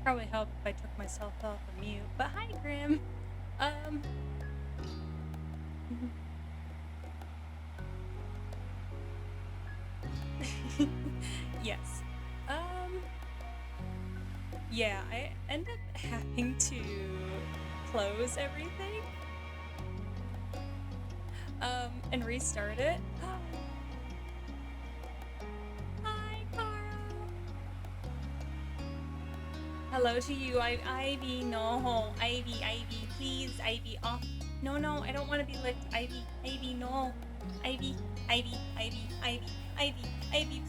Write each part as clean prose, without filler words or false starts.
Probably help if I took myself off of mute. But hi, Grim. Yes. Yeah, I end up having to close everything. And restart it. Hi, Carl. Hello to you, Ivy. No, Ivy, please, Ivy. Oh, no, I don't want to be licked. Ivy, no. Ivy,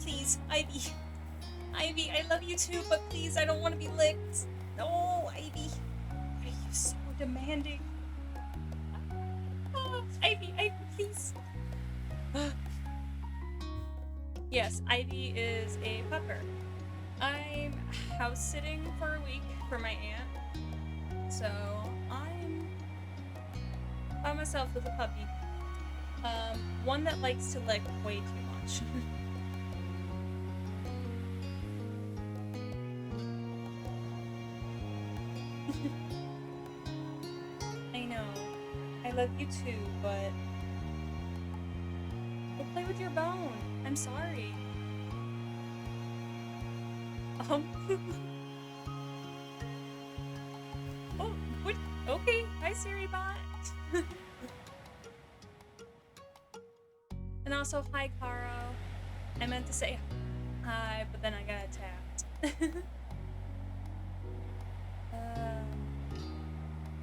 please, Ivy. Ivy, I love you too, but please, I don't want to be licked. No, Ivy. Why are you so demanding? Oh, Ivy, please. Yes, Ivy is a pupper. I'm house sitting for a week for my aunt, so I'm by myself with a puppy. One that likes to lick way too much. I know. I love you too, but we'll play with your bone. I'm sorry. Oh, what? Okay. Hi, Siri bot. And also, hi, Caro. I meant to say hi, but then I got attacked.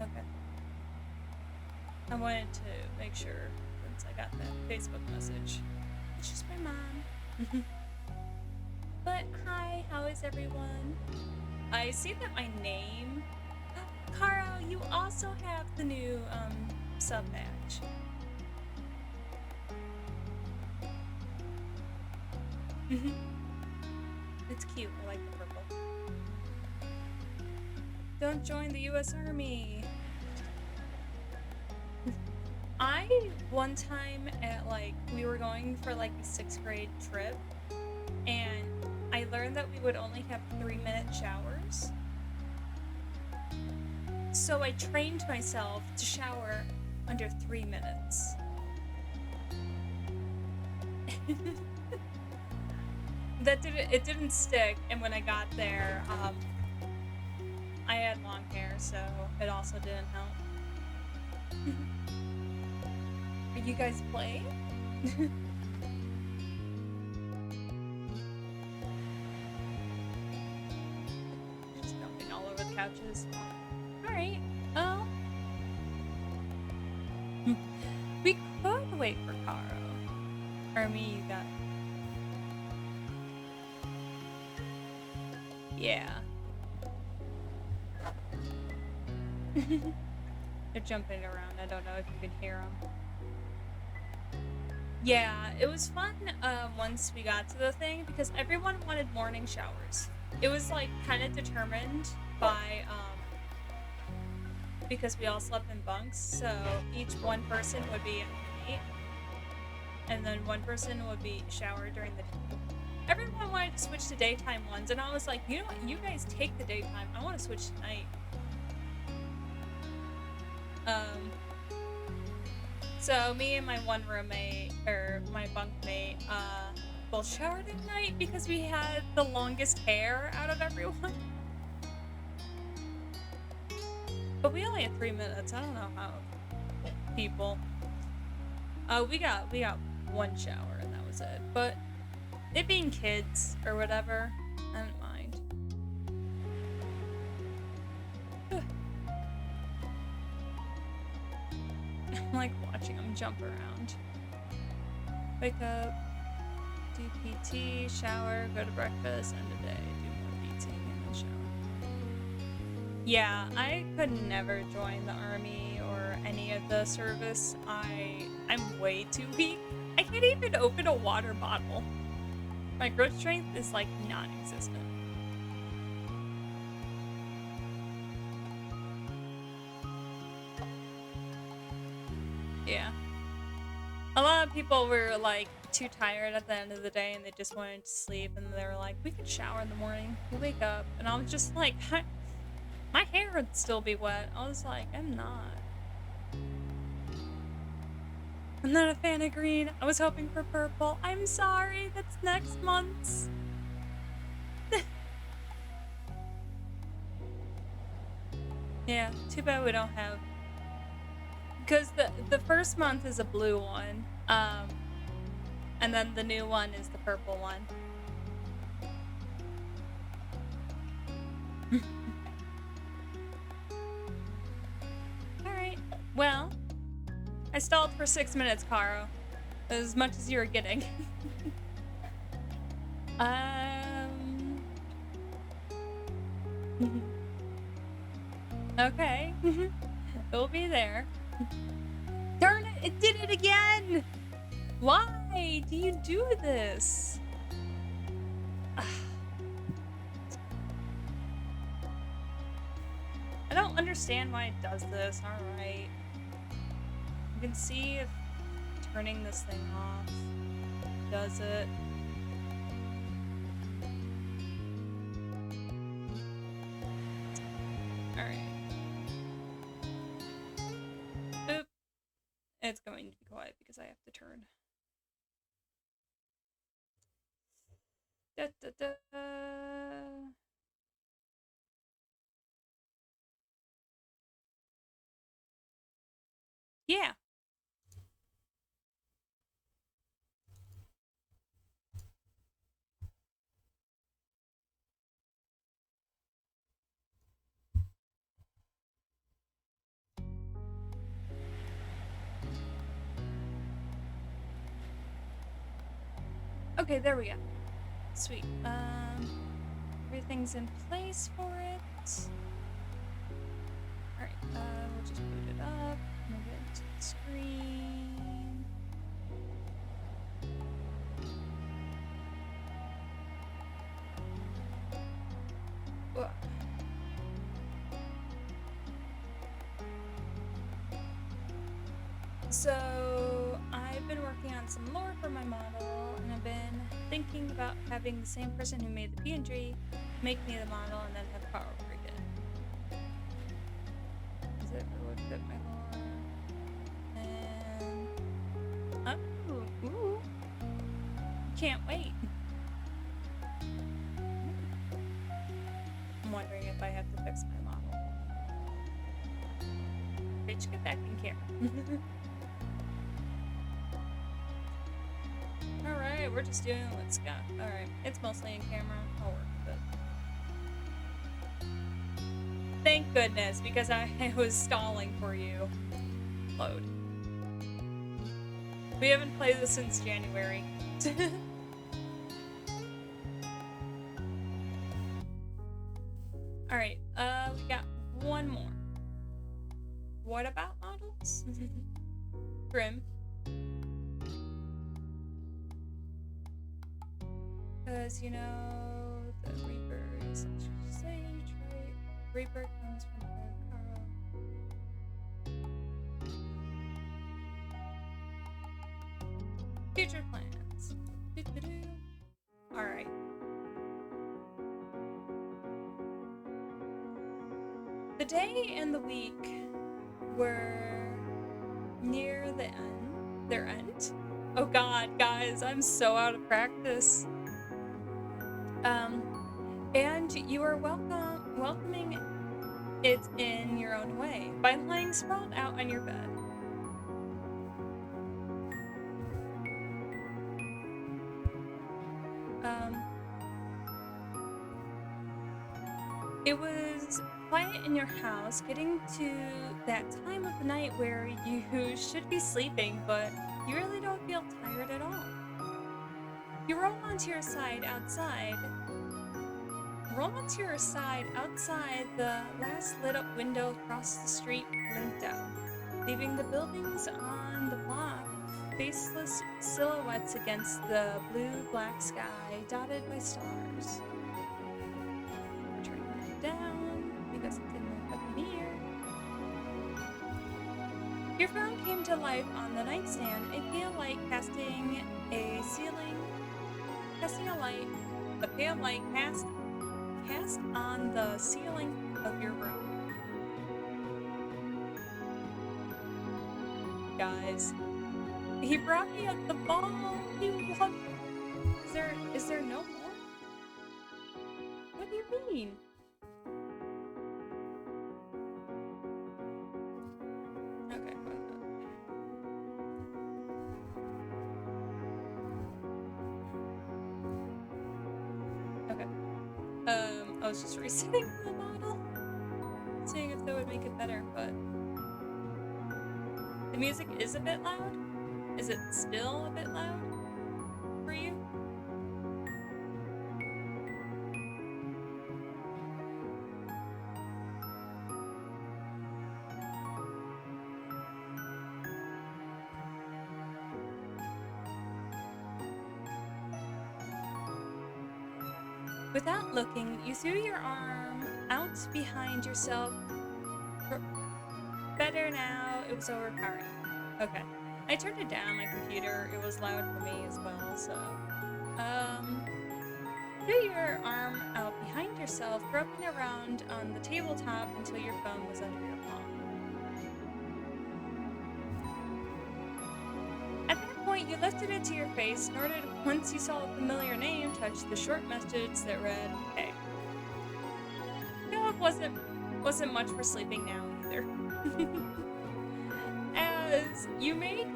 Okay. I wanted to make sure since I got that Facebook message. It's just my mom. But hi, how is everyone? I see that my name... Caro, you also have the new sub badge. It's cute. I like the purple. Don't join the US Army. One time at we were going for a 6th grade trip, and I learned that we would only have 3-minute showers. So I trained myself to shower under 3 minutes. It didn't stick, and when I got there, I had long hair, so it also didn't help. Are you guys playing? Just jumping all over the couches. Alright, oh. We could wait for Caro. Or me, you got... Yeah. They're jumping around. I don't know if you can hear them. Yeah, it was fun once we got to the thing because everyone wanted morning showers. It was kind of determined by because we all slept in bunks, so each one person would be at night, and then one person would be showered during the day. Everyone wanted to switch to daytime ones, and I was like, you know what, you guys take the daytime, I want to switch to night. So me and my one roommate, or my bunkmate, both showered at night because we had the longest hair out of everyone. But we only had 3 minutes, I don't know how people... we got one shower and that was it, but it being kids or whatever, I don't mind. I'm watching them jump around. Wake up, do PT, shower, go to breakfast, end the day, do more PT, and then shower. Yeah, I could never join the army or any of the service. I'm way too weak. I can't even open a water bottle. My growth strength is non-existent. Yeah. A lot of people were too tired at the end of the day and they just wanted to sleep, and they were like, we could shower in the morning, we'll wake up. And I was just like, My hair would still be wet. I was like, I'm not. I'm not a fan of green. I was hoping for purple. I'm sorry. That's next month's. Yeah, too bad we don't have. Because the first month is a blue one. And then the new one is the purple one. Alright. Well, I stalled for 6 minutes, Caro. As much as you were getting. Okay. It'll be there. Darn it! It did it again! Why do you do this? I don't understand why it does this. Alright. You can see if turning this thing off does it. Alright. Oop. It's going to be quiet because I have to turn. Da, da, da. Yeah. Okay, there we go. Sweet. Everything's in place for it. Alright, we'll just boot it up, move it to the screen. Whoa. So, I've been working on some lore for my model, and I've been thinking about having the same person who made the PNG make me the model and then have Carl rig it. Because it would fit my lore. And... oh, ooh. Can't wait. I'm wondering if I have to fix my model. Bitch, get back in camera. Alright, we're just doing what's got. Alright, it's mostly in camera. I'll work with it. Thank goodness, because I was stalling for you. Load. We haven't played this since January. Alright, we got one more. What about models? Grim. Because, you know, the Reaper is such a same trait. Reaper comes from Carl. Future plans. Alright. The day and the week were near the end. Their end? Oh god, guys, I'm so out of practice. And you are welcoming it in your own way by lying sprawled out on your bed. It was quiet in your house, getting to that time of the night where you should be sleeping, but you really don't feel tired at all. You roll onto your side outside. The last lit up window across the street blinked out, leaving the buildings on the block faceless silhouettes against the blue-black sky dotted by stars. Turning it down because it didn't look up in the air. Your phone came to life on the nightstand, a pale light casting a pale light cast on the ceiling of your room. Guys, he brought me up the ball. He won. Is there no more? What do you mean? Okay, okay. I was just resetting the model, seeing if that would make it better, but the music is a bit loud. Is it still a bit loud for you? Without looking, you threw your arm out behind yourself. Better now, it was overpowering. Okay. I turned it down on my computer. It was loud for me as well, so... Threw your arm out behind yourself, groping around on the tabletop until your phone was under your palm. At that point, you lifted it to your face, nor did once you saw a familiar name touch the short message that read, "Hey." Philip wasn't much for sleeping now either. As you made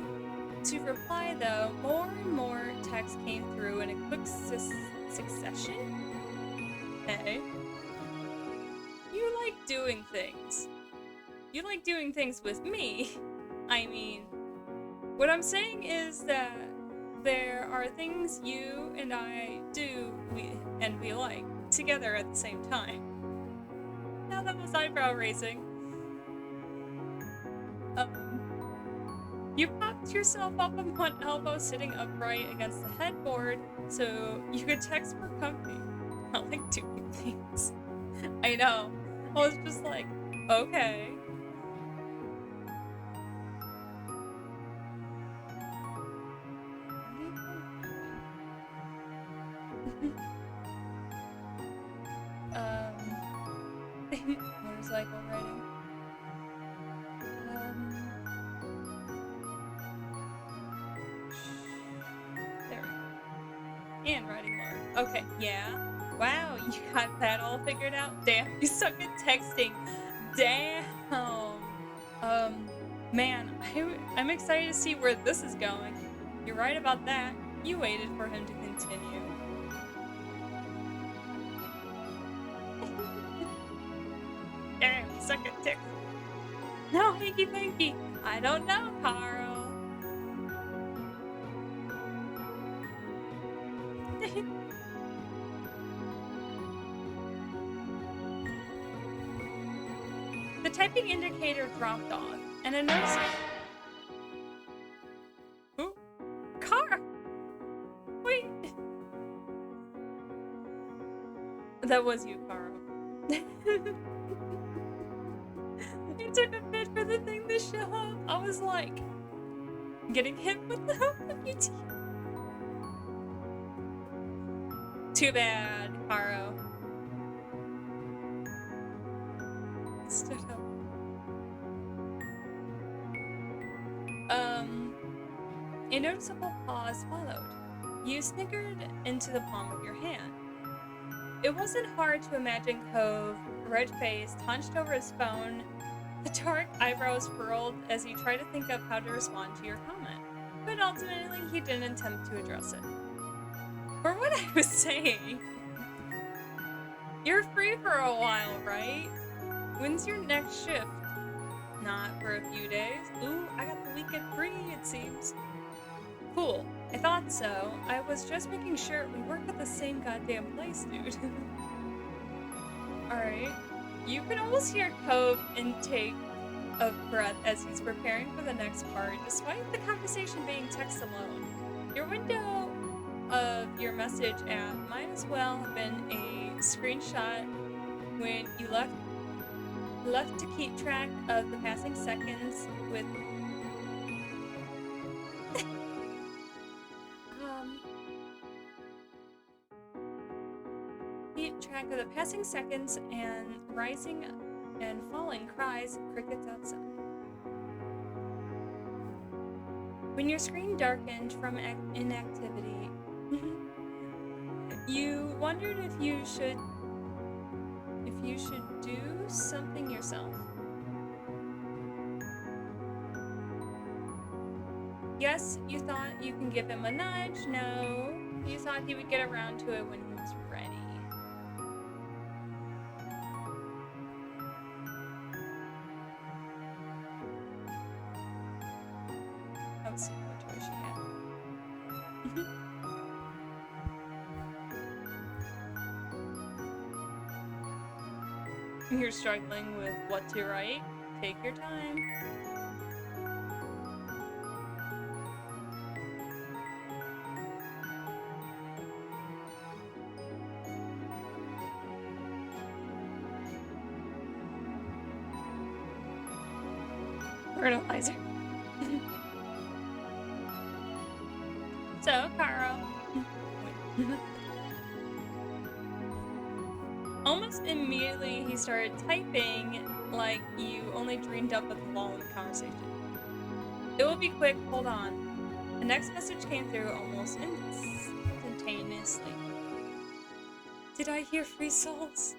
to reply, though, more and more text came through in a quick succession. Hey, you like doing things. You like doing things with me. I mean, what I'm saying is that there are things you and I do and we like together at the same time. Now that was eyebrow raising. You propped yourself up on one elbow, sitting upright against the headboard so you could text for company. I like doing things. I know. I was just like, okay. Motorcycle riding. There we go. And riding lower. Okay, yeah. Wow, you got that all figured out? Damn, you suck at texting. Damn. Man, I'm excited to see where this is going. You're right about that. You waited for him to continue. Damn, you suck at texting. No, hanky panky. I don't know, Carl. The typing indicator dropped off, and a notice. Who? Carl! Wait. That was you, Carl. It took a bit for the thing to show up. I was like, getting hit with the WT. Too bad, Caro. Stood up. A noticeable pause followed. You snickered into the palm of your hand. It wasn't hard to imagine Cove, red-faced, hunched over his phone, the dark eyebrows furrowed as he tried to think of how to respond to your comment. But ultimately, he didn't attempt to address it. For what I was saying, you're free for a while, right? When's your next shift? Not for a few days. Ooh, I got the weekend free, it seems. Cool. I thought so. I was just making sure we work at the same goddamn place, dude. Alright. You can almost hear Cove intake of breath as he's preparing for the next part, despite the conversation being text alone. Your window of your message app might as well have been a screenshot when you left to keep track of the passing seconds with keep track of the passing seconds and rising and falling cries of crickets outside. When your screen darkened from inactivity, you wondered if you should do something yourself. Yes, you thought you can give him a nudge. No, you thought he would get around to it when he was ready. Let's see what toy she had. You're struggling with what to write? Take your time. Fertilizer. So, Carl. Almost immediately, he started typing like you only dreamed up a lull in the conversation. It will be quick, hold on. The next message came through almost instantaneously. Did I hear free souls?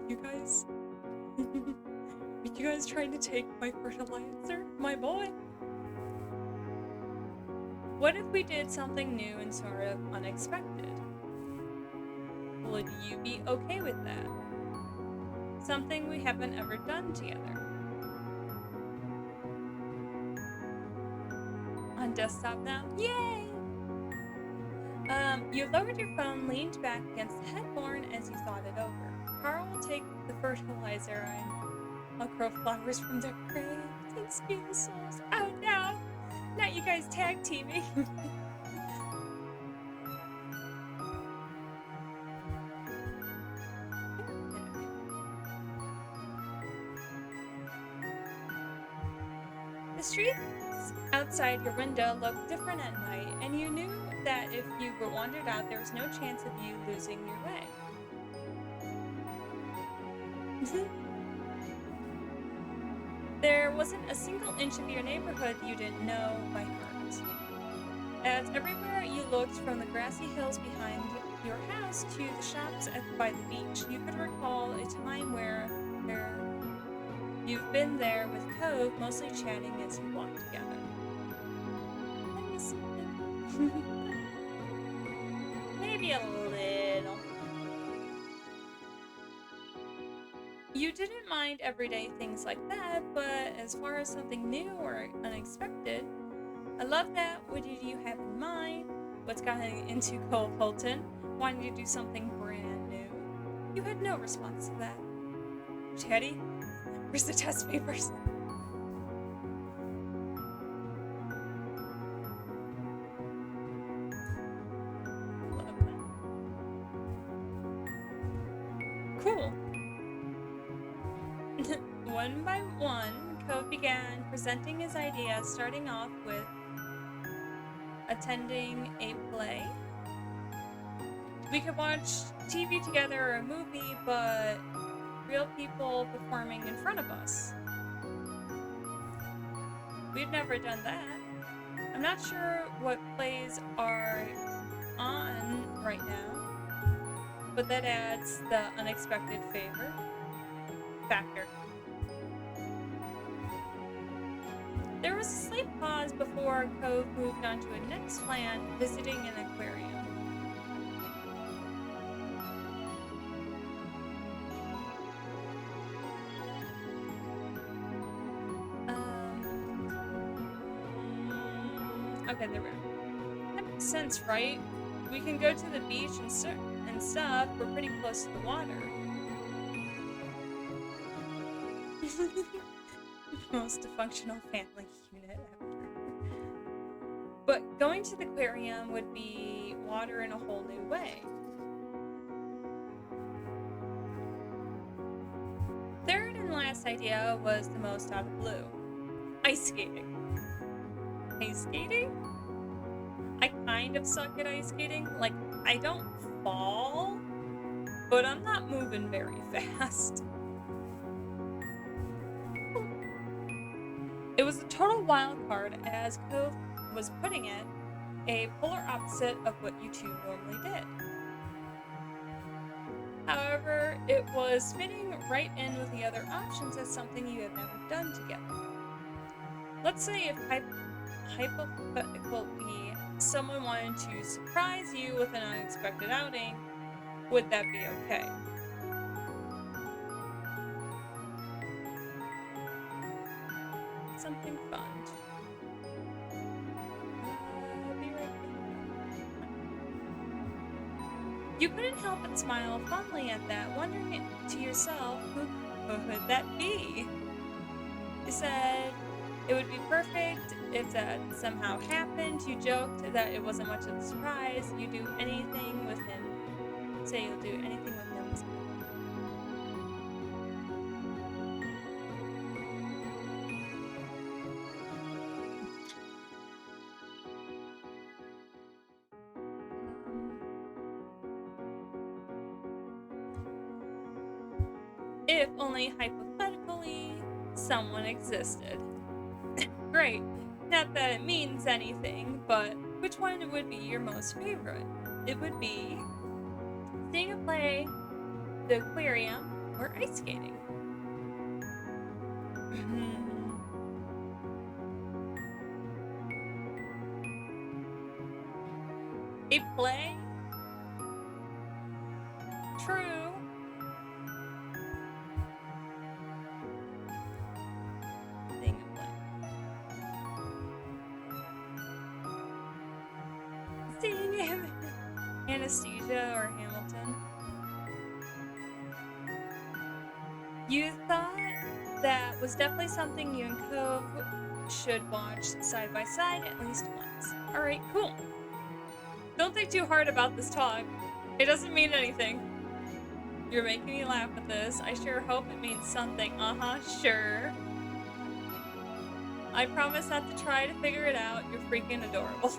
You guys? Are you guys trying to take my fertilizer? My boy? What if we did something new and sort of unexpected? Would you be okay with that? Something we haven't ever done together. On desktop now? Yay! You lowered your phone, leaned back against the headboard as you thought it over. Carl will take the fertilizer and I'll grow flowers from their graves and spew the souls. Oh no! Not you guys tag teaming. The streets outside your window looked different at night, and you knew that if you were wandered out, there was no chance of you losing your way. There wasn't a single inch of your neighborhood you didn't know by heart. As everywhere you looked, from the grassy hills behind your house to the shops by the beach, you could recall a time where you've been there with Cove, mostly chatting as you walked together. Maybe a little. You didn't mind everyday things like that, but as far as something new or unexpected, I love that. What did you have in mind? What's gotten into Cole Holton? Wanting to do something brand new? You had no response to that. Teddy, where's the test papers? Love that. Cool. One by one, Cove began presenting his ideas, starting off with attending a play. We could watch TV together or a movie, but real people performing in front of us. We've never done that. I'm not sure what plays are on right now, but that adds the unexpected factor. There was a slight pause before Cove moved on to a next plan, visiting an aquarium. Okay, there we go. That makes sense, right? We can go to the beach and stuff. We're pretty close to the water. Most dysfunctional family unit ever. But going to the aquarium would be water in a whole new way. Third and last idea was the most out of blue. Ice skating. Ice skating? I kind of suck at ice skating. Like, I don't fall, but I'm not moving very fast. It was a total wild card, as Cove was putting it, a polar opposite of what you two normally did. However, it was fitting right in with the other options as something you had never done together. Let's say if hypothetically someone wanted to surprise you with an unexpected outing, would that be okay? Something fun. Be right back. You couldn't help but smile fondly at that, wondering to yourself, who would that be? You said it would be perfect if that somehow happened. You joked that it wasn't much of a surprise. You do anything with him. Say you'll do anything with him. If only hypothetically someone existed. Great. Not that it means anything, but which one would be your most favorite? It would be seeing a play, the aquarium, or ice skating. A play? True. Seeing a play. Seeing him. Anesthesia or Hamilton. You thought that was definitely something you and Cove should watch side by side at least once. Alright, cool. Don't think too hard about this talk. It doesn't mean anything. You're making me laugh at this. I sure hope it means something. Sure. I promise not to try to figure it out. You're freaking adorable.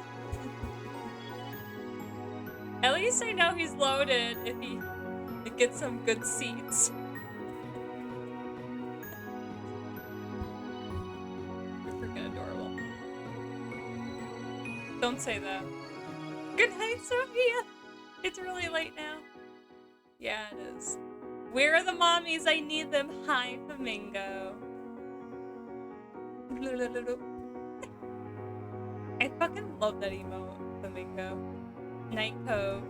At least I know he's loaded if he gets some good seats. You're freaking adorable. Don't say that. Good night, Sophia. It's really late now. Yeah, it is. Where are the mommies? I need them. Hi, Flamingo. I fucking love that emote, Flamingo. Night Cove.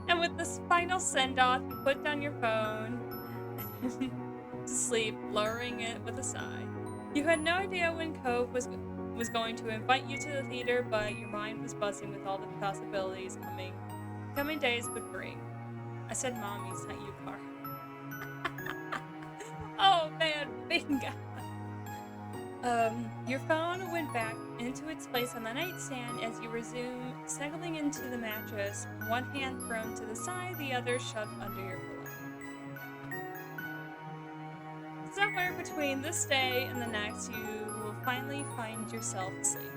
And with this final send-off, you put down your phone to sleep, lowering it with a sigh. You had no idea when Cove was going to invite you to the theater, but your mind was buzzing with all the possibilities coming days would bring. I said mommies, not you, Car. Oh man, bingo. Your phone went back into its place on the nightstand as you resume snuggling into the mattress, one hand thrown to the side, the other shoved under your pillow. Somewhere between this day and the next, you will finally find yourself asleep.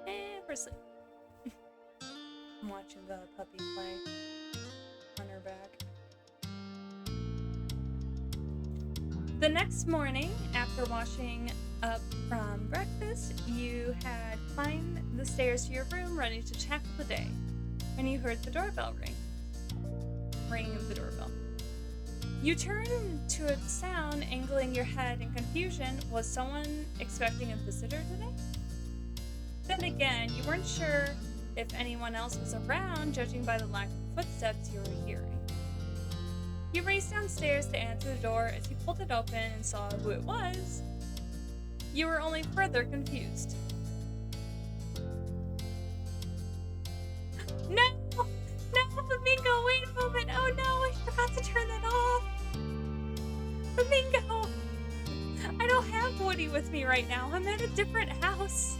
And we're asleep. I'm watching the puppy play on her back. The next morning, after washing up from breakfast, you had climbed the stairs to your room ready to tackle the day, when you heard the doorbell ring. Ringing of the doorbell. You turned to a sound, angling your head in confusion. Was someone expecting a visitor today? Then again, you weren't sure if anyone else was around, judging by the lack of footsteps you were hearing. You raced downstairs to answer the door. As you pulled it open and saw who it was, you were only further confused. No! No, Flamingo, wait a moment! Oh no, I forgot to turn that off! Flamingo! I don't have Woody with me right now. I'm at a different house.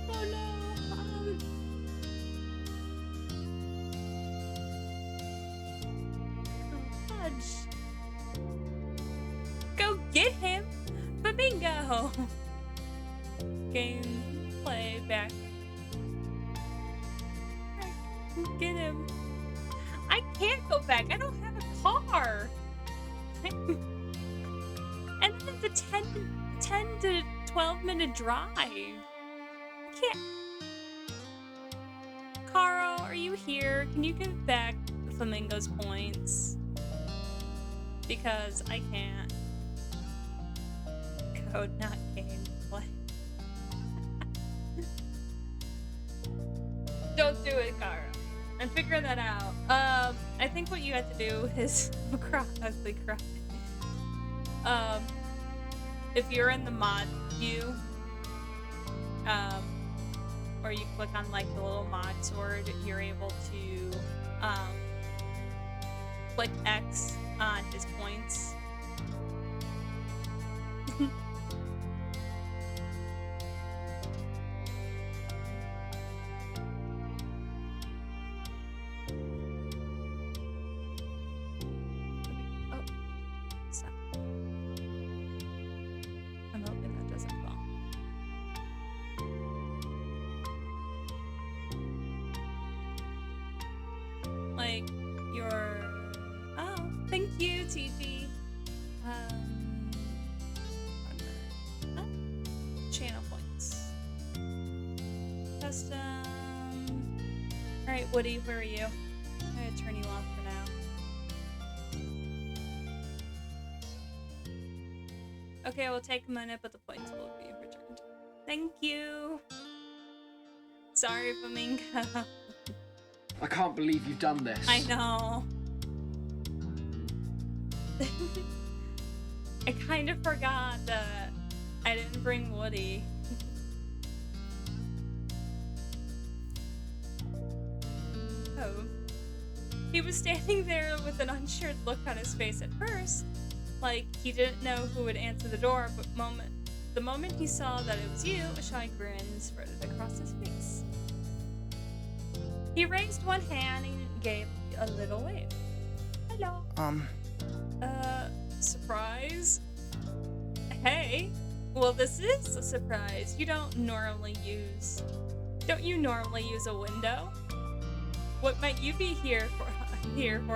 Oh no, God Go get him! Flamingo! Gameplay back. Get him. I can't go back. I don't have a car. And then it's a 10 to 12 minute drive. I can't. Carl, are you here? Can you give back Flamingo's points? Because I can't. Code not gameplay. Don't do it, Carl. I'm figuring that out. I think what you have to do is ugly cry. If you're in the mod view, or you click on like the little mod sword, you're able to click X on his points. Woody, where are you? I'm gonna turn you off for now. Okay, we'll take a minute, but the points will be returned. Thank you. Sorry, Flamingo. I can't believe you've done this. I know. I kind of forgot that I didn't bring Woody. He was standing there with an unsure look on his face at first, like he didn't know who would answer the door, but the moment he saw that it was you, a shy grin spreaded across his face. He raised one hand and gave a little wave. Hello. Surprise? Hey, well this is a surprise. Don't you normally use a window? What might you be here for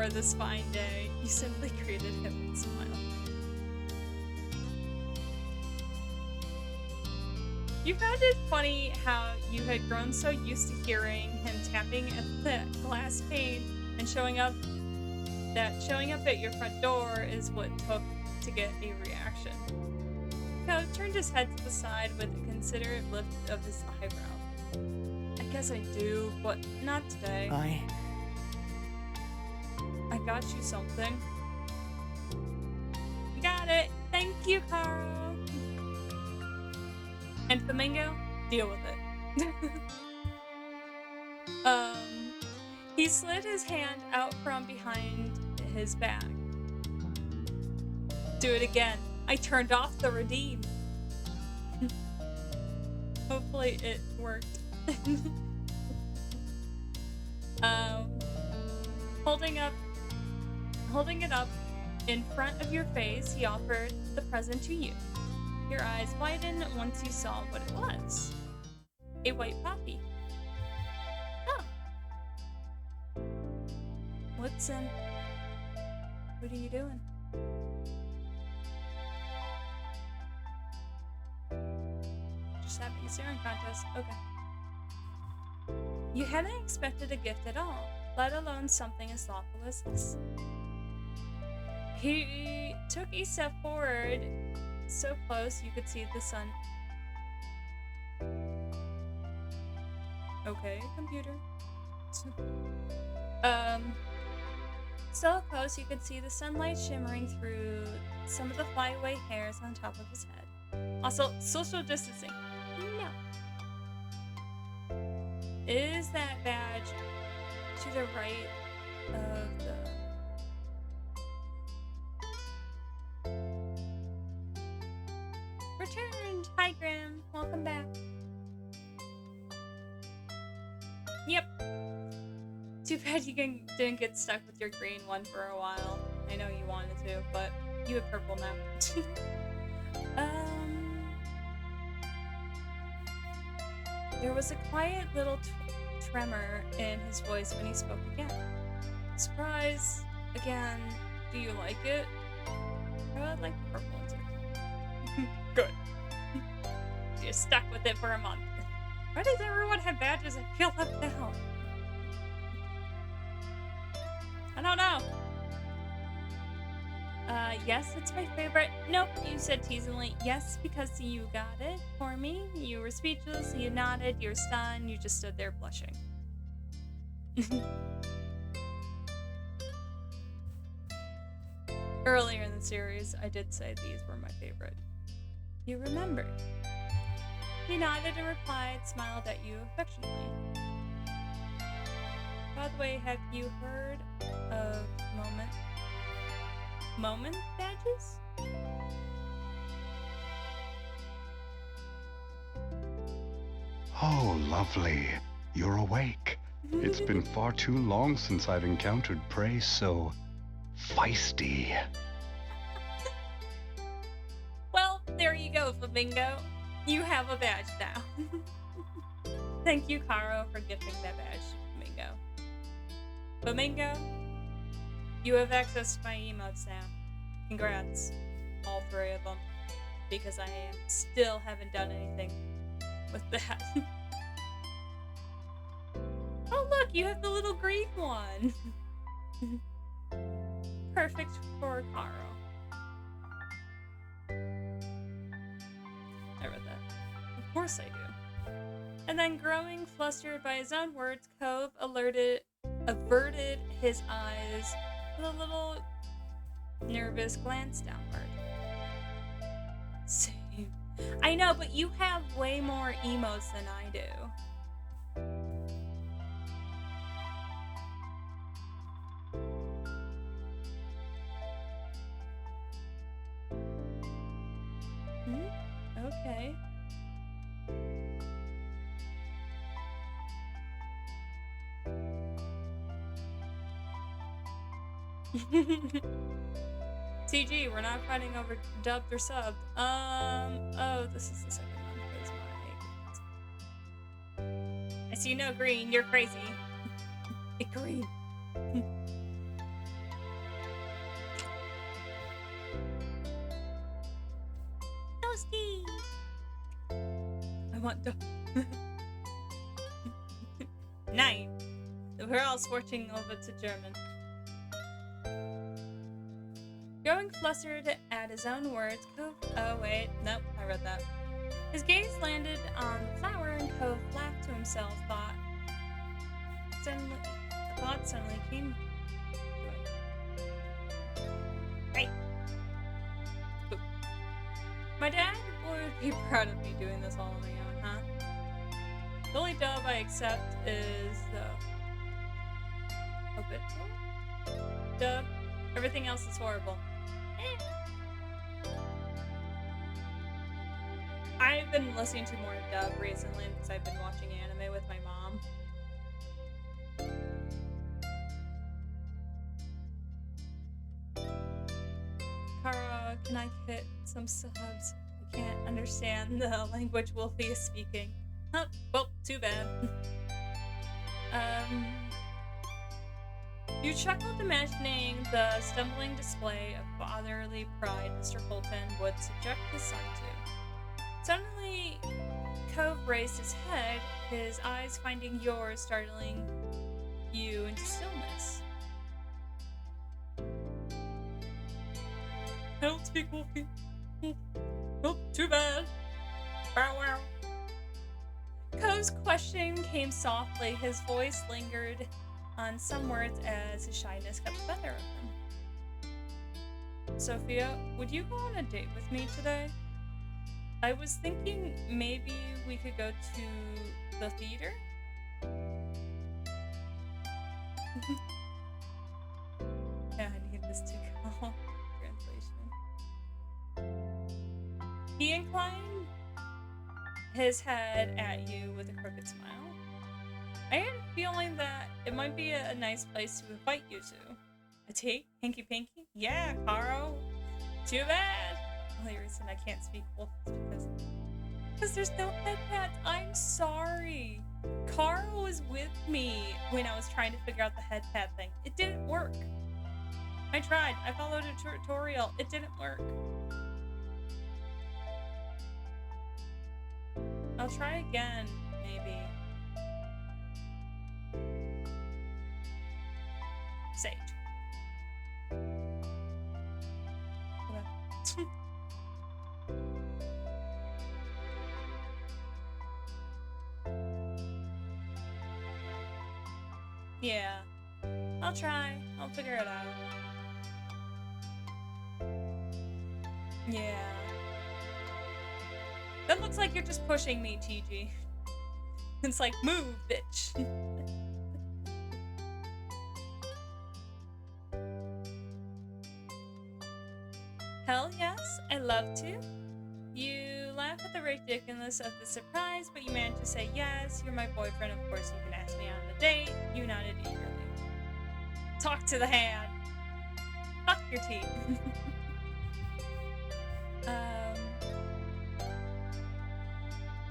this fine day? You simply greeted him and smiled. You found it funny how you had grown so used to hearing him tapping at the glass pane and showing up at your front door is what it took to get a reaction. Cal turned his head to the side with a considerate lift of his eyebrow. I guess I do, but not today. I got you something. Got it. Thank you, Carl. And Flamingo, deal with it. He slid his hand out from behind his back. Do it again. I turned off the redeem. Hopefully it worked. Holding it up in front of your face, he offered the present to you. Your eyes widened once you saw what it was. A white poppy. Oh. What's in? What are you doing? Just having a staring contest. Okay. You hadn't expected a gift at all, let alone something as thoughtful as this. He took a step forward, so close you could see the sun. Okay, computer. So close you could see the sunlight shimmering through some of the flyaway hairs on top of his head. Also, social distancing. No. Is that badge to the right of the... Returned! Hi, Graham. Welcome back. Yep. Too bad you didn't get stuck with your green one for a while. I know you wanted to, but you have purple now. There was a quiet little tremor in his voice when he spoke again. Surprise! Again, do you like it? I would like the purple one too. Good. You're stuck with it for a month. Why does everyone have badges and feel left out? I don't know. Yes, it's my favorite. Nope, you said teasingly. Yes, because you got it for me. You were speechless, you nodded, you were stunned, you just stood there blushing. Earlier in the series, I did say these were my favorite. You remembered. He nodded and replied, smiled at you affectionately. By the way, have you heard of moment badges? Oh, lovely. You're awake. It's been far too long since I've encountered prey so feisty. Well, there you go, Flamingo. You have a badge now. Thank you, Caro, for gifting that badge to Flamingo. Flamingo, you have access to my emotes now. Congrats. All 3 of them. Because I still haven't done anything with that. Oh look, you have the little green one. Perfect for Caro. I read that. Of course I do. And then, growing flustered by his own words, Cove averted his eyes with a little nervous glance downward. Same. I know, but you have way more emotes than I do. Okay. CG, we're not fighting over dubbed or subbed. Oh, this is the second one. Because I see no green. You're crazy. It's green. Toasty. I want dub. Night. We're all switching over to German. Growing flustered at his own words, Cove... Oh, wait. Nope, I read that. His gaze landed on the flower, and Cove laughed to himself, thought suddenly came to it. Right. Boop. My dad would be proud of me doing this all on my own, huh? The only dub I accept is the... Obituary? Dub. Everything else is horrible. I've been listening to more dub recently because I've been watching anime with my mom. Kara, can I get some subs? I can't understand the language Wolfie is speaking. Huh, well, too bad. You chuckled, imagining the stumbling display of fatherly pride Mr. Holton would subject his son to. Suddenly, Cove raised his head, his eyes finding yours, startling you into stillness. I don't speak Wolfie. Oh, too bad. Bow wow. Cove's question came softly, his voice lingered on some words as his shyness got the better of him. Sophia, would you go on a date with me today? I was thinking maybe we could go to the theater? Yeah, I need this to go. Translation. He inclined his head at you with a crooked smile. I had a feeling that it might be a nice place to invite you to. A date? Hanky panky? Yeah, Carl. Too bad. Only reason I can't speak Wolf is because there's no head pads. I'm sorry. Carl was with me when I was trying to figure out the head pad thing. It didn't work. I tried. I followed a tutorial. It didn't work. I'll try again, maybe. Sage. Okay. Yeah. I'll try. I'll figure it out. Yeah. That looks like you're just pushing me, TG. It's like, move, bitch. Hell yes, I love to. You laugh at the ridiculousness of the surprise, but you manage to say yes. You're my boyfriend, of course you can ask me out on a date. You nodded eagerly. Talk to the hand. Fuck your teeth.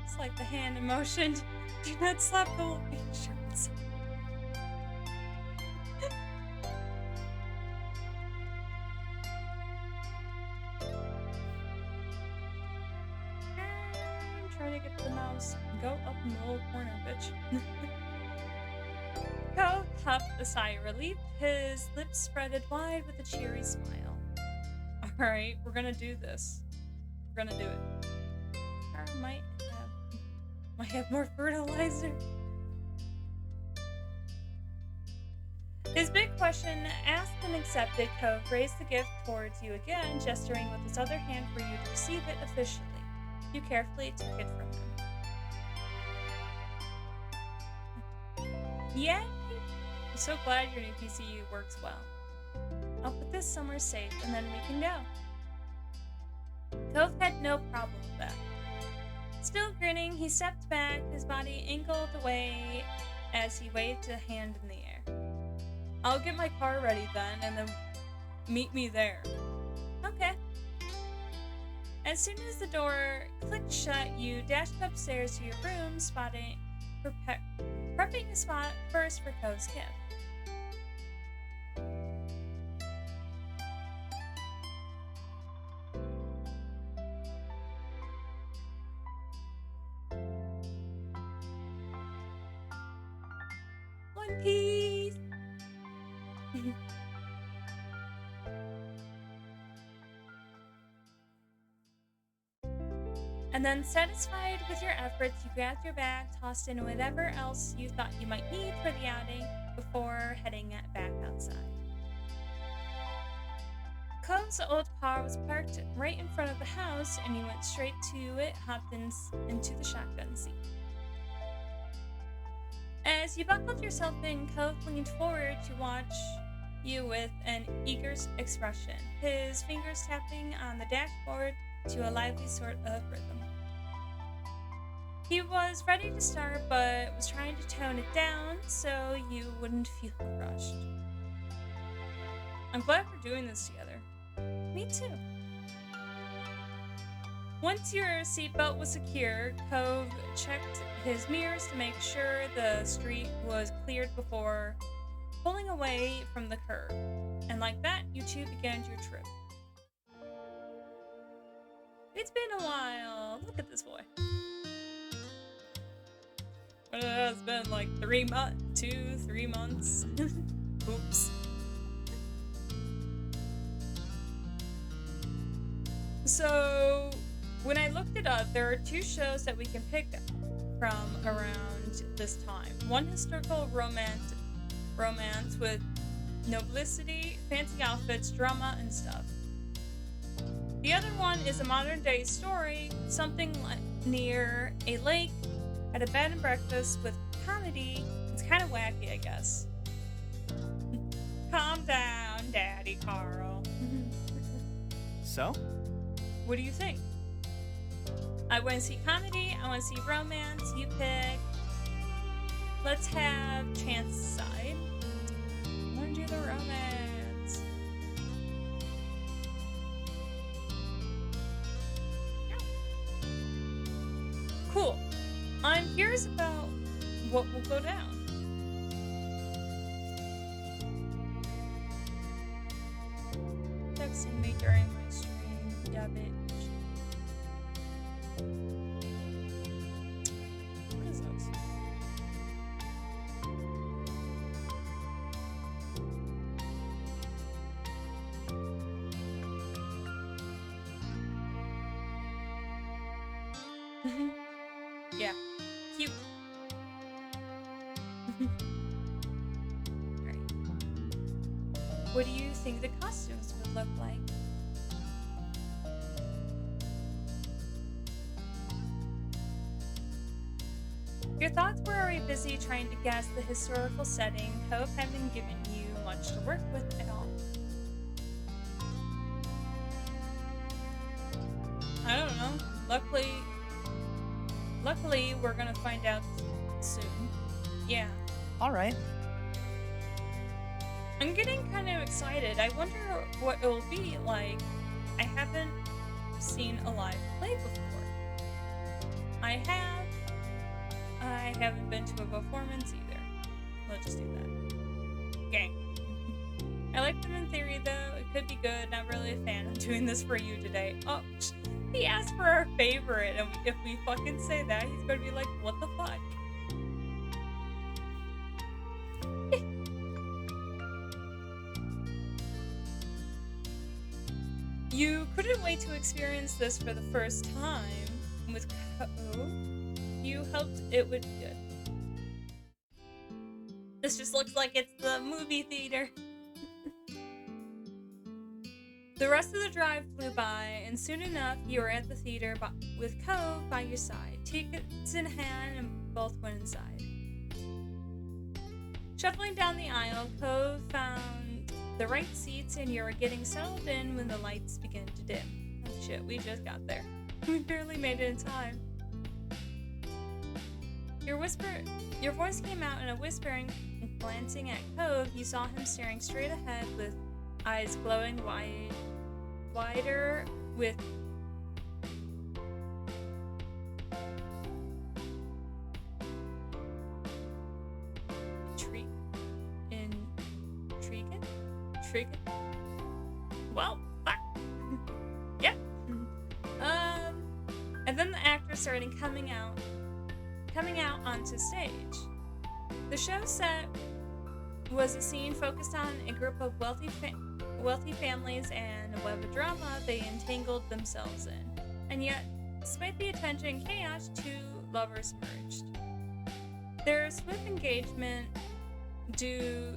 It's like the hand emotion. Do not slap the whole insurance. I'm trying to get the mouse. Go up in the little corner, bitch. Ko huffed a sigh of relief. His lips spreaded wide with a cheery smile. Alright, we're gonna do this. We're gonna do it. Or might have more fertilizer. His big question asked and accepted, Cove raised the gift towards you again, gesturing with his other hand for you to receive it officially. You carefully took it from him. Yay! I'm so glad your new PCU works well. I'll put this somewhere safe and then we can go. Cove had no problem with that. Still grinning, he stepped back, his body angled away as he waved a hand in the air. I'll get my car ready then, and then meet me there. Okay. As soon as the door clicked shut, you dashed upstairs to your room, prepping a spot first for Cove's gift. One Piece! And then, satisfied with your efforts, you grabbed your bag, tossed in whatever else you thought you might need for the outing before heading back outside. Cove's old car was parked right in front of the house, and you went straight to it, hopped into the shotgun seat. As you buckled yourself in, Cove leaned forward to watch you with an eager expression, his fingers tapping on the dashboard to a lively sort of rhythm. He was ready to start, but was trying to tone it down so you wouldn't feel rushed. I'm glad we're doing this together. Me too. Once your seatbelt was secure, Cove checked his mirrors to make sure the street was cleared before pulling away from the curb. And like that, you two began your trip. It's been a while. Look at this boy. It's been like 3 months. Oops. So, when I looked it up, there are 2 shows that we can pick from around this time. One historical romance with nobility, fancy outfits, drama, and stuff. The other one is a modern day story, something like near a lake at a bed and breakfast with comedy. It's kind of wacky, I guess. Calm down, Daddy Carl. So? What do you think? I want to see comedy, I want to see romance, you pick. Let's have Chance decide. I want to do the romance. here's about what will go down. Texting me during my stream, yeah, bitch. What is this? Yeah, cute. Right. What do you think the costumes would look like? Your thoughts were already busy trying to guess the historical setting. Hope hadn't given you much to work with at all. I don't know. Luckily, we're gonna find out soon. Yeah. Alright. I'm getting kind of excited. I wonder what it will be like. I haven't seen a live play before. I haven't been to a performance either. Let's just do that. Okay. I like them in theory though. It could be good. Not really a fan. I'm doing this for you today. Oh, he asked for our favorite, and if we fucking say that, he's gonna be like, what the fuck? You couldn't wait to experience this for the first time with Co. You hoped it would be good. This just looks like it's the movie theater. The rest of the drive flew by, and soon enough you were at the theater with Cove by your side, tickets in hand, and both went inside. Shuffling down the aisle, Cove found the right seats, and you were getting settled in when the lights began to dim. Oh shit, we just got there. We barely made it in time. Your voice came out in a whispering, and glancing at Cove, you saw him staring straight ahead with eyes glowing wider with intriguing. Well, fuck. Yep. And then the actors started coming out onto stage. The show set was a scene focused on a group of wealthy families and a web of drama they entangled themselves in. And yet, despite the attention and chaos, two lovers merged. Their swift engagement drew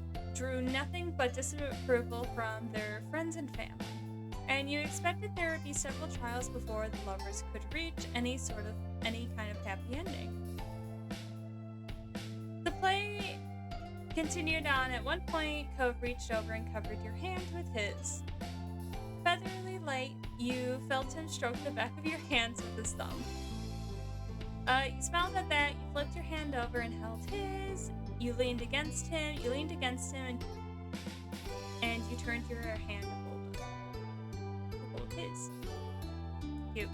nothing but disapproval from their friends and family. And you expected there would be several trials before the lovers could reach any kind of happy ending. The play continued on. At one point, Cove reached over and covered your hand with his. Featherly light, you felt him stroke the back of your hands with his thumb. You smiled at that, you flipped your hand over and held his. You leaned against him, and you turned your hand to hold his. Cute.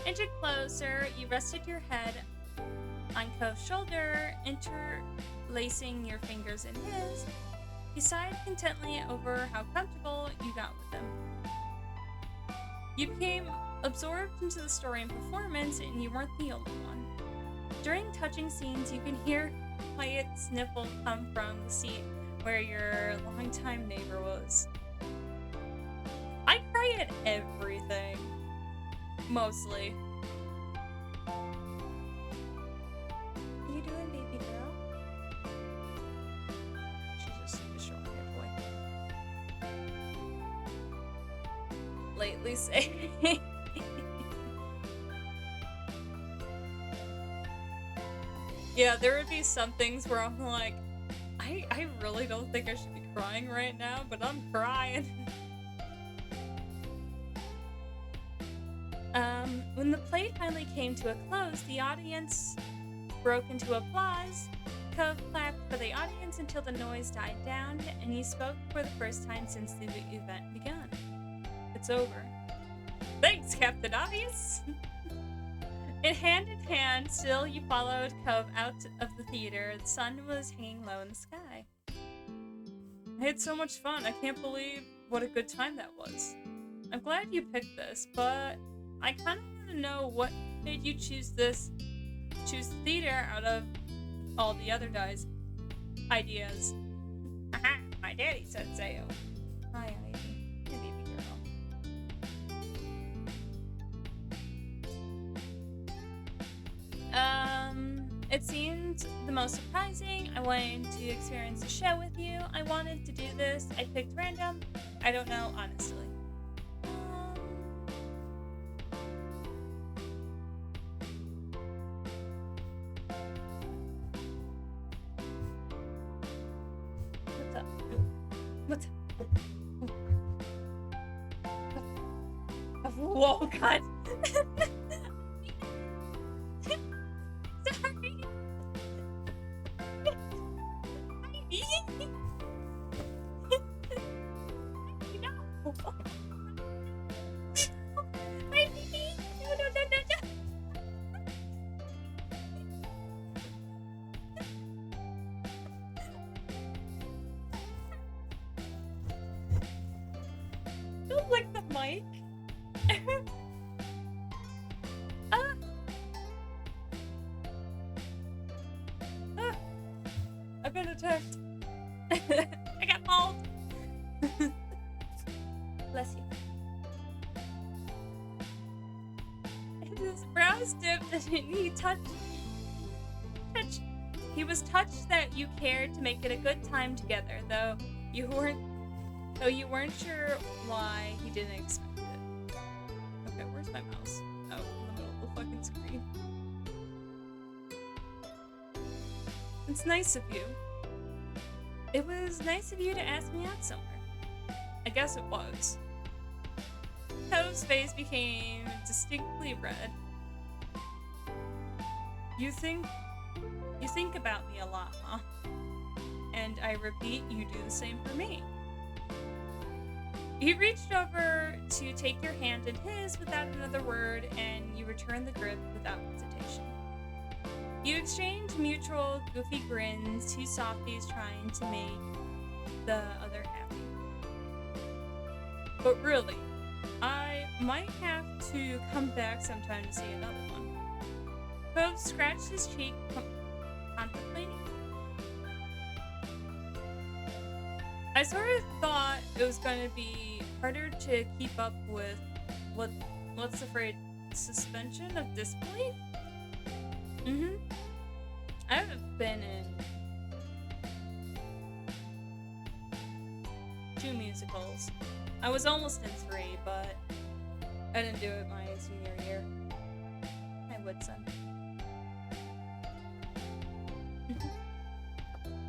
Inching closer, you rested your head on Cove's shoulder, interlacing your fingers in his. He sighed contentedly over how comfortable you got with him. You became absorbed into the story and performance, and you weren't the only one. During touching scenes, you can hear quiet sniffle come from the seat where your longtime neighbor was. I cry at everything. Mostly. What are you doing, baby girl? She's just a short-haired boy. Lately saying. Yeah, there would be some things where I'm like, I really don't think I should be crying right now, but I'm crying. When the play finally came to a close, the audience broke into applause. Cove clapped for the audience until the noise died down, and he spoke for the first time since the event began. It's over. Thanks, Captain Obvious. And hand in hand, still you followed Cove out of the theater. The sun was hanging low in the sky. I had so much fun. I can't believe what a good time that was. I'm glad you picked this, but I kind of want to know what made you choose the theater out of all the other guys' ideas. Aha! My daddy said so. Hi, Ivy. Hey, baby girl. It seemed the most surprising. I wanted to experience the show with you. I wanted to do this. I picked random. I don't know, honestly. What's up? Whoa, God. Sorry. No. Don't lick the mic. I've been attacked. I got mauled. Bless you. His brows dipped and he he was touched that you cared to make it a good time together, though you weren't sure why he didn't expect it. Okay, where's my mouse? Oh, in the middle of the fucking screen. It's nice of you. It was nice of you to ask me out somewhere. I guess it was. Cove's face became distinctly red. You think about me a lot, huh? And I repeat, you do the same for me. He reached over to take your hand in his without another word, and you returned the grip without hesitation. You exchanged mutual goofy grins, two softies trying to make the other happy. But really, I might have to come back sometime to see another one. Cove scratched his cheek, contemplating. I sort of thought it was going to be harder to keep up with what's the phrase? Suspension of disbelief? I haven't been in 2 musicals. I was almost in 3, but I didn't do it my senior year. I would, son.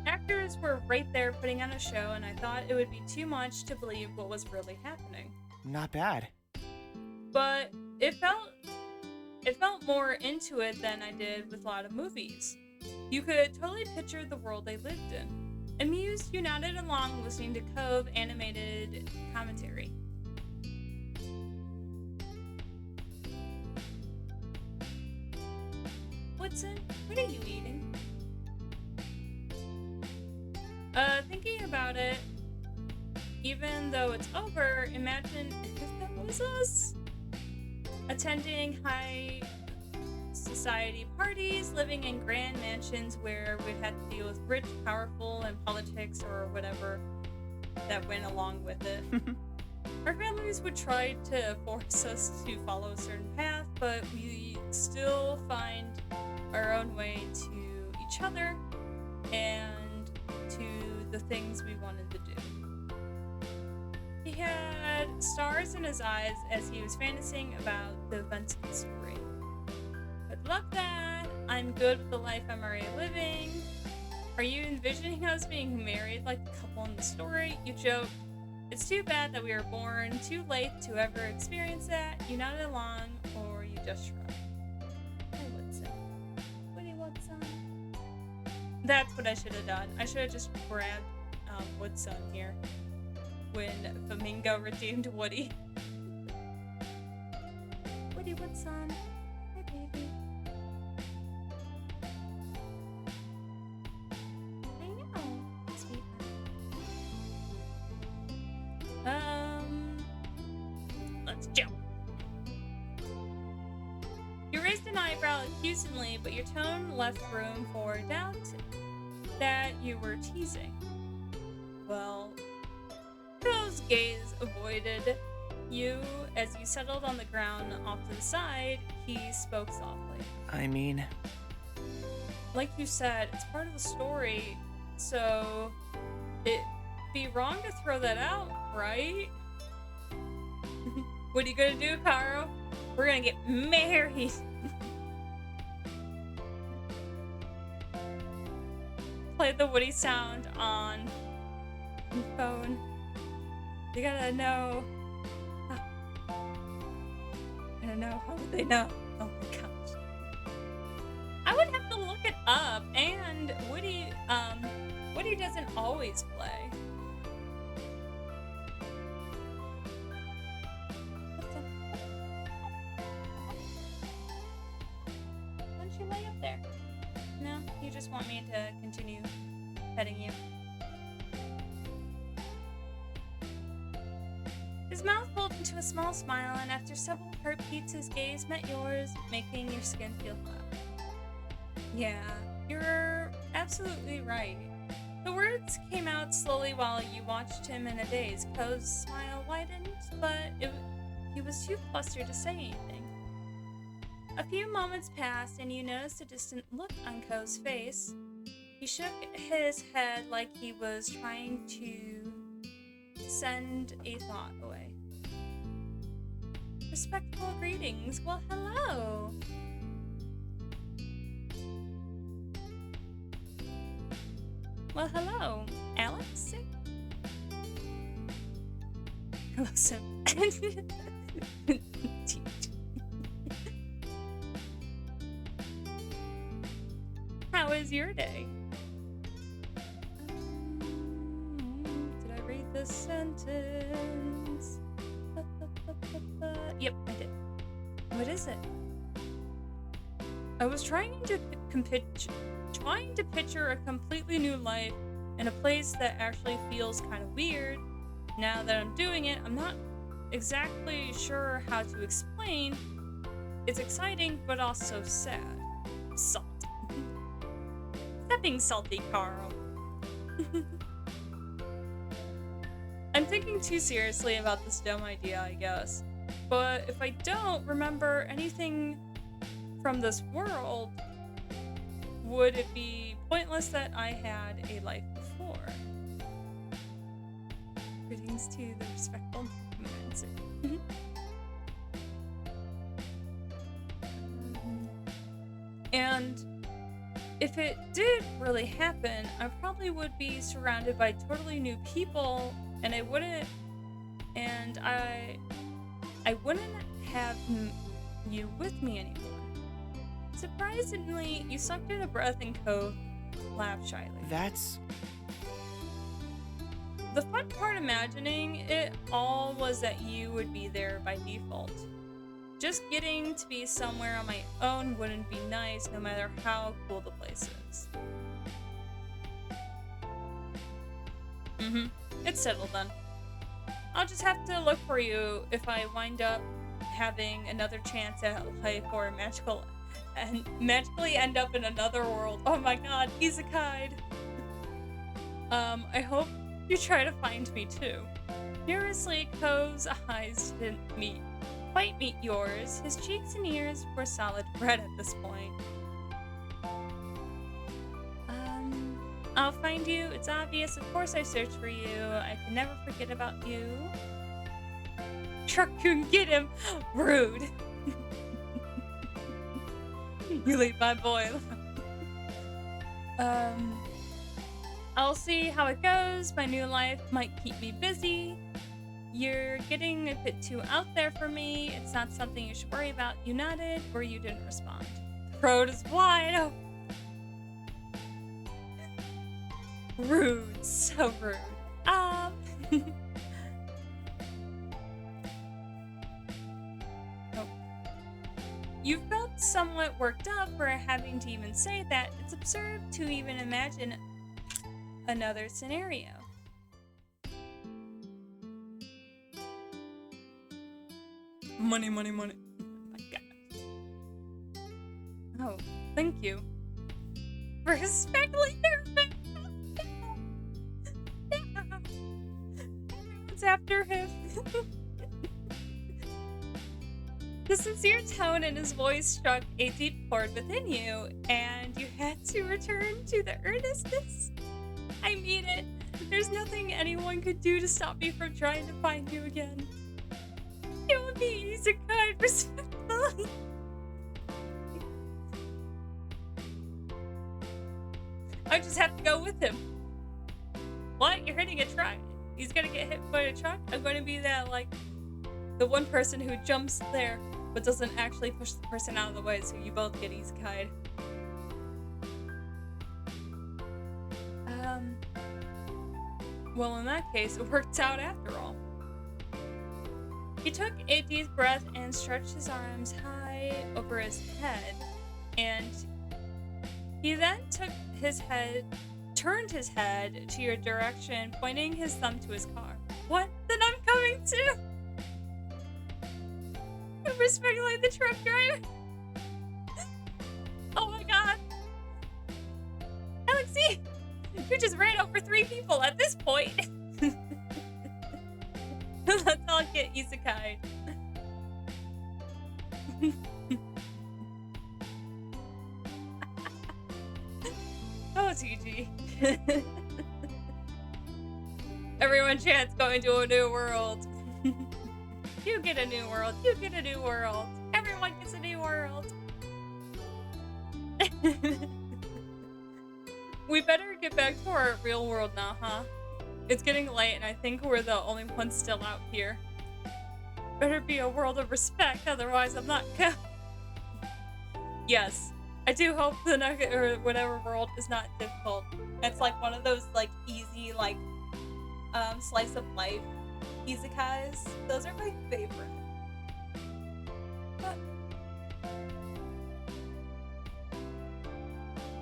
Actors were right there putting on a show, and I thought it would be too much to believe what was really happening. Not bad. But it felt more into it than I did with a lot of movies. You could totally picture the world they lived in. Amused, you nodded along, listening to Cove animated commentary. Woodson, what are you eating? Thinking about it, even though it's over, imagine if that was us. Attending high society parties, living in grand mansions where we'd have to deal with rich, powerful, and politics or whatever that went along with it. Our families would try to force us to follow a certain path, but we still find our own way to each other and to the things we wanted to do. He had stars in his eyes as he was fantasizing about the events of the story. Good luck, Dad. I'm good with the life I'm already living. Are you envisioning us being married like the couple in the story? You joke. It's too bad that we were born too late to ever experience that. You nodded along, or you just shrugged. I would say. What do you want, son? That's what I should have done. I should have just grabbed Woodson here when Flamingo redeemed Woody. good son. Hi, baby. I know, sweetheart. Let's jump. You raised an eyebrow accusingly, but your tone left room for doubt that you were teasing. Well, Joe's gaze avoided you as you settled on the ground off to the side. He spoke softly. I mean, Like you said, it's part of the story, so it'd be wrong to throw that out, right? What are you gonna do, Caro? We're gonna get married. Play the Woody sound on the phone. You gotta know. I don't know. How would they know? Oh my gosh. I would have to look it up. And Woody doesn't always play. Why don't you lay up there? No, you just want me to continue petting you. His mouth pulled into a small smile, and after several heartbeats, his gaze met yours, making your skin feel hot. Yeah, you're absolutely right. The words came out slowly while you watched him in a daze. Ko's smile widened, but he was too flustered to say anything. A few moments passed, and you noticed a distant look on Ko's face. He shook his head like he was trying to send a thought away. Respectful greetings. Well, hello. Well, hello, Alex. Hello, Sim. How is your day? Did I read this sentence? Yep, I did. What is it? I was trying to picture a completely new life in a place that actually feels kind of weird. Now that I'm doing it, I'm not exactly sure how to explain. It's exciting, but also sad. Salt. Stop being salty, Carl. I'm thinking too seriously about this dumb idea, I guess. But if I don't remember anything from this world, would it be pointless that I had a life before? Greetings to the respectful mindset. And if it did really happen, I probably would be surrounded by totally new people, and I wouldn't have you with me anymore. Surprisingly, you sucked in a breath and Ko laughed shyly. that's... The fun part imagining it all was that you would be there by default. Just getting to be somewhere on my own wouldn't be nice, no matter how cool the place is. It's settled then. I'll just have to look for you if I wind up having another chance at life or magically end up in another world. Oh my god, isekai. I hope you try to find me too. Curiously, Ko's eyes didn't quite meet yours. His cheeks and ears were solid red at this point. I'll find you. It's obvious. Of course I searched for you. I can never forget about you. Truck-kun, get him! Rude. You leave my boy alone. I'll see how it goes. My new life might keep me busy. You're getting a bit too out there for me. It's not something you should worry about. You nodded, or you didn't respond. The road is wide open. Rude. So rude. Oh. You felt somewhat worked up for having to even say that. It's absurd to even imagine another scenario. Money, money, money. Oh my god. Oh, thank you. For respectfully Everyone's after him. The sincere tone in his voice struck a deep chord within you, and you had to return to the earnestness. I mean it. There's nothing anyone could do to stop me from trying to find you again. It would be easy, kind, respectfully. I just have to go with him. What? You're hitting a truck? He's gonna get hit by a truck? I'm gonna be that, like, the one person who jumps there but doesn't actually push the person out of the way, so you both get isekai'd. Well, in that case, it worked out after all. He took a deep breath and stretched his arms high over his head, and he then turned his head to your direction, pointing his thumb to his car. What? Then I'm coming too! Respectfully, the truck driver. Oh my god. Alexi, you just ran over 3 people at this point. Let's all get isekai'd. Oh, TG. Everyone chants going to a new world. You get a new world. You get a new world. Everyone gets a new world. We better get back to our real world now, huh? It's getting late and I think we're the only ones still out here. Better be a world of respect, otherwise I'm not Yes, I do hope the nugget or whatever world is not difficult. It's like one of those like easy like slice of life isekais. Those are my favorite. But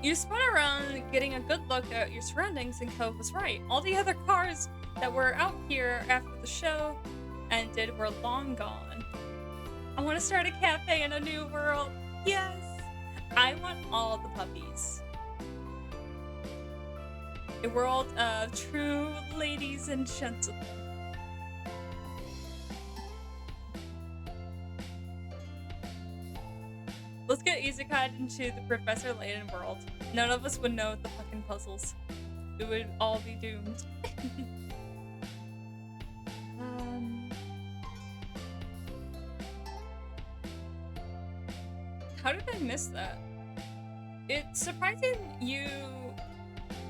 you spun around, getting a good look at your surroundings, and Cove was right. All the other cars that were out here after the show ended were long gone. I want to start a cafe in a new world. Yes! I want all the puppies. A world of true ladies and gentlemen. Let's get isekai'd into the Professor Layton world. None of us would know the fucking puzzles. We would all be doomed. How did I miss that? It's surprising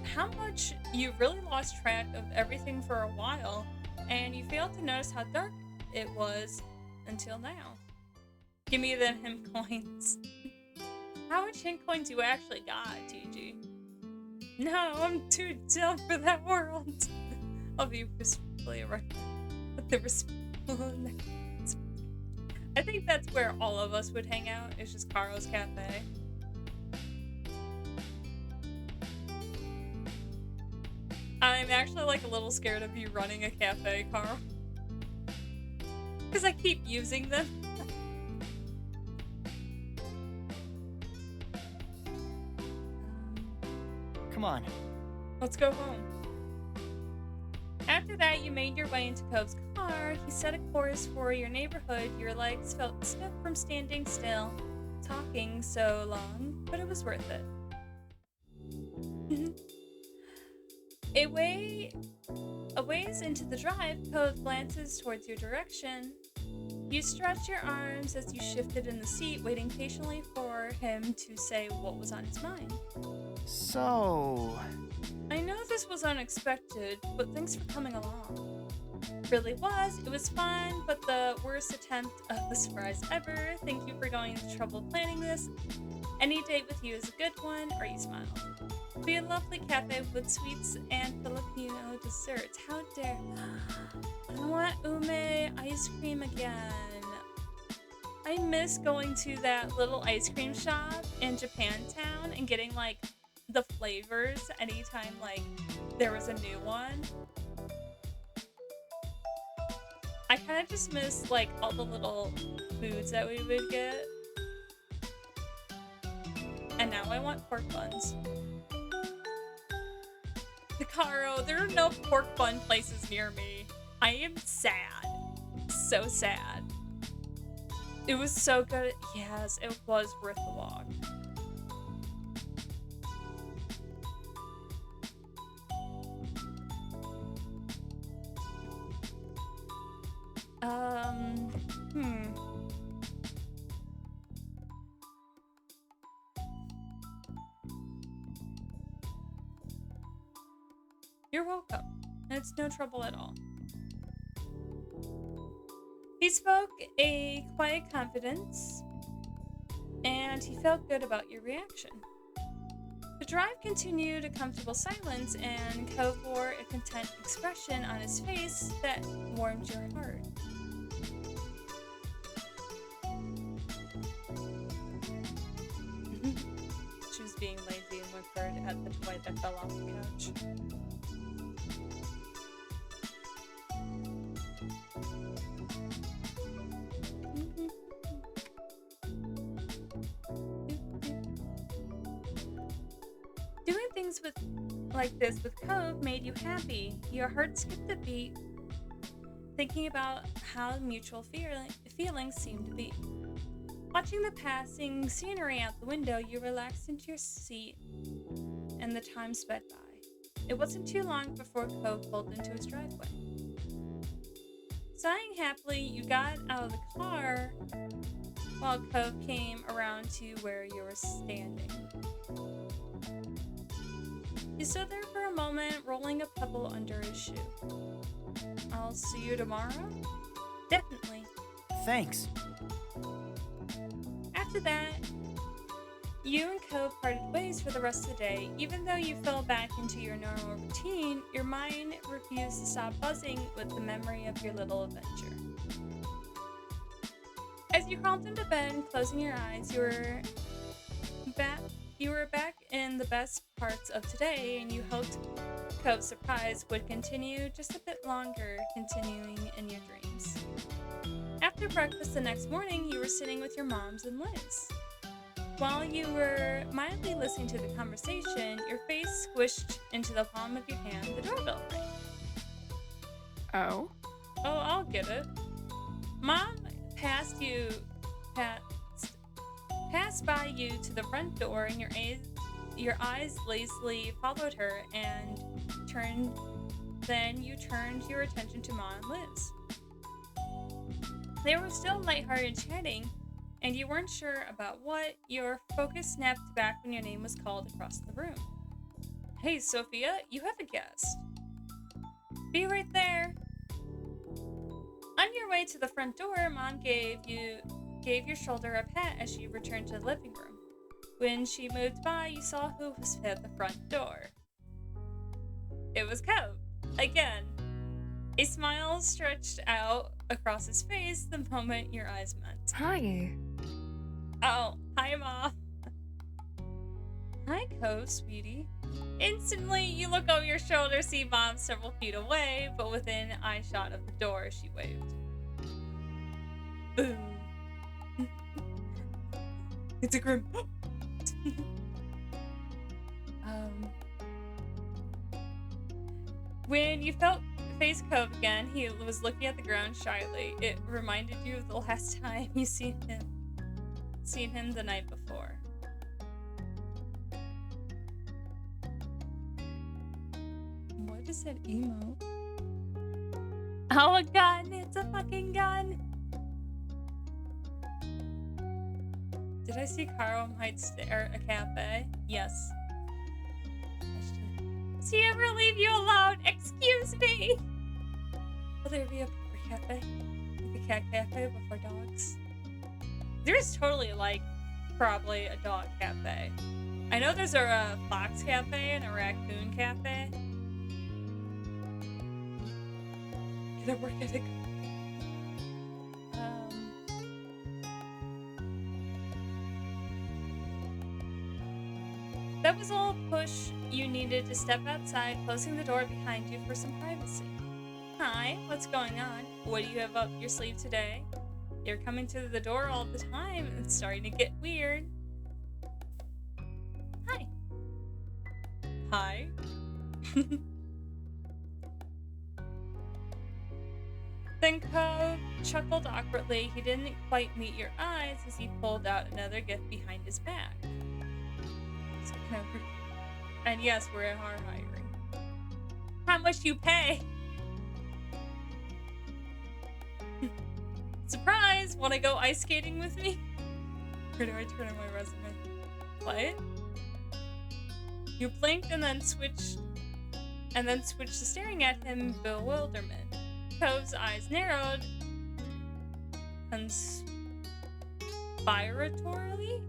how much you really lost track of everything for a while, and you failed to notice how dark it was until now. Give me the him coins. How much him coins you actually got, TG? No, I'm too dumb for that world. I'll be respectfully right with the respectful. I think that's where all of us would hang out. It's just Caro's Cafe. I'm actually like a little scared of you running a cafe, Carl. Because I keep using them. Come on. Let's go home. After that, you made your way into Cove's car. He set a course for your neighborhood. Your legs felt stiff from standing still, talking so long, but it was worth it. A ways into the drive, Cove glances towards your direction. You stretched your arms as you shifted in the seat, waiting patiently for him to say what was on his mind. So... I know this was unexpected, but thanks for coming along. Really was. It was fun, but the worst attempt of the surprise ever. Thank you for going into trouble planning this. Any date with you is a good one, or you smiled. Be a lovely cafe with sweets and Filipino desserts. How dare... I want ume ice cream again. I miss going to that little ice cream shop in Japantown and getting like the flavors anytime like there was a new one. I kind of just miss like all the little foods that we would get. And now I want pork buns. Hikaru, there are no pork bun places near me. I am sad. So sad. It was so good. Yes, it was worth the walk. You're welcome. It's no trouble at all. He spoke a quiet confidence, and he felt good about your reaction. The drive continued a comfortable silence, and Cove wore a content expression on his face that warmed your heart. She was being lazy and whimpered at the toy that fell off the couch. Doing things like this with Cove made you happy. Your heart skipped a beat, thinking about how mutual feelings seemed to be. Watching the passing scenery out the window, you relaxed into your seat, and the time sped by. It wasn't too long before Cove pulled into his driveway. Sighing happily, you got out of the car while Cove came around to where you were standing. He stood there for a moment, rolling a pebble under his shoe. I'll see you tomorrow? Definitely. Thanks. After that, you and Cove parted ways for the rest of the day. Even though you fell back into your normal routine, your mind refused to stop buzzing with the memory of your little adventure. As you crawled into bed and closing your eyes, you were back in the best parts of today, and you hoped Cove's surprise would continue just a bit longer, continuing in your dreams. After breakfast the next morning, you were sitting with your moms and Liz. While you were mildly listening to the conversation, your face squished into the palm of your hand. The doorbell rang. Oh? Oh, I'll get it. Mom passed by you to the front door, and your eyes lazily followed her, and then you turned your attention to Ma and Liz. They were still lighthearted chatting, and you weren't sure about what. Your focus snapped back when your name was called across the room. Hey, Sophia, you have a guest. Be right there. On your way to the front door, Mom gave your shoulder a pat as she returned to the living room. When she moved by, you saw who was at the front door. It was Cove. Again. A smile stretched out across his face the moment your eyes met. Hi. Oh, hi, Ma. Hi, Cove, sweetie. Instantly, you look over your shoulder, see Mom several feet away, but within eye shot of the door, she waved. Boom. It's a grim. When you faced Cove again, he was looking at the ground shyly. It reminded you of the last time you seen him the night before. What is that emote? Oh, a gun! It's a fucking gun! Did I see Carl might stare at a cafe? Yes. Does he ever leave you alone? Excuse me! Will there be a proper cafe? Like a cat cafe before dogs? There's totally, probably a dog cafe. I know there's a fox cafe and a raccoon cafe. Can I work at it? That was all push you needed to step outside, closing the door behind you for some privacy. Hi, what's going on? What do you have up your sleeve today? You're coming to the door all the time. It's starting to get weird. Hi. Hi. Then Cove chuckled awkwardly. He didn't quite meet your eyes as he pulled out another gift behind his back. And yes, we are hiring. How much you pay? Surprise! Wanna go ice skating with me? Where do I turn on my resume? What? You blinked and then switched to staring at him in bewilderment. Cove's eyes narrowed conspiratorially.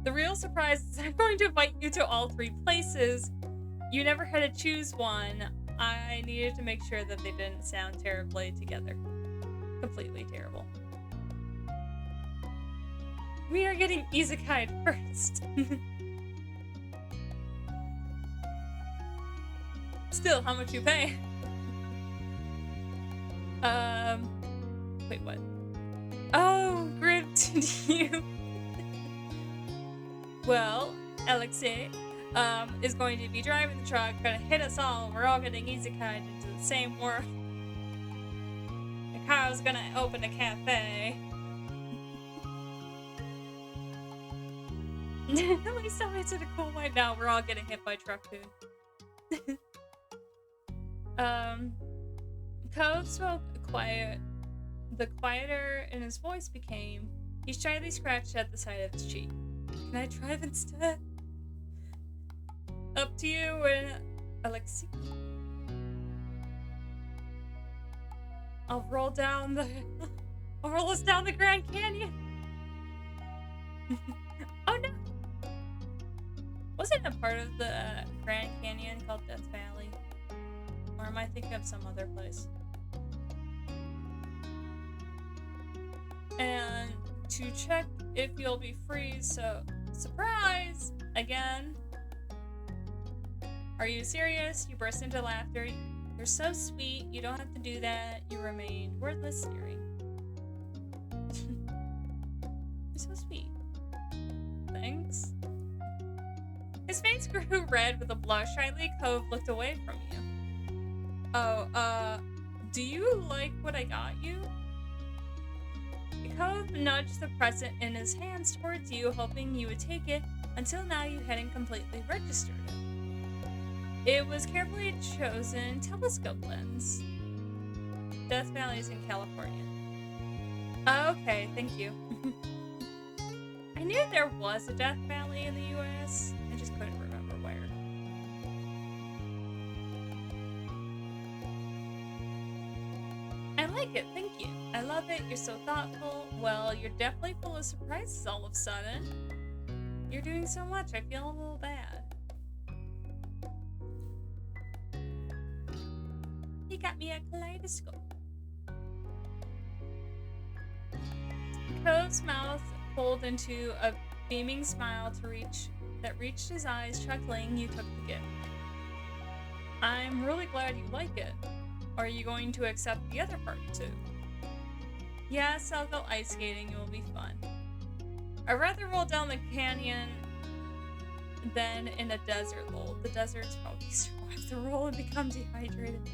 The real surprise is I'm going to invite you to all three places. You never had to choose one. I needed to make sure that they didn't sound terribly together. Completely terrible. We are getting isekai'd first. Still, how much you pay? Wait, what? Oh, Grib, did you? Well, Alexei, is going to be driving the truck, gonna hit us all. We're all getting isekai'd into the same world. And Kyle's gonna open a cafe. At least I made it a cool way. Now we're all getting hit by truck food. Cove spoke quiet. The quieter in his voice became, he shyly scratched at the side of his cheek. Can I drive instead? Up to you and Alexei. I'll roll us down the Grand Canyon. Oh no! Wasn't a part of the Grand Canyon called Death Valley? Or am I thinking of some other place? And to check if you'll be free, so surprise! Again. Are you serious? You burst into laughter. You're so sweet. You don't have to do that. You remained wordless, staring. You're so sweet. Thanks. His face grew red with a blush. Shyly, Cove looked away from you. Oh, do you like what I got you? Cove nudged the present in his hands towards you, hoping you would take it. Until now, you hadn't completely registered it. It was carefully chosen telescope lens. Death Valley is in California. Okay, thank you. I knew there was a Death Valley in the US. I just couldn't remember where. I like it, thank you. I love it, you're so thoughtful. Well, you're definitely full of surprises all of a sudden. You're doing so much, I feel a little bad. He got me a kaleidoscope. Cove's mouth pulled into a beaming smile that reached his eyes. Chuckling, you took the gift. I'm really glad you like it. Are you going to accept the other part too? Yes, I'll go ice skating. It will be fun. I'd rather roll down the canyon than in a desert. Lol. The desert's probably survive the roll and become dehydrated.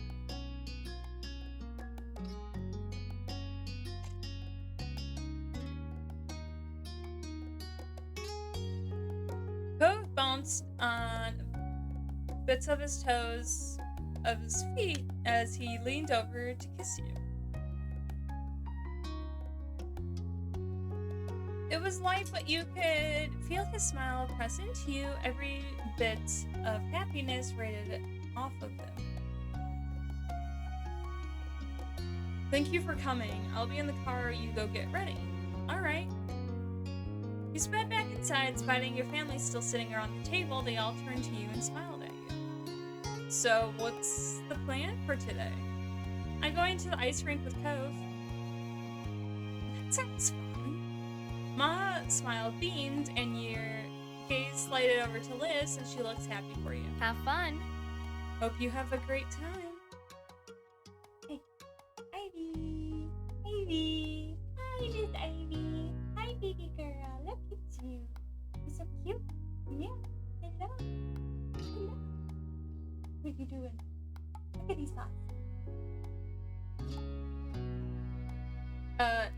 Cove bounced on bits of his toes of his feet as he leaned over to kiss you. It was light, but you could feel his smile press into you. Every bit of happiness radiated off of him. Thank you for coming. I'll be in the car. You go get ready. All right. You sped back inside, spotting your family still sitting around the table. They all turned to you and smiled at you. So, what's the plan for today? I'm going to the ice rink with Cove. That sounds fun. Ma smiled, beamed, and gaze slided over to Liz, and she looks happy for you. Have fun. Hope you have a great time. Hey, Ivy. Ivy. Hi, Miss Ivy. Hi, baby girl. Look at you. You're so cute. Yeah. Hello. Hello. What are you doing? Look at these thoughts.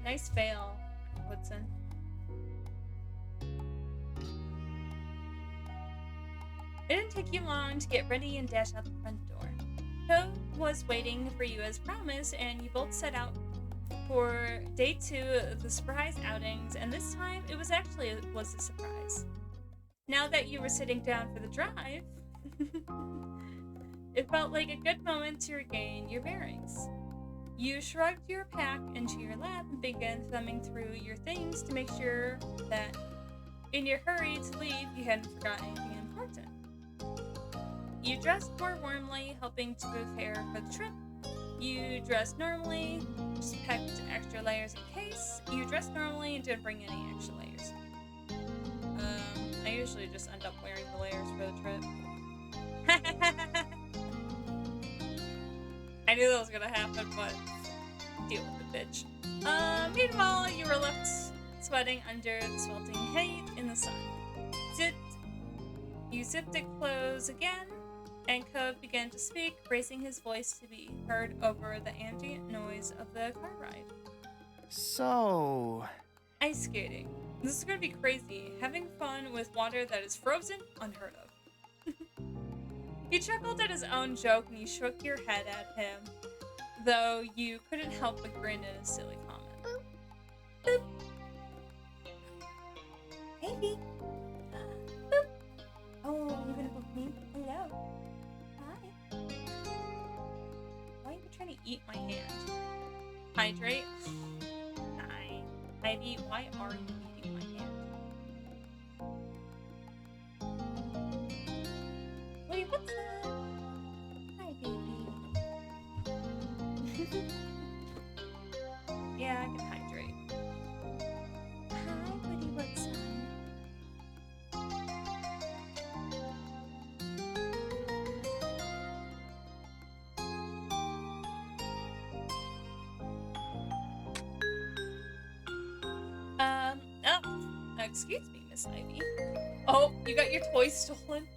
Nice fail, Woodson. It didn't take you long to get ready and dash out the front door. Toad was waiting for you as promised, and you both set out for day 2 of the surprise outings, and this time it was a surprise. Now that you were sitting down for the drive, it felt like a good moment to regain your bearings. You shrugged your pack into your lap and began thumbing through your things to make sure that in your hurry to leave you hadn't forgotten anything important. You dressed more warmly, helping to prepare for the trip. You dressed normally, just packed extra layers in case. You dressed normally and didn't bring any extra layers. I usually just end up wearing the layers for the trip. I knew that was gonna happen, but deal with it, bitch. Meanwhile, you were left sweating under the sweltering heat in the sun. You zipped it closed again, and Code began to speak, raising his voice to be heard over the ambient noise of the car ride. So... Ice skating. This is gonna be crazy. Having fun with water that is frozen? Unheard of. He chuckled at his own joke and you shook your head at him, though you couldn't help but grin at his silly comment. Boop. Baby. Boop. Oh, you gonna book me? Hello. Hi. Why are you trying to eat my hand? Hydrate? Hi. Ivy, why are you eating my hand? Wait, what's that? Hi, baby. Yeah, I can hydrate. Hi, Woody, what's up? Oh, excuse me, Miss Ivy. Oh, you got your toy stolen?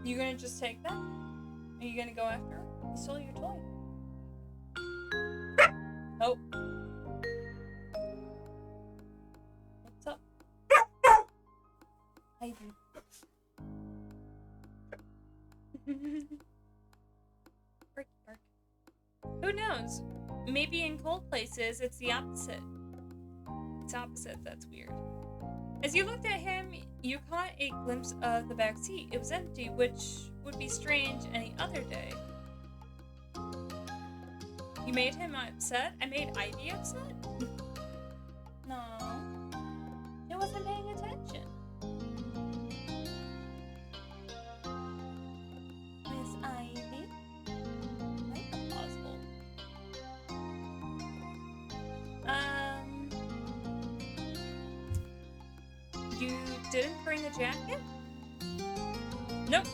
You gonna just take that? Are you gonna go after her? You stole your toy. Oh. What's up? Ivy. Bark, bark. Who knows? Maybe in cold places it's the opposite. It's opposite, that's weird. As you looked at him, you caught a glimpse of the back seat. It was empty, which would be strange any other day. You made him upset? I made Ivy upset? No. She wasn't paying attention. Miss Ivy. Might be possible. You didn't bring a jacket? Nope.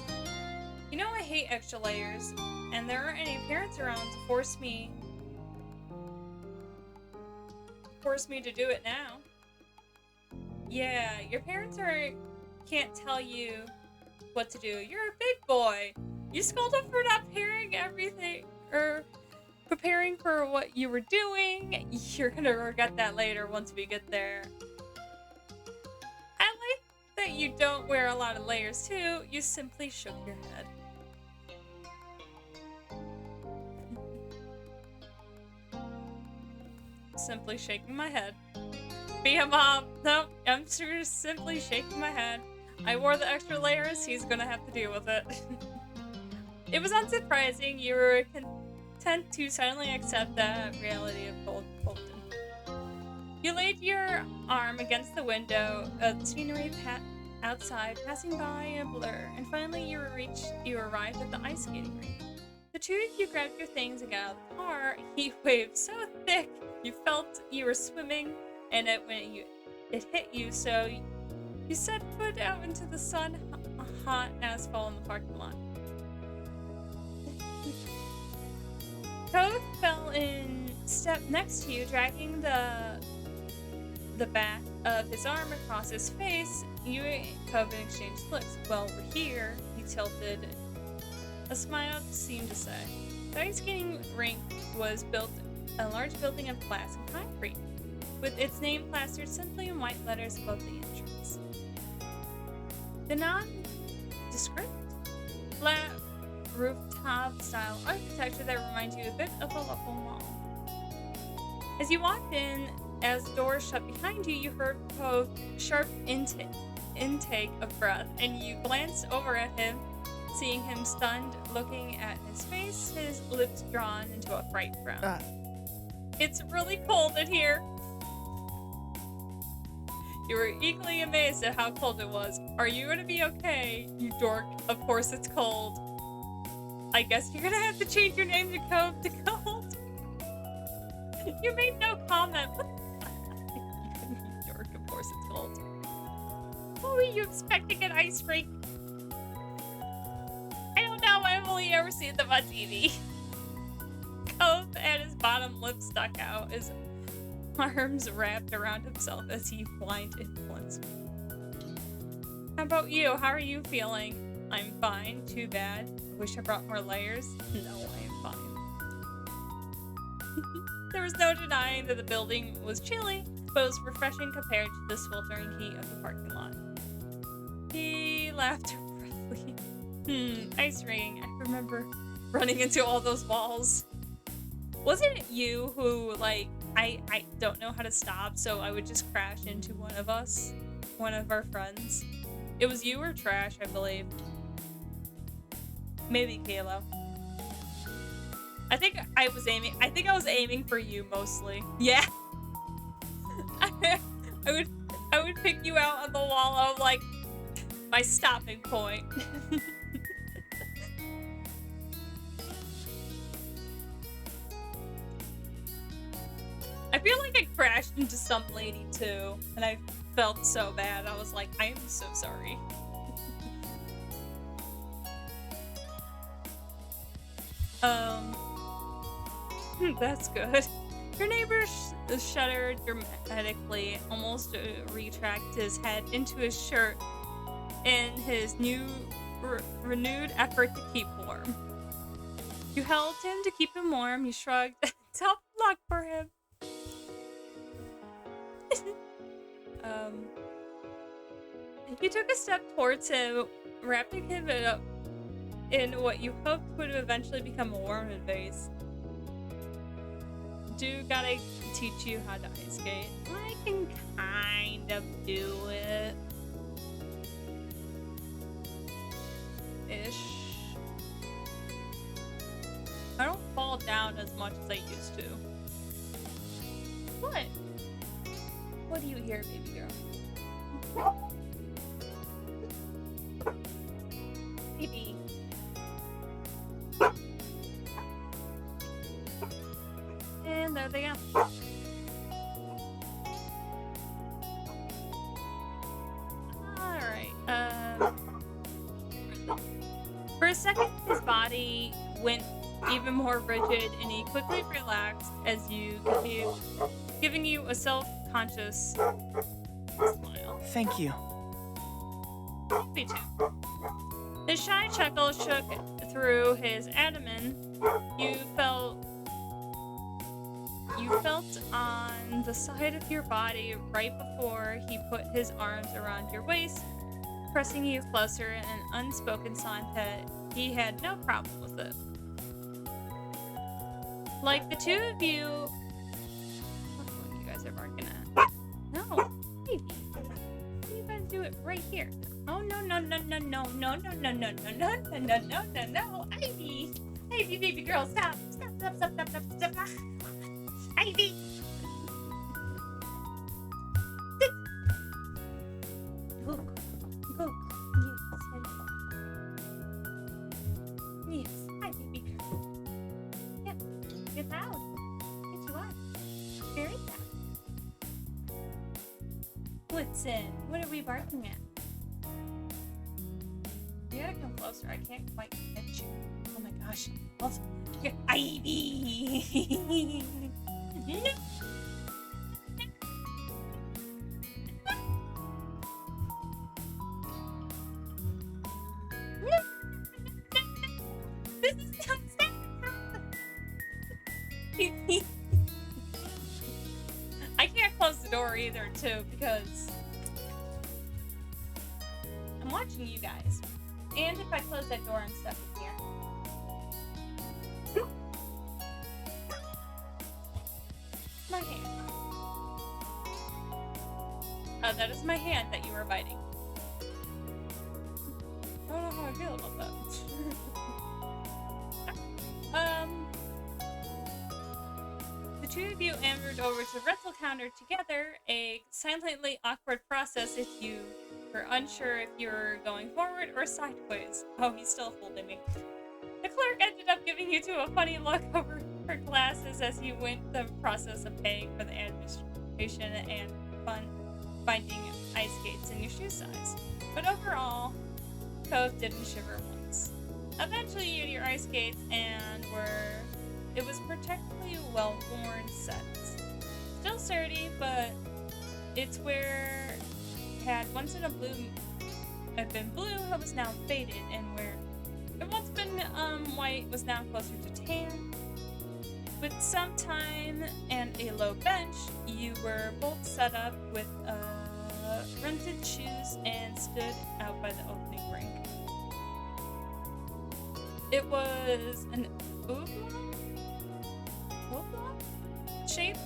You know I hate extra layers, and there aren't any parents around to force me to do it now. Yeah, your parents can't tell you what to do. You're a big boy. You scold them for not preparing everything, or preparing for what you were doing. You're gonna regret that later once we get there. I like that you don't wear a lot of layers too. You simply shook your head. Simply shaking my head. Be a mom. Nope, I'm just simply shaking my head. I wore the extra layers, he's gonna have to deal with it. It was unsurprising you were content to silently accept the reality of Colton. You laid your arm against the window of the scenery outside, passing by a blur, and finally you arrived at the ice skating rink. The two of you grabbed your things and got out of the car. A heat wave so thick you felt you were swimming, and it hit you, so you set foot out into the sun, hot asphalt in the parking lot. Cove fell in step next to you, dragging the back of his arm across his face. You and Cove exchanged looks. Well, we're here, he tilted. A smile seemed to say. The ice skating rink was built a large building of glass and concrete, with its name plastered simply in white letters above the entrance. The nondescript, flat rooftop style architecture that reminds you a bit of a local mall. As you walked in, as doors shut behind you, you heard Cove's sharp intake of breath, and you glanced over at him, seeing him stunned, looking at his face, his lips drawn into a fright frown. It's really cold in here. You were equally amazed at how cold it was. Are you gonna be okay, you dork? Of course it's cold. I guess you're gonna have to change your name to Cove to Cold. You made no comment. You dork, of course it's cold. What were you expecting an ice rink? I don't know, I've only ever seen them on TV. Cove had his bottom lip stuck out, his arms wrapped around himself as he whined influence. How about you? How are you feeling? I'm fine. Too bad. Wish I brought more layers. No, I am fine. There was no denying that the building was chilly, but it was refreshing compared to the sweltering heat of the parking lot. He laughed breathily. Ice ring. I remember running into all those walls. Wasn't it you who, like, I don't know how to stop, so I would just crash into one of our friends? It was you or Trash, I believe. Maybe Kalo. I think I was aiming for you mostly. Yeah. I would pick you out on the wall of, like, my stopping point. I feel like I crashed into some lady too, and I felt so bad. I was like, I am so sorry. That's good. Your neighbor shuddered dramatically, almost retracted his head into his shirt in his renewed effort to keep warm. You held him to keep him warm. You shrugged. Tough luck for him. You took a step towards him, wrapping him up in what you hoped would eventually become a warm embrace. Do gotta teach you how to ice skate. I can kind of do it. Ish. I don't fall down as much as I used to. What? What do you hear, baby girl? Baby. And there they go. Alright, for a second, his body went even more rigid, and he quickly relaxed as you continued, giving you a self-conscious smile. Thank you. Me too. His shy chuckle shook through his abdomen. You felt on the side of your body right before he put his arms around your waist, pressing you closer in an unspoken sign that he had no problem with it. Like the two of you... What are you guys are barking at? No, baby. You guys do it right here. Oh, no, no, no, no, no, no, no, no, no, no, no, no, no, no, no, no. Ivy! Ivy, baby girl, stop. Stop, stop, stop, stop, stop, stop. Ivy! Look, look. Yes, hi, baby girl. proud. Yes, you are. Very proud. Blitzen, what are we barking at? You gotta come closer. I can't quite catch you. Oh my gosh. Also, Ivy! No. This is not I can't close the door either, too, because I'm watching you guys. And if I close that door, I'm stuck in here. My hand. Oh, that is my hand that you are biting. I don't know how I feel about that. The two of you ambered over to the rental counter together, a silently awkward process if you were unsure if you were going forward or sideways. Oh, he's still holding me. The clerk ended up giving you two a funny look over her glasses as you went the process of paying for the administration and finding ice skates in your shoe size. But overall, Cove didn't shiver once. Eventually, you had your ice skates and it was particularly well-worn sets. Still sturdy, but its wear had once been blue, it was now faded, and where it once been white was now closer to tan. With some time and a low bench, you were both set up with rented shoes and stood out by the opening rink. It was an oblong shape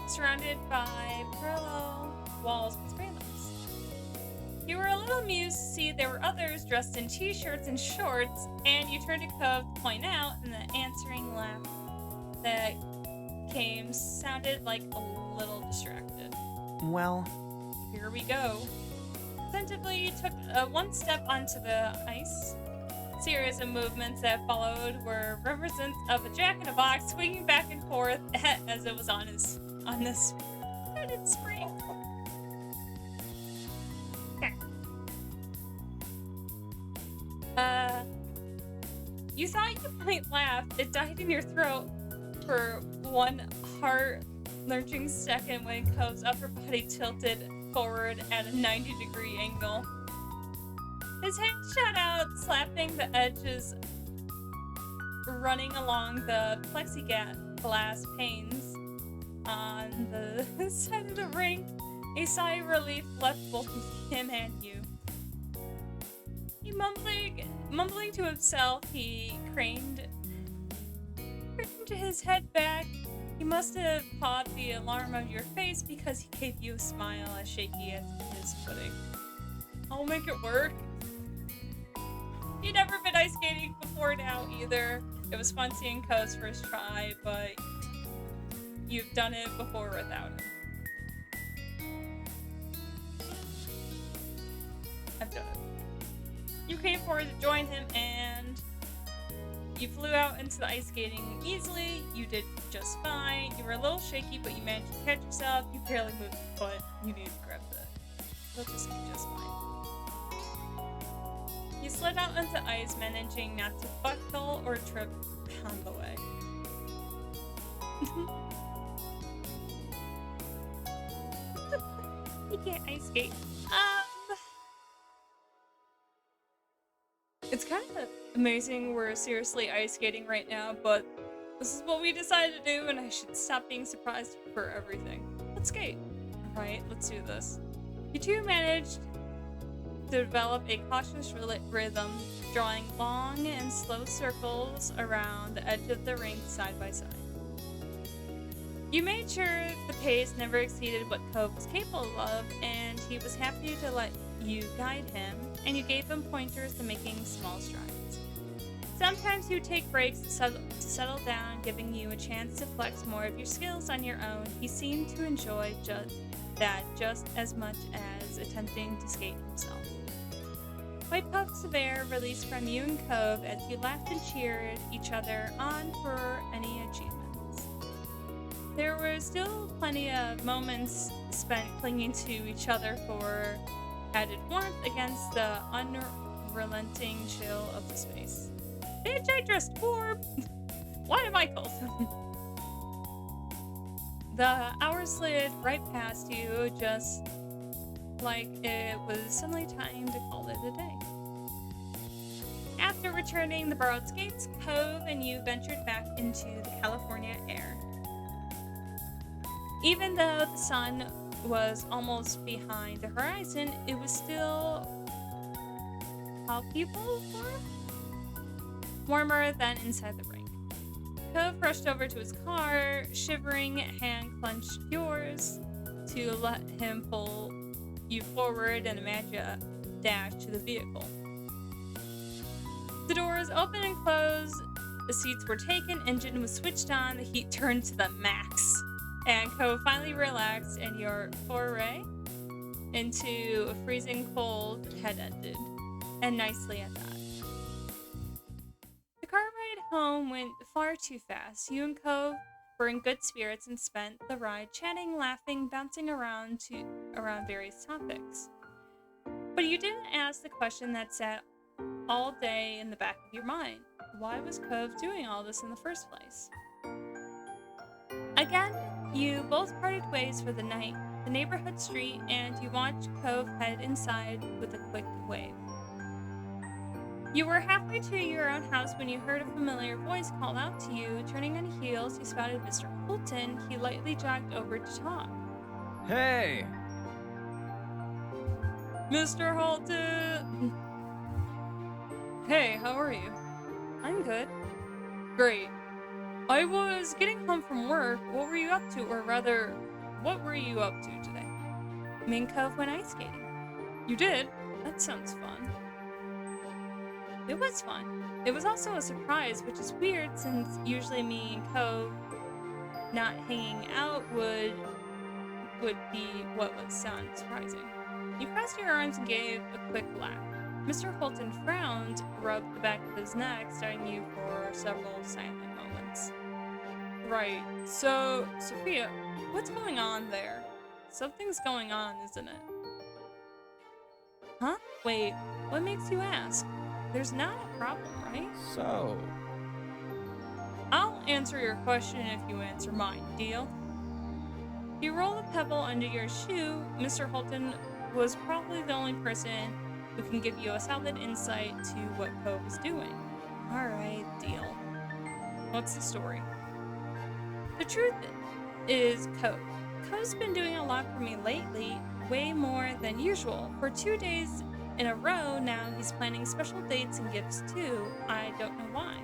surrounded by parallel walls with railings. You were a little amused to see there were others dressed in t-shirts and shorts, and you turned to Cove to point out, and the answering laugh that came sounded like a little distracted. Well, here we go. Attentively, you took one step onto the ice. Series of movements that followed were reminiscent of a jack-in-a-box swinging back and forth as it was on this threaded spring. Okay. You thought you might laugh. It died in your throat for one heart-lurching second when Cove's upper body tilted forward at a 90-degree angle. His hand shot out, slapping the edges, running along the plexiglass panes on the side of the rink. A sigh of relief left both him and you. He mumbling to himself, he craned his head back. He must have caught the alarm on your face because he gave you a smile as shaky as his pudding. I'll make it work. You'd never been ice skating before now either. It was fun seeing Cove's first try, but you've done it before without him. I've done it. You came forward to join him and you flew out into the ice skating easily. You did just fine. You were a little shaky, but you managed to catch yourself. You barely moved your foot. You needed to grab the... You'll just be just fine. You slid out onto ice, managing not to buckle or trip on the way. You can't ice skate. It's kind of amazing we're seriously ice skating right now, but this is what we decided to do, and I should stop being surprised for everything. Let's skate. Alright, let's do this. You two managed to develop a cautious rhythm, drawing long and slow circles around the edge of the rink side by side. You made sure the pace never exceeded what Cove was capable of, and he was happy to let you guide him, and you gave him pointers to making small strides. Sometimes you take breaks to settle down, giving you a chance to flex more of your skills on your own. He seemed to enjoy that just as much as attempting to skate himself. White puffs of air released from you and Cove as you laughed and cheered each other on for any achievements. there were still plenty of moments spent clinging to each other for added warmth against the unrelenting chill of the space. Bitch, I dressed warm! Why am I cold? The hours slid right past you, just like it was suddenly time to call it a day. After returning the borrowed skates, Cove and you ventured back into the California air. Even though the sun was almost behind the horizon, it was still palpable warmer than inside the rink. Cove rushed over to his car, shivering, hand clenched yours to let him pull you forward and imagine a dash to the vehicle. The doors opened and closed, the seats were taken, engine was switched on, the heat turned to the max, and Cove finally relaxed and your foray into a freezing cold had ended, and nicely at that. The car ride home went far too fast. You and Cove were in good spirits and spent the ride chatting, laughing, bouncing around various topics. But you didn't ask the question that sat all day in the back of your mind. Why was Cove doing all this in the first place? Again, you both parted ways for the night, the neighborhood street, and you watched Cove head inside with a quick wave. You were halfway to your own house when you heard a familiar voice call out to you. Turning on heels, you spotted Mr. Holton. He lightly jogged over to talk. Hey! Mr. Holton! Hey, how are you? I'm good. Great. I was getting home from work. What were you up to? Or rather, what were you up to today? Me and Cove went ice skating. You did? That sounds fun. It was fun. It was also a surprise, which is weird since usually me and Cove not hanging out would be what would sound surprising. You crossed your arms and gave a quick laugh. Mr. Holton frowned, rubbed the back of his neck, studying you for several silent moments. Right, so, Sophia, what's going on there? Something's going on, isn't it? Huh? Wait, what makes you ask? There's not a problem, right? So, I'll answer your question if you answer mine, deal? You roll a pebble under your shoe. Mr. Holton was probably the only person who can give you a solid insight to what Cove is doing. Alright, deal. What's the story? The truth is Cove. Cove's been doing a lot for me lately, way more than usual. For 2 days in a row now, he's planning special dates and gifts too. I don't know why.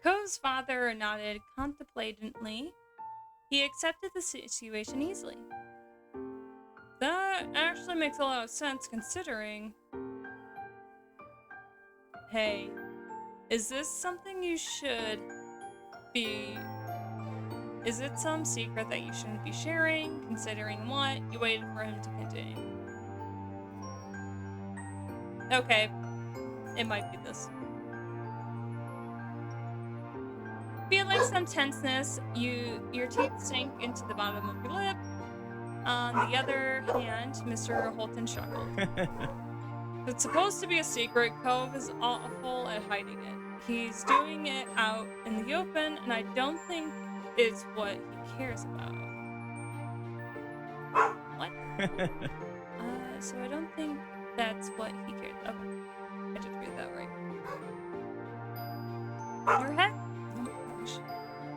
Cove's father nodded contemplatively. He accepted the situation easily. That actually makes a lot of sense considering... Hey, is this something you should be... Is it some secret that you shouldn't be sharing, considering what? You waited for him to continue. Okay, it might be this. Feel like some tenseness, your teeth sink into the bottom of your lip. On the other hand, Mr. Holton chuckled. It's supposed to be a secret. Cove is awful at hiding it. He's doing it out in the open, and I don't think it's what he cares about. What? So I don't think that's what he cares. Okay, I did read that right.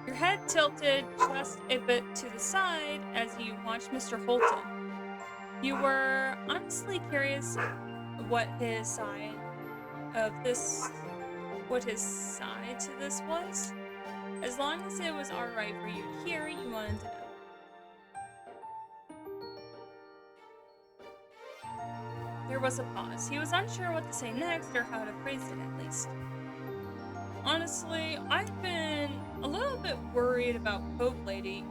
Your head tilted just a bit to the side as you watched Mr. Holton. You were honestly curious what his side to this was. As long as it was alright for you to hear, you wanted to know. There was a pause. He was unsure what to say next or how to phrase it at least. Honestly, I've been a little bit worried about Cove lately.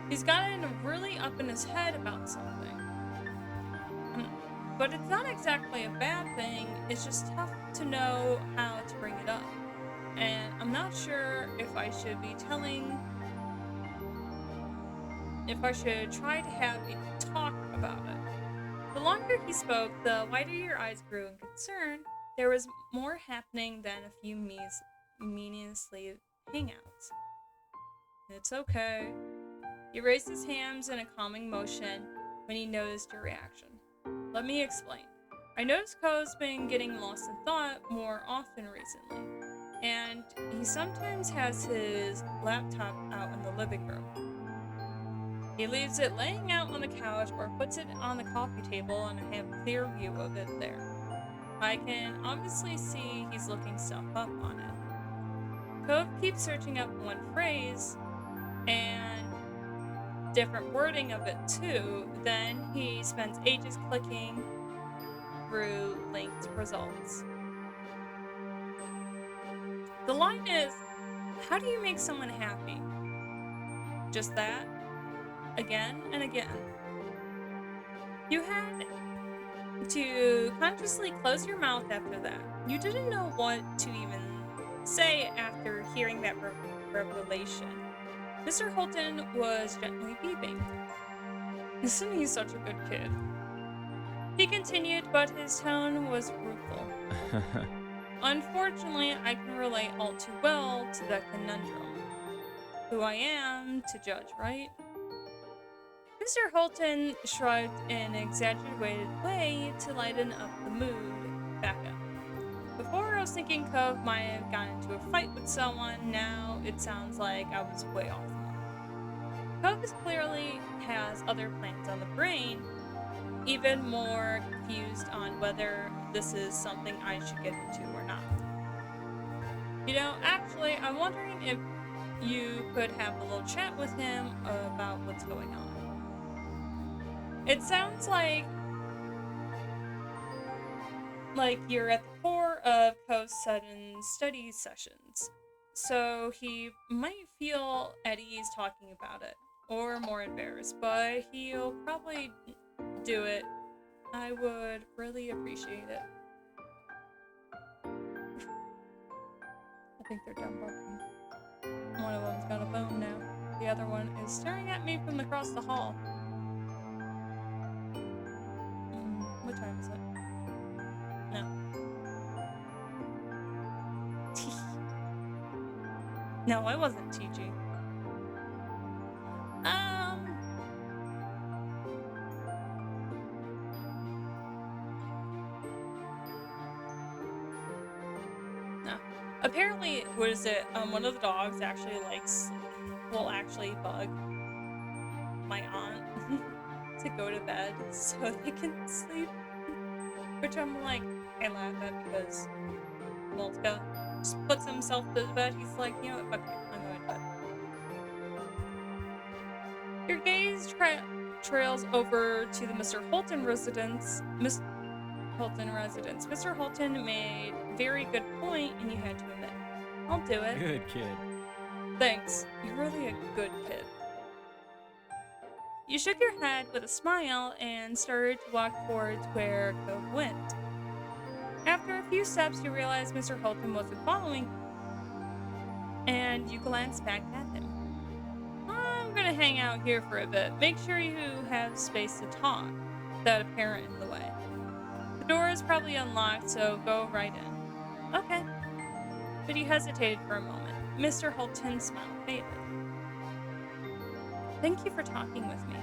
He's gotten really up in his head about something. but it's not exactly a bad thing. It's just tough to know how to bring it up. And I'm not sure if I should try to have a talk about it. The longer he spoke, the wider your eyes grew in concern. There was more happening than a few meaningless hangouts. It's okay. He raised his hands in a calming motion when he noticed your reaction. Let me explain. I noticed Ko's been getting lost in thought more often recently, and he sometimes has his laptop out in the living room. He leaves it laying out on the couch or puts it on the coffee table, and I have a clear view of it there. I can obviously see he's looking stuff up on it. Cove keeps searching up one phrase and different wording of it too, then he spends ages clicking through linked results. The line is, how do you make someone happy? Just that? Again and again. You had to consciously close your mouth after that. You didn't know what to even say after hearing that revelation. Mr. Holton was gently beeping. Isn't he such a good kid? He continued, but his tone was rueful. Unfortunately, I can relate all too well to that conundrum. Who I am to judge, right? Mr. Holton shrugged in an exaggerated way to lighten up the mood back up. Before I was thinking Cove might have gotten into a fight with someone, now it sounds like I was way off the mark. Cove clearly has other plans on the brain, even more confused on whether this is something I should get into or not. You know, actually, I'm wondering if you could have a little chat with him about what's going on. It sounds like you're at the core of Cove's sudden study sessions, so he might feel at ease talking about it, or more embarrassed, but he'll probably do it. I would really appreciate it. I think they're done barking. One of them's got a phone now. The other one is staring at me from across the hall. What time is it? No. No, I wasn't teaching. No. Apparently, what is it? One of the dogs actually will actually bug my aunt to go to bed so they can sleep. Which I'm like, I laugh at because Moltka just puts himself to bed. He's like, you know what, fuck you, I'm going to bed. Your gaze trails over to the Mr. Holton residence. Mr. Holton made a very good point, and you had to admit. I'll do it. Good kid. Thanks. You're really a good kid. You shook your head with a smile and started to walk towards where Cove went. After a few steps, you realized Mr. Holton wasn't following, and you glanced back at him. I'm gonna hang out here for a bit. Make sure you have space to talk, without a parent in the way. The door is probably unlocked, so go right in. Okay. But he hesitated for a moment. Mr. Holton's smile faded. Thank you for talking with me.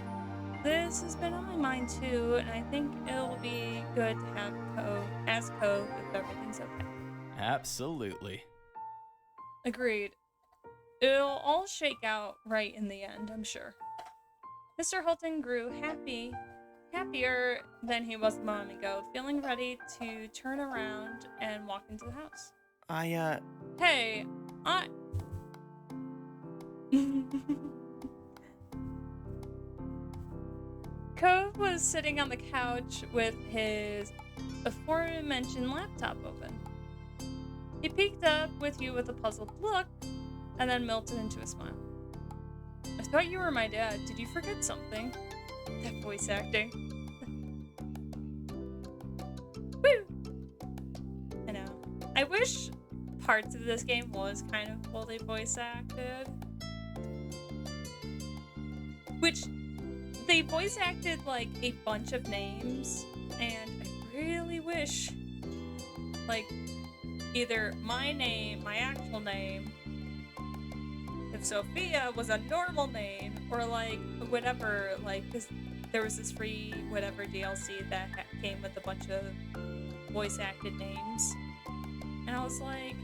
This has been on my mind too, and I think it'll be good to have ask Cove if everything's okay. Absolutely. Agreed. It'll all shake out right in the end, I'm sure. Mr. Holton grew happier than he was a moment ago, feeling ready to turn around and walk into the house. Hey, Cove was sitting on the couch with his aforementioned laptop open. He peeked up with you with a puzzled look, and then melted into a smile. I thought you were my dad. Did you forget something? That voice acting. I wish parts of this game was kind of fully voice acted. Which, they voice acted like a bunch of names, and I really wish, like, either my name, my actual name, if Sophia was a normal name, or like, whatever, like, because there was this free whatever DLC that came with a bunch of voice acted names. And I was like,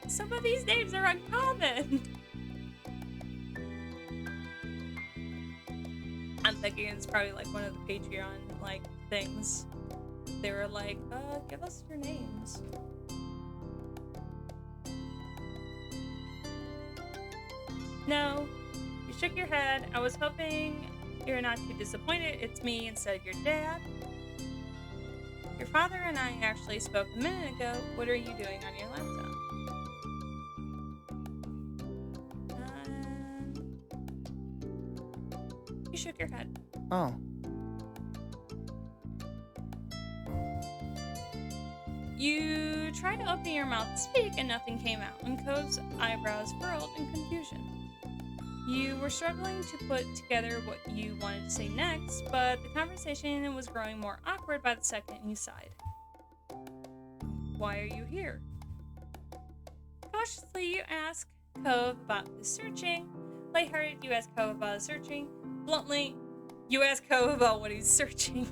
some of these names are uncommon. I'm thinking it's probably like one of the Patreon like things. They were like, give us your names. No, you shook your head. I was hoping you're not too disappointed. It's me instead of your dad. Your father and I actually spoke a minute ago. What are you doing on your laptop? You shook your head. Oh. You tried to open your mouth to speak and nothing came out, and Cove's eyebrows furrowed in confusion. You were struggling to put together what you wanted to say next, but the conversation was growing more awkward by the second you sighed. Why are you here? Cautiously, you ask Cove about his searching. Lighthearted, you ask Cove about his searching. Bluntly, you ask Cove about what he's searching.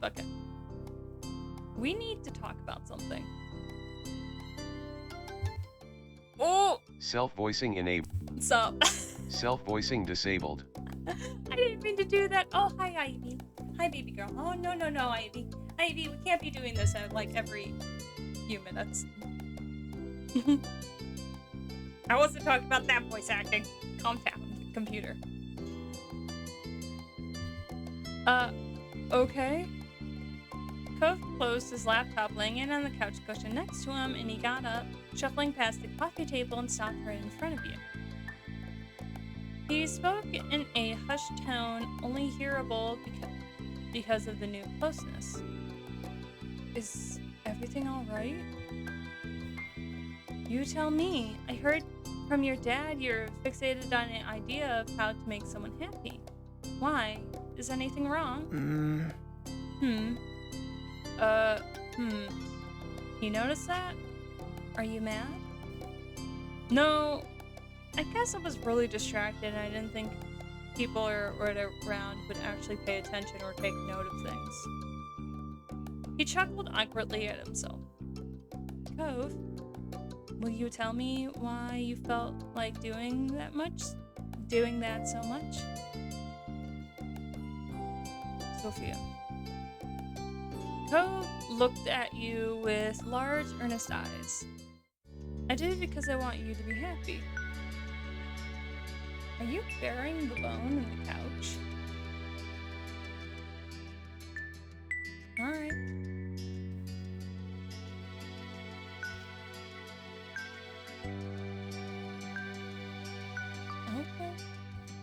Fuck it. We need to talk about something. Oh! Self-voicing enabled. Sup? Self-voicing disabled. I didn't mean to do that. Oh, hi, Ivy. Hi, baby girl. Oh, no, Ivy. Ivy, we can't be doing this at, like, every few minutes. I wasn't talking about that voice acting. Calm down, computer. Okay. Cove closed his laptop, laying it on the couch cushion next to him, and he got up, shuffling past the coffee table and stopped right in front of you. He spoke in a hushed tone, only hearable because of the new closeness. Is everything all right? You tell me. I heard from your dad you're fixated on an idea of how to make someone happy. Why? Is anything wrong? You notice that? Are you mad? No, I guess I was really distracted and I didn't think people around would actually pay attention or take note of things. He chuckled awkwardly at himself. Cove, will you tell me why you felt like doing that so much? Sophia. Cove looked at you with large, earnest eyes. I did it because I want you to be happy. Are you burying the bone in the couch? Alright. Okay.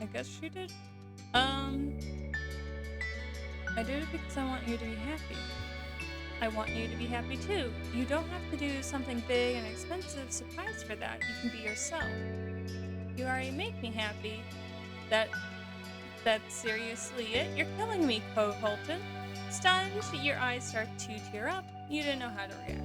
I guess she did. I did it because I want you to be happy. I want you to be happy too. You don't have to do something big and expensive surprise for that. You can be yourself. You already make me happy. That's seriously it? You're killing me, Cove Holton. Stunned, your eyes start to tear up. You didn't know how to react.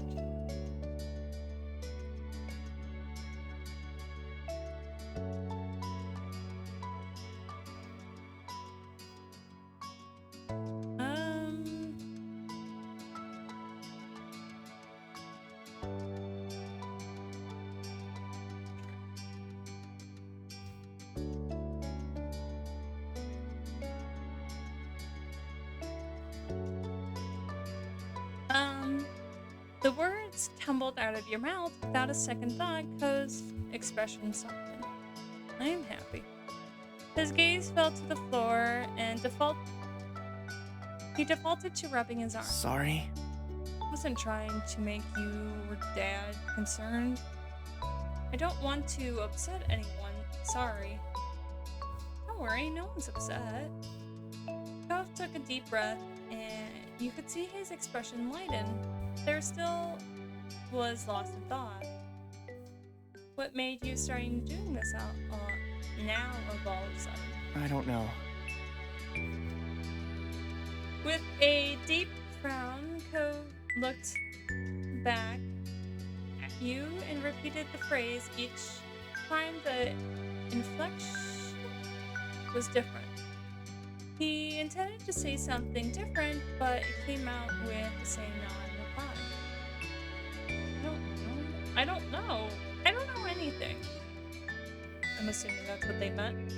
The words tumbled out of your mouth without a second thought, Cove's expression softened. I am happy. His gaze fell to the floor and he defaulted to rubbing his arm. Sorry. I wasn't trying to make you or Dad concerned. I don't want to upset anyone. Sorry. worry, no one's upset. Cove took a deep breath, and you could see his expression lighten. There still was lost in thought. What made you start doing this now of all of a sudden? I don't know. With a deep frown, Cove looked back at you and repeated the phrase each time. The inflection was different. He intended to say something different, but it came out with the same nod reply. I don't know. I don't know anything. I'm assuming that's what they meant.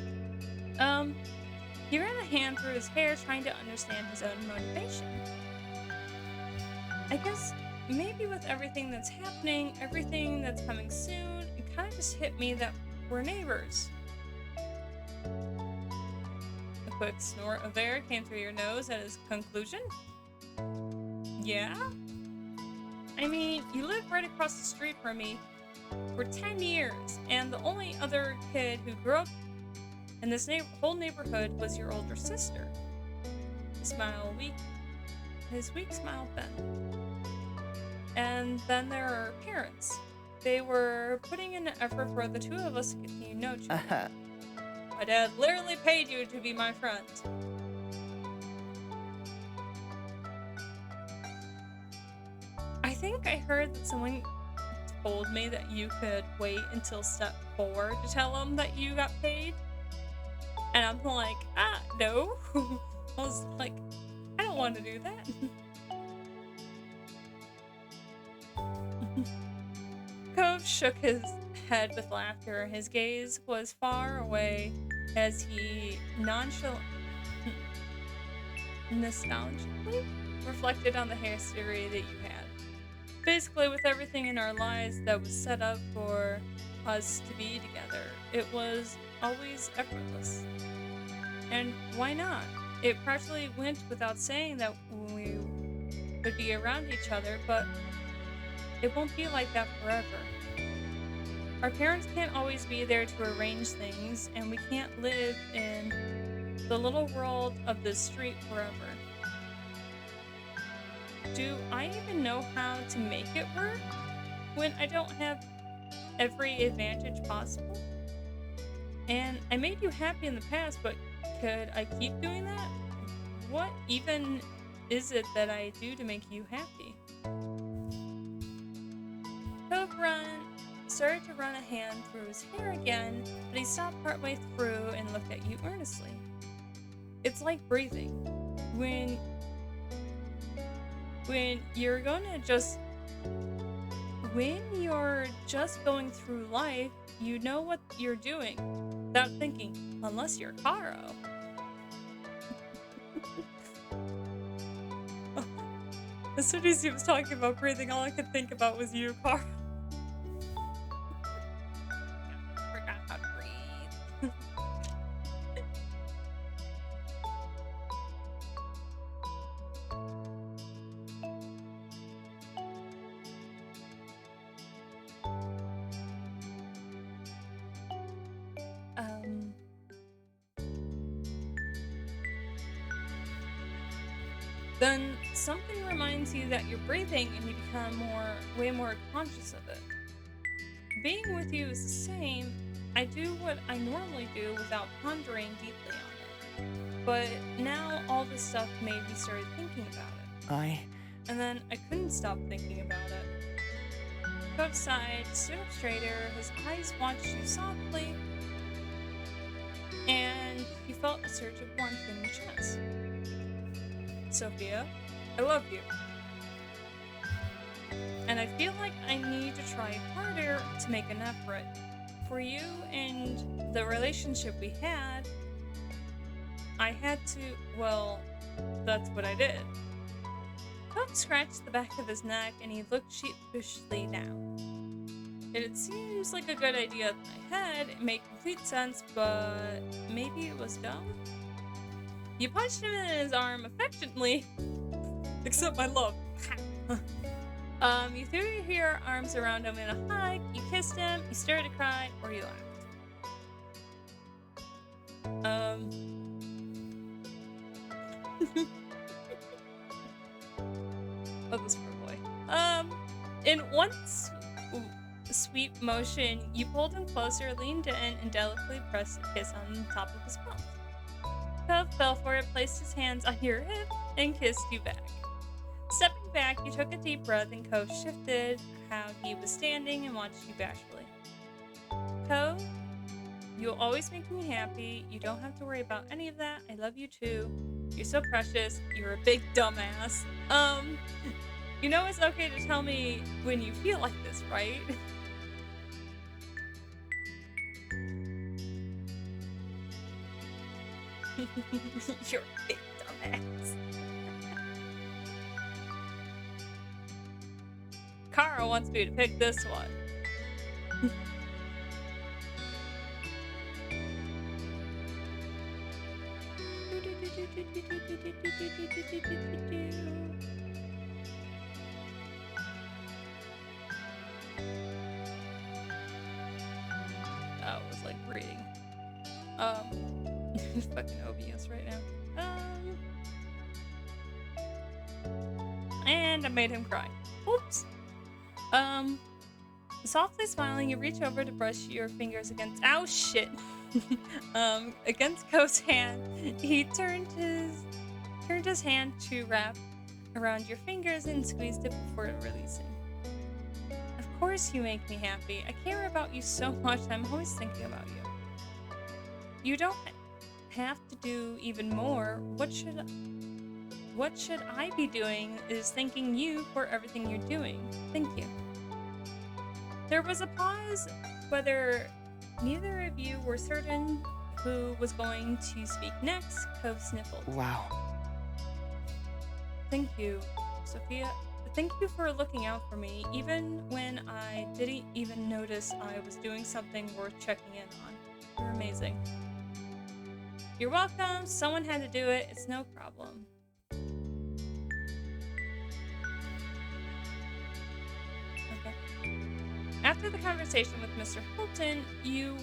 He ran a hand through his hair, trying to understand his own motivation. I guess maybe with everything that's happening, everything that's coming soon, it kind of just hit me that we're neighbors. A quick snort of air came through your nose at his conclusion. Yeah? I mean, you live right across the street from me for 10 years, and the only other kid who grew up in this whole neighborhood was your older sister. His weak smile bent. And then there are parents. They were putting in an effort for the two of us to get to know each other. My dad literally paid you to be my friend. I think I heard that someone told me that you could wait until step 4 to tell them that you got paid. And I'm like, no. I was like, I don't want to do that. Cove shook his head with laughter. His gaze was far away as he nostalgically reflected on the history that you had. Basically, with everything in our lives that was set up for us to be together, it was always effortless. And why not? It practically went without saying that we would be around each other, but it won't be like that forever. Our parents can't always be there to arrange things, and we can't live in the little world of the street forever. Do I even know how to make it work when I don't have every advantage possible? And I made you happy in the past, but could I keep doing that? What even is it that I do to make you happy? Cove started to run a hand through his hair again, but he stopped partway through and looked at you earnestly. It's like breathing. When you're just going through life, you know what you're doing without thinking, unless you're Caro. As soon as he was talking about breathing, all I could think about was you, Caro. I forgot how to breathe. Then something reminds you that you're breathing and you become way more conscious of it. Being with you is the same. I do what I normally do without pondering deeply on it. But now all this stuff made me start thinking about it. And then I couldn't stop thinking about it. Cove sighed, stood up straighter, his eyes watched you softly, and he felt a surge of warmth in his chest. Sophia, I love you. And I feel like I need to try harder to make an effort. For you and the relationship we had, I had to, well, that's what I did. Cove scratched the back of his neck and he looked sheepishly down. It seems like a good idea in my head, it made complete sense, but maybe it was dumb? You punched him in his arm affectionately. Accept my love. You threw your arms around him in a hug, you kissed him, you started to cry, or you laughed. Oh, this poor boy. In one sweet motion, you pulled him closer, leaned in, and delicately pressed a kiss on the top of his mouth. Cove fell for it, placed his hands on your hip, and kissed you back. Stepping back, you took a deep breath, and Cove shifted how he was standing and watched you bashfully. Cove, you'll always make me happy. You don't have to worry about any of that. I love you too. You're so precious. You're a big dumbass. You know it's okay to tell me when you feel like this, right? You're a big dumbass. Kara wants me to pick this one. That was like reading. Fucking OBS right now. And I made him cry. Oops. Softly smiling, you reach over to brush your fingers against— ow, shit. Against Cove's hand. He turned his hand to wrap around your fingers and squeezed it before releasing. Of course you make me happy. I care about you so much. I'm always thinking about you. You don't have to do even more. What should I be doing is thanking you for everything you're doing. Thank you. There was a pause, whether neither of you were certain who was going to speak next. Cove sniffled. Wow. Thank you, Sophia. Thank you for looking out for me, even when I didn't even notice I was doing something worth checking in on. You're amazing. You're welcome. Someone had to do it. It's no problem. Okay. After the conversation with Mr. Hilton, you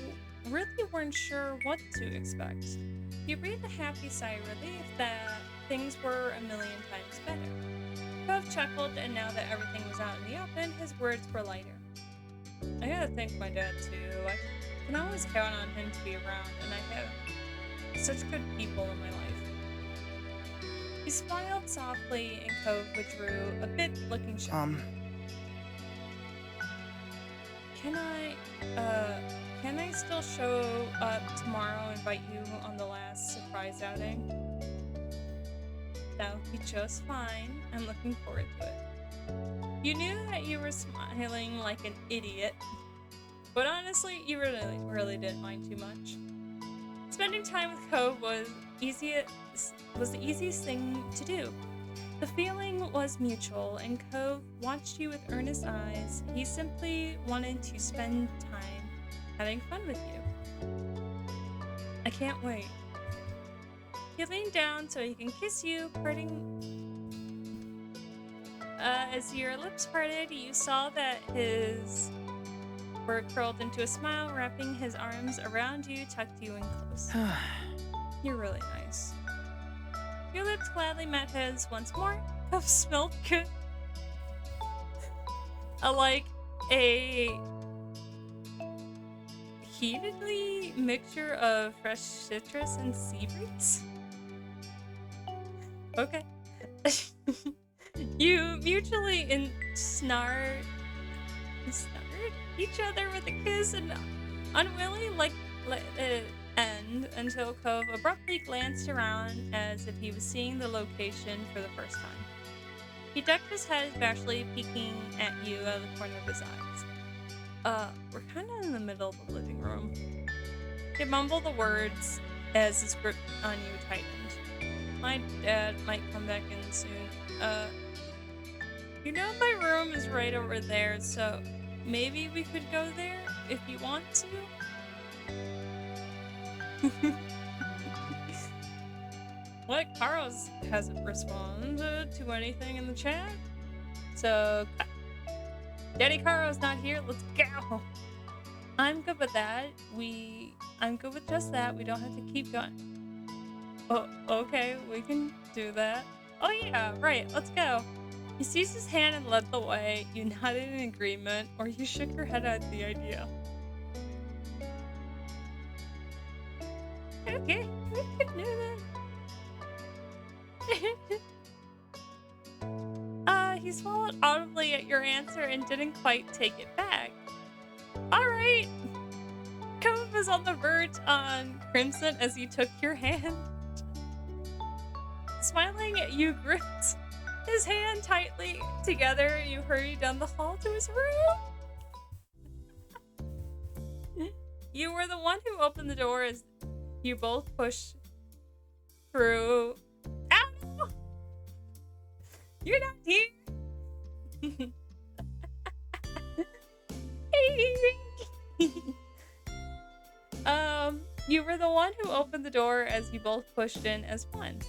really weren't sure what to expect. You breathed a happy sigh of relief that things were a million times better. Cove chuckled, and now that everything was out in the open, his words were lighter. I gotta thank my dad too. I can always count on him to be around, and I have such good people in my life. He smiled softly, and Cove withdrew, a bit looking shocked. Can I still show up tomorrow and invite you on the last surprise outing? That'll be just fine. I'm looking forward to it. You knew that you were smiling like an idiot, but honestly, you really didn't mind too much. Spending time with Cove was the easiest thing to do. The feeling was mutual, and Cove watched you with earnest eyes. He simply wanted to spend time having fun with you. I can't wait. He leaned down so he can kiss you, parting. As your lips parted, you saw that his were curled into a smile, wrapping his arms around you, tucked you in close. You're really nice. Your lips gladly met his once more. Cove smelled good. Like a heatedly mixture of fresh citrus and sea breeze. Okay. You mutually snared each other with a kiss and unwilling let it end until Cove abruptly glanced around as if he was seeing the location for the first time. He ducked his head, bashfully peeking at you out of the corner of his eyes. We're kinda in the middle of the living room. He mumbled the words as his grip on you tightened. My dad might come back in soon. You know my room is right over there, so maybe we could go there if you want to? What? Carlos hasn't responded to anything in the chat? So, Daddy Caro's not here, let's go! I'm good with that. I'm good with just that. We don't have to keep going. Oh, okay, we can do that. Oh yeah, right, let's go. You seized his hand and led the way. You nodded in agreement, or you shook your head at the idea. Okay, we can do that. He swallowed audibly at your answer and didn't quite take it back. Alright. Cove was on the verge on crimson as you took your hand. Smiling, you gripped his hand tightly. Together, you hurried down the hall to his room. You were the one who opened the door as you both pushed through. Ow! You're not here. You were the one who opened the door as you both pushed in as one.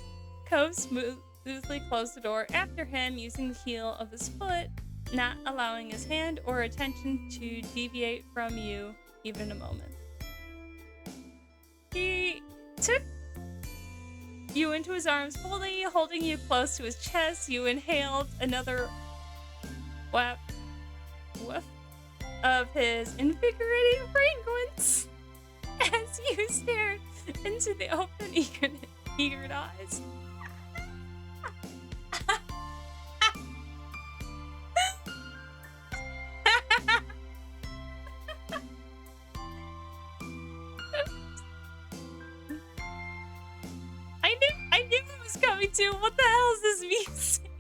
Cove smoothly closed the door after him using the heel of his foot, not allowing his hand or attention to deviate from you even a moment. He took you into his arms fully, holding you close to his chest. You inhaled another whiff of his invigorating fragrance as you stared into the open, eager eyes. I knew it was coming too. What the hell is this music?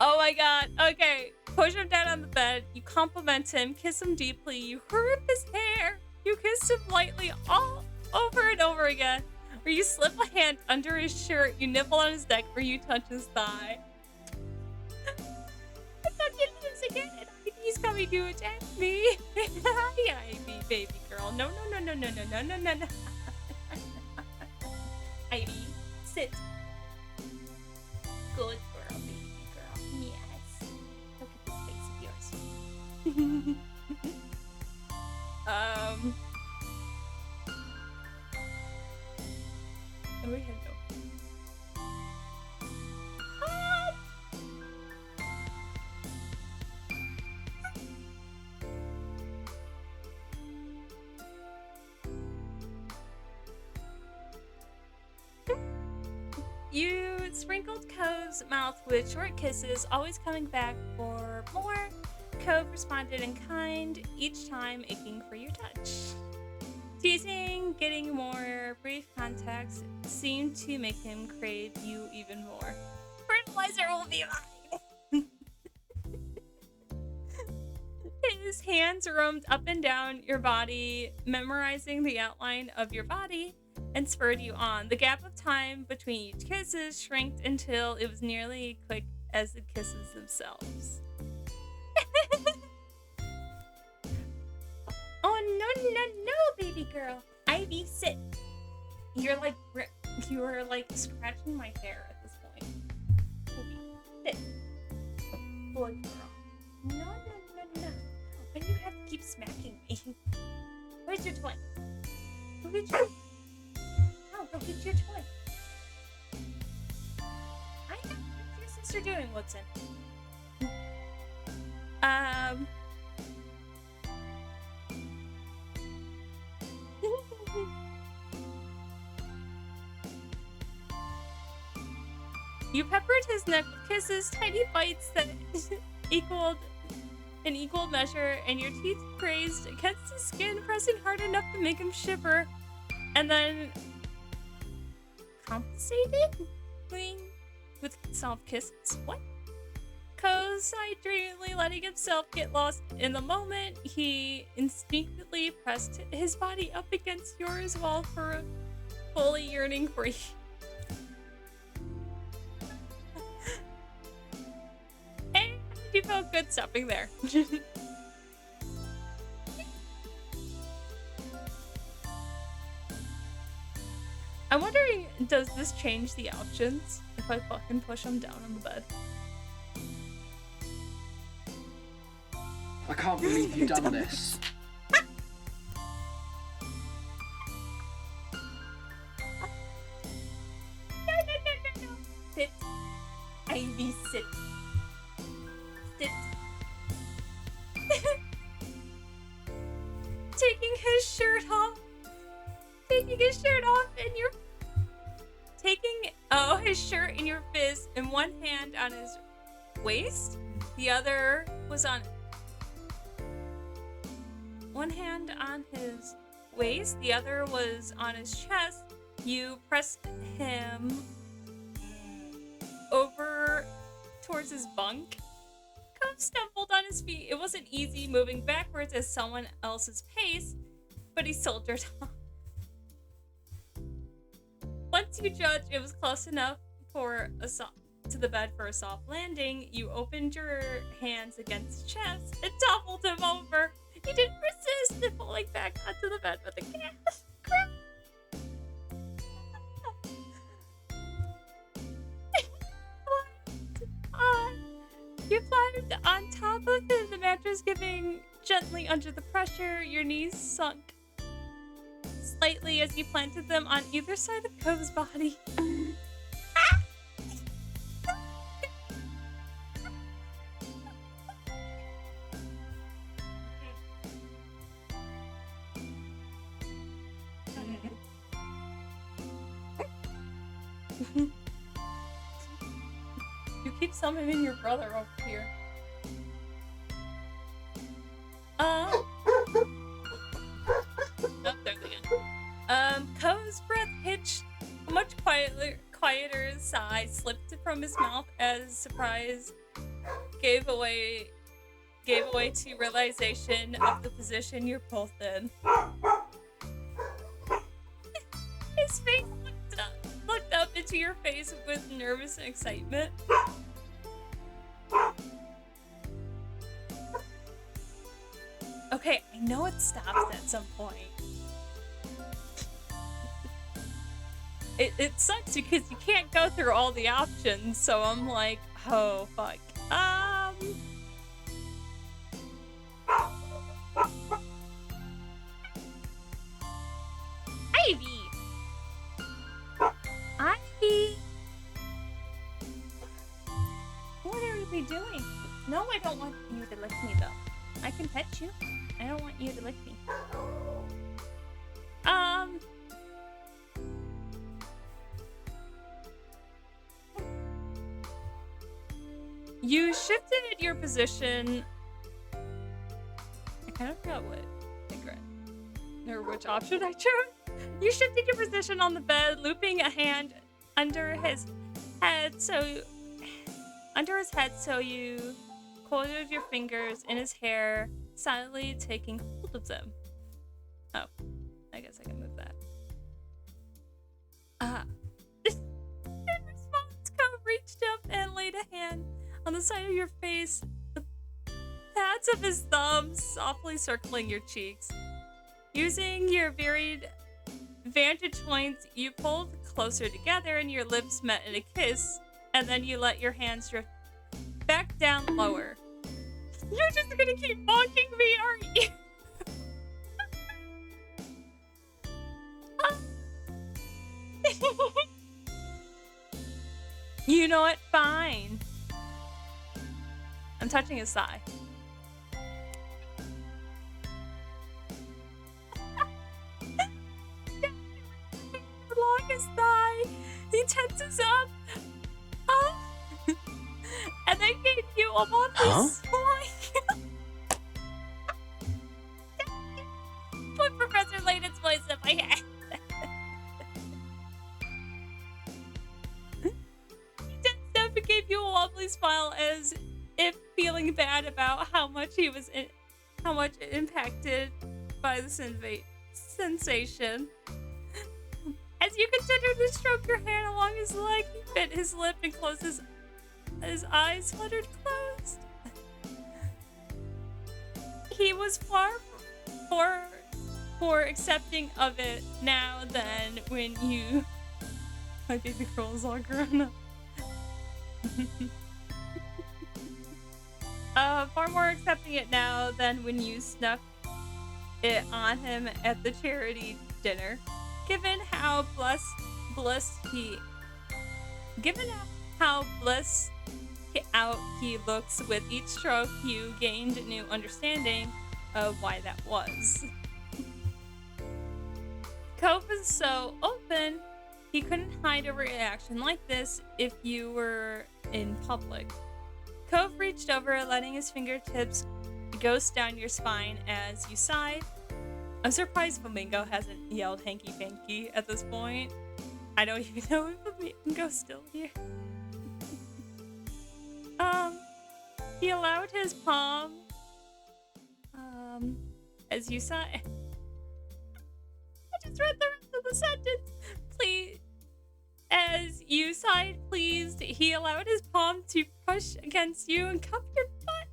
Oh my god. Okay. Push him down on the bed. You compliment him, kiss him deeply. You hurry his hair. You kissed him lightly all over and over again. Or you slip a hand under his shirt. You nibble on his neck, or you touch his thigh. I fucking lives again. He's coming to attack me. Hi, Ivy, baby girl. No. Ivy, sit. Good girl, baby girl. Yes. Look at this face of yours. Where did I go? You sprinkled Cove's mouth with short kisses, always coming back for more. Cove responded in kind, each time aching for your touch. Teasing, getting more brief contacts seemed to make him crave you even more. Fertilizer will be mine! His hands roamed up and down your body, memorizing the outline of your body, and spurred you on. The gap of time between each kisses shrank until it was nearly quick as the kisses themselves. Oh no, baby girl. Ivy, sit. You're like scratching my hair at this point. Ivy, sit. Good girl. No. Why do you have to keep smacking me? Where's your toy? Go get your... Oh, go get your toy. What's your sister doing, Woodson? You peppered his neck with kisses, tiny bites that equaled measure, and your teeth grazed against his skin, pressing hard enough to make him shiver, and then compensated with soft kisses. What? Co sighed dreamily, letting himself get lost in the moment. He instinctively pressed his body up against yours while fully yearning for you. And you felt good stopping there. I'm wondering, does this change the options if I fucking push him down on the bed? I can't believe you've done this. No. Sit. Ivy, sit. Sit. Taking his shirt off. Taking his shirt off and you're taking his shirt in your fist and one hand on his waist. The other was on one hand on his waist, the other was on his chest. You pressed him over towards his bunk. Cove stumbled on his feet. It wasn't easy moving backwards at someone else's pace, but he soldiered on. Once you judged it was close enough for to the bed for a soft landing, you opened your hands against his chest and toppled him over. He didn't persist in falling back onto the bed with a gas. You climbed on top of the mattress, giving gently under the pressure. Your knees sunk slightly as you planted them on either side of Cove's body. You keep summoning your brother over here. Oh, there's again. Cove's breath hitched a much quieter sigh slipped from his mouth as surprise gave way to realization of the position you're both in. His face looked up into your face with nervous excitement. Okay, I know it stops at some point. It sucks because you can't go through all the options, so I'm like, oh fuck. Ivy! What are we doing? No, I don't want you to lick me though. I can pet you. I don't want you to lick me. You shifted your position. I kind of forgot what I read. Or which option I chose. You shifted your position on the bed, looping a hand under his head so you coiled your fingers in his hair, silently taking hold of them. Oh, I guess I can move that. In response, Cove reached up and laid a hand on the side of your face, the pads of his thumbs softly circling your cheeks. Using your varied vantage points, you pulled closer together and your lips met in a kiss, and then you let your hands drift back down lower. You're just gonna keep mocking me, aren't you? You know what? Fine. I'm touching his thigh. Along his thigh, he tenses up. And then gave you a monthly smile. Put Professor Layden's voice in my head. He tensed up and gave you a wobbly smile as if feeling bad about how much it impacted by the sensation. As you continued to stroke your hand along his leg, he bit his lip and closed his eyes fluttered closed. He was far more accepting of it now than when you... My baby girl is all grown up. far more accepting it now than when you snuck it on him at the charity dinner. Given how blissed out he looks with each stroke, you gained a new understanding of why that was. Cove was so open, he couldn't hide a reaction like this if you were in public. Cove reached over, letting his fingertips ghost down your spine as you sighed. I'm surprised Flamingo hasn't yelled hanky panky at this point. I don't even know if Flamingo's still here. He allowed his palm, as you sighed. I just read the rest of the sentence. Please. As you sighed, pleased, he allowed his palm to push against you and cup your butt.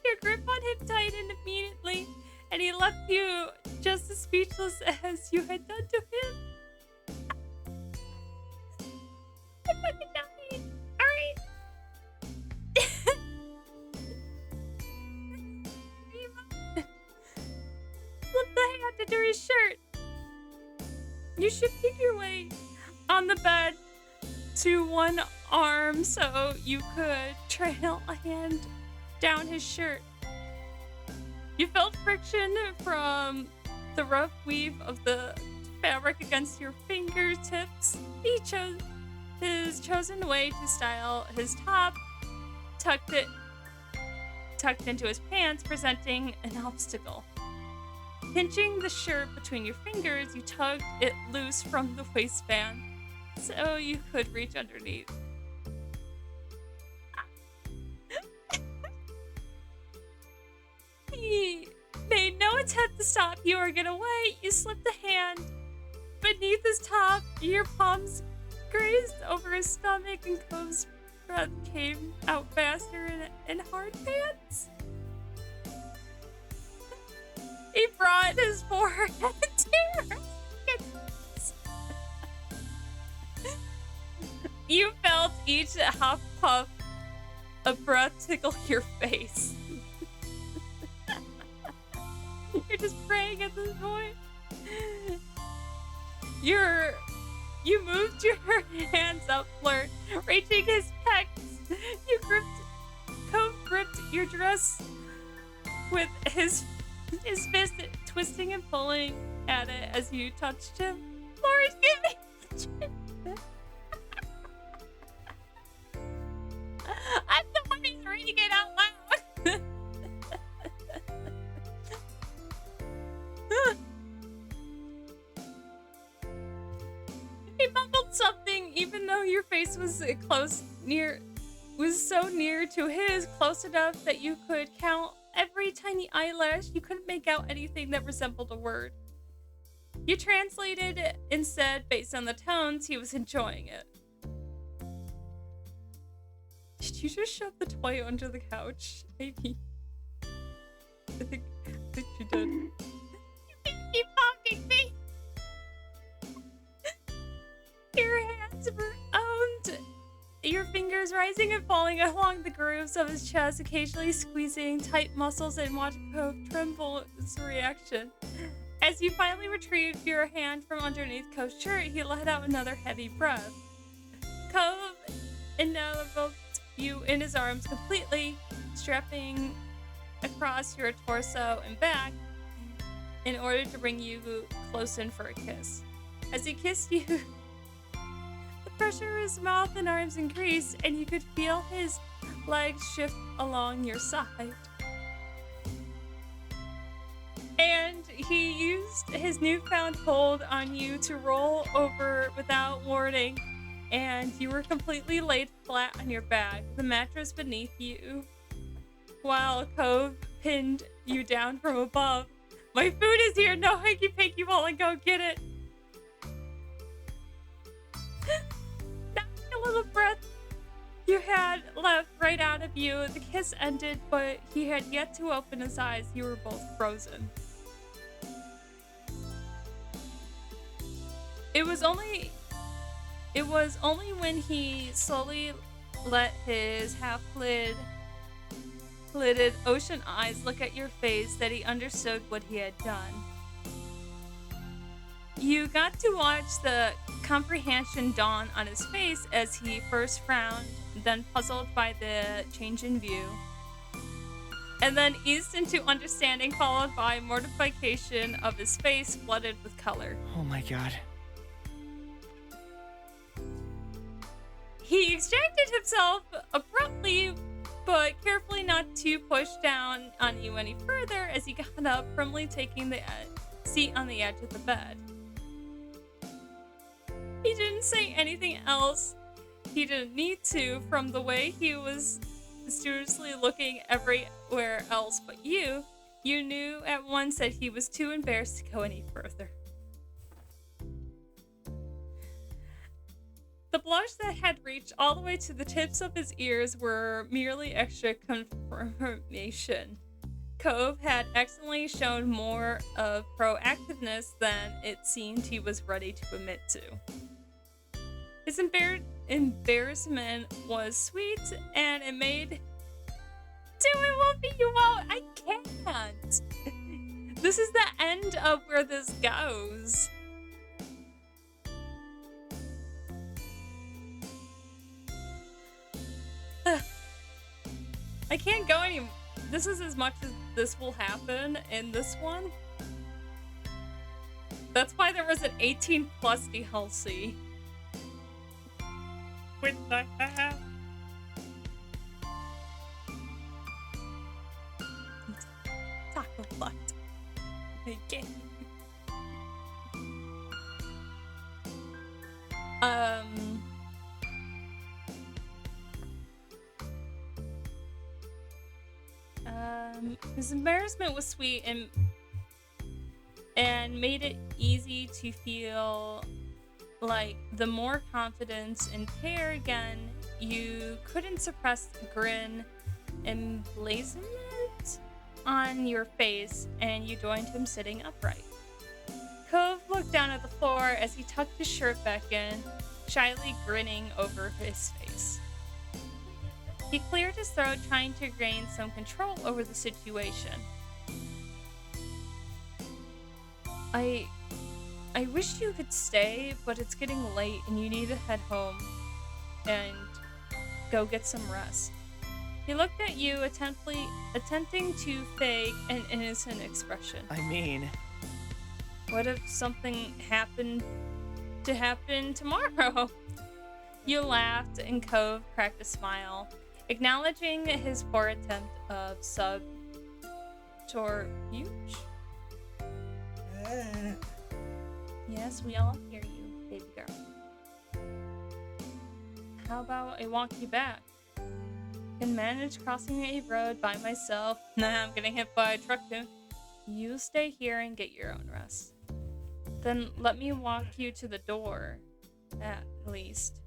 Your grip on him tightened immediately, and he left you just as speechless as you had done to him. I fucking died. Alright. Slip the hand under his shirt. You shifted your weight on the bed to one arm so you could trail a hand down his shirt. You felt friction from the rough weave of the fabric against your fingertips. He chose his chosen way to style his top, tucked into his pants, presenting an obstacle. Pinching the shirt between your fingers, you tugged it loose from the waistband so you could reach underneath. He made no attempt to stop you or get away. You slipped a hand beneath his top. Your palms grazed over his stomach, and Cove's breath came out faster in hard pants. He brought his forehead to her. You felt each half puff of breath tickle your face. You're just praying at this point. You moved your hands upward, reaching his pecs. Cove gripped your dress with his fist, twisting and pulling at it as you touched him. Lord, give me I'm the one who's reading it out loud. He mumbled something, even though your face was so near to his, close enough that you could count every tiny eyelash. You couldn't make out anything that resembled a word. You translated it instead based on the tones. He was enjoying it. Did you just shove the toy under the couch? Maybe. I think you did. You keep mocking me. Your hands were owned. Your fingers rising and falling along the grooves of his chest, occasionally squeezing tight muscles, and watch Cove tremble its reaction. As you finally retrieved your hand from underneath Cove's shirt, he let out another heavy breath. Cove enveloped you in his arms completely, strapping across your torso and back in order to bring you close in for a kiss. As he kissed you, the pressure of his mouth and arms increased, and you could feel his legs shift along your side. And he used his newfound hold on you to roll over without warning, and you were completely laid flat on your back, the mattress beneath you, while Cove pinned you down from above. My food is here, no hanky-panky while I go get it. Not a little breath you had left right out of you. The kiss ended, but he had yet to open his eyes. You were both frozen. It was only when he slowly let his half-lidded ocean eyes look at your face that he understood what he had done. You got to watch the comprehension dawn on his face as he first frowned, then puzzled by the change in view, and then eased into understanding, followed by mortification of his face flooded with color. Oh my god. He extracted himself abruptly, but carefully not to push down on you any further as he got up, firmly taking the seat on the edge of the bed. He didn't say anything else. He didn't need to, from the way he was mysteriously looking everywhere else but you. You knew at once that he was too embarrassed to go any further. The blush that had reached all the way to the tips of his ears were merely extra confirmation. Cove had excellently shown more of proactiveness than it seemed he was ready to admit to. His embarrassment was sweet, and it made... Do it, Wolfie, you won't! I can't! This is the end of where this goes. I can't go any... This is as much as this will happen in this one. That's why there was an 18+ DLC. Which I have. Talk a lot. Okay. His embarrassment was sweet and made it easy to feel like the more confidence and care again. You couldn't suppress the grin and emblazonment on your face, and you joined him sitting upright. Cove looked down at the floor as he tucked his shirt back in, shyly grinning over his face. He cleared his throat, trying to gain some control over the situation. I wish you could stay, but it's getting late and you need to head home and go get some rest. He looked at you, attempting to fake an innocent expression. I mean... What if something happened tomorrow? You laughed, and Cove cracked a smile, acknowledging his poor attempt of subterfuge. Yes, we all hear you, baby girl. How about I walk you back? Can manage crossing a road by myself. Nah, I'm getting hit by a truck too. You stay here and get your own rest. Then let me walk you to the door, at least.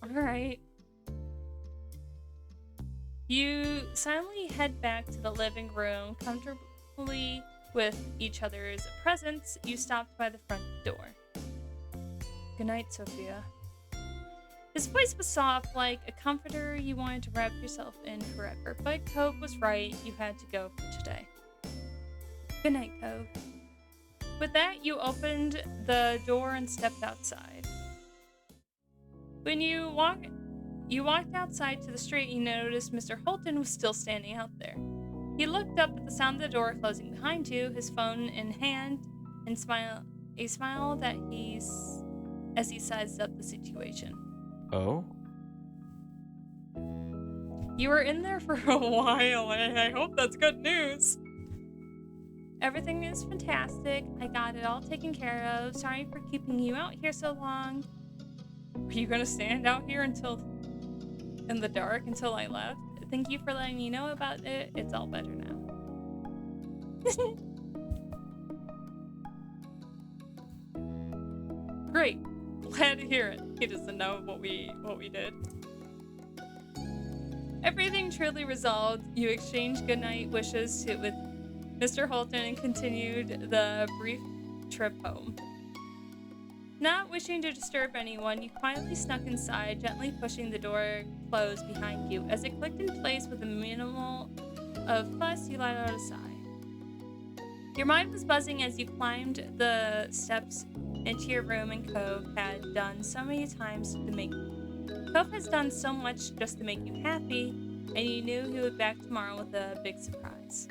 Alright. You silently head back to the living room, comfortably with each other's presence. You stopped by the front door. Good night, Sophia. His voice was soft, like a comforter you wanted to wrap yourself in forever, but Cove was right. You had to go for today. Good night, Cove. With that, you opened the door and stepped outside. When you walked outside to the street, you noticed Mr. Holton was still standing out there. He looked up at the sound of the door closing behind you, his phone in hand, and a smile that as he sized up the situation. Oh? You were in there for a while, and I hope that's good news. Everything is fantastic. I got it all taken care of. Sorry for keeping you out here so long. Were you gonna stand out here in the dark until I left? Thank you for letting me know about it. It's all better now. Great. Glad to hear it. He doesn't know what we did. Everything truly resolved. You exchanged goodnight wishes with Mr. Holton and continued the brief trip home. Not wishing to disturb anyone, you quietly snuck inside, gently pushing the door closed behind you. As it clicked in place with a minimal of fuss, you let out a sigh. Your mind was buzzing as you climbed the steps into your room, and Cove had done so many times to make Cove has done so much just to make you happy, and you knew he would be back tomorrow with a big surprise.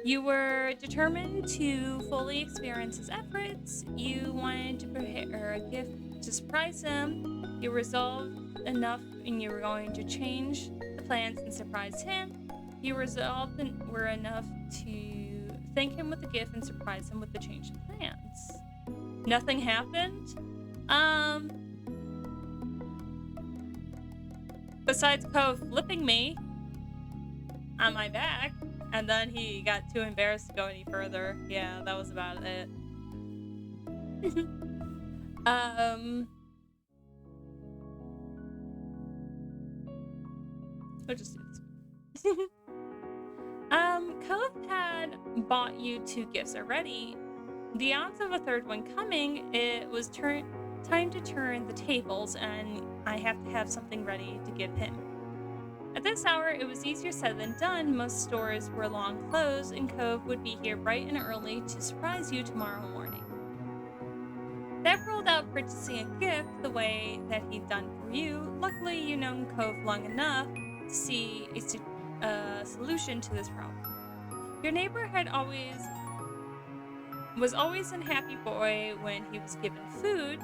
You were determined to fully experience his efforts. You wanted to prepare a gift to surprise him. You resolved enough, and you were going to change the plans and surprise him. You resolved and were enough to thank him with the gift and surprise him with the change in plans. Nothing happened. Besides Cove flipping me on my back, and then he got too embarrassed to go any further. Yeah, that was about it. We'll just do this. Cove had bought you 2 gifts already. The odds of a third one coming, it was time to turn the tables, and I have to have something ready to give him. At this hour, it was easier said than done. Most stores were long closed, and Cove would be here bright and early to surprise you tomorrow morning. That ruled out purchasing a gift the way that he'd done for you. Luckily, you've known Cove long enough to see a solution to this problem. Your neighbor was always a happy boy when he was given food,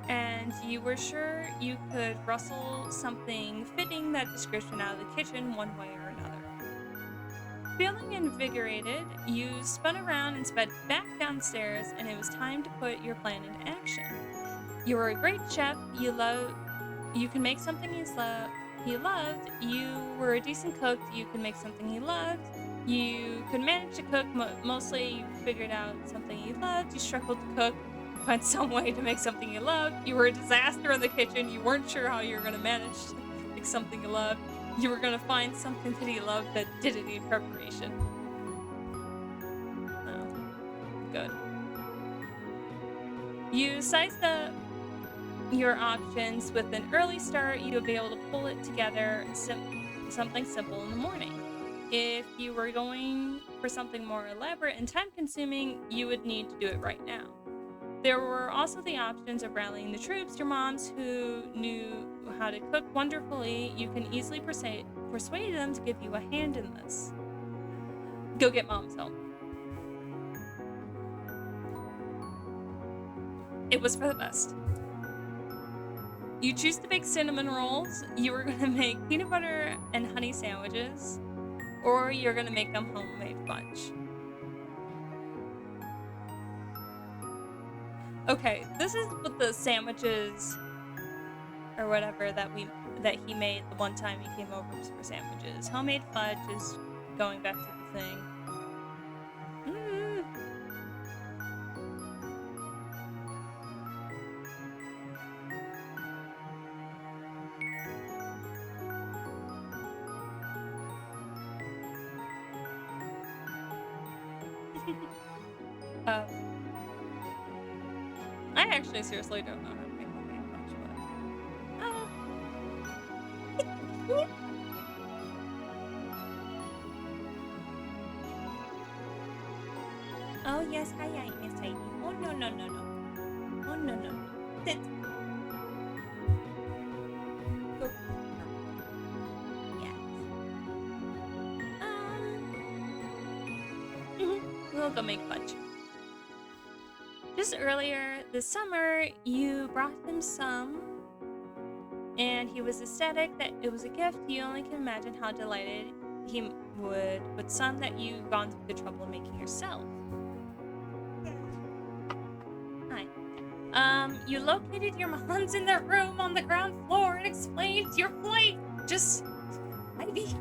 and you were sure you could rustle something fitting that description out of the kitchen one way or another. Feeling invigorated, you spun around and sped back downstairs, and it was time to put your plan into action. You were a great chef. You can make something he loved. You were a decent cook. You could make something he loved. You could manage to cook. Mostly you figured out something you loved. You struggled to cook. Find some way to make something you loved. You were a disaster in the kitchen. You weren't sure how you were going to manage to make something you loved. You were going to find something that he loved that didn't need preparation. Oh, good. You sized up your options. With an early start, you'll be able to pull it together, something simple in the morning. If you were going for something more elaborate and time-consuming, you would need to do it right now. There were also the options of rallying the troops. Your moms, who knew how to cook wonderfully, you can easily persuade them to give you a hand in this. Go get mom's help. It was for the best. You choose to bake cinnamon rolls. You were going to make peanut butter and honey sandwiches, or you're going to make them homemade fudge. Okay, this is what the sandwiches or whatever that he made the one time he came over for sandwiches. Homemade fudge is going back to the thing. I actually seriously don't know how to make homemade fudge, but Oh yes, hi, Miss Heidi. Oh no. Oh no. Sit. Go. Yes. We'll go make fudge. Just earlier this summer, you brought him some, and he was ecstatic that it was a gift. You only can imagine how delighted he would with some that you've gone through the trouble of making yourself. Hi. You located your mom's in their room on the ground floor and explained your plight. Just, Ivy.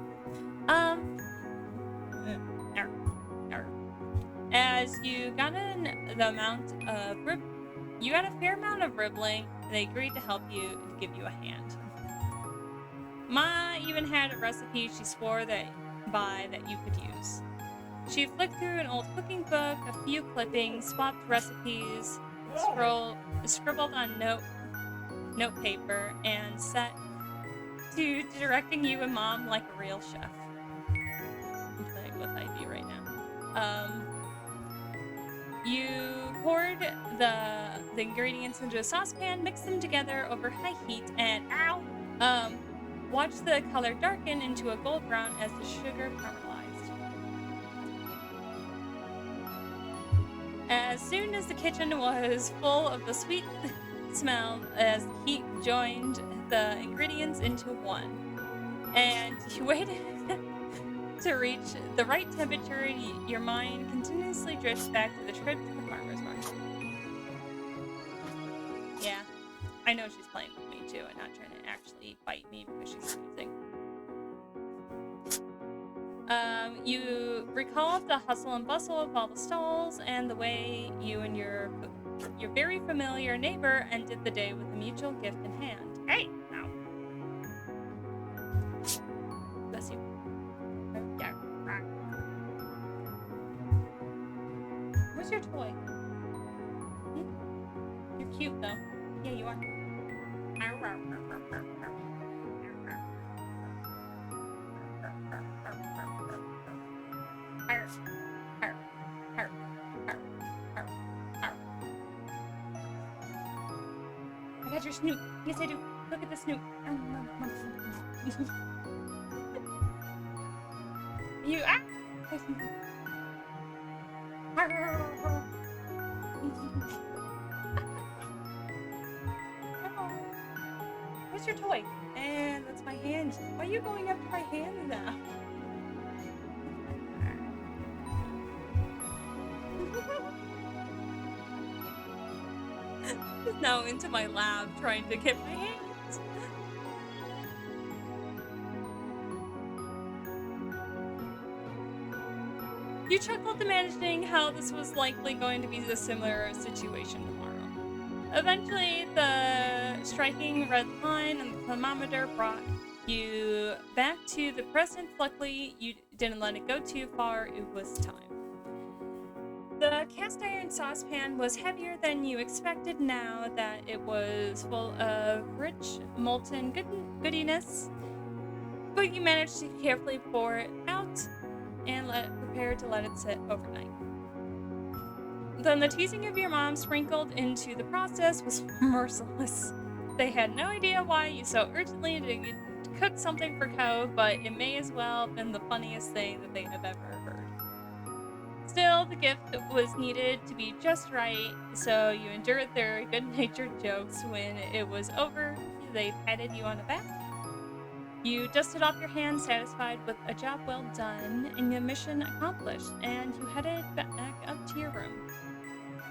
As you got a fair amount of ribbling, they agreed to help you and give you a hand. Ma even had a recipe she swore that you could use. She flicked through an old cooking book, a few clippings, swapped recipes scribbled on note paper and set to directing you and Mom like a real chef. I'm playing with Ivy right now. You poured the ingredients into a saucepan, mixed them together over high heat, and watch the color darken into a gold brown as the sugar caramelized. As soon as the kitchen was full of the sweet smell, as the heat joined the ingredients into one, and you waited to reach the right temperature, your mind continuously drifts back to the trip to the farmer's market. Yeah, I know she's playing with me too and not trying to actually fight me because she's losing. You recall the hustle and bustle of all the stalls and the way you and your very familiar neighbor ended the day with a mutual gift in hand. Hey! Ow. Bless you. Yeah. Where's your toy? You're cute though. Yeah, you are. I got your snoot. Yes, I do. Look at the snoot. You Where's your toy? And that's my hand. Why are you going after my hand now? He's now into my lab trying to get my hands. You chuckled, imagining how this was likely going to be a similar situation tomorrow. Eventually, the striking red line on the thermometer brought you back to the present. Luckily, you didn't let it go too far. It was time. The cast iron saucepan was heavier than you expected now that it was full of rich, molten goodiness, but you managed to carefully pour it out and prepare to let it sit overnight. Then the teasing of your mom sprinkled into the process was merciless. They had no idea why you so urgently needed to cook something for Cove, but it may as well have been the funniest thing that they have ever heard. Still, the gift was needed to be just right, so you endured their good-natured jokes. When it was over, they patted you on the back. You dusted off your hands, satisfied with a job well done and your mission accomplished, and you headed back up to your room.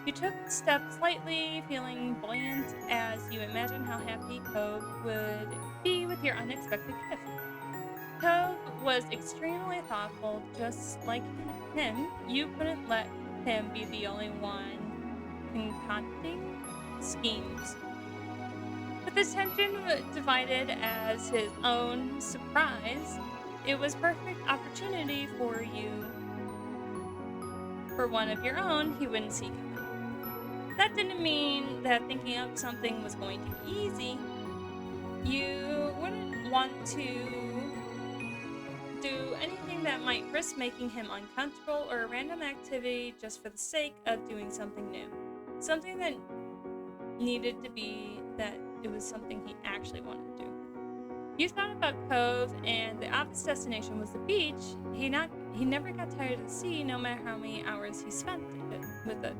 You took steps lightly, feeling buoyant as you imagined how happy Cove would be with your unexpected gift. Cove was extremely thoughtful. Just like him, you couldn't let him be the only one concocting schemes. With his attention divided as his own surprise, it was perfect opportunity for you for one of your own he wouldn't see coming. That didn't mean that thinking up something was going to be easy. You wouldn't want to do anything that might risk making him uncomfortable or a random activity just for the sake of doing something new. Something that needed to be that it was something he actually wanted to do. You thought about Cove, and the obvious destination was the beach. He never got tired of the sea, no matter how many hours he spent with it.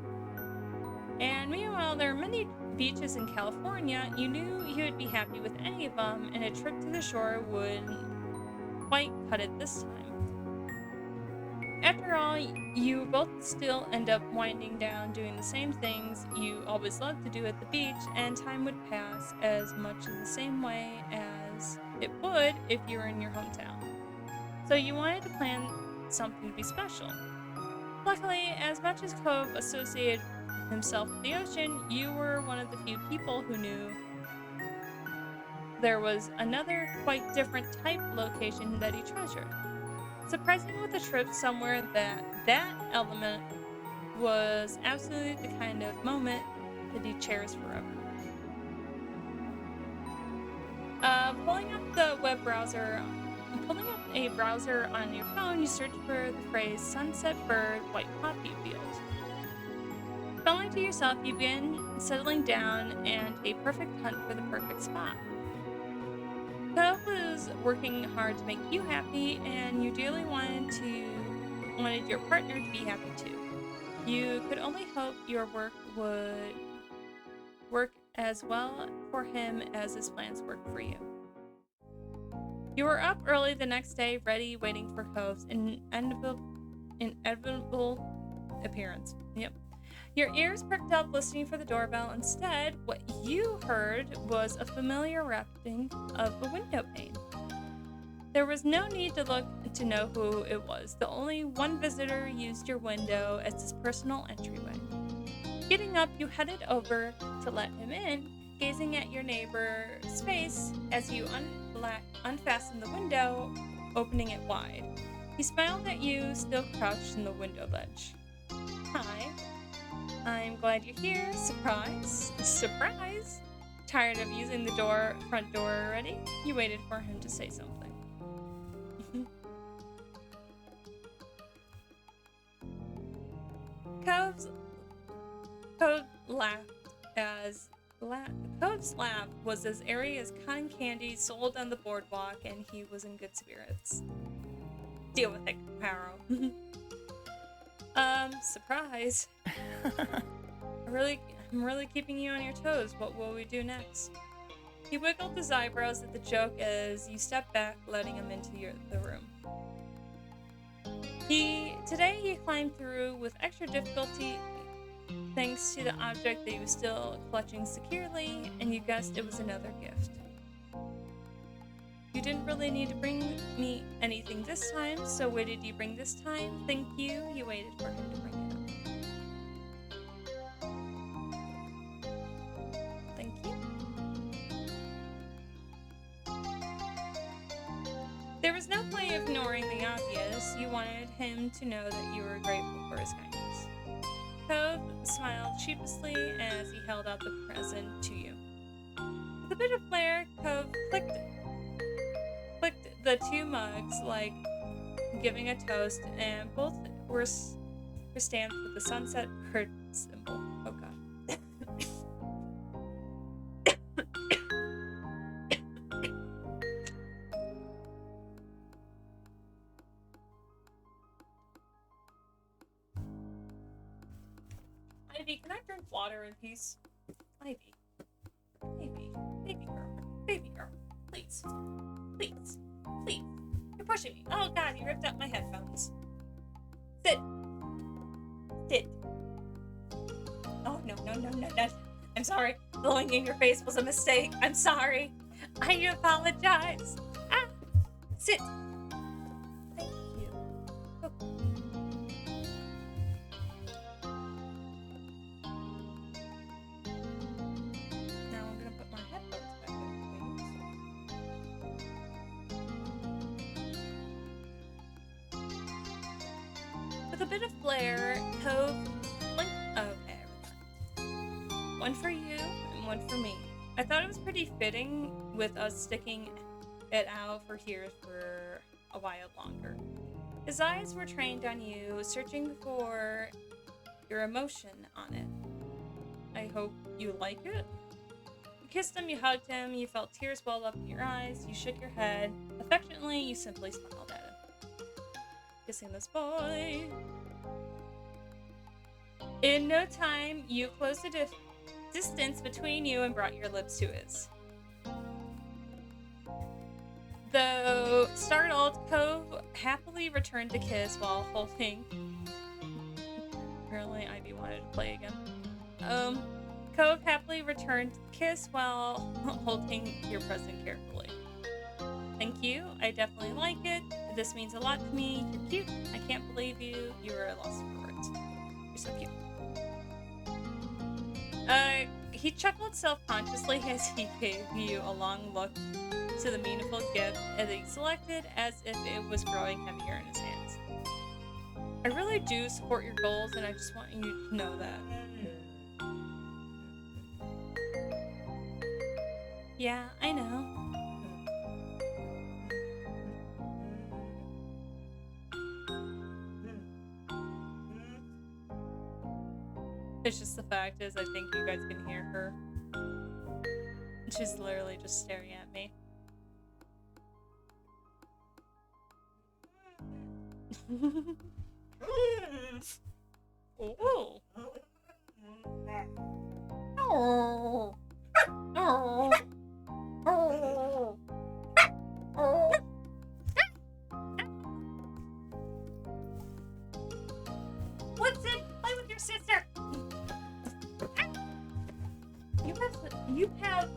And meanwhile, there are many beaches in California. You knew he would be happy with any of them, and a trip to the shore wouldn't quite cut it this time. After all, you both still end up winding down doing the same things you always loved to do at the beach, and time would pass as much in the same way as it would if you were in your hometown. So you wanted to plan something to be special. Luckily, as much as Cove associated himself with the ocean, you were one of the few people who knew there was another quite different type location that he treasured. Surprising with a trip somewhere that element was absolutely the kind of moment that he cherished forever. Pulling up a browser on your phone, you search for the phrase sunset bird, white poppy field. Falling to yourself, you begin settling down and a perfect hunt for the perfect spot. Cove was working hard to make you happy, and you dearly wanted your partner to be happy too. You could only hope your work would work as well for him as his plans worked for you. You were up early the next day, ready, waiting for Cove's inevitable appearance. Yep. Your ears perked up listening for the doorbell. Instead, what you heard was a familiar rapping of a window pane. There was no need to look to know who it was. The only one visitor used your window as his personal entryway. Getting up, you headed over to let him in, gazing at your neighbor's face as you unfastened the window, opening it wide. He smiled at you, still crouched in the window ledge. Hi. I'm glad you're here. Surprise. Surprise. Tired of using the front door already? You waited for him to say something. Cove's laugh was as airy as cotton candy sold on the boardwalk, and he was in good spirits. Deal with it, Paro. Surprise. I'm really keeping you on your toes. What will we do next? He wiggled his eyebrows at the joke as you stepped back, letting him into the room. Today he climbed through with extra difficulty thanks to the object that he was still clutching securely, and you guessed it was another gift. You didn't really need to bring me anything this time, so what did you bring this time? Thank you. You waited for him to bring it up. Thank you. There was no way of ignoring the obvious. You wanted him to know that you were grateful for his kindness. Cove smiled sheepishly as he held out the present to you. With a bit of flair, Cove clicked the two mugs like giving a toast, and both were stamped with the sunset bird symbol. Oh god. Ivy, can I drink water in peace? Ivy, baby girl, please. You're pushing me. Oh god, you ripped up my headphones. Sit. Oh, no. I'm sorry. Blowing in your face was a mistake. I'm sorry. I apologize. Sit. Thank you. Okay. Now I'm gonna put my headphones back in, please. With a bit of flair, Cove blinked. Okay, one for you and one for me. I thought it was pretty fitting with us sticking it out here for a while longer. His eyes were trained on you, searching for your emotion on it. I hope you like it. You kissed him, you hugged him, you felt tears well up in your eyes, you shook your head. Affectionately, you simply smiled at him. Kissing this boy. In no time, you closed the distance between you and brought your lips to his. Though startled, Cove happily returned the kiss while holding. Apparently, Ivy wanted to play again. Cove happily returned the kiss while holding your present carefully. Thank you. I definitely like it. This means a lot to me. You're cute. I can't believe you. You are a loss for words. You're so cute. He chuckled self-consciously as he gave you a long look to the meaningful gift that he selected, as if it was growing heavier in his hands. I really do support your goals, and I just want you to know that. Yeah, I know. It's just the fact is, I think you guys can hear her. She's literally just staring at me. Oh. Oh. Oh. Oh. Oh. What's it? Play with your sister. You have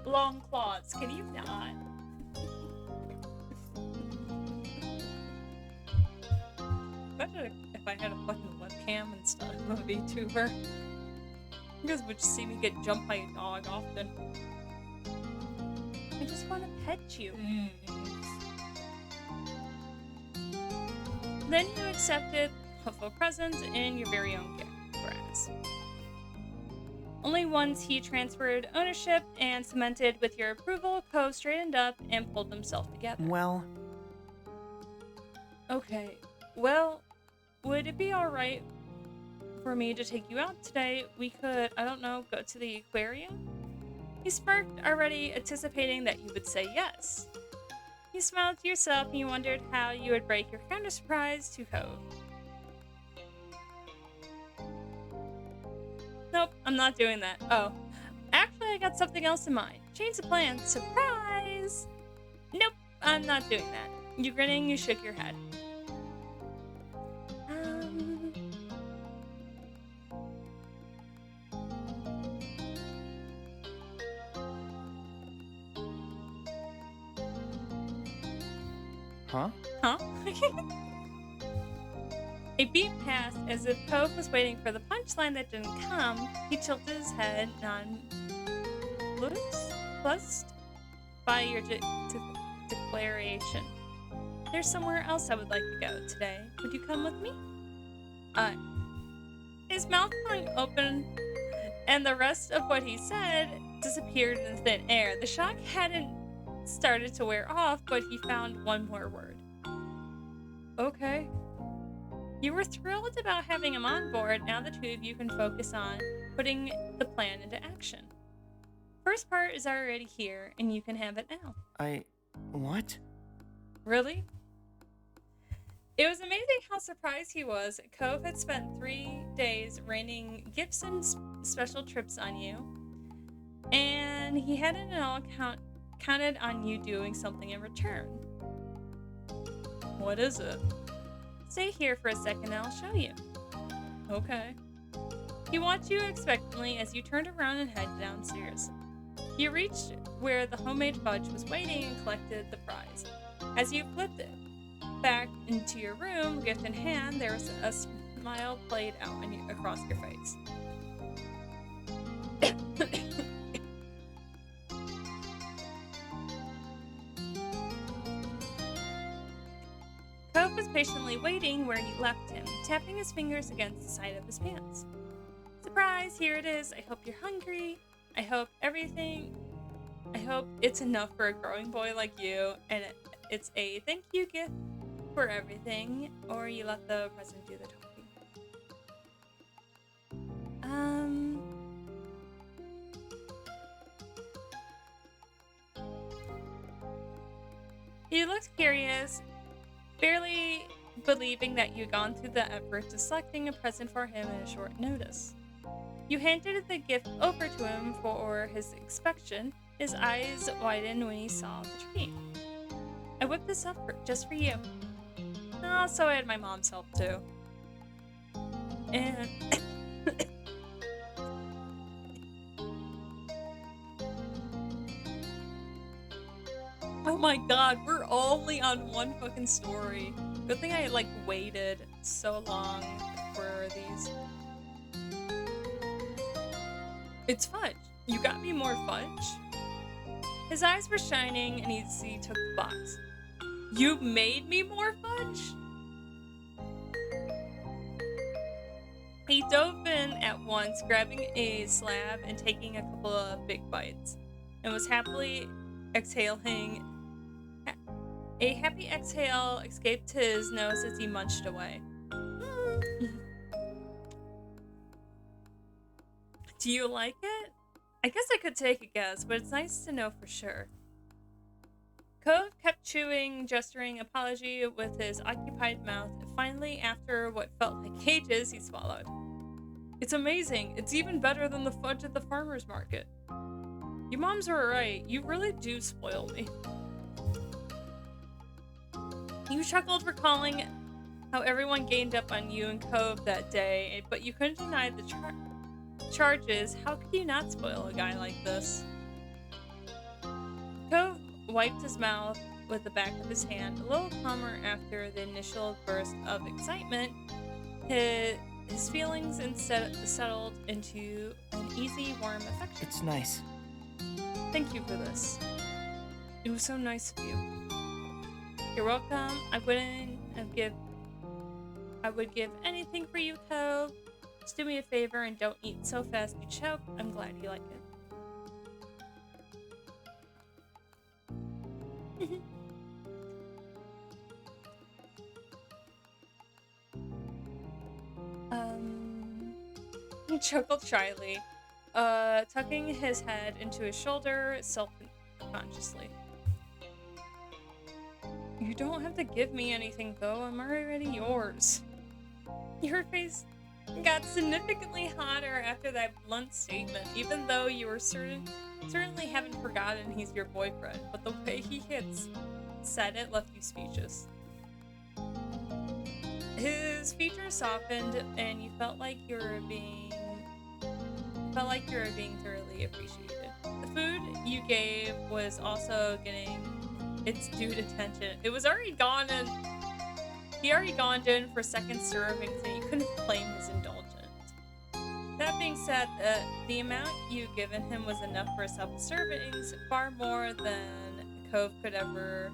long claws. Can you not? Imagine if I had a fucking webcam instead of a VTuber. You guys would see me get jumped by a dog often. I just want to pet you. Then you accepted hopeful presents in your very own gift, Grass. Only once he transferred ownership and cemented with your approval, Ko straightened up and pulled himself together. Well... Okay, well, would it be alright for me to take you out today? We could, I don't know, go to the aquarium? He smirked, already anticipating that you would say yes. You smiled to yourself and you wondered how you would break your counter surprise to Ko. Nope, I'm not doing that. Oh, actually I got something else in mind. Change the plan. Surprise! Nope, I'm not doing that. You grinning, you shook your head. Huh? Huh? A beat passed as if Cove was waiting for the punchline that didn't come. He tilted his head, nonplussed by your declaration. There's somewhere else I would like to go today. Would you come with me? His mouth hung open, and the rest of what he said disappeared in thin air. The shock hadn't started to wear off, but he found one more word. Okay. You were thrilled about having him on board. Now the two of you can focus on putting the plan into action. First part is already here, and you can have it now. What? Really? It was amazing how surprised he was. Cove had spent 3 days raining gifts and special trips on you, and he hadn't at all counted on you doing something in return. What is it? Stay here for a second and I'll show you. Okay. He watched you expectantly as you turned around and headed downstairs. You reached where the homemade fudge was waiting and collected the prize. As you flipped it back into your room, gift in hand, there was a smile played out across your face. Cove was patiently waiting where you left him, tapping his fingers against the side of his pants. Surprise, here it is. I hope you're hungry. I hope it's enough for a growing boy like you, and it's a thank you gift for everything, or you let the present do the talking. He looked curious, barely believing that you'd gone through the effort of selecting a present for him at a short notice. You handed the gift over to him for his inspection. His eyes widened when he saw the tree. I whipped this up just for you. Oh, so I had my mom's help too. And oh my god, we're only on one fucking story. Good thing I waited so long for these. It's fudge. You got me more fudge? His eyes were shining and he took the box. You made me more fudge? He dove in at once, grabbing a slab and taking a couple of big bites. and was happily exhaling. A happy exhale escaped his nose as he munched away. Do you like it? I guess I could take a guess, but it's nice to know for sure. Cove kept chewing, gesturing apology with his occupied mouth, and finally, after what felt like ages, he swallowed. It's amazing. It's even better than the fudge at the farmer's market. Your moms were right. You really do spoil me. You chuckled, recalling how everyone gained up on you and Cove that day, but you couldn't deny the charges. How could you not spoil a guy like this? Cove wiped his mouth with the back of his hand, a little calmer after the initial burst of excitement. His feelings instead settled into an easy, warm affection. It's nice. Thank you for this. It was so nice of you. You're welcome. I would give anything for you, Cove. Just do me a favor and don't eat so fast you choke. I'm glad you like it. He chuckled shyly, tucking his head into his shoulder self-consciously. You don't have to give me anything, though. I'm already yours. Your face got significantly hotter after that blunt statement, even though you were certainly haven't forgotten he's your boyfriend, but the way he said it left you speechless. His features softened, and you felt like you were being thoroughly appreciated. The food you gave was also getting its due attention. It was already gone, and he already gone in for second servings, and you couldn't claim his indulgence. That being said, the amount you given him was enough for a couple servings, far more than Cove could ever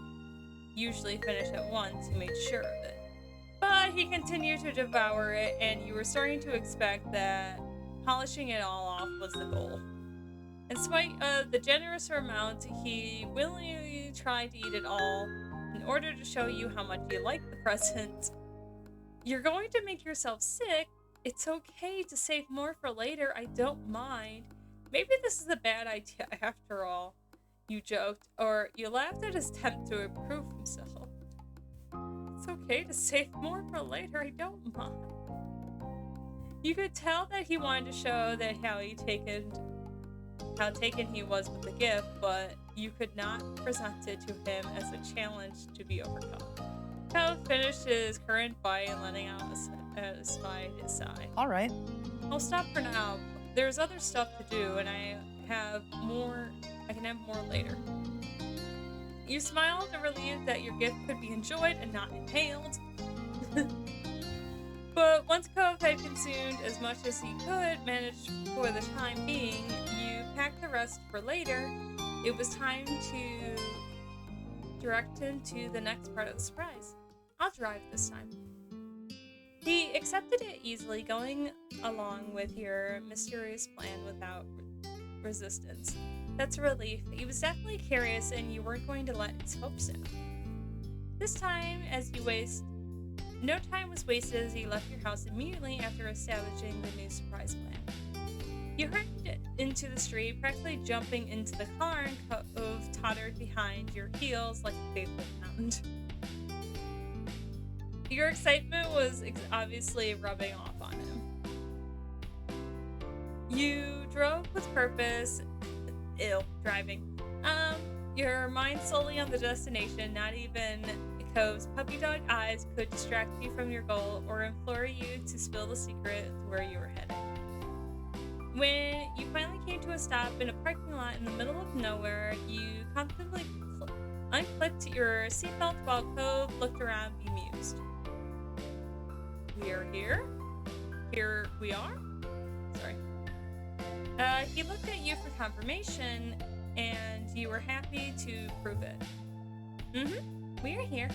usually finish at once. You made sure of it. But he continued to devour it, and you were starting to expect that polishing it all off was the goal. In spite of the generous amount, he willingly tried to eat it all in order to show you how much you liked the present. You're going to make yourself sick. It's okay to save more for later. I don't mind. Maybe this is a bad idea after all, you joked, or you laughed at his attempt to improve himself. It's okay to save more for later. I don't mind. You could tell that he wanted to show that how taken he was with the gift, but you could not present it to him as a challenge to be overcome. Cove finished his current bite and letting out a sigh. All right. I'll stop for now. There's other stuff to do, and I can have more later. You smiled and relieved that your gift could be enjoyed and not impaled. But once Cove had consumed as much as he could manage for the time being, you packed the rest for later. It was time to direct him to the next part of the surprise. I'll drive this time. He accepted it easily, going along with your mysterious plan without resistance. That's a relief. He was definitely curious, and you weren't going to let his hopes down. No time was wasted as he left your house immediately after establishing the new surprise plan. You hurried into the street, practically jumping into the car, and Cove tottered behind your heels like a faithful hound. Your excitement was obviously rubbing off on him. You drove with purpose. Driving. Your mind solely on the destination. Not even Cove's puppy dog eyes could distract you from your goal or implore you to spill the secret to where you were heading. When you finally came to a stop in a parking lot in the middle of nowhere, you comfortably unclipped your seatbelt while Cove looked around bemused. We are here? Here we are? Sorry. He looked at you for confirmation, and you were happy to prove it. We are here.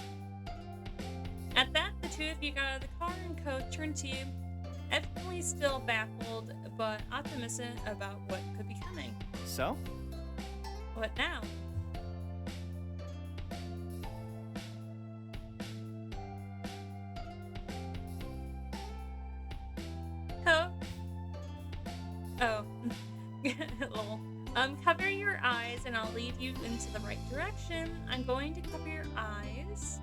At that, the two of you got out of the car, and Cove turned to you, evidently still baffled, but optimistic about what could be coming. So? What now? Oh. Oh. Lol. Cover your eyes and I'll lead you into the right direction. I'm going to cover your eyes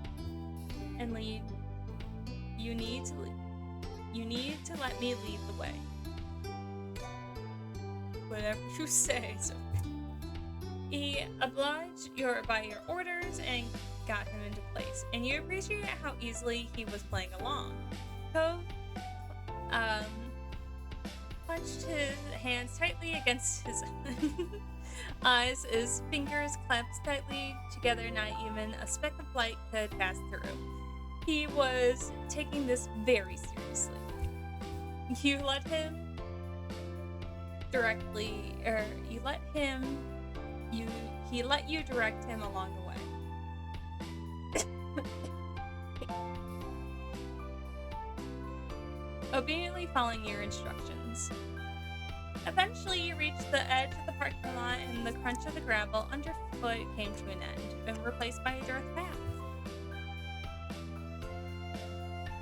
and lead. You need to let me lead the way. Whatever you say. So he obliged by your orders and got him into place. And you appreciate how easily he was playing along. Cove clenched his hands tightly against his eyes, his fingers clamped tightly together, not even a speck of light could pass through. He was taking this very seriously. He let you direct him along the way. Obediently following your instructions. Eventually, you reached the edge of the parking lot, and the crunch of the gravel underfoot came to an end, and replaced by a dirt path.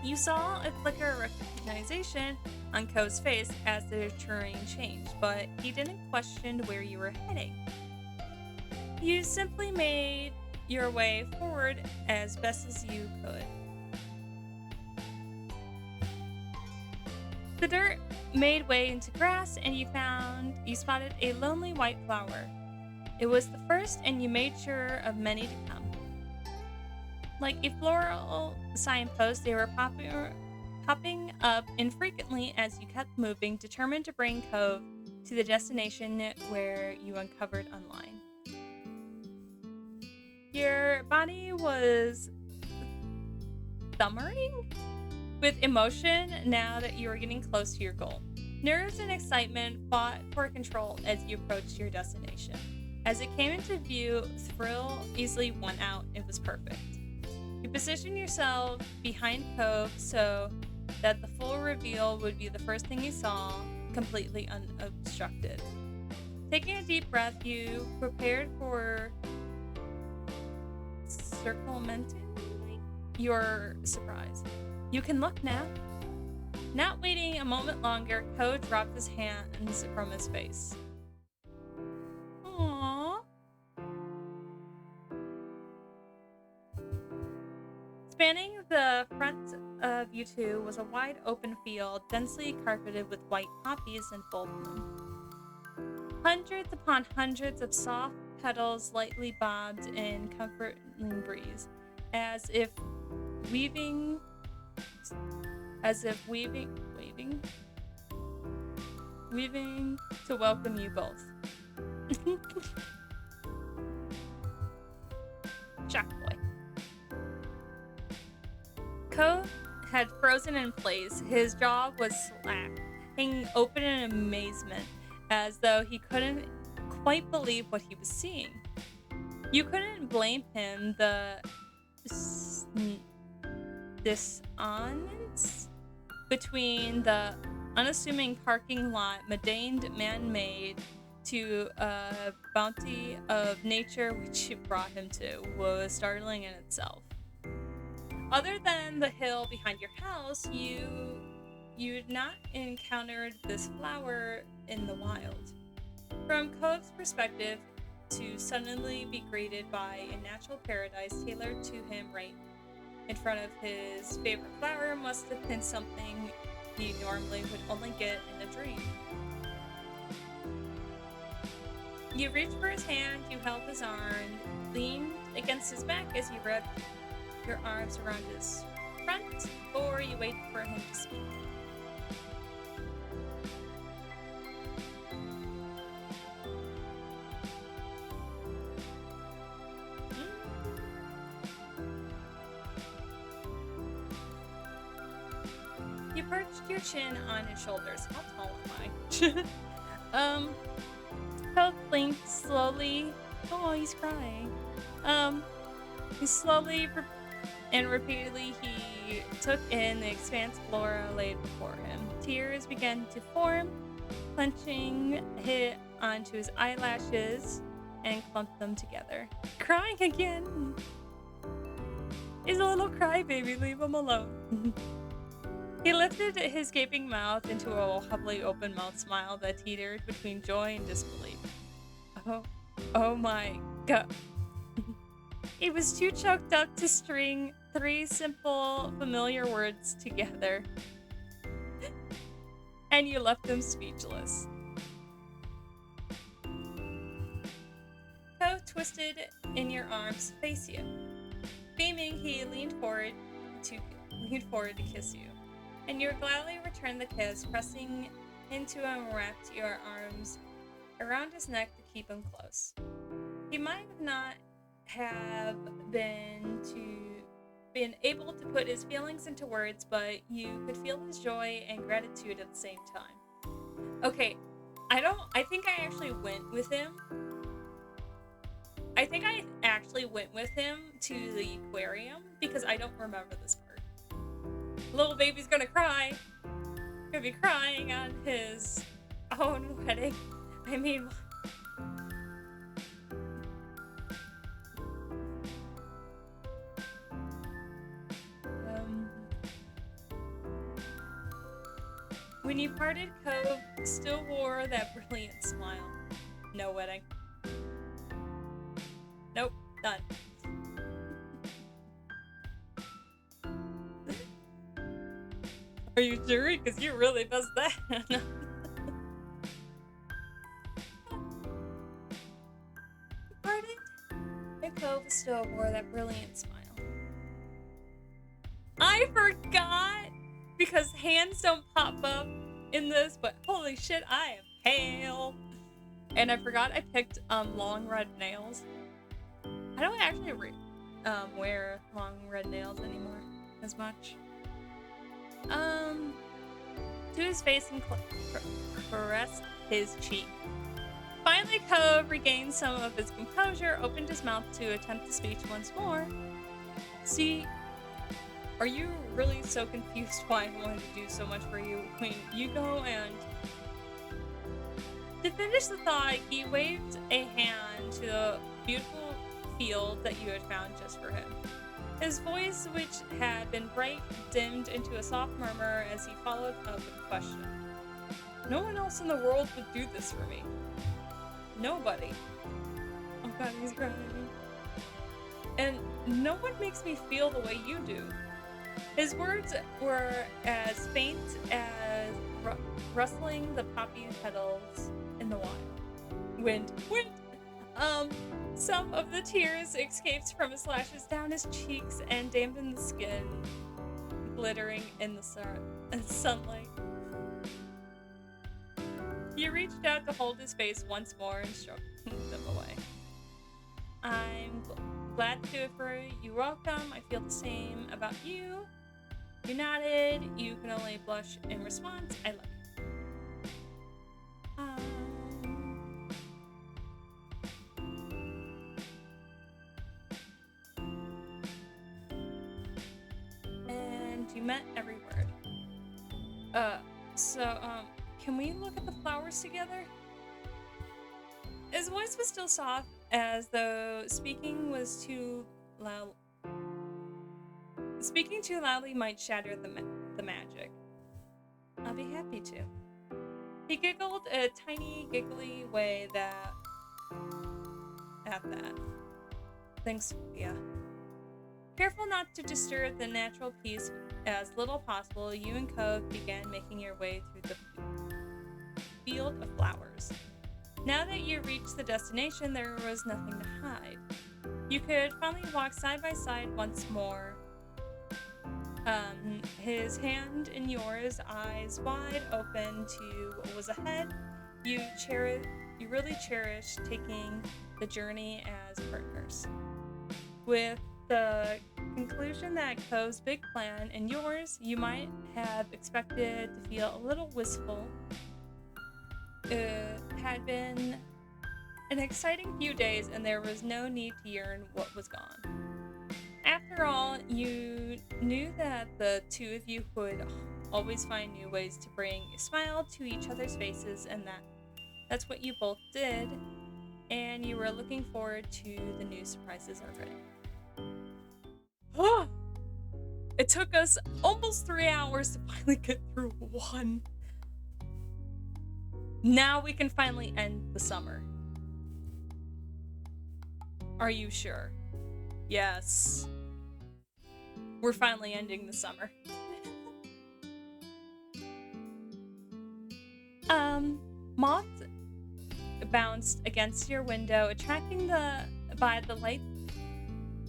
You saw a flicker of recognition on Ko's face as the terrain changed, but he didn't question where you were heading. You simply made your way forward as best as you could. The dirt made way into grass, and you spotted a lonely white flower. It was the first, and you made sure of many to come. Like a floral signpost, they were popping up infrequently as you kept moving, determined to bring Cove to the destination where you uncovered online. Your body was thumbering with emotion now that you were getting close to your goal. Nerves and excitement fought for control as you approached your destination. As it came into view, thrill easily won out. It was perfect. You positioned yourself behind Cove so that the full reveal would be the first thing you saw, completely unobstructed. Taking a deep breath, you prepared for circumventing your surprise. You can look now. Not waiting a moment longer, Code dropped his hands from his face. Aww. Spanning the front of you two was a wide open field, densely carpeted with white poppies in full bloom. Hundreds upon hundreds of soft petals lightly bobbed in comforting breeze, as if waving to welcome you both. Shock boy. Ko had frozen in place. His jaw was slack, hanging open in amazement, as though he couldn't quite believe what he was seeing. You couldn't blame him. The dissonance between the unassuming parking lot, man-made, to a bounty of nature which it brought him to, was startling in itself. Other than the hill behind your house, you'd not encountered this flower in the wild. From Cove's perspective, to suddenly be greeted by a natural paradise tailored to him right in front of his favorite flower must have been something he normally would only get in a dream. You reached for his hand, you held his arm, leaned against his back as you wrapped your arms around his front, or you waited for him to speak. You perched your chin on his shoulders. How tall am I? Coke blinked slowly. Oh, he's crying. He slowly and repeatedly he took in the expanse flora laid before him. Tears began to form, clenching hit onto his eyelashes, and clumped them together. Crying again! He's a little crybaby, leave him alone. He lifted his gaping mouth into a wobbly open-mouthed smile that teetered between joy and disbelief. Oh my god. He was too choked up to string 3 simple, familiar words together. And you left him speechless. Cove twisted in your arms to face you. Beaming, he leaned forward to kiss you. And you gladly returned the kiss, pressing into him, wrapped your arms around his neck to keep him close. He might not have been able to put his feelings into words, but you could feel his joy and gratitude at the same time. Okay, I think I actually went with him. I think I actually went with him to the aquarium because I don't remember this part. Little baby's gonna cry. Gonna be crying on his own wedding. I mean, when you parted, Cove still wore that brilliant smile. No wedding. Nope, done. Are you sure? Because you really buzzed that. Pardon? And Cove still wore that brilliant smile. I forgot! Because hands don't pop up in this, but holy shit, I am pale. And I forgot I picked long red nails. I don't actually wear long red nails anymore as much. To his face and caressed his cheek. Finally, Cove regained some of his composure, opened his mouth to attempt the speech once more. See, are you really so confused why I wanted to do so much for you? When you go and... To finish the thought, he waved a hand to the beautiful field that you had found just for him. His voice, which had been bright, dimmed into a soft murmur as he followed up with a question. No one else in the world would do this for me. Nobody. Oh god, he's crying. And no one makes me feel the way you do. His words were as faint as rustling the poppy petals in the wind. Wind! Some of the tears escaped from his lashes down his cheeks and dampened the skin, glittering in the sunlight. You reached out to hold his face once more and stroked them away. I'm glad to do it for you. You're welcome. I feel the same about you. You nodded. You can only blush in response. I love you. And you meant every word. Can we look at the flowers together? His voice was still soft, as though speaking too loudly might shatter the magic. I'll be happy to. He giggled a tiny, giggly way at that. Thanks, Sophia. Careful not to disturb the natural peace as little possible, you and Cove began making your way through the field of flowers. Now that you reached the destination, there was nothing to hide. You could finally walk side by side once more. His hand in yours, eyes wide open to what was ahead. You really cherished taking the journey as partners. With the conclusion that Cove's big plan and yours, you might have expected to feel a little wistful. It had been an exciting few days, and there was no need to yearn what was gone. After all, you knew that the two of you would always find new ways to bring a smile to each other's faces, and that's what you both did. and you were looking forward to the new surprises already. It took us almost 3 hours to finally get through one. Now we can finally end the summer. Are you sure? Yes. We're finally ending the summer. Moths bounced against your window, attracting by the light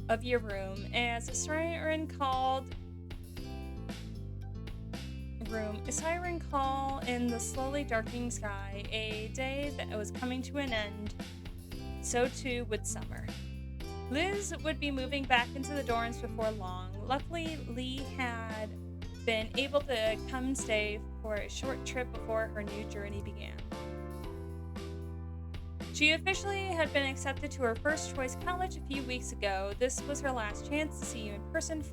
of your room as a siren called in the slowly darkening sky, a day that was coming to an end. So too would summer. Liz would be moving back into the dorms before long. Luckily, Lee had been able to come stay for a short trip before her new journey began. She officially had been accepted to her first choice college a few weeks ago. This was her last chance to see you in person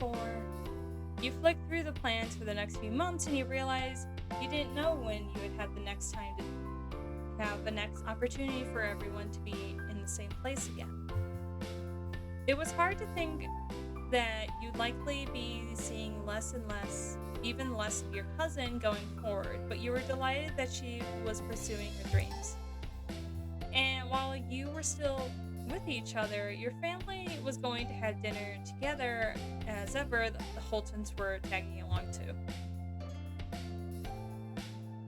You flicked through the plans for the next few months and you realized you didn't know when you would have the next time to have the next opportunity for everyone to be in the same place again. It was hard to think that you'd likely be seeing less and less, even less of your cousin going forward, but you were delighted that she was pursuing her dreams. And while you were still with each other, your family was going to have dinner together as ever. The Holtons were tagging along too.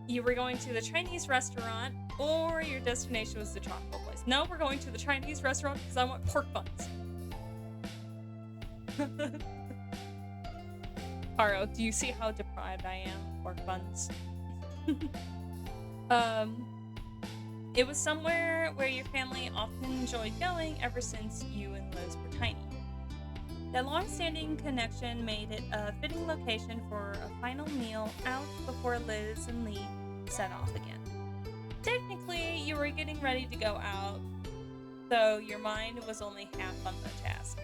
You were going to the Chinese restaurant, or your destination was the tropical place. No, we're going to the Chinese restaurant because I want pork buns. Haro, do you see how deprived I am of pork buns? It was somewhere where your family often enjoyed going ever since you and Liz were tiny. That long-standing connection made it a fitting location for a final meal out before Liz and Lee set off again. Technically, you were getting ready to go out, though your mind was only half on the task.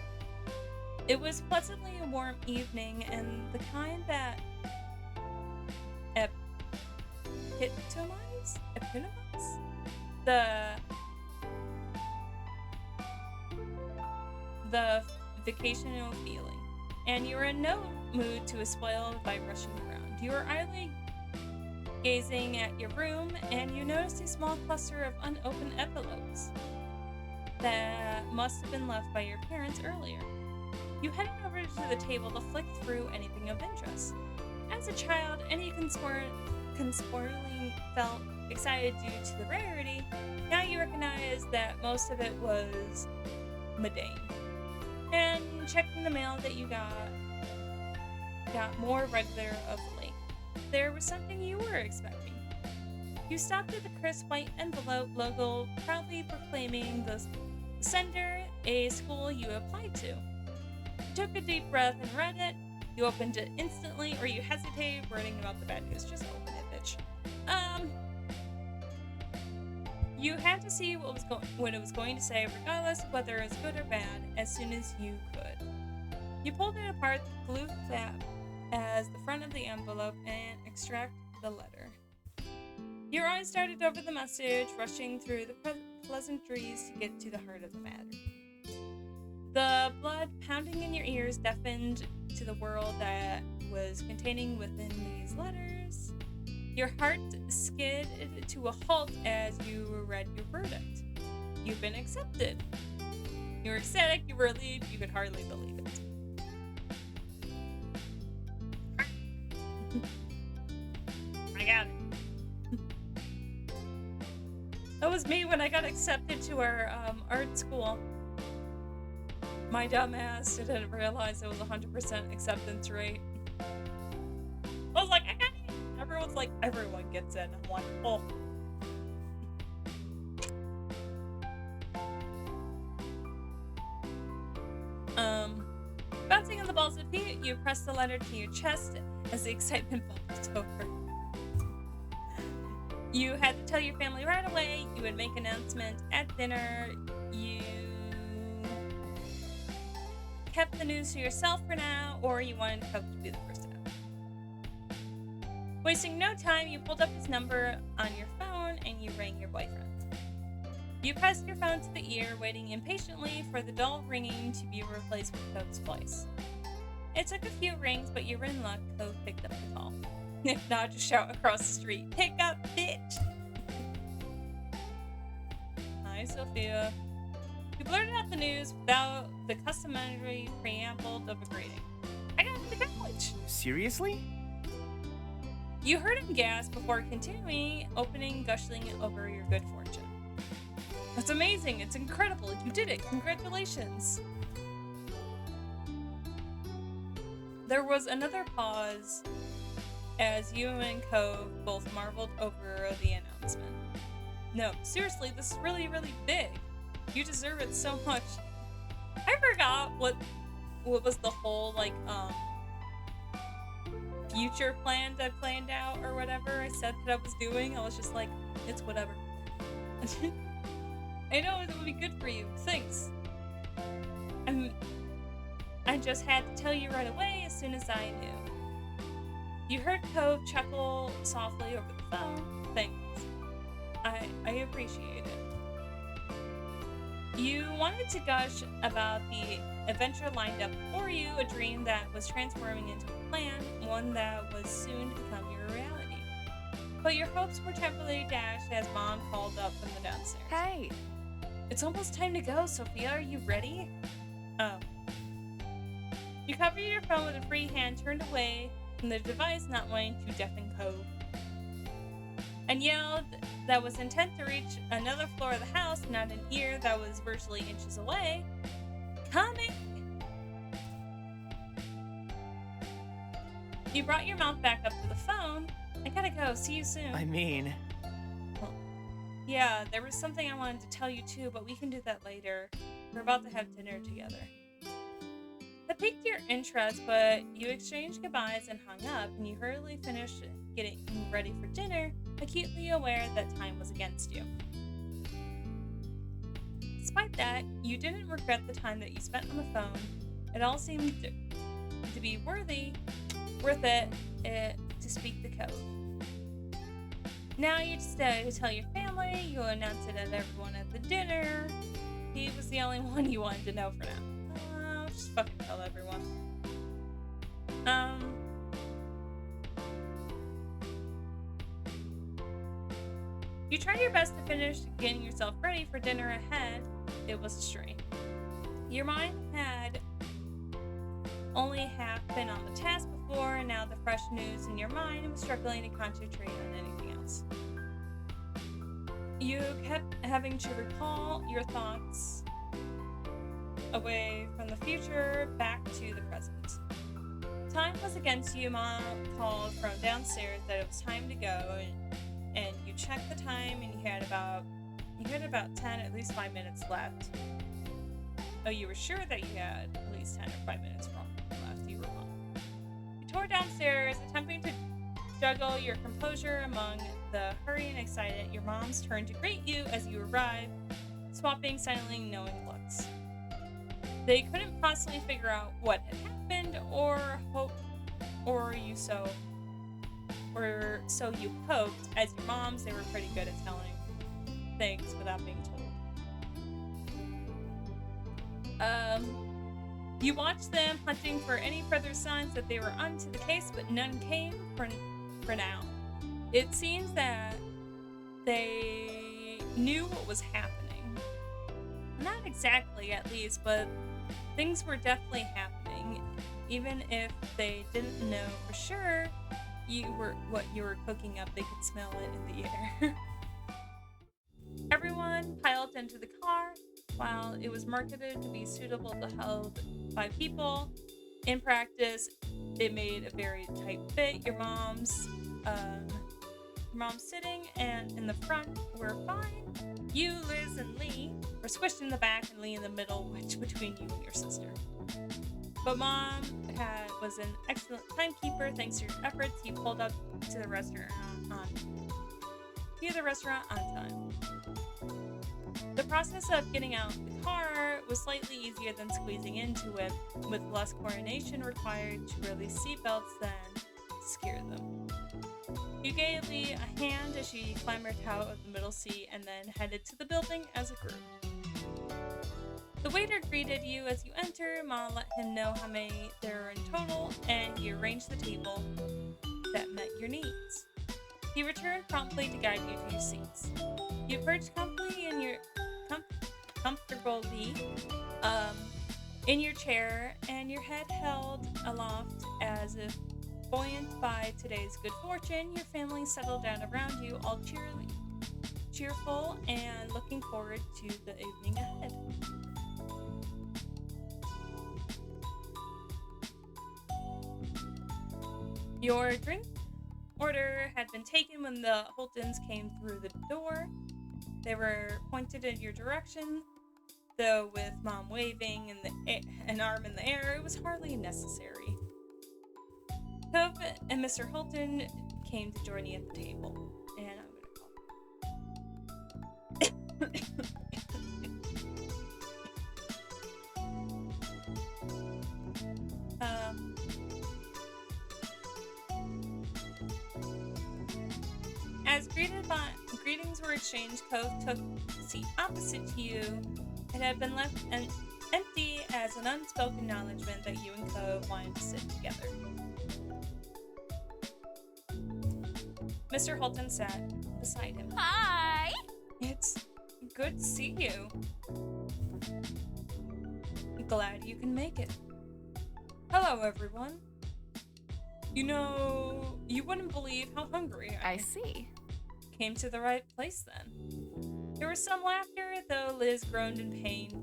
It was pleasantly a warm evening, and the kind that epitomized the vacational feeling, and you were in no mood to be spoiled by rushing around. You were idly gazing at your room, and you noticed a small cluster of unopened envelopes that must have been left by your parents earlier. You headed over to the table to flick through anything of interest. As a child, any consporting felt excited due to the rarity. Now you recognize that most of it was mundane. And checking the mail that you got more regular of late. There was something you were expecting. You stopped at the crisp white envelope logo, proudly proclaiming the sender a school you applied to. You took a deep breath and read it. You opened it instantly, or you hesitated, worrying about the bad news. Just open it, bitch. You had to see what it was going to say, regardless of whether it was good or bad, as soon as you could. You pulled it apart, the blue flap as the front of the envelope, and extracted the letter. Your eyes darted over the message, rushing through the pleasantries to get to the heart of the matter. The blood pounding in your ears deafened to the world that was contained within these letters. Your heart skidded to a halt as you read your verdict. You've been accepted. You were ecstatic, you were relieved, you could hardly believe it. I got it. That was me when I got accepted to our art school. My dumb ass didn't realize it was 100% acceptance rate. I was like, I got it. Everyone's like, everyone gets in. I'm like, oh. Bouncing on the balls of feet, you press the letter to your chest as the excitement bubbled over. You had to tell your family right away. You would make an announcement at dinner. You kept the news to yourself for now, or you wanted Coke to be the first to know. Wasting no time, you pulled up his number on your phone and you rang your boyfriend. You pressed your phone to the ear, waiting impatiently for the dull ringing to be replaced with Cove's voice. It took a few rings, but you were in luck. Cove picked up the call. If not, just shout across the street, "Pick up, bitch!" Hi, Sophia. You blurted out the news without the customary preamble of a greeting. "I got to college!" Seriously? You heard him gasp before continuing, opening, gushing over your good fortune. "That's amazing! It's incredible! You did it! Congratulations!" There was another pause as you and Cove both marveled over the announcement. "No, seriously, this is really, really big. You deserve it so much." I forgot what was the whole, future plan I planned out or whatever I said that I was doing. I was just like, it's whatever. I know it would be good for you. Thanks. I just had to tell you right away as soon as I knew. You heard Cove chuckle softly over the phone. Thanks. I appreciate it. You wanted to gush about the adventure lined up for you, a dream that was transforming into a plan, one that was soon to become your reality. But your hopes were temporarily dashed as Mom called up from the downstairs. Hey! "It's almost time to go, Sophia. Are you ready?" "Oh." You covered your phone with a free hand, turned away from the device, not wanting to deafen Cove, and yelled that was intent to reach another floor of the house, not an ear that was virtually inches away. "Coming!" You brought your mouth back up to the phone. "I gotta go. See you soon." I mean... "Yeah, there was something I wanted to tell you too, but we can do that later. We're about to have dinner together." That piqued your interest, but you exchanged goodbyes and hung up, and you hurriedly finished getting ready for dinner, acutely aware that time was against you. Despite that, you didn't regret the time that you spent on the phone. It all seemed to be worth it to speak the code. Now you just to tell your family. You'll announce it at everyone at the dinner. He was the only one you wanted to know for now. Just fucking tell everyone. You tried your best to finish getting yourself ready for dinner ahead. It was a strain. Your mind had only half been on the task before, and now the fresh news in your mind was struggling to concentrate on anything else. You kept having to recall your thoughts away from the future back to the present. Time was against you. Mom called from downstairs that it was time to go, and you checked the time, and you had about 10, at least 5 minutes left. Oh, you were sure that you had at least 10 or 5 minutes left. You were wrong. You tore downstairs, attempting to juggle your composure among the hurry and excitement. Your mom's turned to greet you as you arrived, swapping silently knowing looks. They couldn't possibly figure out what had happened, or so you hoped. As your moms, they were pretty good at telling things without being told. You watched them hunting for any further signs that they were onto the case, but none came for now. It seems that they knew what was happening. Not exactly, at least, but things were definitely happening. Even if they didn't know for sure what you were cooking up, they could smell it in the air. Everyone piled into the car. While it was marketed to be suitable to hold 5 people, in practice, it made a very tight fit. Your mom's sitting and in the front were fine. You, Liz, and Lee were squished in the back, and Lee in the middle, wedged between you and your sister. But Mom was an excellent timekeeper. Thanks to your efforts, you pulled up to the restaurant on time. The process of getting out of the car was slightly easier than squeezing into it, with less coordination required to release seatbelts than to scare them. You gave Lee a hand as she clambered out of the middle seat and then headed to the building as a group. The waiter greeted you as you enter. Ma let him know how many there were in total, and he arranged the table that met your needs. He returned promptly to guide you to your seats. You perched comfortably in your in your chair, and your head held aloft as if buoyant by today's good fortune. Your family settled down around you, all cheerful and looking forward to the evening ahead. Your drink order had been taken when the Holtons came through the door. They were pointed in your direction, though with Mom waving an arm in the air, it was hardly necessary. Cove and Mr. Holton came to join you at the table, and I'm gonna call. As greetings were exchanged, Cove took the seat opposite to you. It had been left empty as an unspoken acknowledgement that you and Cove wanted to sit together. Mr. Holton sat beside him. Hi! It's good to see you. Glad you can make it. Hello, everyone. You know, you wouldn't believe how hungry I I see. came to the right place then. There was some laughter, though Liz groaned in pain,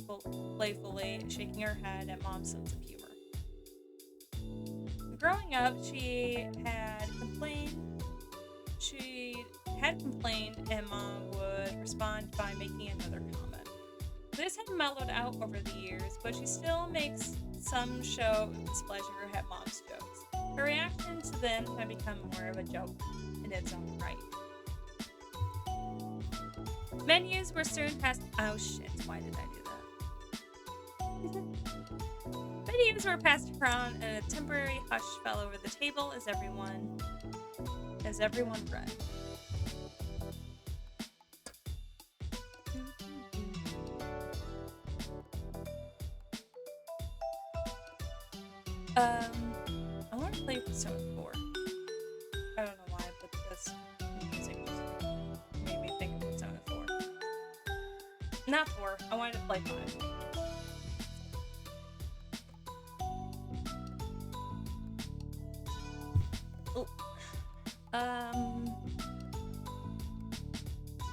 playfully shaking her head at Mom's sense of humor. Growing up, she had complained, and Mom would respond by making another comment. Liz had mellowed out over the years, but she still makes some show of displeasure at Mom's jokes. Her reaction to them had become more of a joke in its own right. Menus were soon passed. Oh shit! Why did I do that? Menus were passed around, and a temporary hush fell over the table as everyone read. I want to play Persona 4. I don't know why, but this music just made me think of Persona 4. Not 4. I wanted to play 5.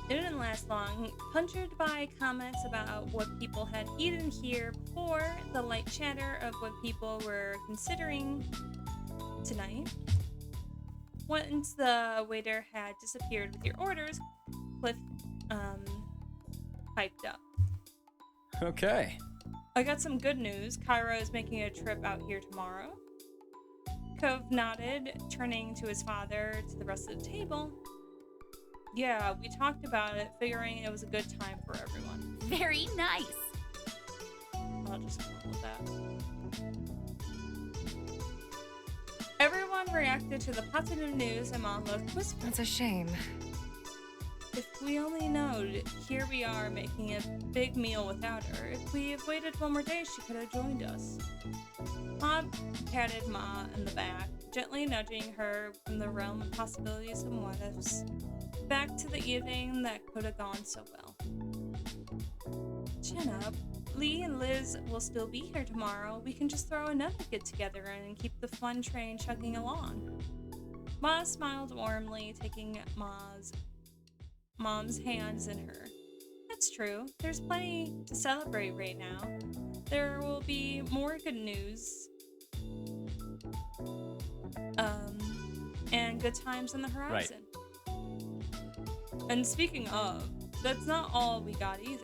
It didn't last long. Punctured by comments about what people had eaten here before, the light chatter of what people were considering tonight. Once the waiter had disappeared with your orders, Cliff piped up. Okay. I got some good news. Cairo is making a trip out here tomorrow. Cove nodded, turning to his father to the rest of the table. Yeah, we talked about it, figuring it was a good time for everyone. Very nice. I'll just roll with that. Everyone reacted to the positive news, and Mom looked wistful. That's a shame. If we only knowed, here we are making a big meal without her. If we had waited one more day, she could have joined us. Mom patted Ma in the back, gently nudging her from the realm of possibilities and what-ifs, back to the evening that could have gone so well. Chin up. Lee and Liz will still be here tomorrow. We can just throw another get-together in and keep the fun train chugging along. Ma smiled warmly, taking Mom's hands in her. That's true. There's plenty to celebrate right now. There will be more good news. And good times on the horizon. Right. And speaking of, that's not all we got either.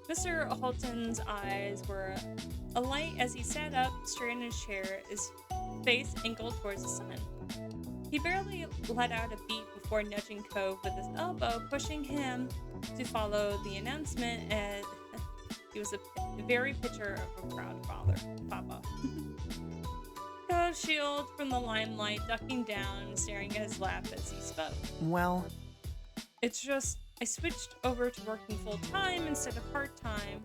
Mr. Holton's eyes were alight as he sat up straight in his chair, his face angled towards the sun. He barely let out a beat before nudging Cove with his elbow, pushing him to follow the announcement, and he was a very picture of a proud father. Papa. Cove Cove shield from the limelight, ducking down and staring at his lap as he spoke. Well, It's just, I switched over to working full-time instead of part-time.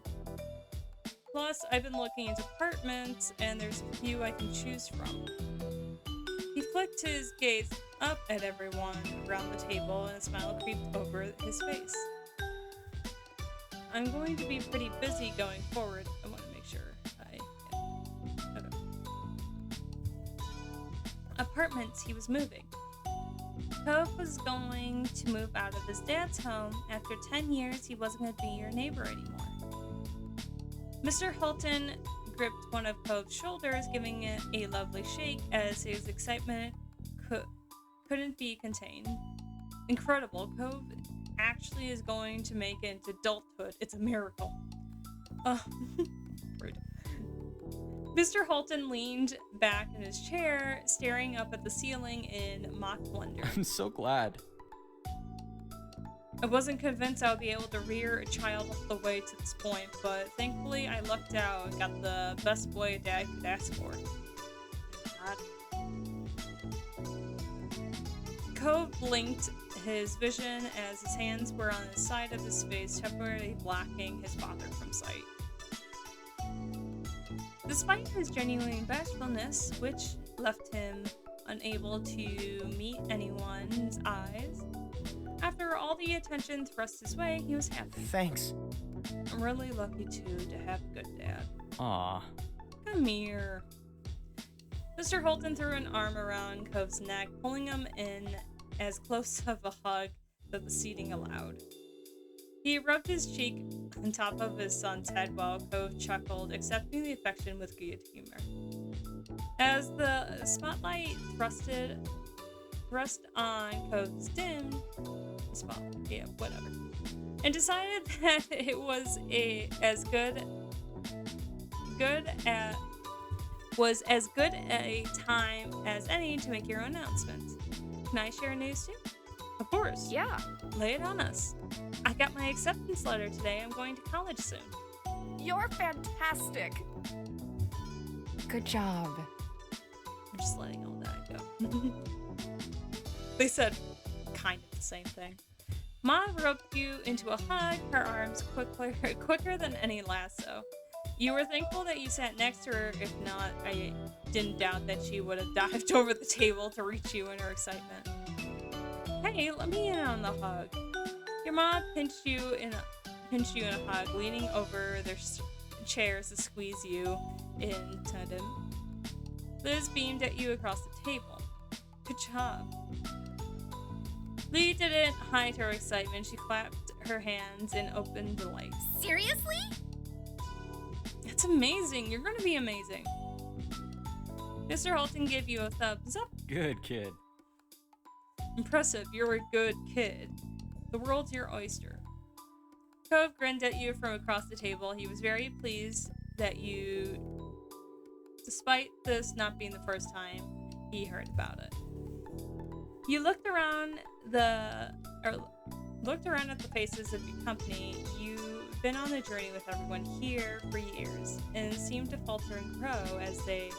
Plus, I've been looking into apartments, and there's a few I can choose from. He flicked his gaze up at everyone around the table, and a smile creeped over his face. I'm going to be pretty busy going forward. I want to make sure okay. Apartments he was moving. Cove was going to move out of his dad's home. After 10 years, he wasn't going to be your neighbor anymore. Mr. Holton gripped one of Cove's shoulders, giving it a lovely shake as his excitement couldn't be contained. Incredible, Cove actually is going to make it into adulthood. It's a miracle. Rude. Mr. Holton leaned back in his chair, staring up at the ceiling in mock wonder. I'm so glad. I wasn't convinced I would be able to rear a child all the way to this point, but thankfully I lucked out and got the best boy a dad could ask for. Cove blinked his vision as his hands were on the side of his face, temporarily blocking his father from sight. Despite his genuine bashfulness, which left him unable to meet anyone's eyes, after all the attention thrust his way, he was happy. thanks. I'm really lucky too to have a good dad. Aw. Come here. Mr. Holton threw an arm around Cove's neck, pulling him in as close of a hug that the seating allowed. He rubbed his cheek on top of his son's head while Cove chuckled, accepting the affection with good humor. As the spotlight thrust on Cove's and decided that it was as good a time as any to make your own announcement. Can I share news too? Of course. Yeah. Lay it on us. I got my acceptance letter today. I'm going to college soon. You're fantastic. Good job. I'm just letting all that go. They said kind of the same thing. Mom roped you into a hug, her arms quicker than any lasso. You were thankful that you sat next to her. If not, I didn't doubt that she would have dived over the table to reach you in her excitement. Hey, let me in on the hug. Your mom pinched you in a hug, leaning over their chairs to squeeze you in tandem. Liz beamed at you across the table. Good job. Lee didn't hide her excitement. She clapped her hands in open delight. Seriously? It's amazing. You're going to be amazing. Mr. Holton gave you a thumbs up. Good kid. Impressive. You're a good kid. The world's your oyster. Cove grinned at you from across the table. He was very pleased that you, despite this not being the first time he heard about it. You looked around at the faces of your company. You've been on a journey with everyone here for years, and it seemed to falter and grow as they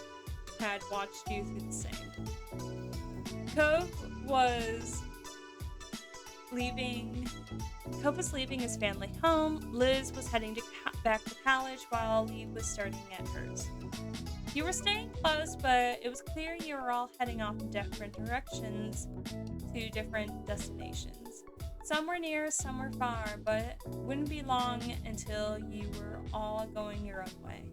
had watched you through the same. Cove was leaving his family home. Liz was heading back to college while Lee was starting at hers. You were staying close, but it was clear you were all heading off in different directions to different destinations. Some were near, some were far, but it wouldn't be long until you were all going your own way.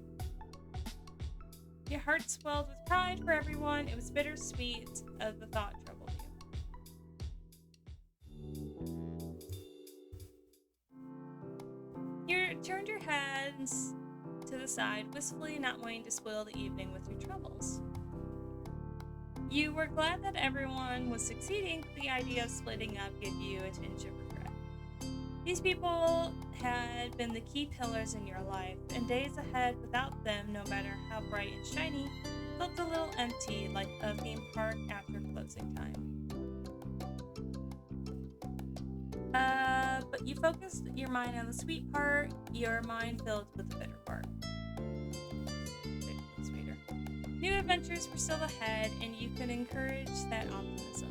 Your heart swelled with pride for everyone. It was bittersweet as the thought troubled you. You turned your heads to the side, wistfully, not wanting to spoil the evening with your troubles. You were glad that everyone was succeeding, but the idea of splitting up gave you a tinge of regret. These people had been the key pillars in your life, and days ahead without them, no matter how bright and shiny, felt a little empty, like a theme park after closing time. But you focused your mind on the sweet part, your mind filled with the bitter part. Sweeter. New adventures were still ahead, and you could encourage that optimism.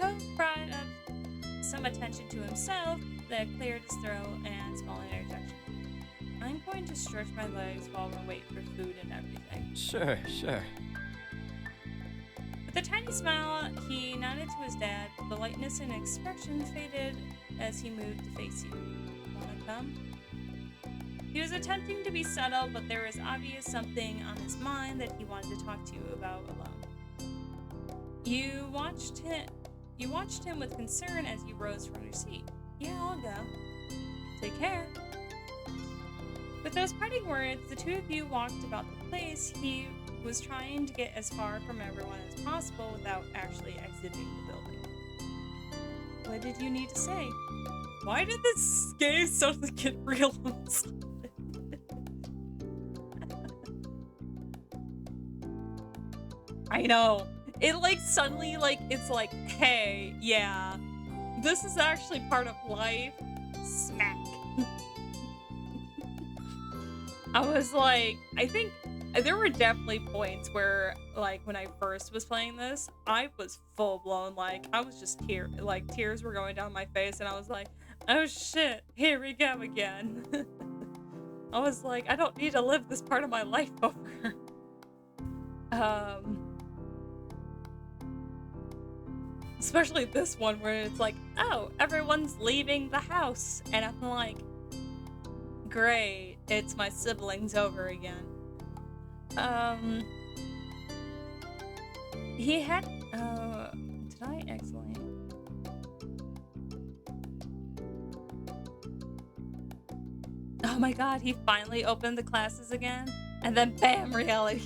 Cove brought up some attention to himself that cleared his throat and small interjection. I'm going to stretch my legs while we wait for food and everything. Sure. With a tiny smile, he nodded to his dad. The lightness in expression faded as he moved to face you. Wanna come? He was attempting to be subtle, but there was obvious something on his mind that he wanted to talk to you about alone. You watched him with concern as you rose from your seat. Yeah, I'll go. Take care. With those parting words, the two of you walked about the place. He was trying to get as far from everyone as possible without actually exiting the building. What did you need to say? Why did this game suddenly get real? I know. It like suddenly it's like, hey, yeah, this is actually part of life. Smack. I was like, I think there were definitely points where, like, when I first was playing this, I was full blown, like, I was just tears were going down my face, and I was like, oh shit, here we go again. I was like, I don't need to live this part of my life over. Especially this one where it's like, oh, everyone's leaving the house, and I'm like, great, it's my siblings over again. He had, did I explain? Oh my god, he finally opened the classes again, and then bam, reality.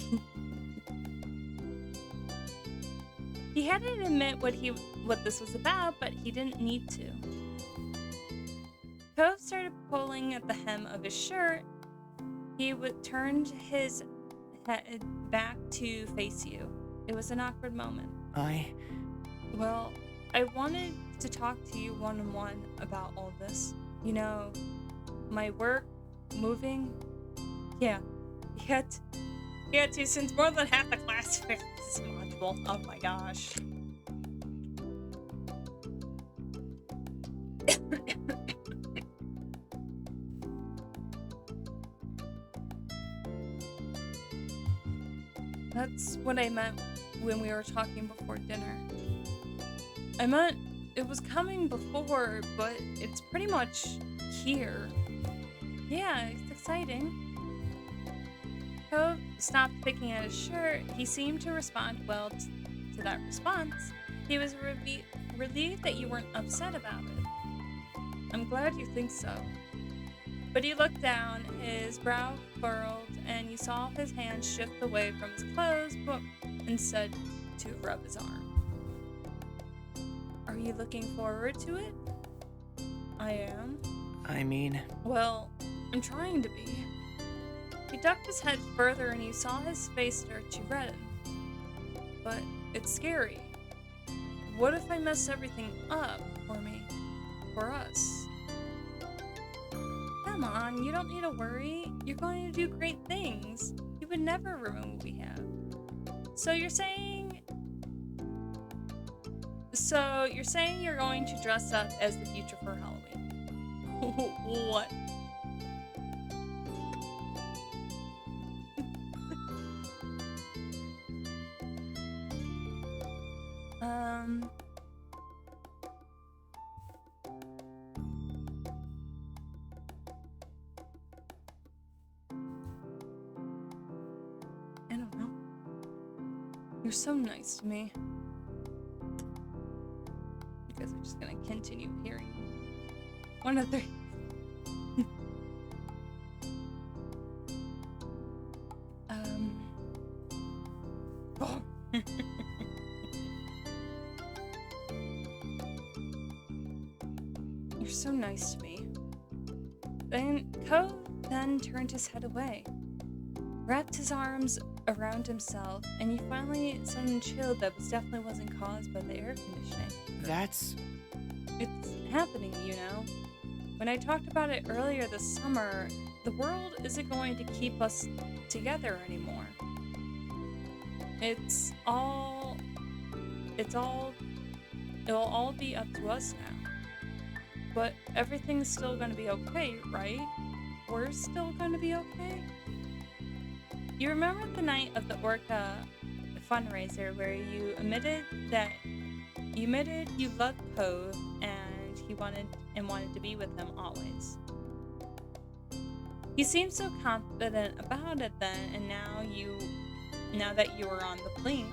He had to admit what this was about, but he didn't need to. Cove started pulling at the hem of his shirt. He turned his head back to face you. It was an awkward moment. Well, I wanted to talk to you one-on-one about all this. You know, my work, moving. Yeah, he had to since more than half the class failed this module. Oh my gosh. That's what I meant when we were talking before dinner. I meant it was coming before, but it's pretty much here. Yeah, it's exciting. Cove stopped picking at his shirt. He seemed to respond well to that response. He was relieved that you weren't upset about it. I'm glad you think so. But he looked down, his brow furrowed, and you saw his hand shift away from his clothes, but instead to rub his arm. Are you looking forward to it? I am. Well, I'm trying to be. He ducked his head further and you saw his face start to redden. But it's scary. What if I mess everything up for me? For us? Come on, you don't need to worry. You're going to do great things. You would never ruin what we have. So you're saying you're going to dress up as the future for Halloween? What? I don't know. You're so nice to me. You guys are just gonna continue hearing one of their oh. You're so nice to me. Then Cove turned his head away, wrapped his arms around himself, and you finally suddenly chilled that definitely wasn't caused by the air conditioning. It's happening, you know. When I talked about it earlier this summer, the world isn't going to keep us together anymore. It'll all be up to us now. But everything's still gonna be okay, right? We're still gonna be okay? You remember the night of the Orca fundraiser where you admitted you loved Cove and he wanted to be with him always. You seemed so confident about it then, and now that you were on the blink,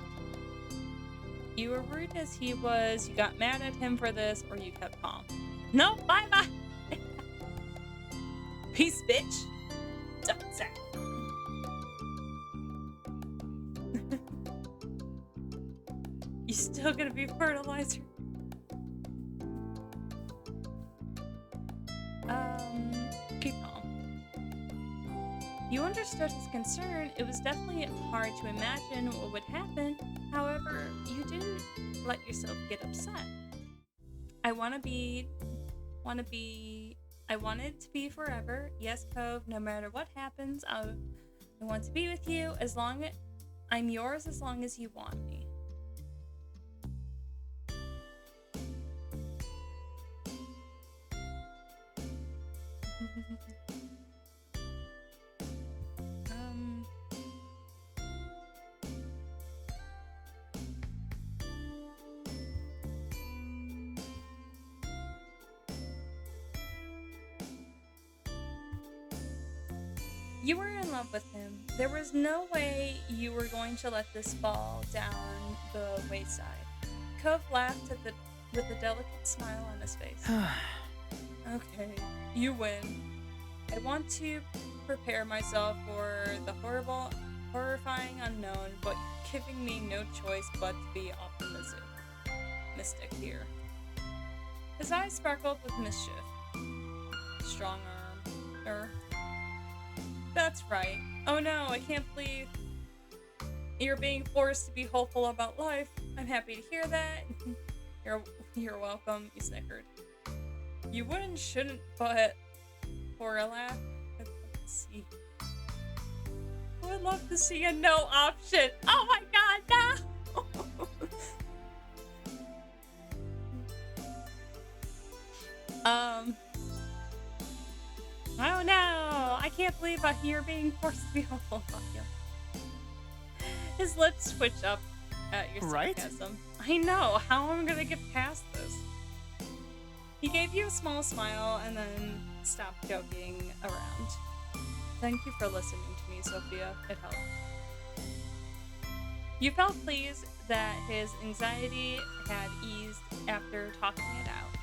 you were rude as he was, you got mad at him for this, or you kept calm. No, bye-bye! Peace, bitch! Don't say. You still gonna be fertilizer? Keep calm. You understood his concern. It was definitely hard to imagine what would happen. However, you didn't let yourself get upset. I want it to be forever. Yes, Cove, no matter what happens, I want to be with you I'm yours as long as you want me. You were in love with him. There was no way you were going to let this fall down the wayside. Cove laughed with a delicate smile on his face. Okay, you win. I want to prepare myself for the horrifying unknown, but you're giving me no choice but to be optimistic here. His eyes sparkled with mischief. Strong arm. That's right. Oh no, I can't believe you're being forced to be hopeful about life. I'm happy to hear that. You're welcome, you snickered. You shouldn't, but for a laugh, I'd love to see. I would love to see a no option. Oh my god, no! Oh no! I can't believe you're being forced to be hopeful about you. His lips twitch up at your sarcasm. Right? I know. How am I gonna get past this? He gave you a small smile and then stopped joking around. Thank you for listening to me, Sophia. It helped. You felt pleased that his anxiety had eased after talking it out.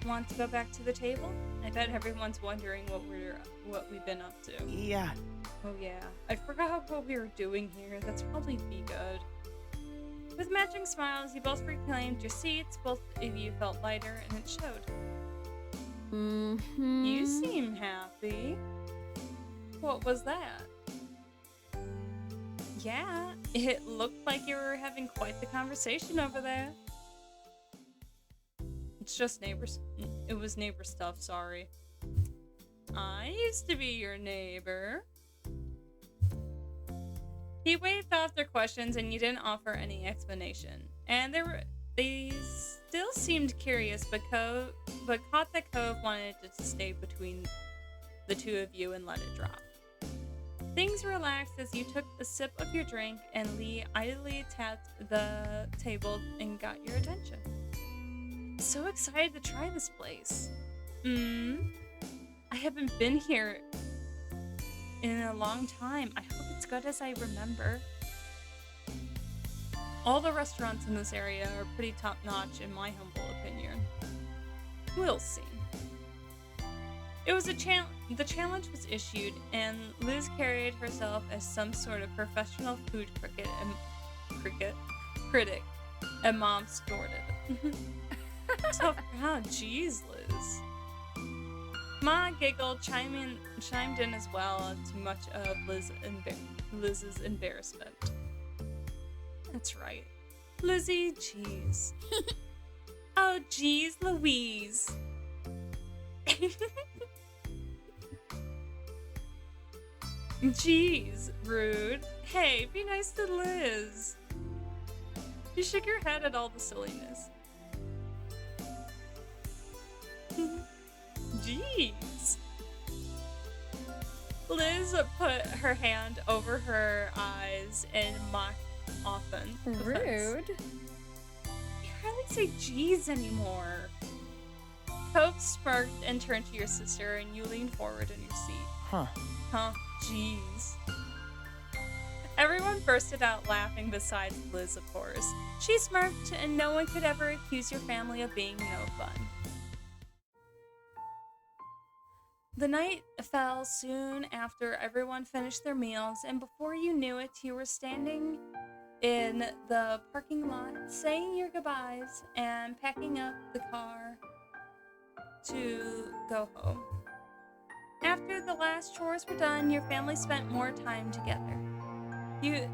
Want to go back to the table? I bet everyone's wondering what we've been up to. Yeah. Oh yeah, I forgot what we were doing here. That's probably be good. With matching smiles, you both reclaimed your seats. Both of you felt lighter, and it showed. Mm-hmm. You seem happy. What was that? Yeah, it looked like you were having quite the conversation over there. It's just neighbors. It was neighbor stuff, sorry. I used to be your neighbor. He waved off their questions and you didn't offer any explanation. And they still seemed curious, but caught that Cove wanted it to stay between the two of you and let it drop. Things relaxed as you took a sip of your drink and Lee idly tapped the table and got your attention. So excited to try this place. I haven't been here in a long time. I hope it's good as I remember. All the restaurants in this area are pretty top-notch in my humble opinion. We'll see. It was the challenge was issued, and Liz carried herself as some sort of professional food critic, and Mom snorted. Tough crowd, jeez, Liz. Ma giggled, chimed in as well, to much of Liz's embarrassment. That's right. Lizzie, jeez. Oh, jeez, Louise. Jeez, rude. Hey, be nice to Liz. You shook your head at all the silliness. Jeez. Liz put her hand over her eyes in mock offense. Rude. You hardly say jeez anymore. Cope smirked and turned to your sister, and you leaned forward in your seat. Huh. Huh, jeez. Everyone bursted out laughing besides Liz, of course. She smirked, and no one could ever accuse your family of being no fun. The night fell soon after everyone finished their meals, and before you knew it, you were standing in the parking lot, saying your goodbyes and packing up the car to go home. After the last chores were done, your family spent more time together. You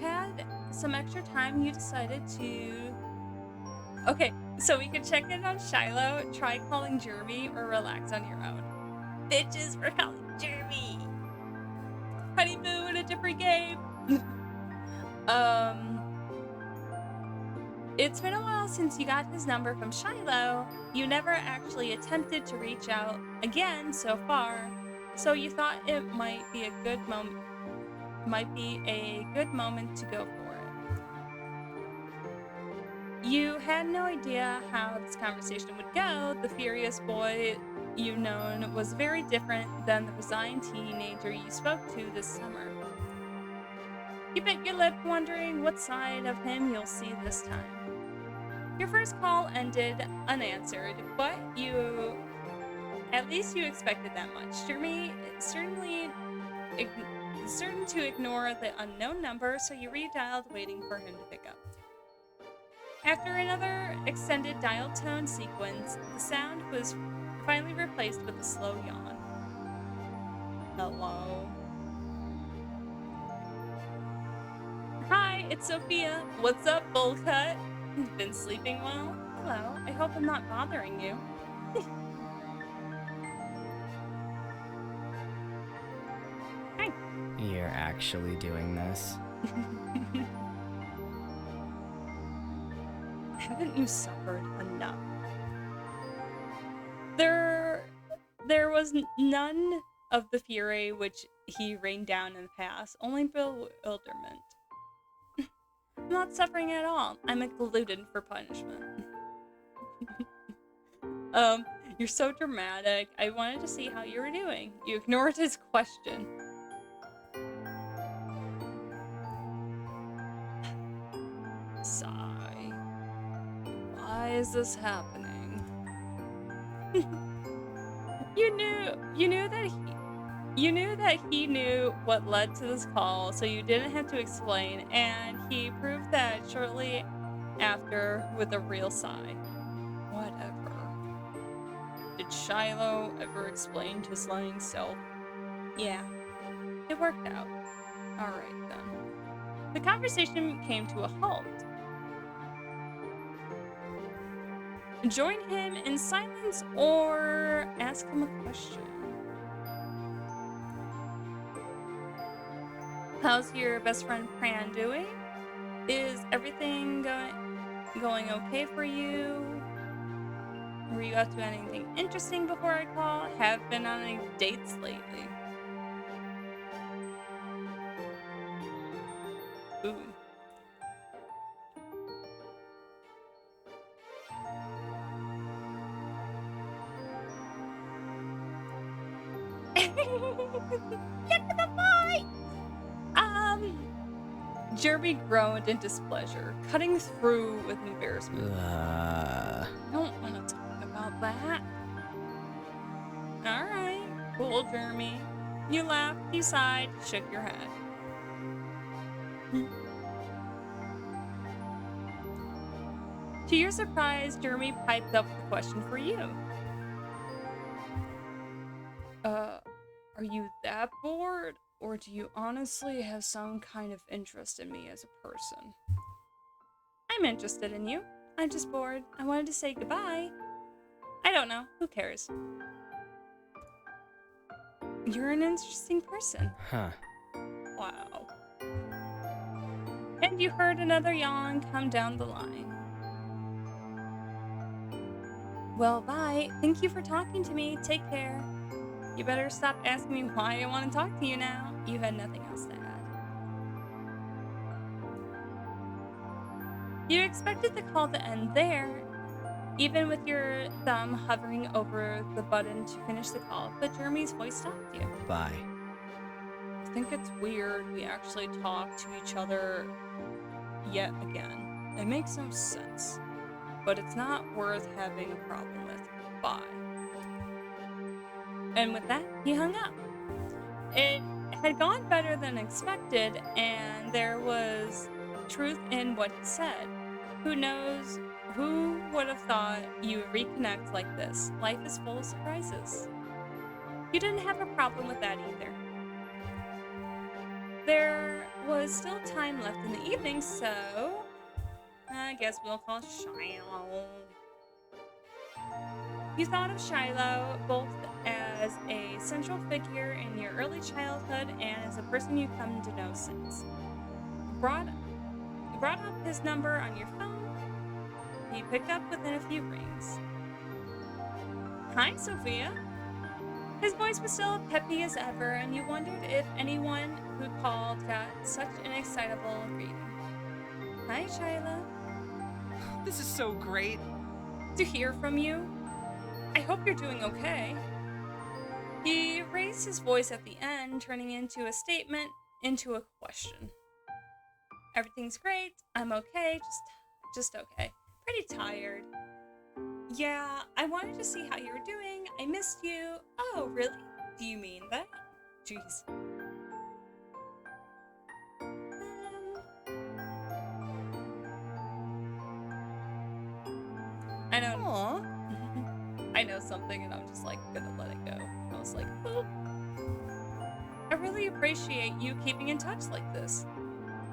had some extra time. You decided to... Okay, so we could check in on Shiloh, try calling Jeremy, or relax on your own. Bitches, we're calling Jeremy. Honeymoon, a different game. It's been a while since you got his number from Shiloh. You never actually attempted to reach out again so far, so you thought it might be a good moment. To go for it. You had no idea how this conversation would go. The furious boy you known was very different than the resigned teenager you spoke to this summer. You bit your lip, wondering what side of him you'll see this time. Your first call ended unanswered, but at least you expected that much. Jeremy certain to ignore the unknown number, so you redialed, waiting for him to pick up. After another extended dial tone sequence, the sound was finally replaced with a slow yawn. Hello. Hi, it's Sophia. What's up, bullcut? Been sleeping well? Hello. I hope I'm not bothering you. Hi. You're actually doing this? Haven't you suffered enough? There was none of the fury which he rained down in the past, only bewilderment. I'm not suffering at all. I'm a glutton for punishment. You're so dramatic. I wanted to see how you were doing. You ignored his question. Sigh. Why is this happening? You knew that he knew what led to this call, so you didn't have to explain, and he proved that shortly after with a real sigh. Whatever. Did Shiloh ever explain to his lying self? Yeah, it worked out. Alright then. The conversation came to a halt. Join him in silence or ask him a question. How's your best friend Pran doing? Is everything going okay for you? Were you up to anything interesting before I call? Have been on any dates lately? Ooh. Get to the point! Jeremy groaned in displeasure, cutting through with embarrassment. I don't want to talk about that. Alright, cool, Jeremy. You laughed, you sighed, shook your head. To your surprise, Jeremy piped up the question for you. Are you that bored? Or do you honestly have some kind of interest in me as a person? I'm interested in you. I'm just bored. I wanted to say goodbye. I don't know. Who cares? You're an interesting person. Huh. Wow. And you heard another yawn come down the line. Well, bye. Thank you for talking to me. Take care. You better stop asking me why I want to talk to you now. You had nothing else to add. You expected the call to end there, even with your thumb hovering over the button to finish the call, but Jeremy's voice stopped you. Bye. I think it's weird we actually talk to each other yet again. It makes no sense, but it's not worth having a problem with. Bye. And with that, he hung up. It had gone better than expected, and there was truth in what he said. Who knows? Who would have thought you would reconnect like this? Life is full of surprises. You didn't have a problem with that either. There was still time left in the evening, so I guess we'll call Shiloh. You thought of Shiloh both as a central figure in your early childhood and as a person you've come to know since. You brought up his number on your phone. He picked up within a few rings. Hi, Sophia. His voice was still peppy as ever, and you wondered if anyone who called got such an excitable greeting. Hi, Shiloh. This is so great. To hear from you. I hope you're doing okay. He raised his voice at the end, turning into a statement, into a question. Everything's great. I'm okay. Just okay. Pretty tired. Yeah, I wanted to see how you were doing. I missed you. Oh, really? Do you mean that? Jeez. I know. Aww. I know something, and I'm just like gonna let it go. I was like, oh. I really appreciate you keeping in touch like this.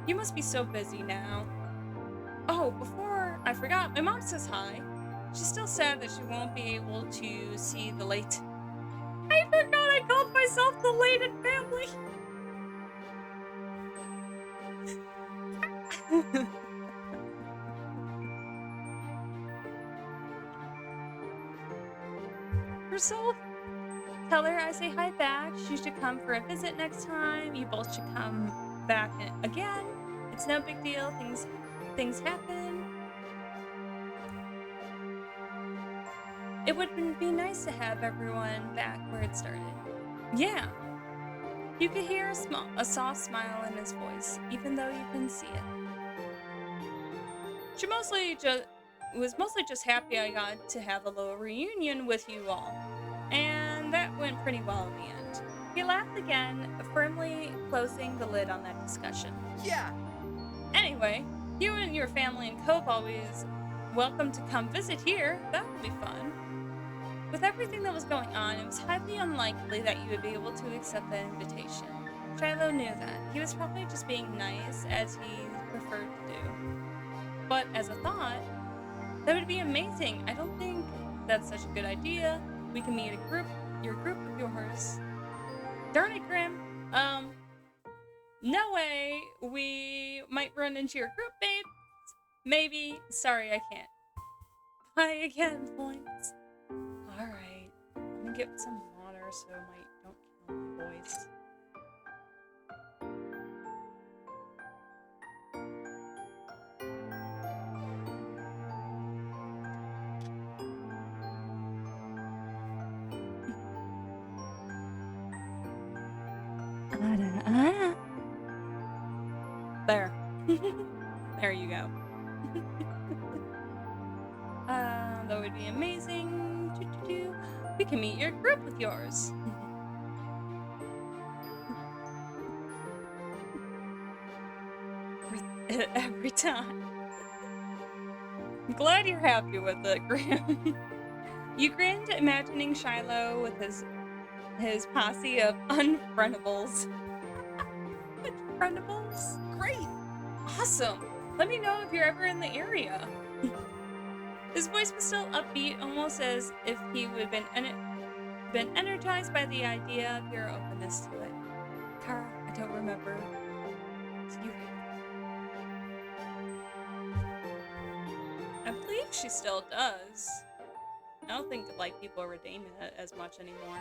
You must be so busy now. Oh, before I forgot, my mom says hi. She's still sad that she won't be able to see the late. I forgot I called myself the Layton family. Herself. Tell her I say hi back. She should come for a visit next time. You both should come back again. It's no big deal. Things happen. It would be nice to have everyone back where it started. Yeah. You could hear a soft smile in his voice, even though you couldn't see it. She was mostly just happy I got to have a little reunion with you all. And that went pretty well in the end. He laughed again, firmly closing the lid on that discussion. Yeah. Anyway, you and your family in Cove always welcome to come visit here. That would be fun. With everything that was going on, it was highly unlikely that you would be able to accept that invitation. Shiloh knew that. He was probably just being nice, as he preferred to do. But as a thought, that would be amazing. I don't think that's such a good idea. We can meet your group of yours. Darn it, Grim. No way. We might run into your group, babe. Maybe. Sorry, I can't. Bye again, points. Alright. Let me get some water so I don't kill my voice. There. There you go. That would be amazing. We can meet your group with yours. Every time. I'm glad you're happy with it, Graham. You grinned, imagining Shiloh with his posse of unfriendables. Unfriendables? Great! Awesome! Let me know if you're ever in the area. His voice was still upbeat, almost as if he would have been been energized by the idea of your openness to it. Kara, I don't remember. You. I believe she still does. I don't think like people redeem it as much anymore.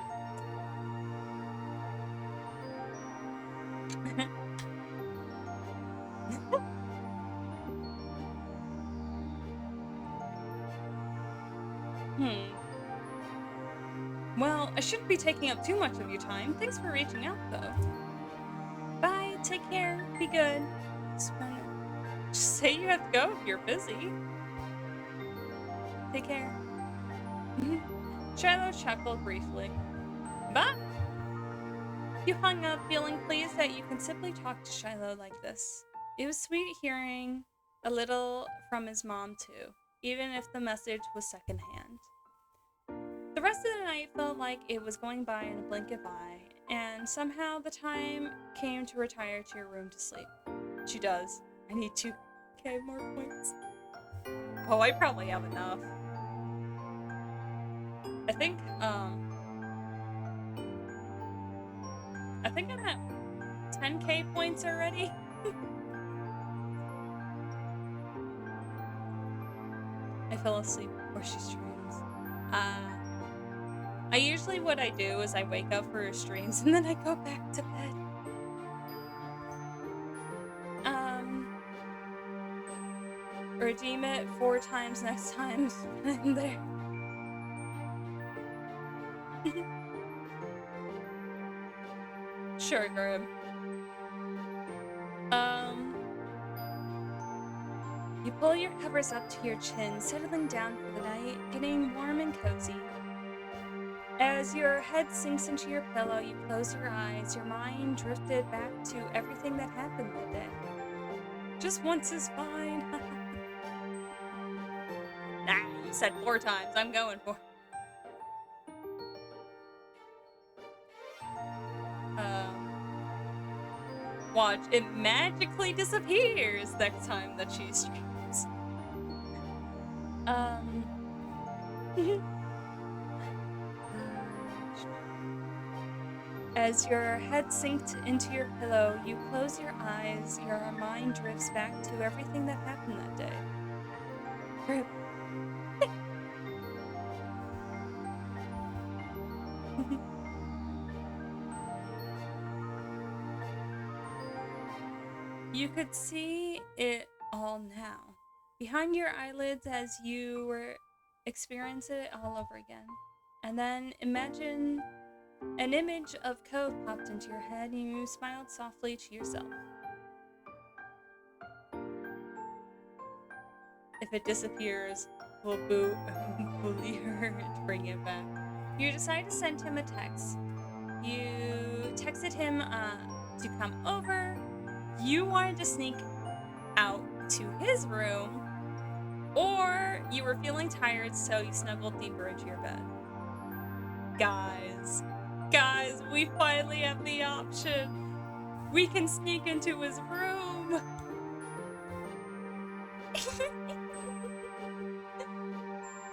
Well, I shouldn't be taking up too much of your time. Thanks for reaching out, though. Bye, take care, be good. Just say you have to go if you're busy. Take care. Shiloh chuckled briefly. Bye! You hung up, feeling pleased that you can simply talk to Shiloh like this. It was sweet hearing a little from his mom, too, even if the message was secondhand. The rest of the night felt like it was going by in a blink of eye, and somehow the time came to retire to your room to sleep. She does. I need 2k more points. Oh, I probably have enough. I think I'm at 10k points already. I fell asleep before she streams. I usually what I do is I wake up for her streams and then I go back to bed. Redeem it 4 times next time I'm there. Sure, Grib. You pull your covers up to your chin, settling down for the night, getting warm and cozy. As your head sinks into your pillow, you close your eyes, your mind drifted back to everything that happened that day. Just once is fine. Nah, you said 4 times, I'm going for it. Watch, it magically disappears next time that she streams. As your head sinks into your pillow, you close your eyes, your mind drifts back to everything that happened that day. Rip. You could see it all now, behind your eyelids as you were experiencing it all over again. And then imagine an image of Cove popped into your head and you smiled softly to yourself. If it disappears, we'll bully her to bring it back. You decide to send him a text. You texted him to come over. You wanted to sneak out to his room, or you were feeling tired, so you snuggled deeper into your bed. Guys, we finally have the option. We can sneak into his room.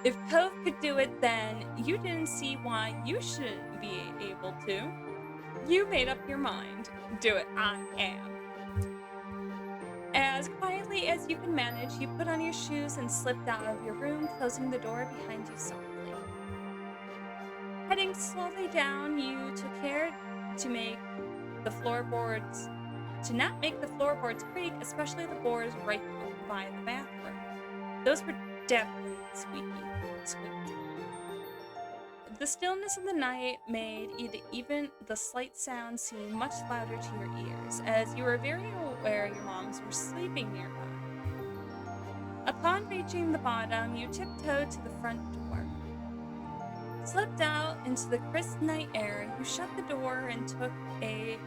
If Cove could do it then, you didn't see why you shouldn't be able to. You made up your mind. Do it, I am. As quietly as you can manage, you put on your shoes and slipped out of your room, closing the door behind you softly. Heading slowly down, you took care to not make the floorboards creak, especially the boards right by the bathroom. Those were definitely squeaky. The stillness of the night made even the slight sound seem much louder to your ears, as you were very aware your moms were sleeping nearby. Upon reaching the bottom, you tiptoed to the front door. Slipped out into the crisp night air, you shut the door and took a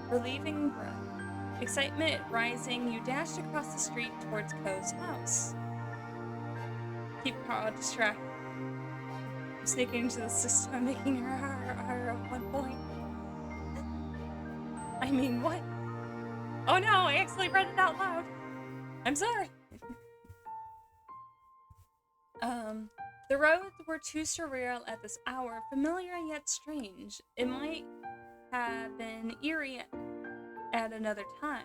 relieving breath. Excitement rising, you dashed across the street towards Co's house. Keep Carl distracted. Sneaking into the system, making her at one point. I mean, what? Oh no, I actually read it out loud. I'm sorry. The roads were too surreal at this hour, familiar yet strange. It might have been eerie at another time.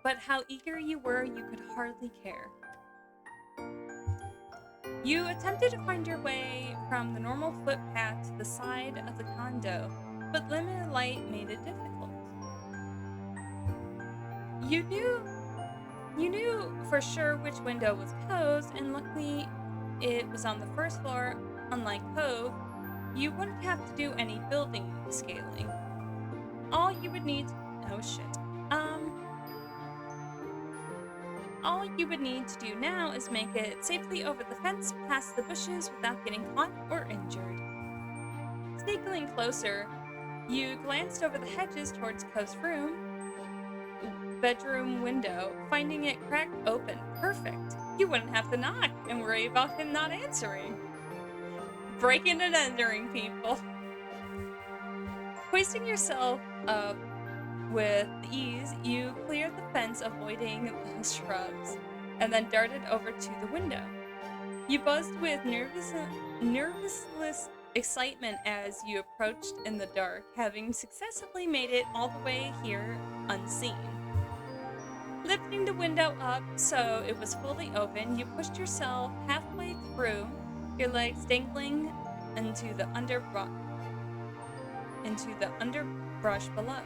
But how eager you were, you could hardly care. You attempted to find your way from the normal footpath to the side of the condo, but limited light made it difficult. You knew for sure which window was closed, and luckily it was on the first floor. Unlike Cove, you wouldn't have to do any building scaling. All you would need all you would need to do now is make it safely over the fence past the bushes without getting caught or injured. Sneaking closer, you glanced over the hedges towards Cove's bedroom window, finding it cracked open. Perfect. You wouldn't have to knock and worry about him not answering. Breaking and entering, people. Hoisting yourself up with ease, you cleared the fence, avoiding the shrubs, and then darted over to the window. You buzzed with nervous excitement as you approached in the dark, having successfully made it all the way here unseen. Lifting the window up so it was fully open, you pushed yourself halfway through, your legs dangling into the underbrush below.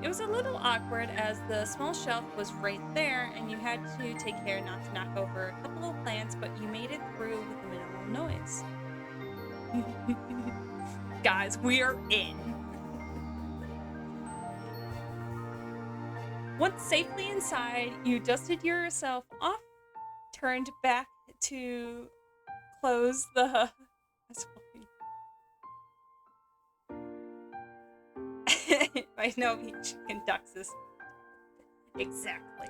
It was a little awkward as the small shelf was right there and you had to take care not to knock over a couple of plants, but you made it through with minimal noise. Guys, we are in. Once safely inside, you dusted yourself off, turned back to close the... I know he conducts this exactly.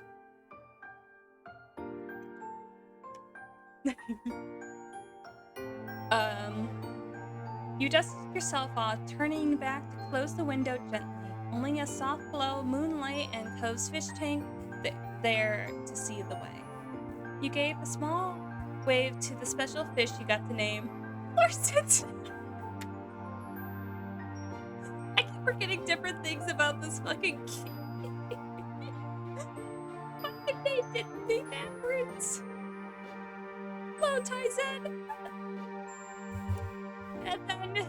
You dusted yourself off, turning back to close the window gently. Only a soft glow, moonlight, and Cove's fish tank there to see the way. You gave a small wave to the special fish you got to name Larson. I keep forgetting different things about this fucking game. Why they didn't be backwards? Hello, Tyson. And then,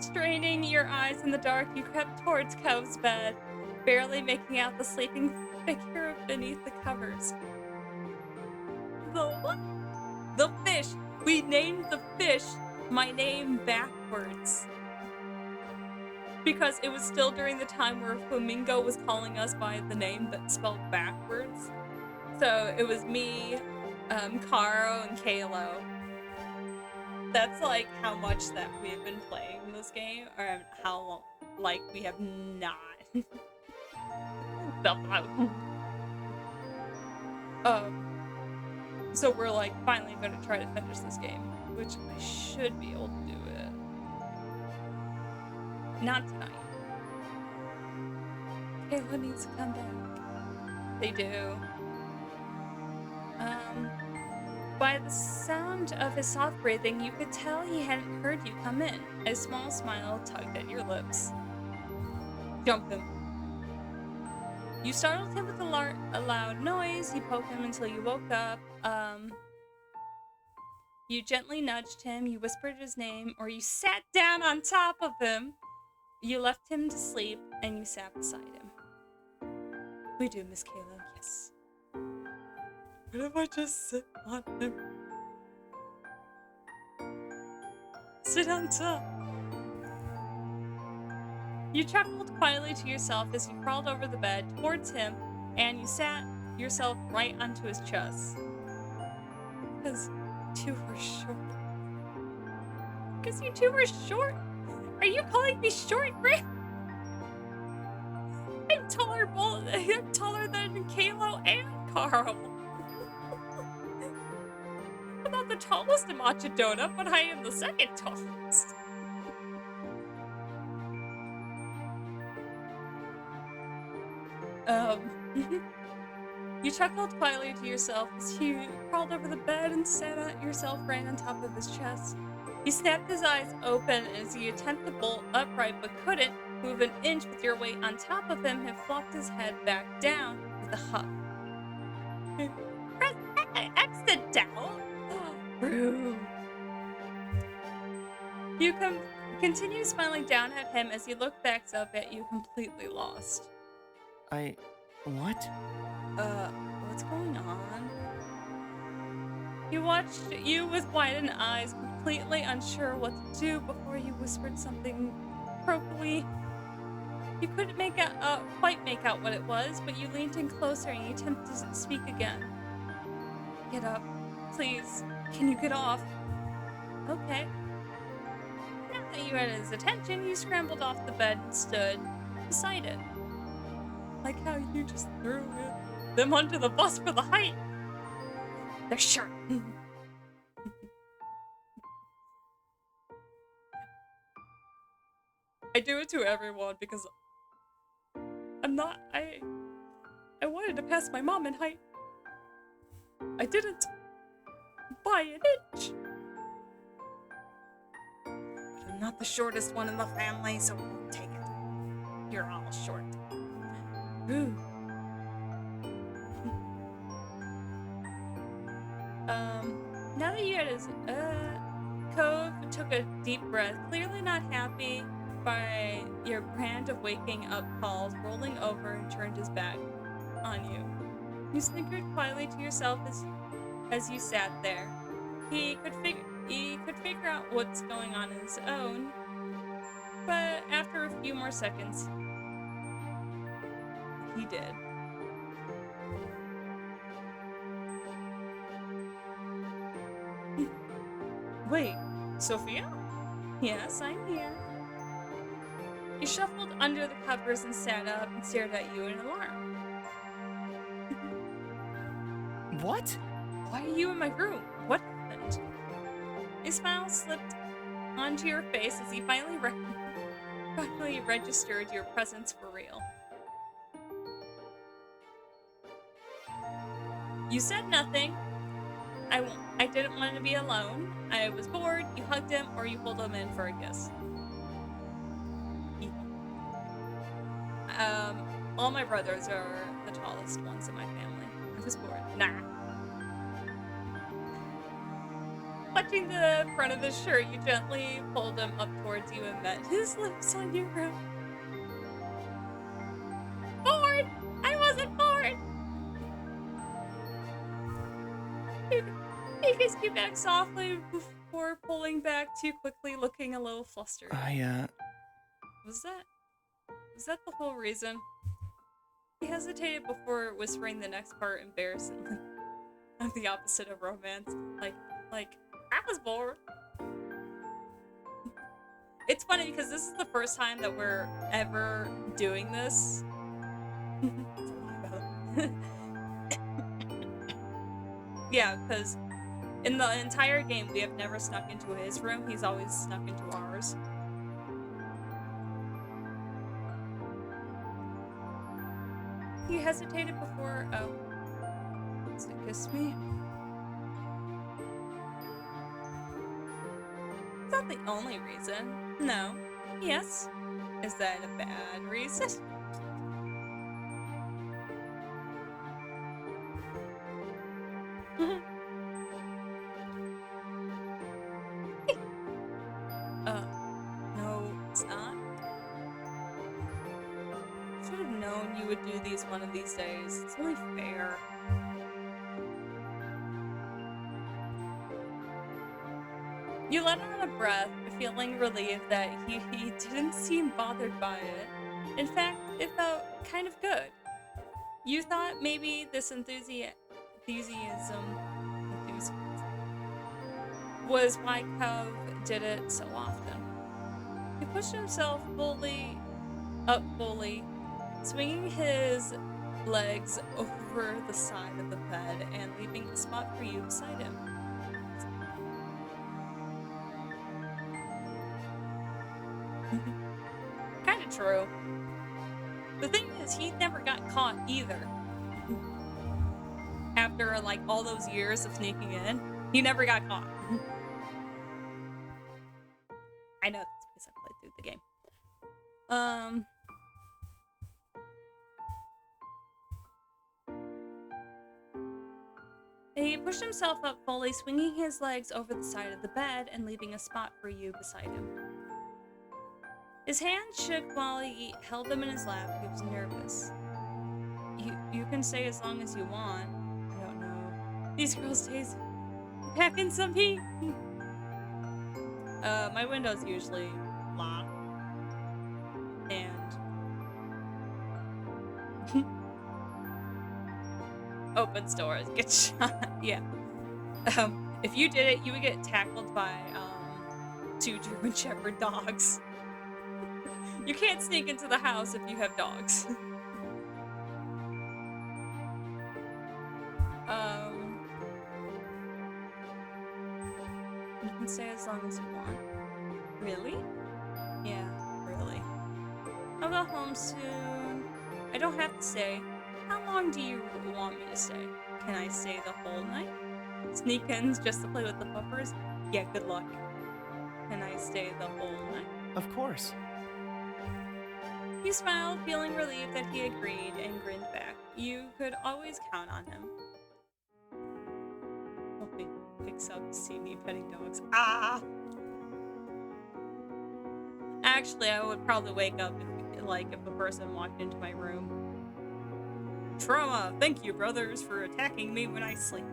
straining your eyes in the dark, you crept towards Cove's bed, barely making out the sleeping figure beneath the covers. The what? The fish! We named the fish my name backwards. Because it was still during the time where Flamingo was calling us by the name that spelled backwards. So it was me, Caro, and Kalo. That's like how much that we've been playing this game, or how long, like we have not. So we're like finally gonna try to finish this game, which I should be able to do it. Not tonight. Kayla needs to come back. They do. By the sound of his soft breathing, you could tell he hadn't heard you come in. A small smile tugged at your lips. Jump him. You startled him with a loud noise. You poked him until you woke up. You gently nudged him. You whispered his name, or you sat down on top of him. You left him to sleep, and you sat beside him. We do, Miss Kayla, yes. What if I just sit on him? Sit on top. You chuckled quietly to yourself as you crawled over the bed towards him, and you sat yourself right onto his chest. Because you were short. Because you two were short? Are you calling me short, Rick? I'm taller than Kalo and Carl. I'm not the tallest in Machadona, but I am the second tallest. You chuckled quietly to yourself as you crawled over the bed and sat yourself right on top of his chest. He snapped his eyes open as you attempted to bolt upright but couldn't move an inch with your weight on top of him and flopped his head back down with a huff. Press X to down? Rude. You continue smiling down at him as he looked back up at you completely lost. What? What's going on? He watched you with widened eyes, completely unsure what to do before you whispered something croakily. You couldn't quite make out what it was, but you leaned in closer and you attempted to speak again. Get up. Please. Can you get off? Okay. Now that you had his attention, you scrambled off the bed and stood beside it. Like how you just threw them onto the bus for the height. They're short. I do it to everyone because I wanted to pass my mom in height. I didn't by an inch. But I'm not the shortest one in the family, so we'll take it. You're all short. Ooh. Now that you had his, Cove took a deep breath, clearly not happy by your brand of waking up calls, rolling over and turned his back on you. You snickered quietly to yourself as you sat there. He could figure out what's going on his own, but after a few more seconds, he did. Wait, Sophia? Yes, I'm here. He shuffled under the covers and sat up and stared at you in alarm. What? Why are you in my room? What happened? A smile slipped onto your face as he finally registered your presence for real. You said nothing. I didn't want to be alone. I was bored. You hugged him or you pulled him in for a kiss. All my brothers are the tallest ones in my family. I was bored. Nah. Clutching the front of his shirt, you gently pulled him up towards you and met his lips on your room. Bored! I wasn't bored! He kissed you back softly before pulling back too quickly, looking a little flustered. Was that the whole reason? He hesitated before whispering the next part embarrassingly. I'm the opposite of romance. Like, I was bored. It's funny because this is the first time that we're ever doing this. Yeah, because in the entire game, we have never snuck into his room. He's always snuck into ours. He hesitated before, to kiss me. It's not the only reason. No. Yes. Is that a bad reason? No, it's not. Should have known you would do these one of these days. It's only fair. You let out a breath, feeling relieved that he didn't seem bothered by it. In fact, it felt kind of good. You thought maybe this enthusiasm was why Cove did it so often. He pushed himself fully, swinging his legs over the side of the bed and leaving a spot for you beside him. Kind of true. The thing is, he never got caught either. after like all those years of sneaking in, he never got caught. I know that's because I played through the game. He pushed himself up fully, swinging his legs over the side of the bed and leaving a spot for you beside him. His hand shook while he held them in his lap. He was nervous. You can stay as long as you want. I don't know. These girls' days packing some heat. My window's usually locked. And opens doors, get shot. Yeah. If you did it, you would get tackled by 2 German Shepherd dogs. You can't sneak into the house if you have dogs. You can stay as long as you want. Really? Yeah, really. I'll go home soon. I don't have to stay. How long do you want me to stay? Can I stay the whole night? Sneak-ins just to play with the puppers? Yeah, good luck. Can I stay the whole night? Of course. He smiled, feeling relieved that he agreed, and grinned back. You could always count on him. Wolfie picks up to see me petting dogs. Ah! Actually, I would probably wake up if a person walked into my room. Trauma! Thank you, brothers, for attacking me when I sleep.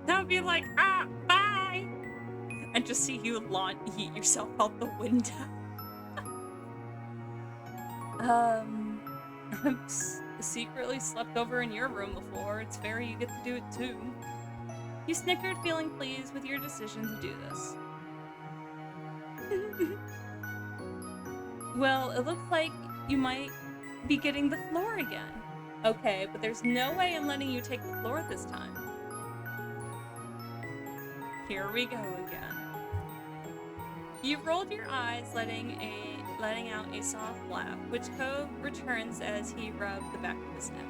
That would be like, bye! And just see you yeet yourself out the window. I've secretly slept over in your room before. It's fair you get to do it too. You snickered, feeling pleased with your decision to do this. Well, it looks like you might be getting the floor again. Okay, but there's no way I'm letting you take the floor this time. Here we go again. You rolled your eyes, letting out a soft laugh, which Cove returns as he rubbed the back of his neck.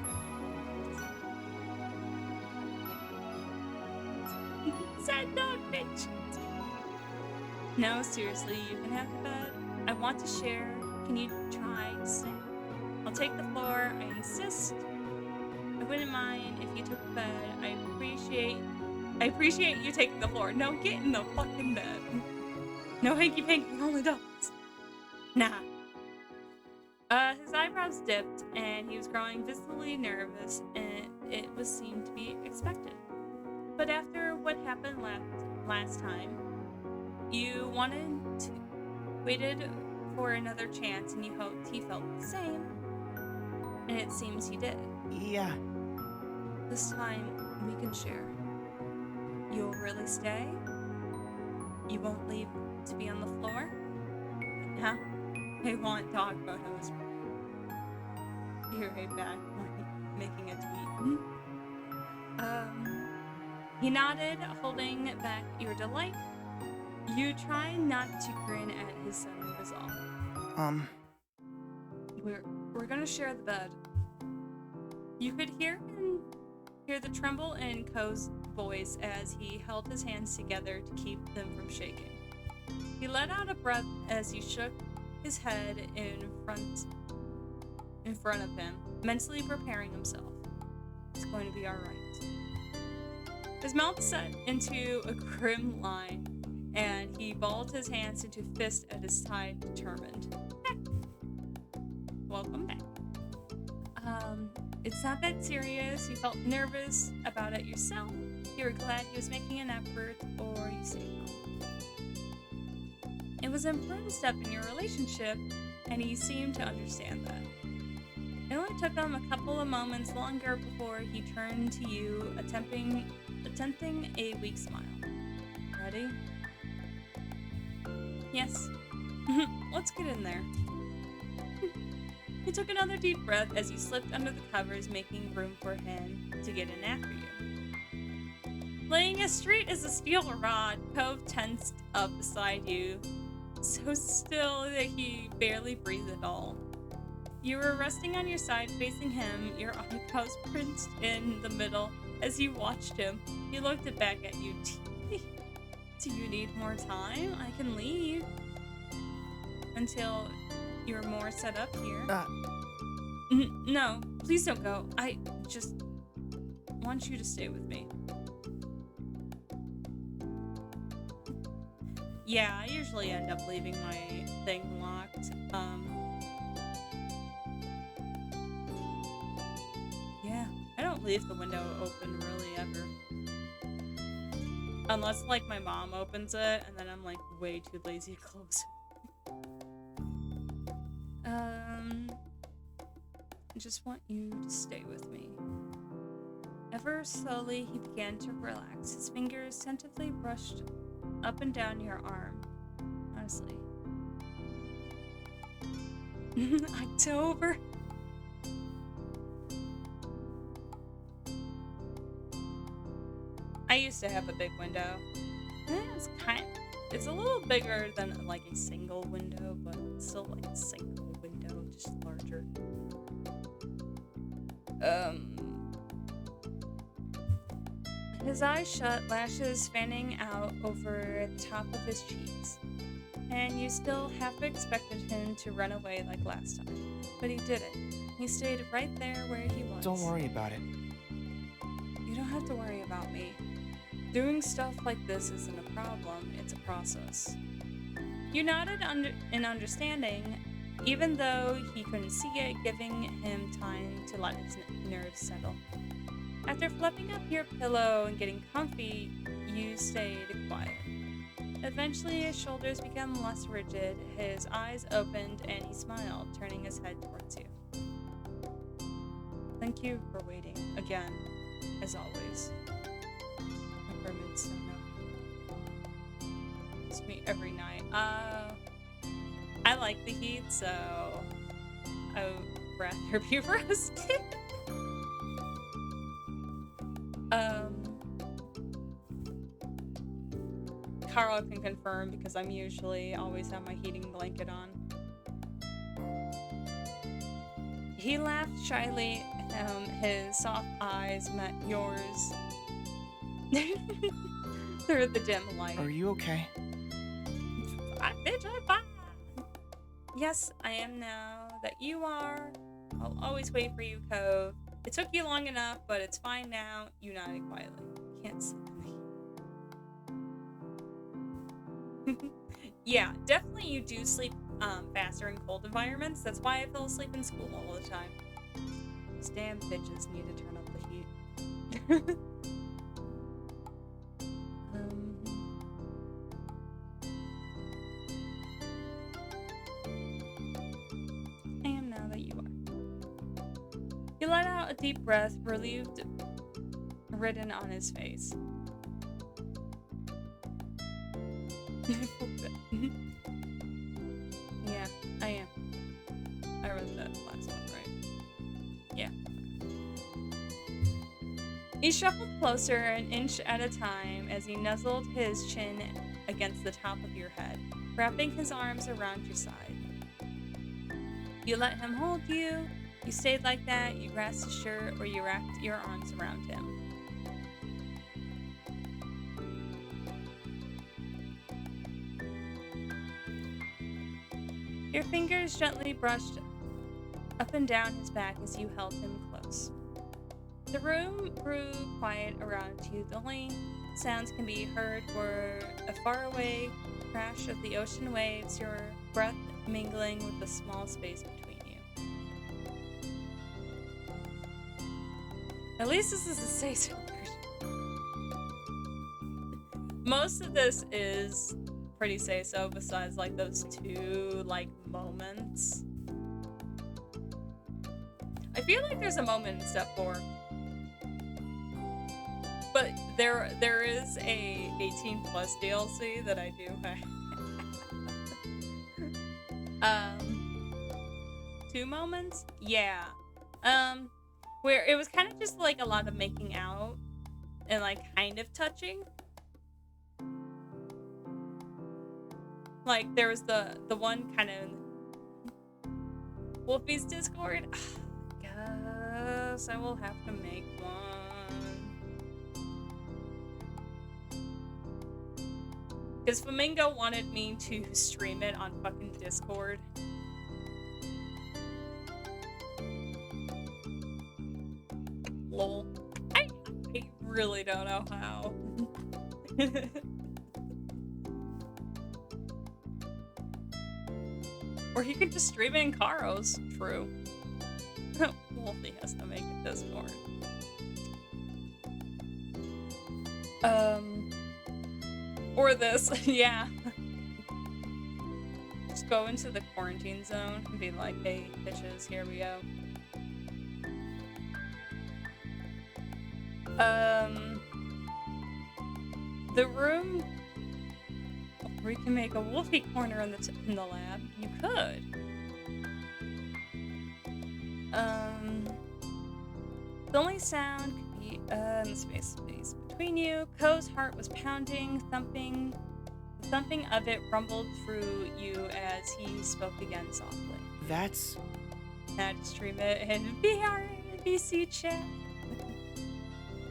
Sad dog, bitch! No, seriously, you can have the bed. I want to share. Can you try to stay? I'll take the floor, I insist. I wouldn't mind if you took the bed. I appreciate you taking the floor. No, get in the fucking bed. No hanky-panky, only dogs. Nah. His eyebrows dipped, and he was growing visibly nervous, and it seemed to be expected. But after what happened last time, you waited for another chance, and you hoped he felt the same. And it seems he did. Yeah. This time, we can share. You'll really stay? You won't leave to be on the floor? Huh? I want dog photos. You're right back, making a tweet. He nodded, holding back your delight. You try not to grin at his sudden resolve. We're gonna share the bed. You could hear the tremble in Ko's voice as he held his hands together to keep them from shaking. He let out a breath as he shook his head in front of him, mentally preparing himself. It's going to be alright. His mouth set into a grim line, and he balled his hands into fists at his side, determined. Welcome back. It's not that serious. You felt nervous about it yourself. You were glad he was making an effort, or you stayed home. It was an important step in your relationship, and he seemed to understand that. It only took him a couple of moments longer before he turned to you, attempting a weak smile. Ready? Yes. Let's get in there. He took another deep breath as you slipped under the covers, making room for him to get in after you. Laying as straight as a steel rod, Cove tensed up beside you, so still that he barely breathed at all. You were resting on your side facing him, your eyebrows pinched in the middle as you watched him. He looked back at you. Do you need more time? I can leave. Until you're more set up here. No, please don't go. I just want you to stay with me. Yeah, I usually end up leaving my thing locked. Yeah, I don't leave the window open really ever. Unless like my mom opens it and then I'm like way too lazy to close it. I just want you to stay with me. Ever slowly, he began to relax. His fingers tentatively brushed up and down your arm. Honestly. October. I used to have a big window. It's a little bigger than like a single window, but it's still like a single window, just larger. His eyes shut, lashes fanning out over the top of his cheeks. And you still half expected him to run away like last time. But he didn't. He stayed right there where he was. Don't worry about it. You don't have to worry about me. Doing stuff like this isn't a problem, it's a process. You nodded in understanding, even though he couldn't see it, giving him time to let his nerves settle. After fluffing up your pillow and getting comfy, you stayed quiet. Eventually, his shoulders became less rigid, his eyes opened, and he smiled, turning his head towards you. Thank you for waiting, again, as always. The hermits don't know. It's me every night. I like the heat, so I would rather be roasted. Carl can confirm because I'm usually always have my heating blanket on. He laughed shyly. His soft eyes met yours through the dim light. Are you okay? Bitch, I'm fine. Yes, I am now that you are. I'll always wait for you, Cove. It took you long enough, but it's fine now. You nodded quietly. Can't sleep with me. Yeah, definitely you do sleep faster in cold environments. That's why I fell asleep in school all the time. These damn bitches need to turn up the heat. I am now that you are. He let out a deep breath, relieved, written on his face. Yeah, I am. I read that last one, right? Yeah. He shuffled closer, an inch at a time, as he nuzzled his chin against the top of your head, wrapping his arms around your side. You let him hold you. You stayed like that. You grasped his shirt, or you wrapped your arms around him. Your fingers gently brushed up and down his back as you held him close. The room grew quiet around you. The only sounds can be heard were a faraway crash of the ocean waves, your breath mingling with the small space between you. At least this is a say-so version. Most of this is pretty say-so besides like those two like moments. I feel like there's a moment in step 4. But there is a 18 plus DLC that I do have. 2 moments? Yeah. Where it was kind of just like a lot of making out and like kind of touching. Like, there was the one kind of Wolfie's Discord. Guess I will have to make one. Because Flamingo wanted me to stream it on fucking Discord. Lol. I really don't know how. Or he could just stream it in Karo's. True. Wolfie has to make a Discord. Or this, yeah. Just go into the quarantine zone and be like, hey, bitches, here we go. The room where you can make a Wolfie corner in the lab. You could. The only sound could be in the space between you. Ko's heart was pounding, thumping. The thumping of it rumbled through you as he spoke again softly. That's... Had to stream it in VR and VC chat.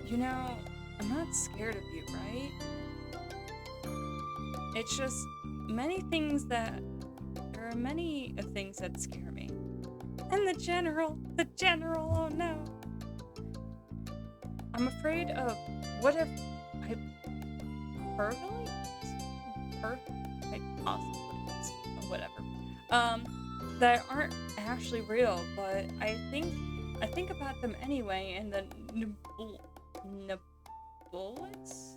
You know, I'm not scared of you, right? It's just there are many things that scare me. And the general, oh no. I'm afraid of what if hyperbole? Whatever. That aren't actually real, but I think about them anyway, and the bullets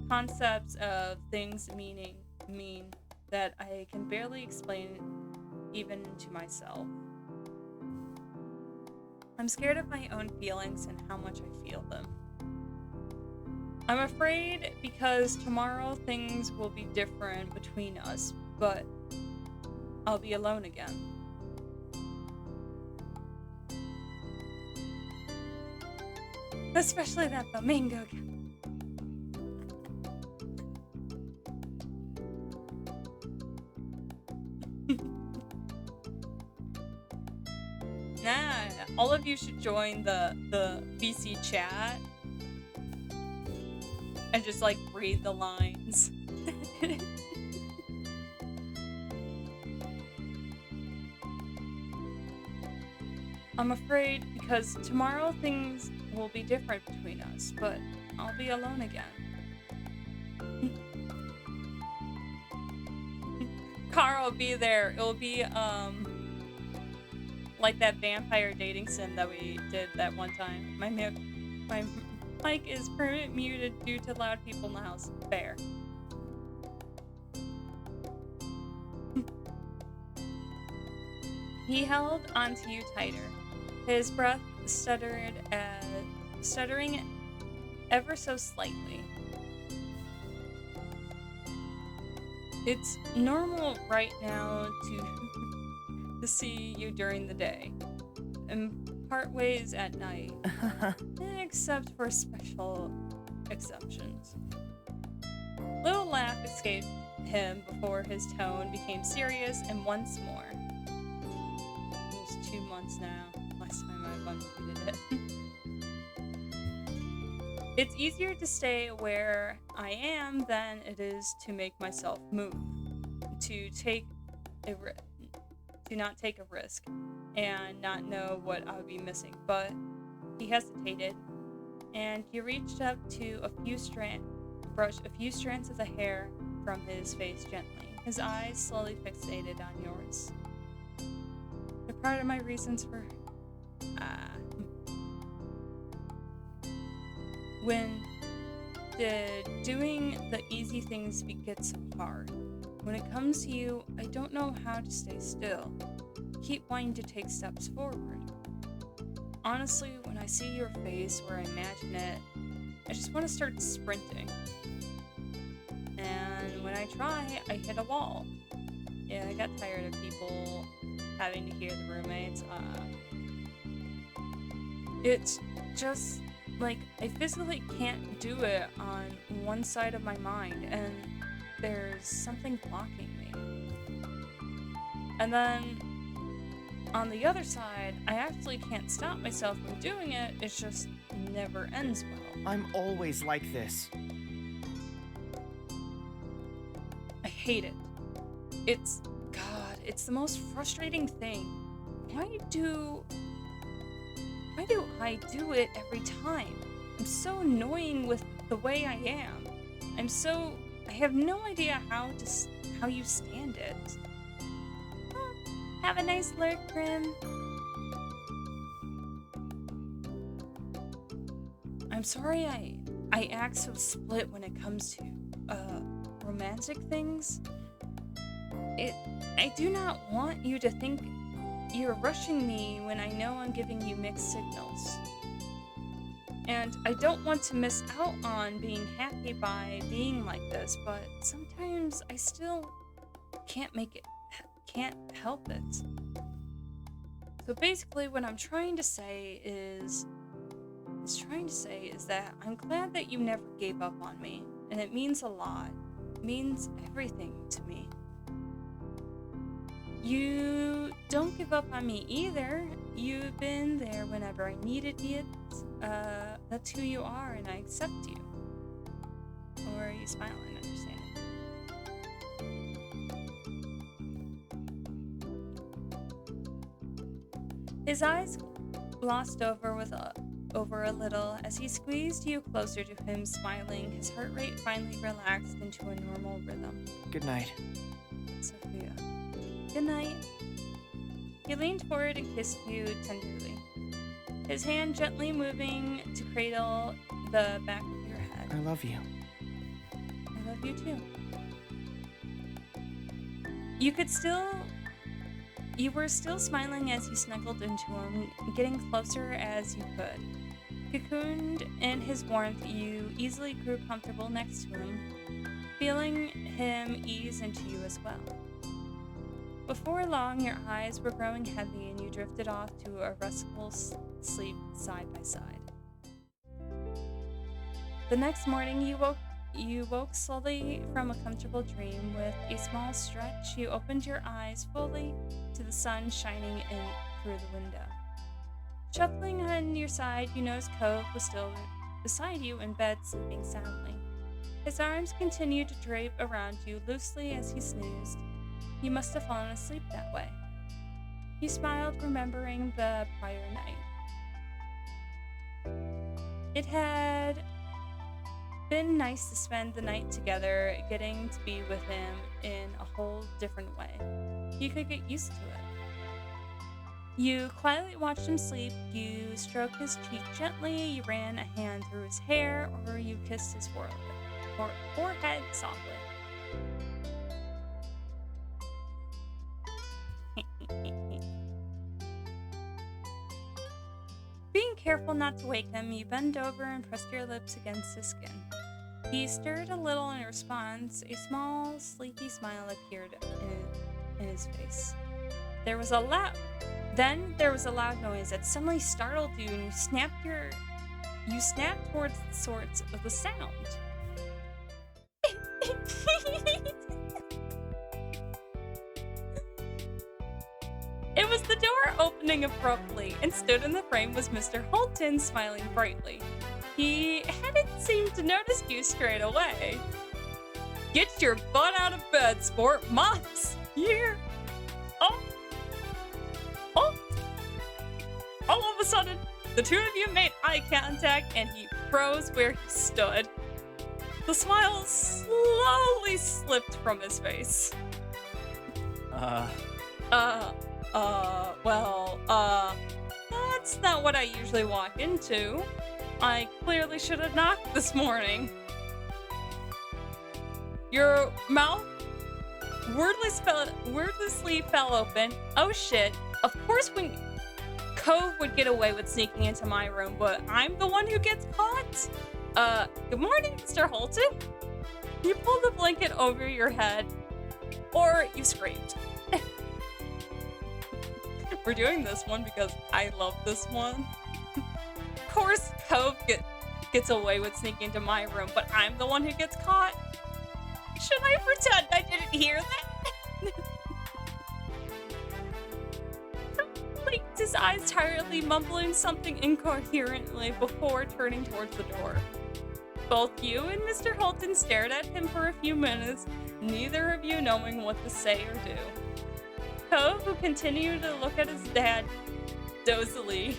concepts of things mean that I can barely explain even to myself. I'm scared of my own feelings and how much I feel them. I'm afraid because tomorrow things will be different between us, but I'll be alone again. Especially that flamingo. Nah, all of you should join the VC chat and just like read the lines. I'm afraid because tomorrow things will be different between us, but I'll be alone again. Carl will be there. It'll be like that vampire dating sim that we did that one time. My mic is permanent muted due to loud people in the house. Fair. He held onto you tighter. His breath stuttering ever so slightly. It's normal right now to see you during the day, and part ways at night, except for special exceptions. Little laugh escaped him before his tone became serious, and once more. It was 2 months now, last time I unmuted it. It's easier to stay where I am than it is to make myself move, to not take a risk and not know what I would be missing. But he hesitated, and he reached up to brushed a few strands of the hair from his face gently. His eyes slowly fixated on yours. They're part of my reasons for when doing the easy things gets so hard. When it comes to you, I don't know how to stay still. Keep wanting to take steps forward. Honestly, when I see your face or I imagine it, I just want to start sprinting. And when I try, I hit a wall. Yeah, I got tired of people having to hear the roommates. It's just like I physically can't do it on one side of my mind, and there's something blocking me. And then on the other side, I actually can't stop myself from doing it. It just never ends well. I'm always like this. I hate it. It's the most frustrating thing. Why do I do it every time? I'm so annoying with the way I am. I have no idea how you stand it. Oh, have a nice lurk, Grim. I'm sorry I act so split when it comes to romantic things. I do not want you to think you're rushing me when I know I'm giving you mixed signals. And I don't want to miss out on being happy by being like this, but sometimes I still can't help it. So basically what I'm trying to say is that I'm glad that you never gave up on me, and it means a lot. It means everything to me. You don't give up on me either. You've been there whenever I needed it. That's who you are, and I accept you. Or you smile and understand it. His eyes glossed over a little as he squeezed you closer to him, smiling. His heart rate finally relaxed into a normal rhythm. Good night. Sophia. Good night. He leaned forward and kissed you tenderly, his hand gently moving to cradle the back of your head. I love you. I love you too. You were still smiling as you snuggled into him, getting closer as you could. Cocooned in his warmth, you easily grew comfortable next to him, feeling him ease into you as well. Before long, your eyes were growing heavy and you drifted off to a restful sleep side by side. The next morning, you woke slowly from a comfortable dream. With a small stretch, you opened your eyes fully to the sun shining in through the window. Shuffling on your side, you noticed Cove was still beside you in bed, sleeping soundly. His arms continued to drape around you loosely as he snoozed. You must have fallen asleep that way. You smiled, remembering the prior night. It had been nice to spend the night together, getting to be with him in a whole different way. You could get used to it. You quietly watched him sleep. You stroked his cheek gently, you ran a hand through his hair, or you kissed his forehead softly. Being careful not to wake him, you bent over and pressed your lips against his skin. He stirred a little in response. A small, sleepy smile appeared in his face. There was a loud noise that suddenly startled you, and you snapped towards the source of the sound. It was the door opening abruptly, and stood in the frame was Mr. Holton, smiling brightly. He hadn't seemed to notice you straight away. Get your butt out of bed, sport. Mom's here. Oh. All of a sudden, the two of you made eye contact, and he froze where he stood. The smile slowly slipped from his face. That's not what I usually walk into. I clearly should have knocked this morning. Your mouth wordlessly fell open. Oh shit. Of course when Cove would get away with sneaking into my room, but I'm the one who gets caught? Good morning, Mr. Holton. You pulled the blanket over your head, or you screamed. We're doing this one because I love this one. Of course, Cove gets away with sneaking into my room, but I'm the one who gets caught? Should I pretend I didn't hear that? blinked his eyes tiredly, mumbling something incoherently before turning towards the door. Both you and Mr. Holton stared at him for a few minutes, neither of you knowing what to say or do. Cove, who continued to look at his dad dozily,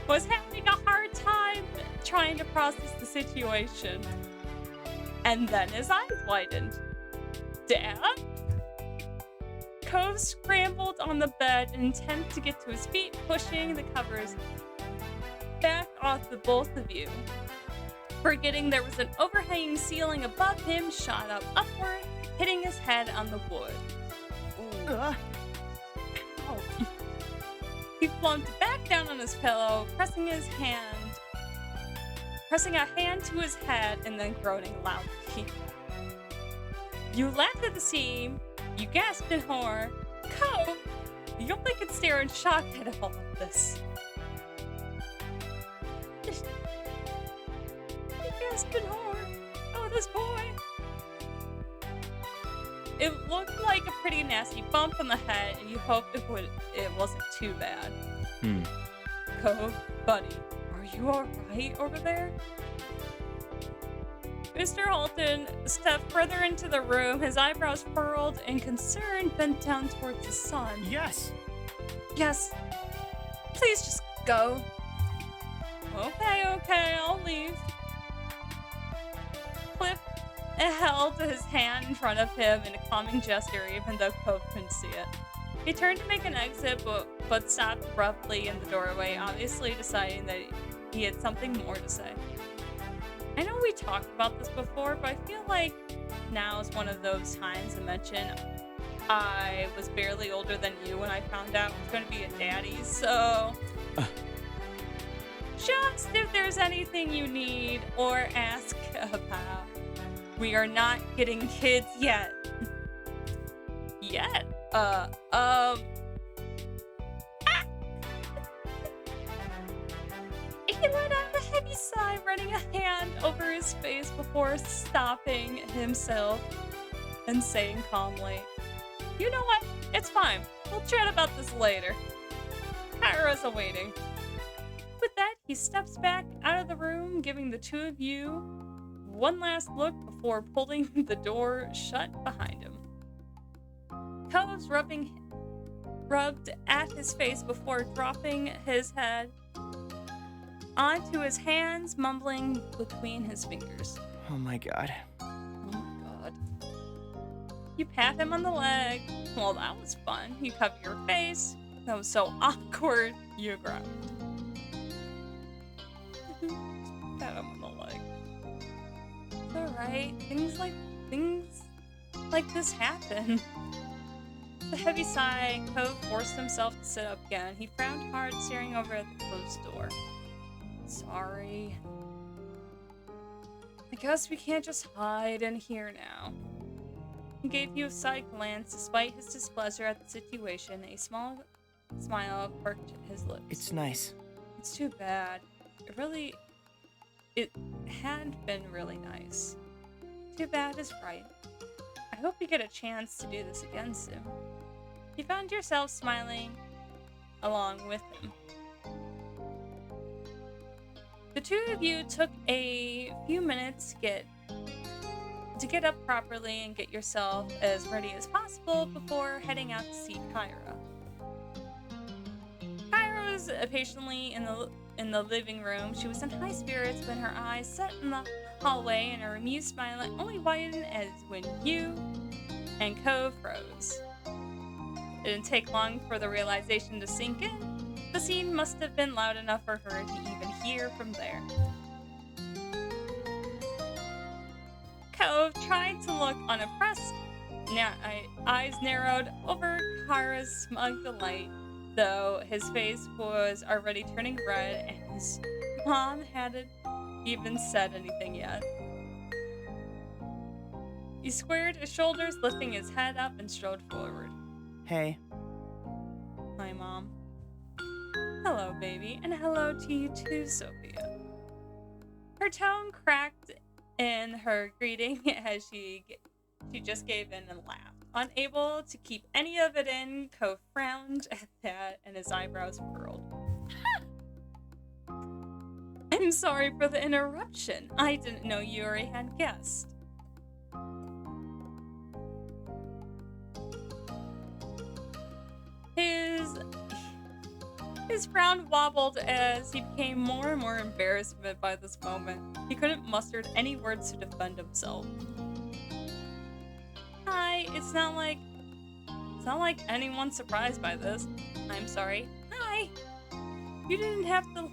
was having a hard time trying to process the situation. And then his eyes widened. Dad? Cove scrambled on the bed, intent to get to his feet, pushing the covers back off the both of you. Forgetting there was an overhanging ceiling above him, shot up upward, hitting his head on the wood. Oh. He plumped back down on his pillow, pressing a hand to his head and then groaning loudly. You laughed at the scene, you gasped in horror. Cove, you only could stare in shock at all of this. You gasped in horror. Oh, this boy. It looked like a pretty nasty bump on the head, and you hoped it wasn't too bad. Cove, buddy, are you alright over there? Mr. Holton stepped further into the room, his eyebrows furrowed and concern bent down towards his son. Yes. Yes. Please just go. Okay, I'll leave. Cliff held his hand in front of him in a calming gesture, even though Cove couldn't see it. He turned to make an exit, but stopped abruptly in the doorway, obviously deciding that he had something more to say. I know we talked about this before, but I feel like now is one of those times to mention I was barely older than you when I found out I was going to be a daddy, so just if there's anything you need or ask about. We are not getting kids yet. Yet? He let out a heavy sigh, running a hand over his face before stopping himself and saying calmly, "You know what? It's fine. We'll chat about this later. Kyra's awaiting." With that, he steps back out of the room, giving the two of you one last look before pulling the door shut behind him. Cove's rubbed at his face before dropping his head onto his hands, mumbling between his fingers. Oh my god. Oh my god. You pat him on the leg. Well, that was fun. You cover your face. That was so awkward. You groaned. Pat him on the leg. It's alright. Things like this happen. With a heavy sigh, Cove forced himself to sit up again. He frowned hard, staring over at the closed door. Sorry. I guess we can't just hide in here now. He gave you a side glance. Despite his displeasure at the situation, a small smile quirked his lips. It's nice. It's too bad. It had been really nice. Too bad is right. I hope you get a chance to do this again soon. You found yourself smiling along with him. The two of you took a few minutes to get up properly and get yourself as ready as possible before heading out to see Kyra. Kyra was patiently in the living room. She was in high spirits when her eyes set in the hallway and her amused smile only widened as when you and Cove froze. It didn't take long for the realization to sink in. The scene must have been loud enough for her to even hear from there. Cove tried to look unimpressed. Eyes narrowed over Kyra's smug delight, though his face was already turning red and his mom hadn't even said anything yet. He squared his shoulders, lifting his head up and strode forward. Hey. Hi, Mom. Hello, baby, and hello to you too, Sophia. Her tone cracked in her greeting as she just gave in and laughed. Unable to keep any of it in, Cove frowned at that and his eyebrows furrowed. I'm sorry for the interruption. I didn't know you already had guests. His frown wobbled as he became more and more embarrassed by this moment. He couldn't muster any words to defend himself. Hi, it's not like anyone's surprised by this. I'm sorry. Hi. You didn't have to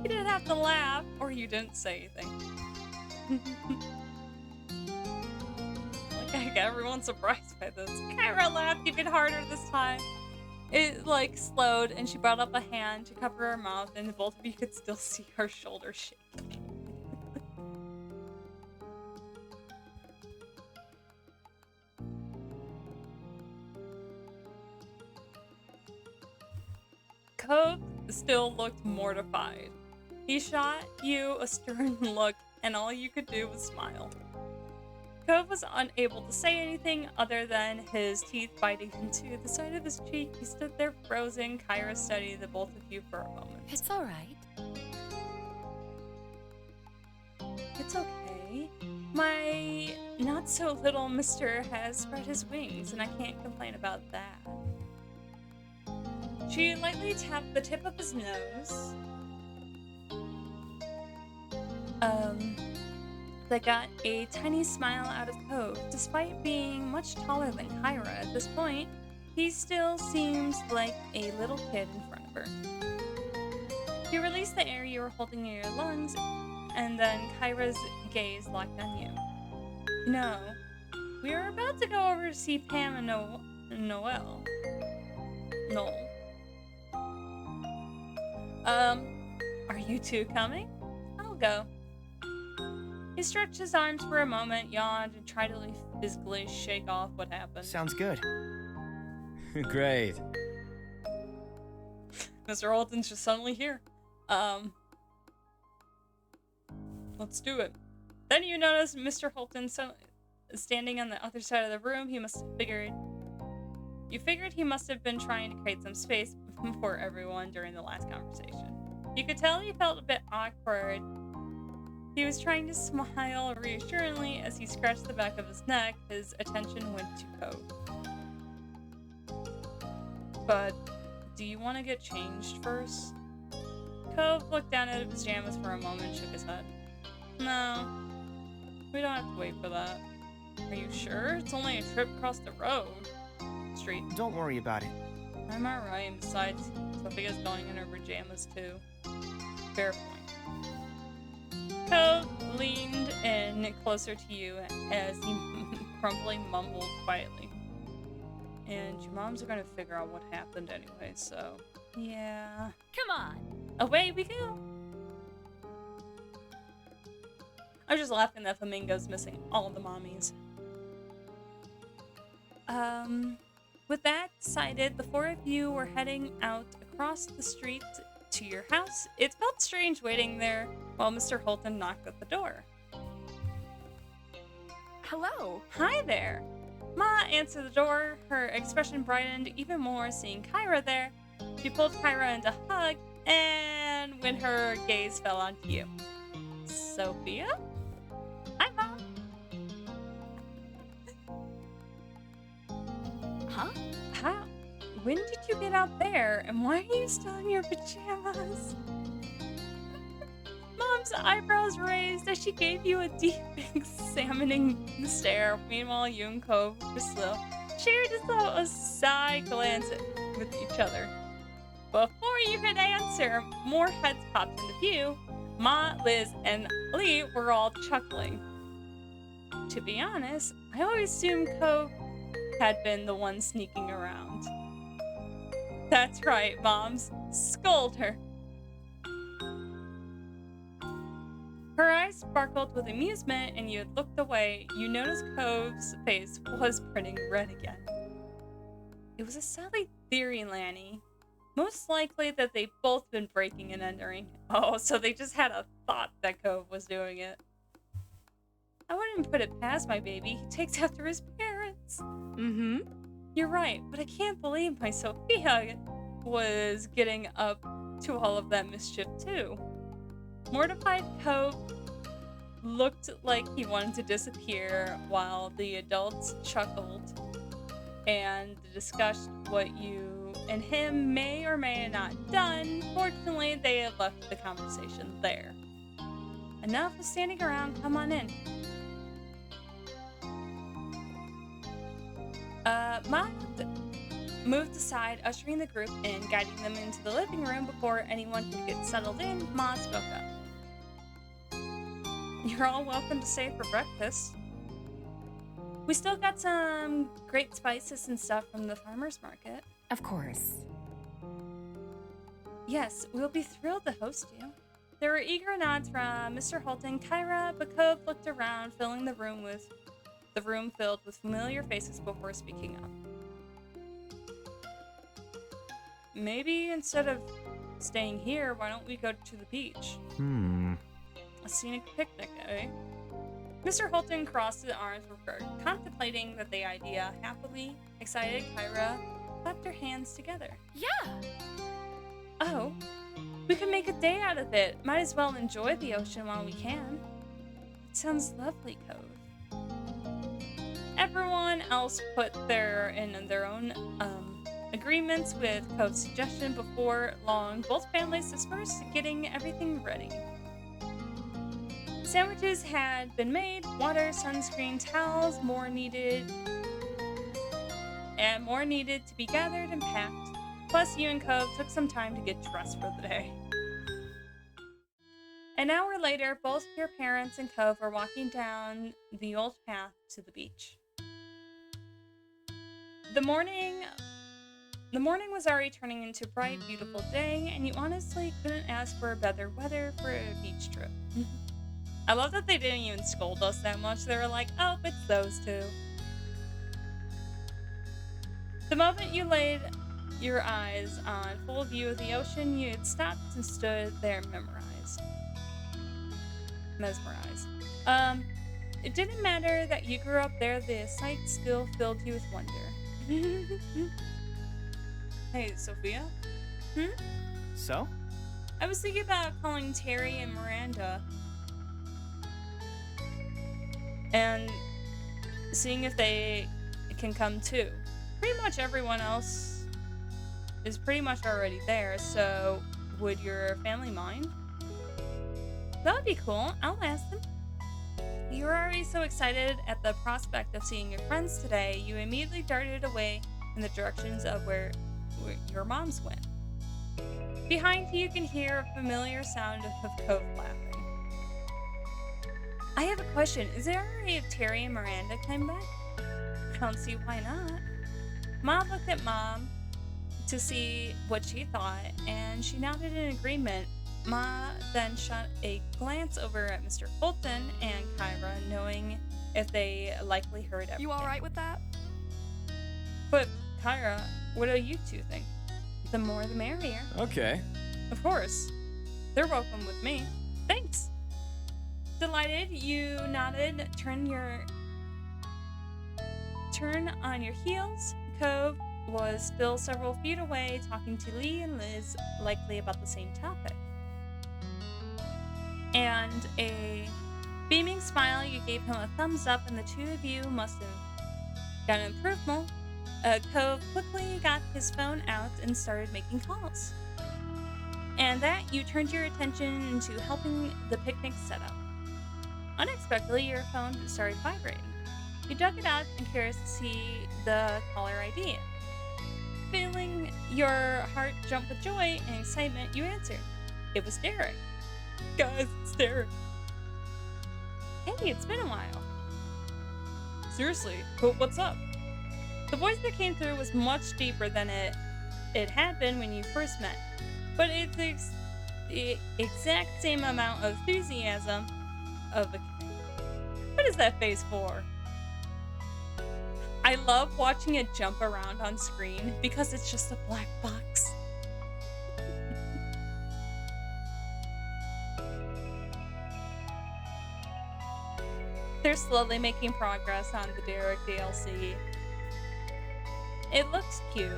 You didn't have to laugh, or you didn't say anything. Like everyone's surprised by this. Kyra laughed even harder this time. It like slowed, and she brought up a hand to cover her mouth, and both of you could still see her shoulder shaking. Cove still looked mortified. He shot you a stern look, and all you could do was smile. Cove was unable to say anything other than his teeth biting into the side of his cheek. He stood there frozen. Kyra studied the both of you for a moment. It's all right. It's okay. My not-so-little mister has spread his wings, and I can't complain about that. She lightly tapped the tip of his nose. That got a tiny smile out of Cove. Despite being much taller than Kyra at this point, he still seems like a little kid in front of her. You released the air you were holding in your lungs, and then Kyra's gaze locked on you. No, we were about to go over to see Pam and Noel. Are you two coming? I'll go. He stretched his arms for a moment, yawned, and tried to physically shake off what happened. Sounds good. Great. Mr. Holton's just suddenly here. Let's do it. Then you notice Mr. Holton standing on the other side of the room. You figured he must have been trying to create some space for everyone during the last conversation. You could tell he felt a bit awkward. He was trying to smile reassuringly as he scratched the back of his neck. His attention went to Cove. But, do you want to get changed first? Cove looked down at his pajamas for a moment and shook his head. No, we don't have to wait for that. Are you sure? It's only a trip across the street. Don't worry about it. I'm alright, and besides, Sophia's going in her pajamas too. Fair point. Cove leaned in closer to you as he crumbly mumbled quietly. And your moms are gonna figure out what happened anyway, so yeah. Come on. Away we go! I'm just laughing that Flamingo's missing all the mommies. With that decided, the four of you were heading out across the street to your house. It felt strange waiting there while Mr. Holton knocked at the door. Hello. Hi there. Ma answered the door. Her expression brightened even more seeing Kyra there. She pulled Kyra into a hug, and when her gaze fell onto you. Sophia? Hi, Mom. Huh? How? When did you get out there, and why are you still in your pajamas? Mom's eyebrows raised as she gave you a deep, examining stare. Meanwhile, you and Cove were still shared a side glance with each other. Before you could answer, more heads popped into view. Ma, Liz, and Lee were all chuckling. To be honest, I always assumed Cove had been the one sneaking around. That's right, Moms. Scold her. Her eyes sparkled with amusement, and you had looked away. You noticed Cove's face was printing red again. It was a silly theory, Lanny. Most likely that they've both been breaking and entering. Oh, so they just had a thought that Cove was doing it. I wouldn't put it past my baby. He takes after his parents. Mm-hmm. You're right, but I can't believe my Sophia was getting up to all of that mischief too. Mortified Cove looked like he wanted to disappear while the adults chuckled and discussed what you and him may or may have not done. Fortunately, they had left the conversation there. Enough of standing around, come on in. Ma moved aside, ushering the group in, guiding them into the living room before anyone could get settled in. Ma spoke up. You're all welcome to stay for breakfast. We still got some great spices and stuff from the farmer's market. Of course. Yes, we'll be thrilled to host you. There were eager nods from Mr. Holt and Kyra, but Cove looked around, filling the room filled with familiar faces before speaking up. Maybe instead of staying here, why don't we go to the beach? A scenic picnic, eh? Mr. Holton crossed his arms, contemplating the idea. Happily excited, Kyra clapped her hands together. Yeah! Oh, we could make a day out of it. Might as well enjoy the ocean while we can. It sounds lovely, Cove. Everyone else put their own agreements with Cove's suggestion. Before long, both families dispersed, getting everything ready. Sandwiches had been made, water, sunscreen, towels, more needed to be gathered and packed. Plus, you and Cove took some time to get dressed for the day. An hour later, both your parents and Cove were walking down the old path to the beach. The morning was already turning into a bright, beautiful day, and you honestly couldn't ask for better weather for a beach trip. I love that they didn't even scold us that much. They were like, oh, it's those two. The moment you laid your eyes on full view of the ocean, you had stopped and stood there mesmerized. It didn't matter that you grew up there, the sight still filled you with wonder. Hey, Sophia? So? I was thinking about calling Terry and Miranda and seeing if they can come too. Pretty much everyone else is pretty much already there, so would your family mind? That would be cool. I'll ask them. You were already so excited at the prospect of seeing your friends today, you immediately darted away in the directions of where your moms went. Behind you can hear a familiar sound of Cove laughing. I have a question. Is it alright if Terry and Miranda came back? I don't see why not. Mom looked at Mom to see what she thought, and she nodded in agreement. Ma then shot a glance over at Mr. Fulton and Kyra, knowing if they likely heard everything. You alright with that? But, Kyra, what do you two think? The more the merrier. Okay. Of course. They're welcome with me. Thanks. Delighted, you nodded. Turn on your heels. Cove was still several feet away, talking to Lee and Liz, likely about the same topic. And a beaming smile, you gave him a thumbs up, and the two of you must have got an improvement. Cove quickly got his phone out and started making calls. And that you turned your attention into helping the picnic set up. Unexpectedly, your phone started vibrating. You dug it out and curious to see the caller ID. Feeling your heart jump with joy and excitement, you answered. It was Derek. Guys, it's Derek. Hey, it's been a while. Seriously, but what's up? The voice that came through was much deeper than it had been when you first met, but it's the exact same amount of enthusiasm of a... What is that face for? I love watching it jump around on screen because it's just a black box. They're slowly making progress on the Derek DLC. It looks cute.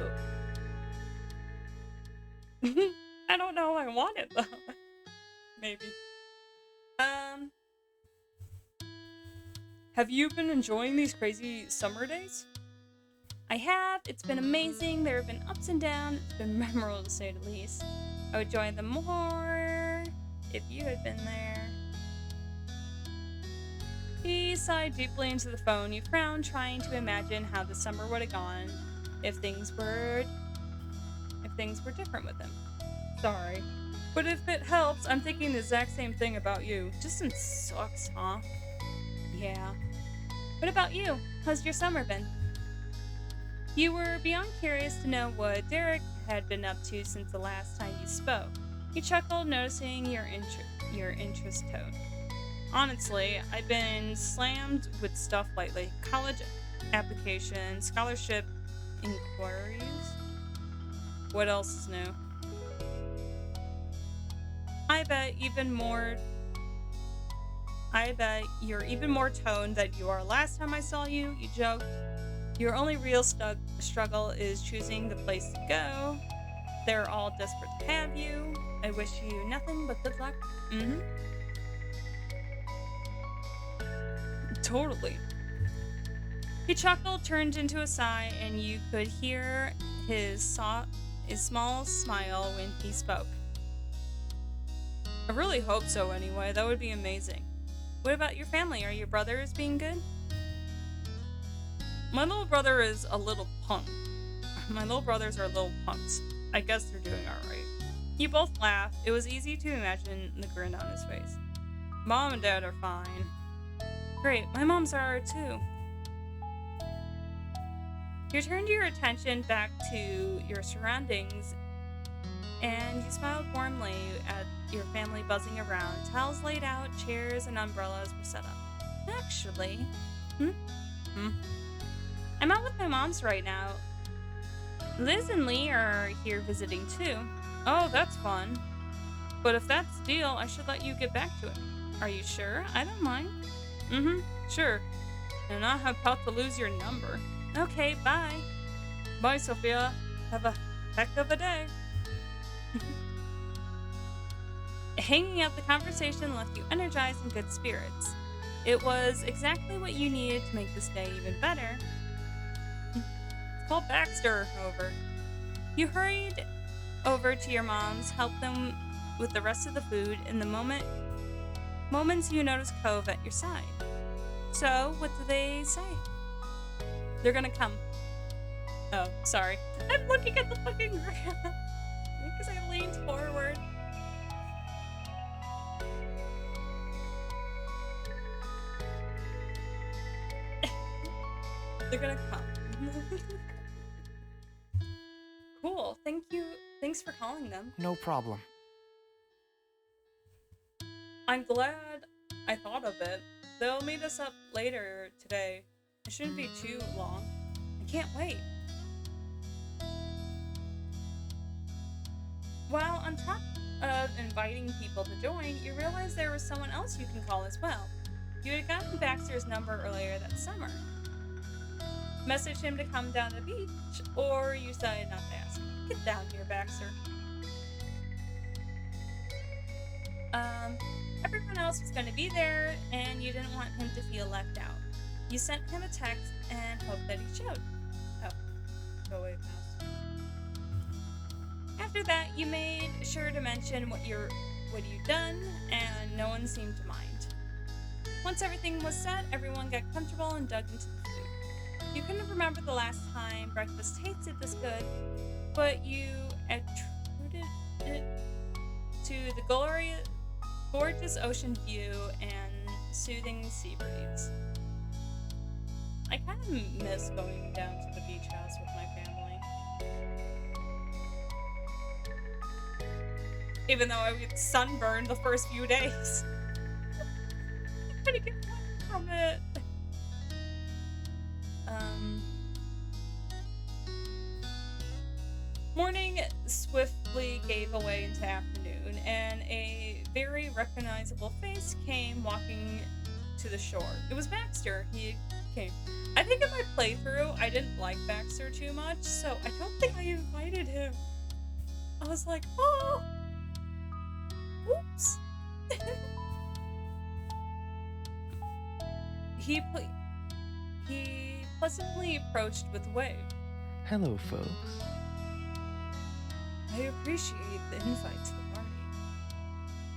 I don't know. I want it though. Maybe. Have you been enjoying these crazy summer days? I have. It's been amazing. There have been ups and downs. It's been memorable to say the least. I would join them more if you had been there. He sighed deeply into the phone. You frowned, trying to imagine how the summer would have gone if things were different with him. Sorry. But if it helps, I'm thinking the exact same thing about you. Distance sucks, huh? Yeah. What about you? How's your summer been? You were beyond curious to know what Derek had been up to since the last time you spoke. He chuckled, noticing your interest tone. Honestly, I've been slammed with stuff lately. College applications, scholarship inquiries. What else is new? I bet you're even more toned than you are last time I saw you, you joked. Your only real struggle is choosing the place to go. They're all desperate to have you. I wish you nothing but good luck. Mm-hmm. Totally. He chuckled, turned into a sigh, and you could hear his small smile when he spoke. I really hope so anyway. That would be amazing. What about your family? Are your brothers being good? My little brother is a little punk. My little brothers are little punks. I guess they're doing alright. You both laughed. It was easy to imagine the grin on his face. Mom and Dad are fine. Great, my mom's are too. You turned your attention back to your surroundings and you smiled warmly at your family buzzing around. Towels laid out, chairs and umbrellas were set up. Actually, I'm out with my mom's right now. Liz and Lee are here visiting too. Oh, that's fun. But if that's the deal, I should let you get back to it. Are you sure? I don't mind. Sure. And I have about to lose your number. Okay, bye. Bye, Sophia. Have a heck of a day. Hanging out the conversation left you energized and good spirits. It was exactly what you needed to make this day even better. Call Baxter over. You hurried over to your mom's, helped them with the rest of the food. In the moments you noticed Cove at your side. So, what do they say? They're gonna come. Oh, sorry. I'm looking at the fucking ground because I leaned forward. They're gonna come. Cool. Thank you. Thanks for calling them. No problem. I'm glad I thought of it. They'll meet us up later today. It shouldn't be too long. I can't wait. While on top of inviting people to join, you realize there was someone else you can call as well. You had gotten Baxter's number earlier that summer. Message him to come down to the beach, or you decided not to ask. Get down here, Baxter. Everyone else was going to be there, and you didn't want him to feel left out. You sent him a text and hoped that he showed. Oh, go away, mouse. After that, you made sure to mention what you'd done, and no one seemed to mind. Once everything was set, everyone got comfortable and dug into the food. You couldn't remember the last time breakfast tasted this good, but you attributed it to the gorgeous ocean view and soothing sea breeze. I kind of miss going down to the beach house with my family. Even though I was sunburned the first few days. I'm gonna get away from it. Morning swiftly gave away into afternoon, and a very recognizable face came walking to the shore. It was Baxter. He came. I think in my playthrough, I didn't like Baxter too much, so I don't think I invited him. I was like, oh, oops. He pleasantly approached with a wave. Hello, folks. I appreciate the invite to the party.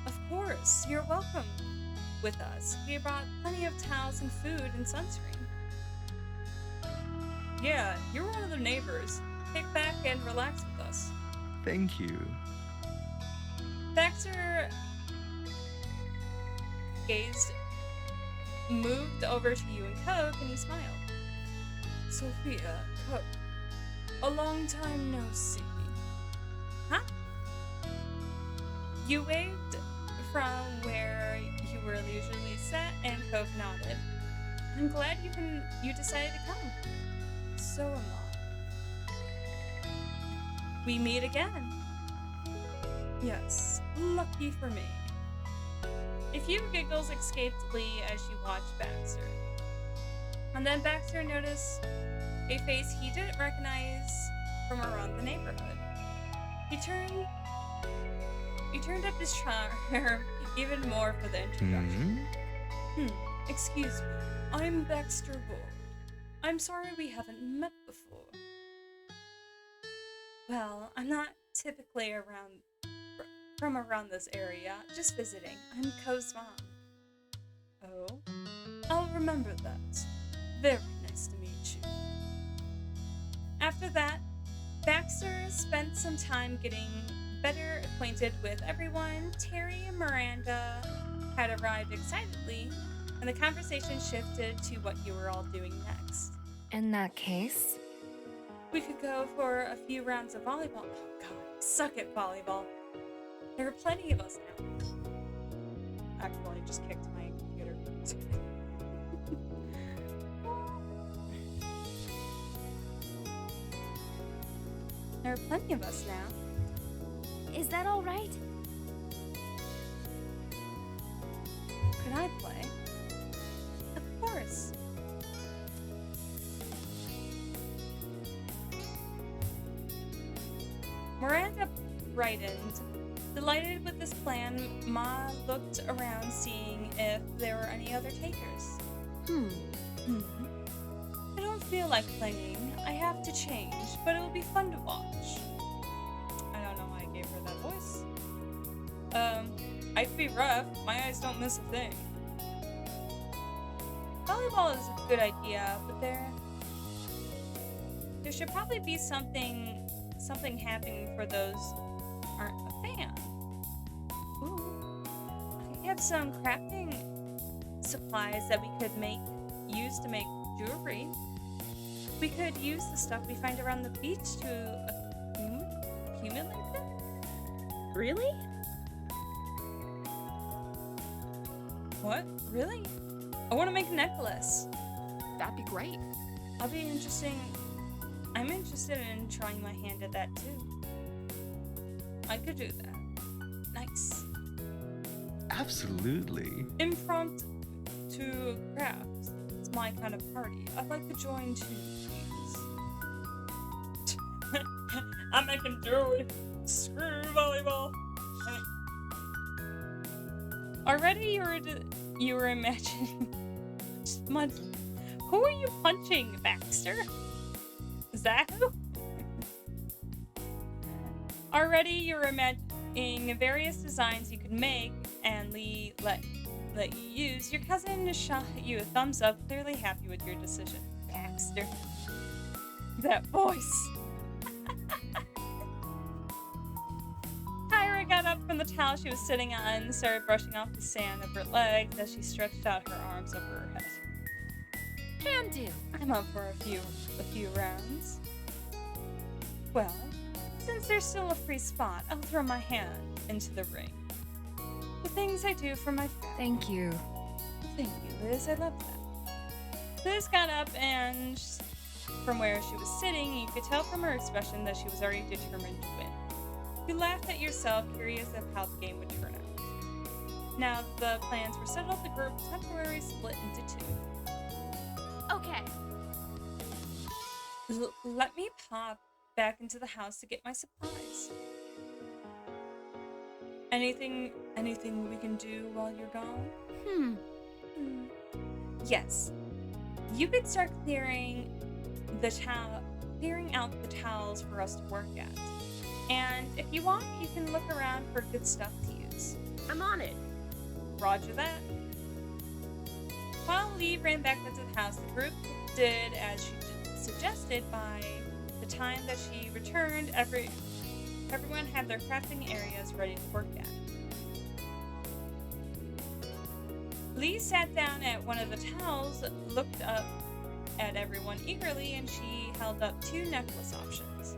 Of course, you're welcome with us. We brought plenty of towels and food and sunscreen. Yeah, you're one of the neighbors. Kick back and relax with us. Thank you. Baxter moved over to you and Coke, and he smiled. Sophia, Coke, a long time no see. Huh? You waved from where you were usually sat, and Coke nodded. I'm glad you decided to come. So am I. We meet again. Yes, lucky for me. A few giggles escaped Lee as she watched Baxter. And then Baxter noticed a face he didn't recognize from around the neighborhood. He turned up his charm even more for the introduction. Excuse me, I'm Baxter Ward. I'm sorry we haven't met before. Well, I'm not typically from around this area, just visiting. I'm Ko's mom. Oh? I'll remember that. Very nice to meet you. After that, Baxter spent some time getting better acquainted with everyone. Terry and Miranda had arrived excitedly, and the conversation shifted to what you were all doing next. In that case, we could go for a few rounds of volleyball. Oh god, I suck at volleyball. There are plenty of us now. Accidentally just kicked my computer. There are plenty of us now. is that all right? Could I play? Of course. Miranda brightened. Delighted with this plan, Ma looked around seeing if there were any other takers. I don't feel like playing. I have to change, but it'll be fun to watch. I don't know why I gave her that voice. I could be rough. My eyes don't miss a thing. Volleyball is a good idea, but there should probably be something happening for those aren't a fan. Ooh. I have some crafting supplies that we could use to make jewelry. We could use the stuff we find around the beach to accumulate it. Really? What? Really? I want to make a necklace. That'd be great. I'm interested in trying my hand at that too. I could do that. Nice. Absolutely. Impromptu crafts. It's my kind of party. I'd like to join too, please. I'm making jewelry. Screw volleyball. Already you were imagining smudge. Who are you punching, Baxter? Is that who? Already you were imagining various designs you could make, and Lee let you use. Your cousin shot you a thumbs up, clearly happy with your decision. Baxter. That voice. Kyra got up from the towel she was sitting on and started brushing off the sand of her legs as she stretched out her arms over her head. Can do. I'm up for a few rounds. Well, since there's still a free spot, I'll throw my hand into the ring. The things I do for my friends. Thank you. Thank you, Liz. I love that. Liz got up and from where she was sitting, you could tell from her expression that she was already determined to win. You laughed at yourself, curious of how the game would turn out. Now the plans were settled, the group temporarily split into two. Okay. Let me pop back into the house to get my supplies. Anything we can do while you're gone? Yes. You could start clearing out the towels for us to work at. And if you want, you can look around for good stuff to use. I'm on it. Roger that. While Lee ran back into the house, the group did as she suggested. By the time that she returned, everyone had their crafting areas ready to work at. Lee sat down at one of the towels, looked up at everyone eagerly, and she held up 2 necklace options.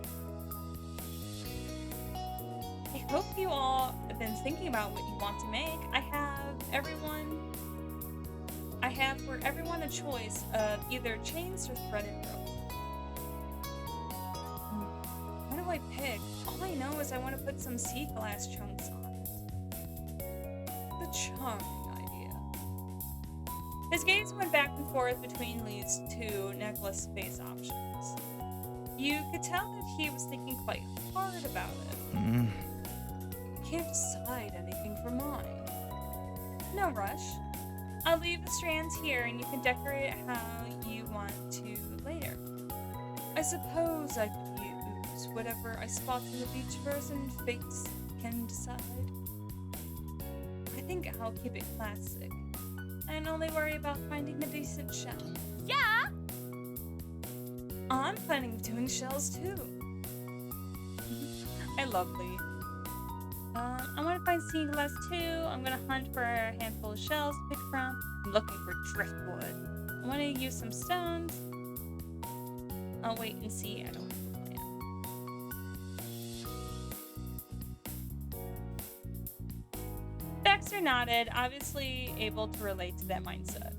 I hope you all have been thinking about what you want to make. I have for everyone a choice of either chains or threaded rope. What do I pick? All I know is I want to put some sea glass chunks on it. The charming idea. His gaze went back and forth between Lee's 2 necklace face options. You could tell that he was thinking quite hard about it. Can't decide anything for mine. No rush. I'll leave the strands here and you can decorate it how you want to later. I suppose I could use whatever I spot in the beach first and fates can decide. I think I'll keep it classic and only worry about finding a decent shell. Yeah! I'm planning on doing shells too. I love Lee. I want to find sea glass too. I'm going to hunt for a handful of shells to pick from. I'm looking for driftwood. I want to use some stones. I'll wait and see. I don't have a plan. Baxter nodded, obviously able to relate to that mindset.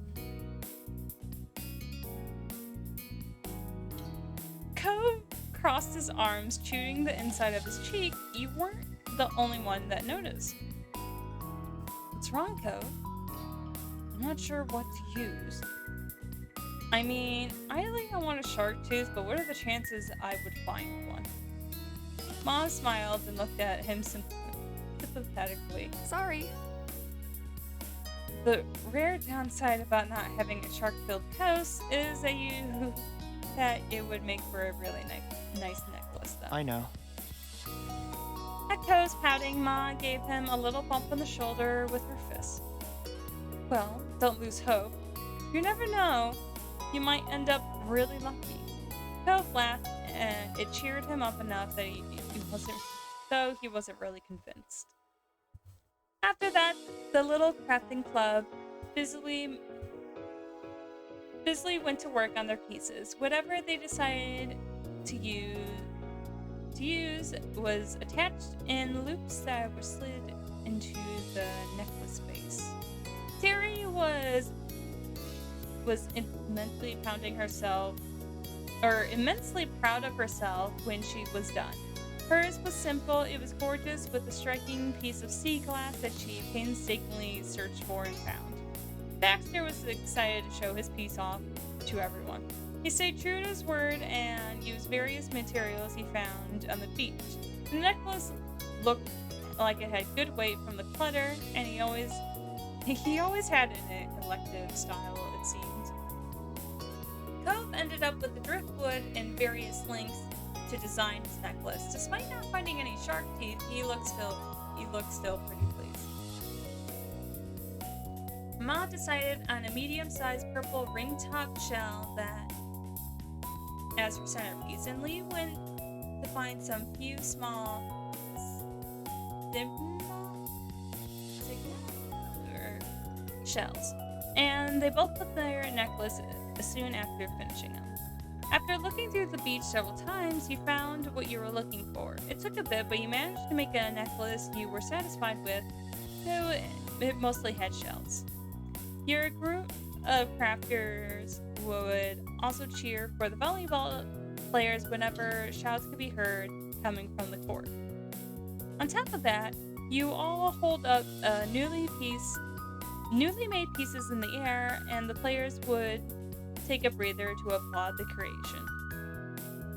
Cove crossed his arms, chewing the inside of his cheek. You weren't the only one that noticed. What's wrong, Cove? I'm not sure what to use. I mean, ideally I want a shark tooth, but what are the chances I would find one? Mom smiled and looked at him sympathetically. Sorry. The rare downside about not having a shark-filled coast is that it would make for a really nice necklace, though. I know. At Co's pouting, Ma gave him a little bump on the shoulder with her fist. Well, don't lose hope. You never know. You might end up really lucky. Co laughed, and it cheered him up enough that he wasn't really convinced. After that, the little crafting club busily went to work on their pieces. Whatever they decided to use was attached in loops that were slid into the necklace base. Terry was immensely proud of herself when she was done. Hers was simple, it was gorgeous, with a striking piece of sea glass that she painstakingly searched for and found. Baxter was excited to show his piece off to everyone. He stayed true to his word and used various materials he found on the beach. The necklace looked like it had good weight from the clutter, and he always had an elective style, it seemed. Cove ended up with the driftwood in various lengths to design his necklace. Despite not finding any shark teeth, he looked still pretty pleased. Ma decided on a medium-sized purple ring-top shell that as her centerpiece, and Lee went to find some few small shells, and they both put their necklace soon after finishing them. After looking through the beach several times, you found what you were looking for. It took a bit, but you managed to make a necklace you were satisfied with, though it mostly had shells. Your group of crafters would also cheer for the volleyball players whenever shouts could be heard coming from the court. On top of that, You all hold up newly made pieces in the air, and the players would take a breather to applaud the creation.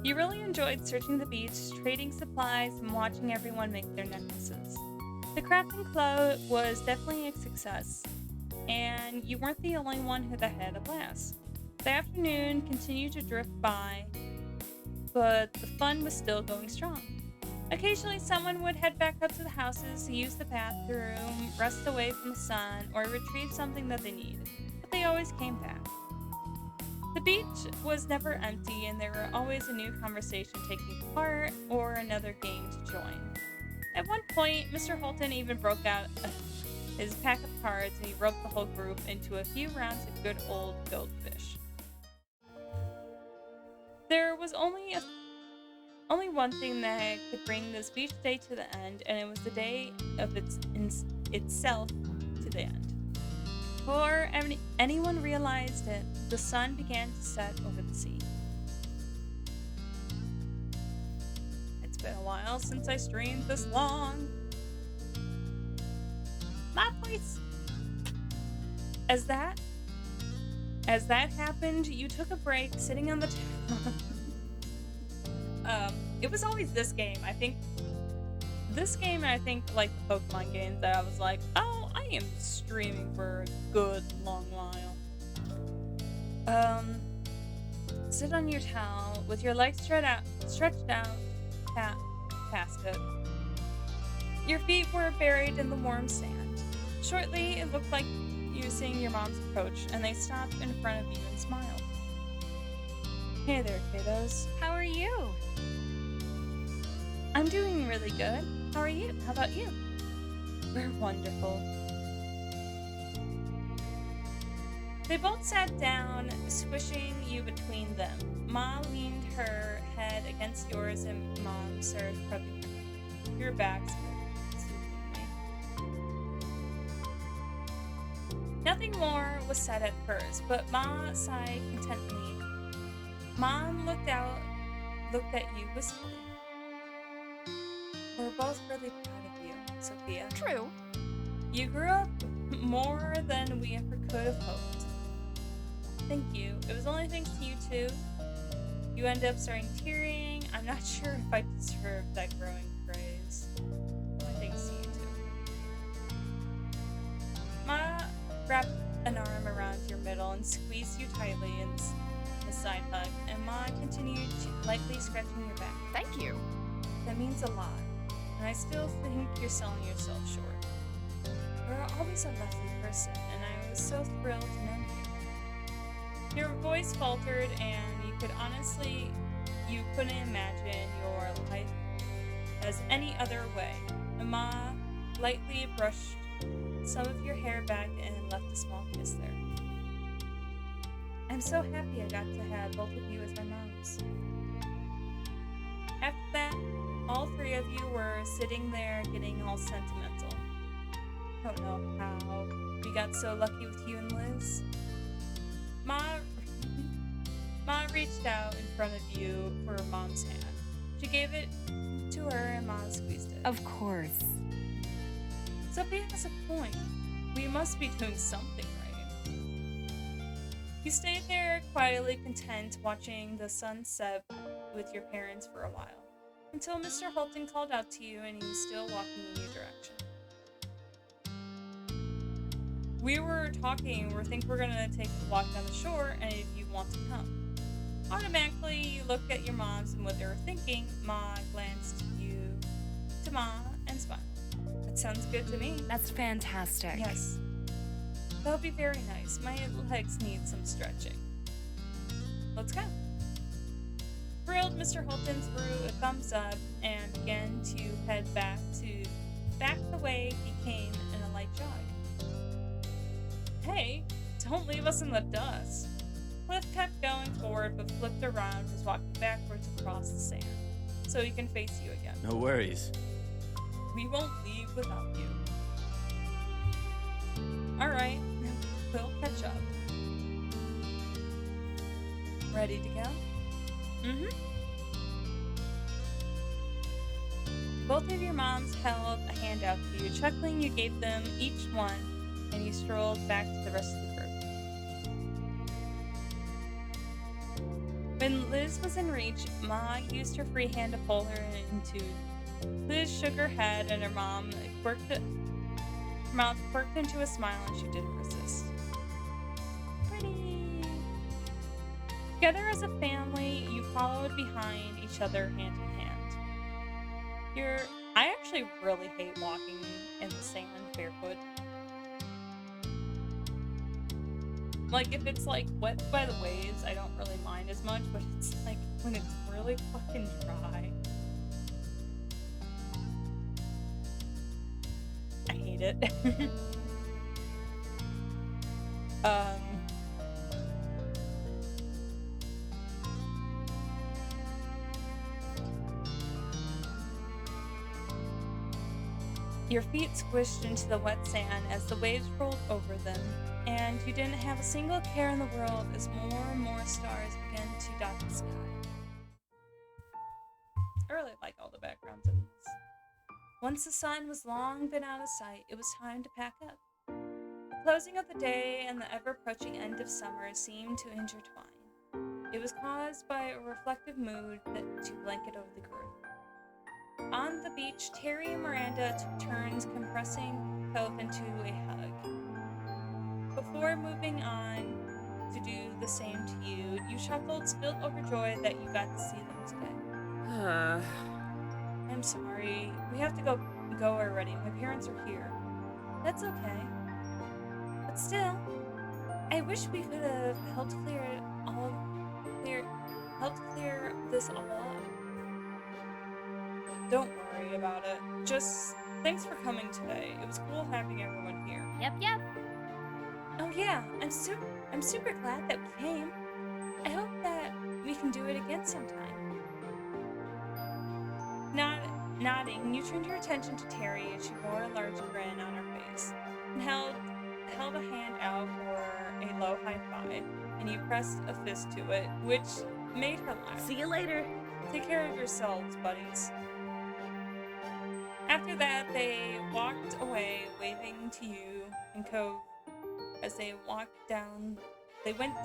You really enjoyed searching the beach, trading supplies, and watching everyone make their necklaces. The crafting club was definitely a success, and you weren't the only one who had a blast. The afternoon continued to drift by, but the fun was still going strong. Occasionally, someone would head back up to the houses to use the bathroom, rest away from the sun, or retrieve something that they needed, but they always came back. The beach was never empty, and there were always a new conversation taking part or another game to join. At one point, Mr. Holton even broke out his pack of cards and he roped the whole group into a few rounds of good old goldfish. There was only one thing that could bring this beach day to the end, and it was the day of itself to the end. Before anyone realized it, the sun began to set over the sea. It's been a while since I streamed this long. My voice. As that happened, you took a break sitting on the it was always this game. I think like the Pokemon games that I was like, oh, I am streaming for a good long while. Sit on your towel with your legs stretched out past it. Your feet were buried in the warm sand. Shortly, it looked like you seeing your mom's approach, and they stopped in front of you and smiled. Hey there, kiddos. How are you? I'm doing really good. How are you? How about you? We're wonderful. They both sat down, squishing you between them. Ma leaned her head against yours, and Mom started rubbing your backs. Nothing more was said at first, but Ma sighed contentedly. Mom looked at you wistfully. We're both really proud of you, Sophia. True. You grew up more than we ever could have hoped. Thank you. It was only thanks to you two. You end up starting tearing. I'm not sure if I deserve that growing praise. Only thanks to you two. Ma wrapped an arm around your middle and squeezed you tightly in a side hug, and Ma continued lightly scratching your back. Thank you. That means a lot, and I still think you're selling yourself short. You're always a lovely person, and I was so thrilled to know you. Your voice faltered, and you couldn't imagine your life as any other way. Ma lightly brushed some of your hair back and left a small kiss there. I'm so happy I got to have both of you as my moms. After that, all three of you were sitting there getting all sentimental. I don't know how we got so lucky with you and Liz. Ma reached out in front of you for Mom's hand. She gave it to her and Ma squeezed it. Of course. Sophia has a point. We must be doing something right. You stayed there quietly content, watching the sun set with your parents for a while, until Mr. Holton called out to you and he was still walking in your direction. We were talking, we think we're gonna take a walk down the shore, and if you want to come. Automatically, you looked at your moms and what they were thinking. Ma glanced to Ma and smiled. That sounds good to me. That's fantastic. Yes. That'll be very nice. My legs need some stretching. Let's go. Thrilled, Mr. Holton threw a thumbs up and began to head back the way he came in a light jog. Hey, don't leave us in the dust. Cliff kept going forward, but flipped around and was walking backwards across the sand, so he can face you again. No worries. We won't leave without you. Alright, we'll catch up. Ready to go? Both of your moms held a hand out to you. Chuckling, you gave them each one, and you strolled back to the rest of the group. When Liz was in reach, Ma used her free hand to pull her into. Liz shook her head, and her mouth quirked into a smile, and she didn't resist. Pretty. Together as a family, you followed behind each other hand in hand. I actually really hate walking in the sand barefoot. Like, if it's like wet by the waves, I don't really mind as much, but it's like when it's really fucking dry. I hate it. Your feet squished into the wet sand as the waves rolled over them, and you didn't have a single care in the world as more and more stars began to dot the sky. I really like all the backgrounds in this. Once the sun was long been out of sight, it was time to pack up. The closing of the day and the ever-approaching end of summer seemed to intertwine. It was caused by a reflective mood to blanket over the group. On the beach, Terry and Miranda took turns compressing Cove into a hug. Before moving on to do the same to you, you chuckled, spilled overjoyed that you got to see them today. I'm sorry. We have to go already. My parents are here. That's okay. But still, I wish we could have helped clear this all up. Don't worry about it. Just thanks for coming today. It was cool having everyone here. Yep. Oh yeah, I'm super glad that we came. I hope that we can do it again sometime. Nodding, you turned your attention to Terry as she wore a large grin on her face and held a hand out for a low high five, and you pressed a fist to it, which made her laugh. See you later. Take care of yourselves, buddies. After that, they walked away, waving to you and Cove as they went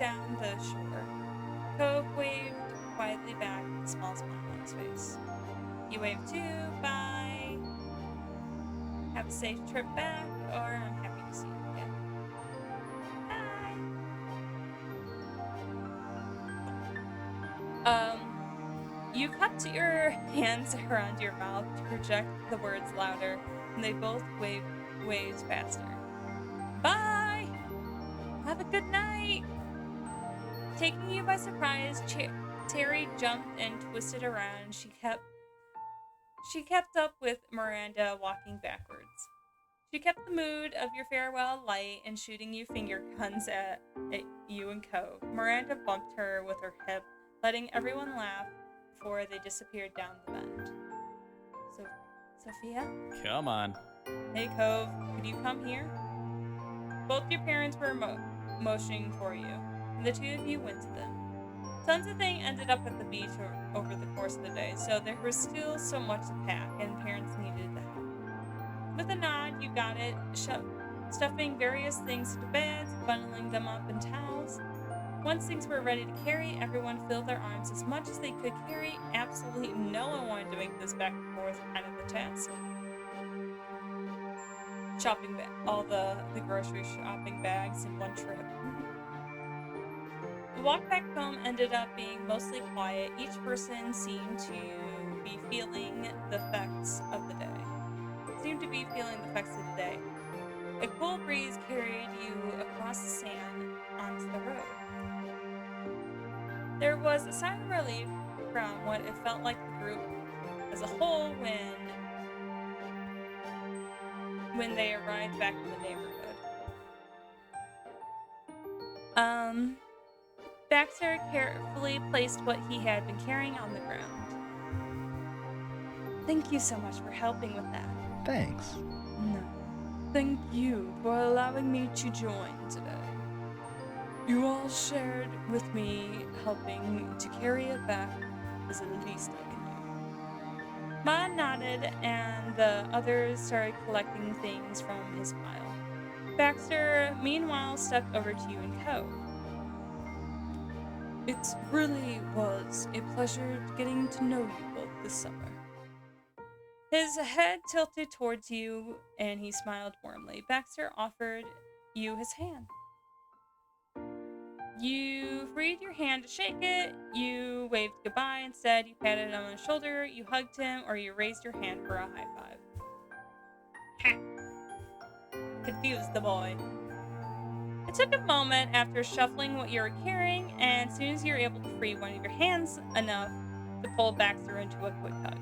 down the shore. Cove waved quietly back with a small smile on his face. You waved too, bye. Have a safe trip back, or I'm happy to see you again. Bye. You cupped your hands around your mouth to project the words louder, and they both waved faster. Bye! Have a good night! Taking you by surprise, Terry jumped and twisted around. She kept up with Miranda walking backwards. She kept the mood of your farewell light and shooting you finger guns at you and Cove. Miranda bumped her with her hip, letting everyone laugh before they disappeared down the bend. So, Sophia? Come on. Hey, Cove, could you come here? Both your parents were motioning for you, and the two of you went to them. Tons of things ended up at the beach over the course of the day, so there was still so much to pack, and parents needed the help. With a nod, you got it, stuffing various things into beds, bundling them up in towels. Once things were ready to carry, everyone filled their arms as much as they could carry. Absolutely no one wanted to make this back and forth kind of a task. All the grocery shopping bags in one trip. The walk back home ended up being mostly quiet. Each person seemed to be feeling the effects of the day. A cool breeze carried you across the sand onto the road. There was a sigh of relief from what it felt like the group as a whole when they arrived back in the neighborhood. Baxter carefully placed what he had been carrying on the ground. Thank you so much for helping with that. Thanks. No. Thank you for allowing me to join today. You all shared with me helping to carry it back is the least I can Ma nodded, and the others started collecting things from his pile. Baxter, meanwhile, stepped over to you and Co. It really was a pleasure getting to know you both this summer. His head tilted towards you, and he smiled warmly. Baxter offered you his hand. You freed your hand to shake it, you waved goodbye instead, you patted him on the shoulder, you hugged him, or you raised your hand for a high five. Ha! Confused the boy. It took a moment after shuffling what you were carrying, and as soon as you were able to free one of your hands enough to pull Baxter into a quick hug.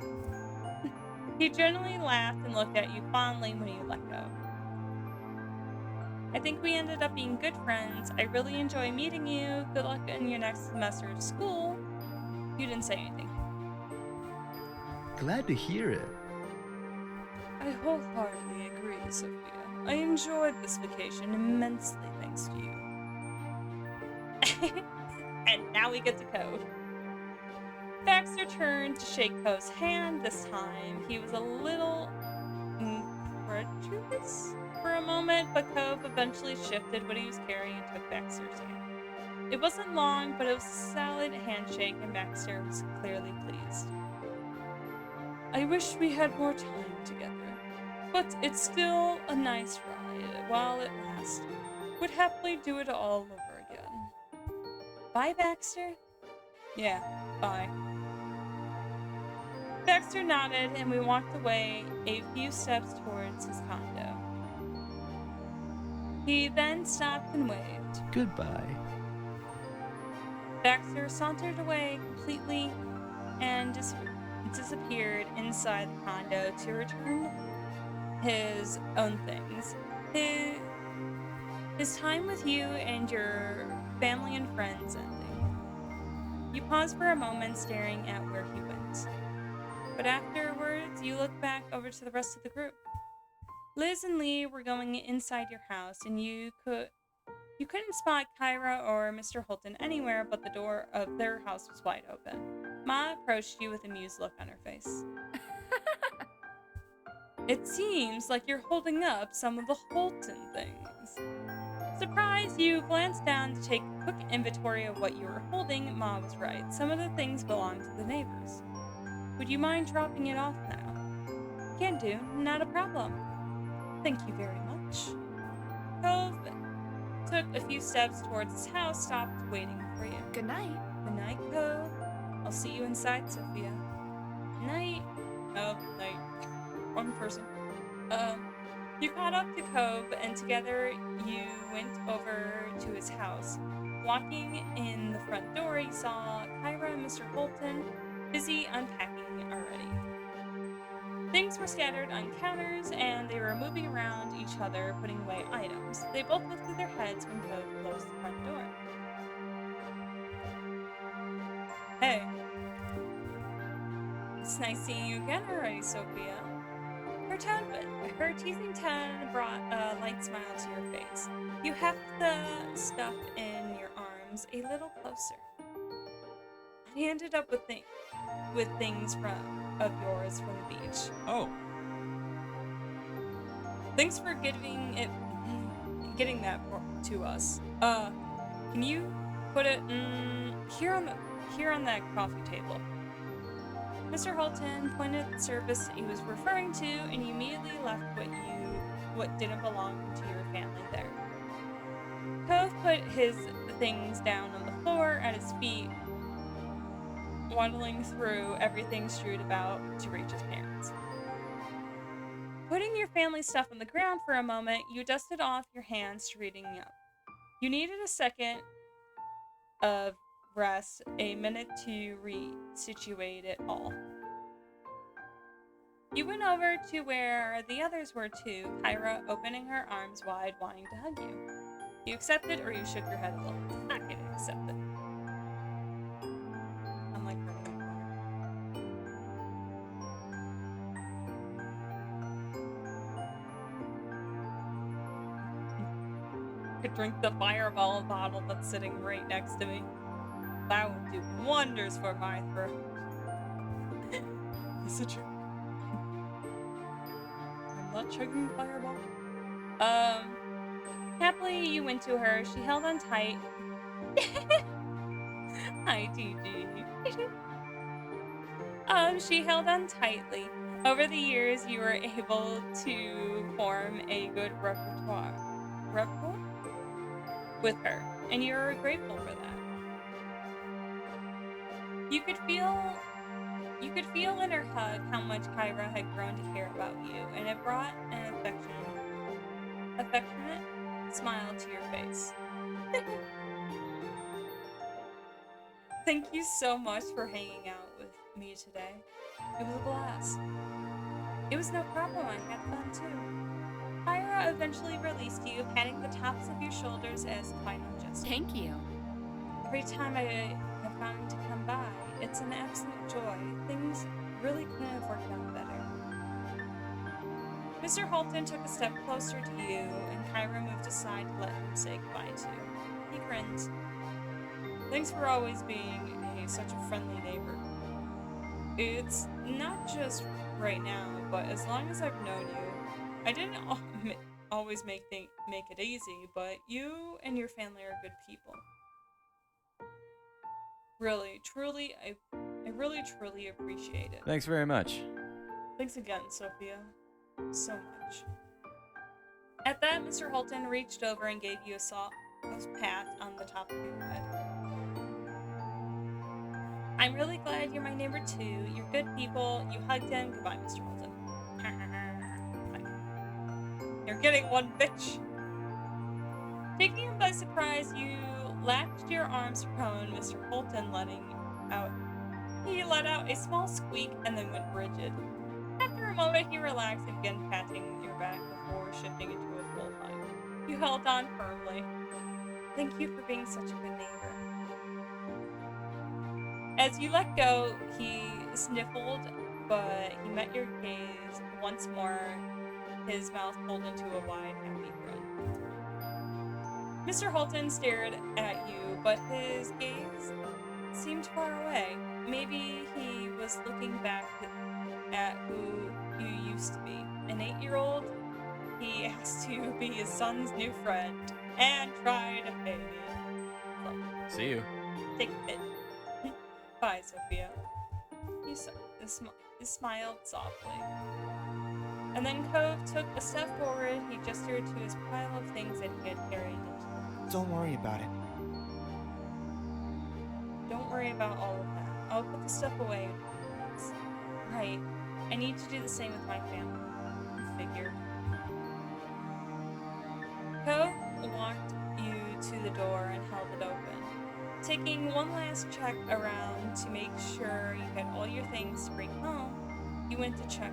He generally laughed and looked at you fondly when you let go. I think we ended up being good friends. I really enjoy meeting you. Good luck in your next semester of school. You didn't say anything. Glad to hear it. I wholeheartedly agree, Sophia. I enjoyed this vacation immensely thanks to you. And now we get to Cove. Baxter turned to shake Cove's hand this time. He was a little incredulous for a moment, but Cove eventually shifted what he was carrying and took Baxter's hand. It wasn't long, but it was a solid handshake, and Baxter was clearly pleased. I wish we had more time together, but it's still a nice ride while it lasts. Would happily do it all over again. Bye, Baxter? Yeah, bye. Baxter nodded, and we walked away a few steps towards his condo. He then stopped and waved. Goodbye. Baxter sauntered away completely and disappeared inside the condo to return his own things. His time with you and your family and friends ending. You paused for a moment, staring at where he went. But afterwards, you looked back over to the rest of the group. Liz and Lee were going inside your house, and you couldn't spot Kyra or Mr. Holton anywhere, but the door of their house was wide open. Ma approached you with an amused look on her face. It seems like you're holding up some of the Holton things. Surprised, you glanced down to take a quick inventory of what you were holding. Ma was right. Some of the things belong to the neighbors. Would you mind dropping it off now? Can do, not a problem. Thank you very much. Cove took a few steps towards his house, stopped waiting for you. Good night. Good night, Cove. I'll see you inside, Sophia. Night. Oh, night. Wrong person. You caught up to Cove, and together you went over to his house. Walking in the front door, you saw Kyra and Mr. Holton busy unpacking already. Things were scattered on counters, and they were moving around each other, putting away items. They both lifted their heads when Cove closed the front door. Hey. It's nice seeing you again already, Sophia. Her teasing tone brought a light smile to your face. You heft the stuff in your arms a little closer. I ended up with things of yours from the beach. Oh. Thanks for getting that to us. Can you put it here on that coffee table? Mr. Holton pointed at the surface he was referring to, and you immediately left what didn't belong to your family there. Cove put his things down on the floor at his feet, waddling through everything strewed about to reach his parents. Putting your family stuff on the ground for a moment, you dusted off your hands, straightening up. You needed a second of rest, a minute to resituate it all. You went over to where the others were too, Kyra opening her arms wide, wanting to hug you. You accepted, or you shook your head a little. Not gonna accept it. I'm like running out. Could drink the fireball bottle that's sitting right next to me. That would do wonders for my throat. Is it true? not checking fireball. Happily, you went to her. She held on tight. Hi, TG. She held on tightly. Over the years, you were able to form a good rapport with her, and you're grateful for that. You could feel in her hug how much Kyra had grown to care about you, and it brought an affectionate smile to your face. Thank you so much for hanging out with me today. It was a blast. It was no problem, I had fun too. Kyra eventually released you, patting the tops of your shoulders as a final gesture. Thank you. Every time I have gotten to come by, it's an absolute joy. Things really couldn't have worked out better. Mr. Halton took a step closer to you, and Kyra moved aside to let him say goodbye to you. He grinned. Thanks for always being such a friendly neighbor. It's not just right now, but as long as I've known you, I didn't always make it easy, but you and your family are good people. Really, truly, I really, truly appreciate it. Thanks very much. Thanks again, Sophia. So much. At that, Mr. Halton reached over and gave you a soft pat on the top of your head. I'm really glad you're my neighbor too. You're good people. You hugged him. Goodbye, Mr. Halton. You're getting one, bitch. Taking him by surprise, you latched your arms prone, Mr. Holton He let out a small squeak and then went rigid. After a moment, he relaxed and began patting your back before shifting into a full hug. You held on firmly. Thank you for being such a good neighbor. As you let go, he sniffled, but he met your gaze once more, his mouth pulled into a wide, happy grin. Mr. Holton stared at you, but his gaze seemed far away. Maybe he was looking back at who you used to be. An 8-year-old, he asked to be his son's new friend and tried a baby. See you. Take it. Bye, Sophia. He smiled softly. And then Cove took a step forward. He gestured to his pile of things that he had carried into the house. Don't worry about it. Don't worry about all of that. I'll put the stuff away. Right. I need to do the same with my family. Figured. Cove walked you to the door and held it open. Taking one last check around to make sure you had all your things to bring home, you went into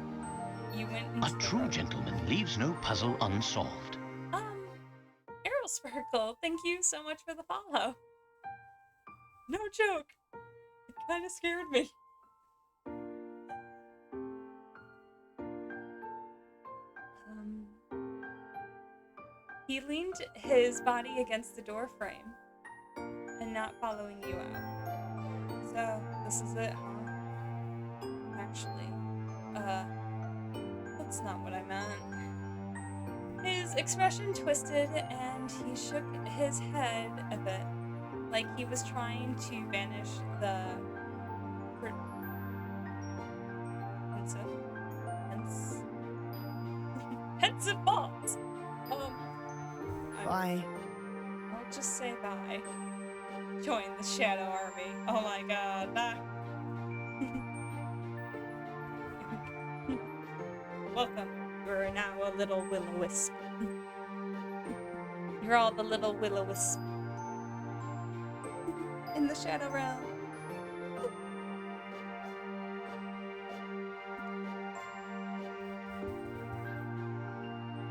A true gentleman leaves no puzzle unsolved. Arrow Sparkle, thank you so much for the follow. No joke. It kind of scared me. He leaned his body against the door frame and not following you out. So, this is it, huh? Actually, that's not what I meant. His expression twisted and he shook his head a bit, like he was trying to banish the pensive thoughts. Bye. I'll just say bye. Join the Shadow Army. Oh my god, that. Welcome. You're now a little will-o-wisp. You're all the little will-o-wisp in the Shadow Realm.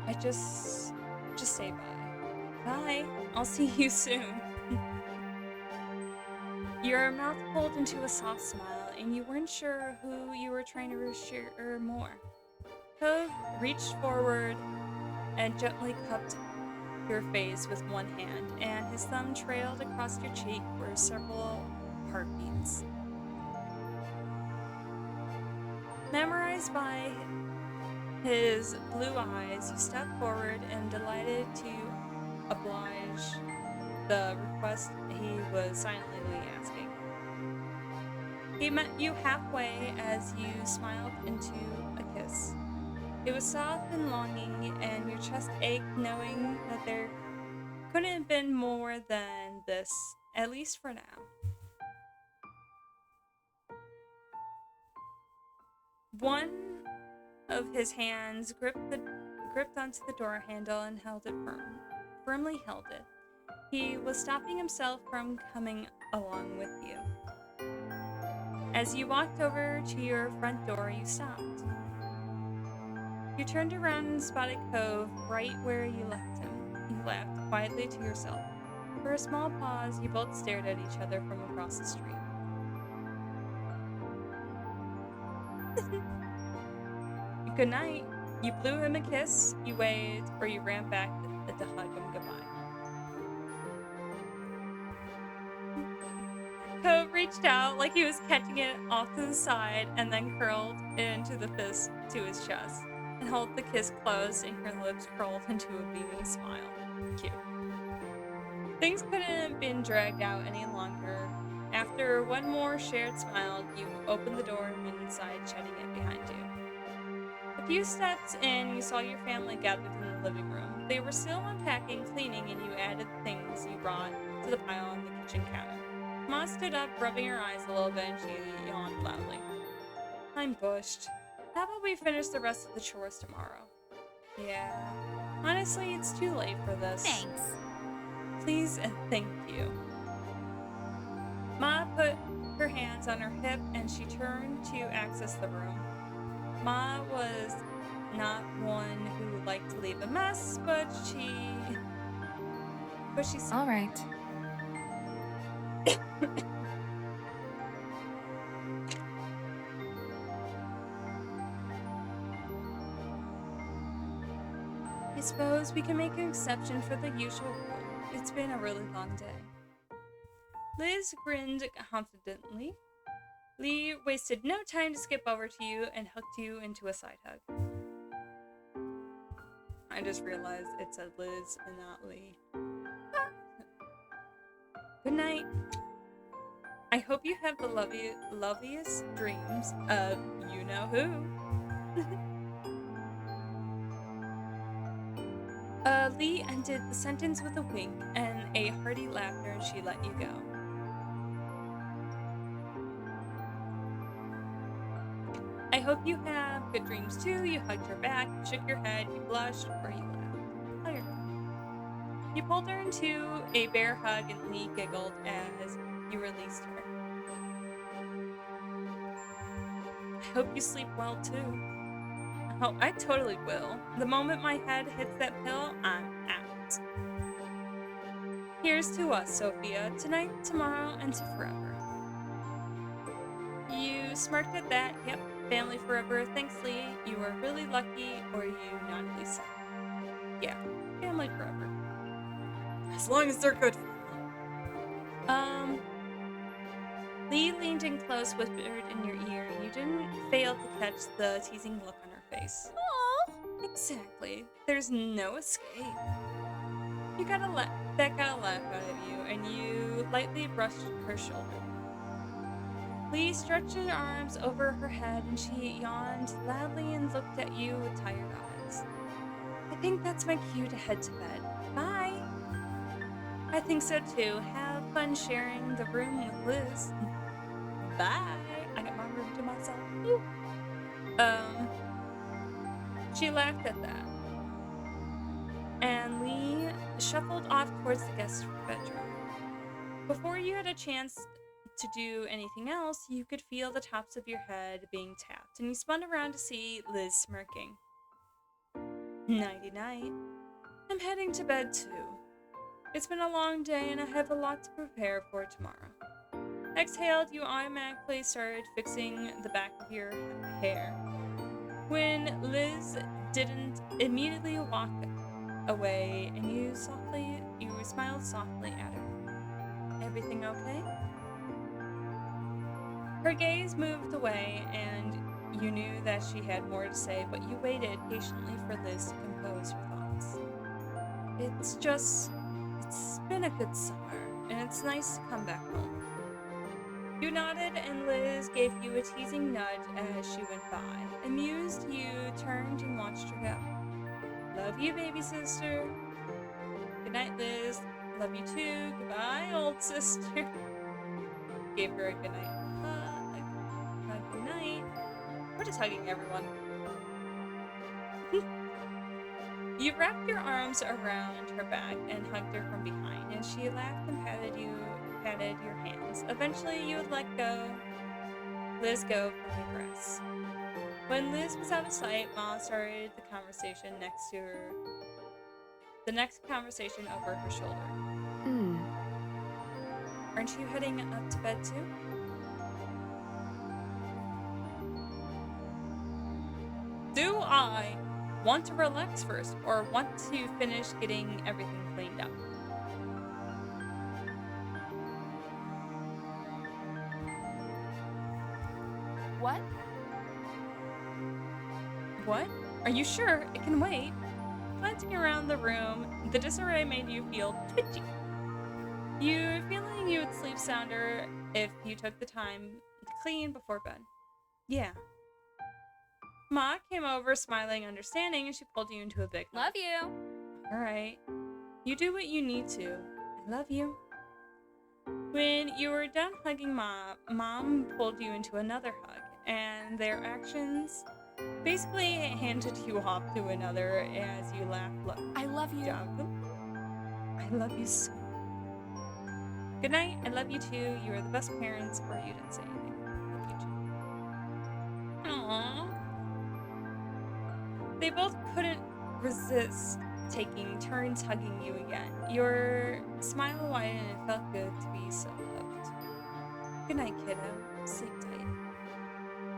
I just say bye. Bye. I'll see you soon. Your mouth pulled into a soft smile, and you weren't sure who you were trying to reassure more. Cove reached forward and gently cupped your face with one hand, and his thumb trailed across your cheek for several heartbeats. Memorized by his blue eyes, you step forward and delighted to oblige the request he was silently asking. He met you halfway as you smiled into a kiss. It was soft and longing, and your chest ached knowing that there couldn't have been more than this, at least for now. One of his hands gripped onto the door handle and held it firmly held it. He was stopping himself from coming along with you. As you walked over to your front door, you stopped. You turned around and spotted Cove right where you left him. You laughed quietly to yourself. For a small pause, you both stared at each other from across the street. Good night. You blew him a kiss, you waved, or you ran back to hug him goodbye. Cove reached out like he was catching it off to the side and then curled into the fist to his chest and held the kiss closed and her lips curled into a beaming smile. Cute. Things couldn't have been dragged out any longer. After one more shared smile, you opened the door and went inside, shutting it behind you. A few steps in, you saw your family gathered in the living room. They were still unpacking, cleaning, and you added things you brought to the pile on the kitchen counter. Ma stood up, rubbing her eyes a little bit, and she yawned loudly. I'm bushed. How about we finish the rest of the chores tomorrow? Yeah. Honestly, it's too late for this. Thanks. Please and thank you. Ma put her hands on her hip and she turned to access the room. Ma was not one who liked to leave a mess, but she All right. I suppose we can make an exception for the usual rule. It's been a really long day. Liz grinned confidently. Lee wasted no time to skip over to you and hooked you into a side hug. I just realized it said Liz and not Lee. Good night. I hope you have the loveliest dreams of you-know-who. Lee ended the sentence with a wink and a hearty laughter and she let you go. I hope you have good dreams too. You hugged her back, shook your head, you blushed, or you laughed. Tell your girl. You pulled her into a bear hug and Lee giggled as you released her. I hope you sleep well too. Oh, I totally will. The moment my head hits that pill, I'm out. Here's to us, Sophia. Tonight, tomorrow, and to forever. You smirked at that. Yep, family forever. Thanks, Lee. You are really lucky, or you nodded said. Yeah, family forever. As long as they're good family. Lee leaned in close, whispered in your ear, and you didn't fail to catch the teasing look on her face. Aww. Exactly. There's no escape. That got a laugh out of you, and you lightly brushed her shoulder. Lee stretched her arms over her head, and she yawned loudly and looked at you with tired eyes. I think that's my cue to head to bed. Bye. I think so too. Have fun sharing the room with Liz. Bye. I got my room to myself. Woo. She laughed at that. And Lee shuffled off towards the guest bedroom. Before you had a chance to do anything else, you could feel the tops of your head being tapped, and you spun around to see Liz smirking. Nighty-night. I'm heading to bed too. It's been a long day and I have a lot to prepare for tomorrow. Exhaled, you automatically started fixing the back of your hair. When Liz didn't immediately walk away and you smiled softly at her. Everything okay? Her gaze moved away and You knew that she had more to say, but you waited patiently for Liz to compose her thoughts. It's been a good summer, and it's nice to come back home. You nodded, and Liz gave you a teasing nudge as she went by. Amused, you turned and watched her go. Love you, baby sister. Good night, Liz. Love you too. Goodbye, old sister. Gave her a good night hug. Good night. We're just hugging everyone. You wrapped your arms around her back and hugged her from behind, and she laughed and patted your hands. Eventually, you would let Liz go from your caress. When Liz was out of sight, Ma started the conversation next to her. The next conversation over her shoulder. Aren't you heading up to bed too? Do I want to relax first, or want to finish getting everything cleaned up? What? What? Are you sure? It can wait. Glancing around the room, the disarray made you feel twitchy. You were feeling you would sleep sounder if you took the time to clean before bed. Yeah. Ma came over, smiling, understanding, and she pulled you into a big hug. Love you. All right. You do what you need to. I love you. When you were done hugging Mom pulled you into another hug, and their actions basically handed you off to another as you laughed. I love you. I love you so. Good night. I love you too. You are the best parents, or you didn't say anything. Love you too. Aww. They both couldn't resist taking turns hugging you again. Your smile widened and it felt good to be so loved. Good night, kiddo. Sleep tight.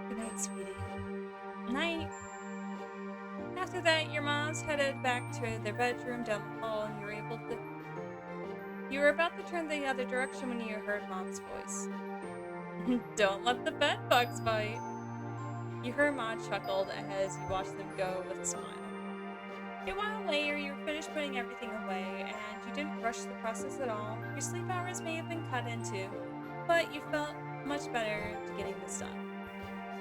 Good night, sweetie. Night. After that, your moms headed back to their bedroom down the hall, and you were about to turn the other direction when you heard Mom's voice. Don't let the bed bugs bite. You heard Ma chuckled as you watched them go with a smile. A while later, you were finished putting everything away, and you didn't rush the process at all. Your sleep hours may have been cut into, but you felt much better to getting this done.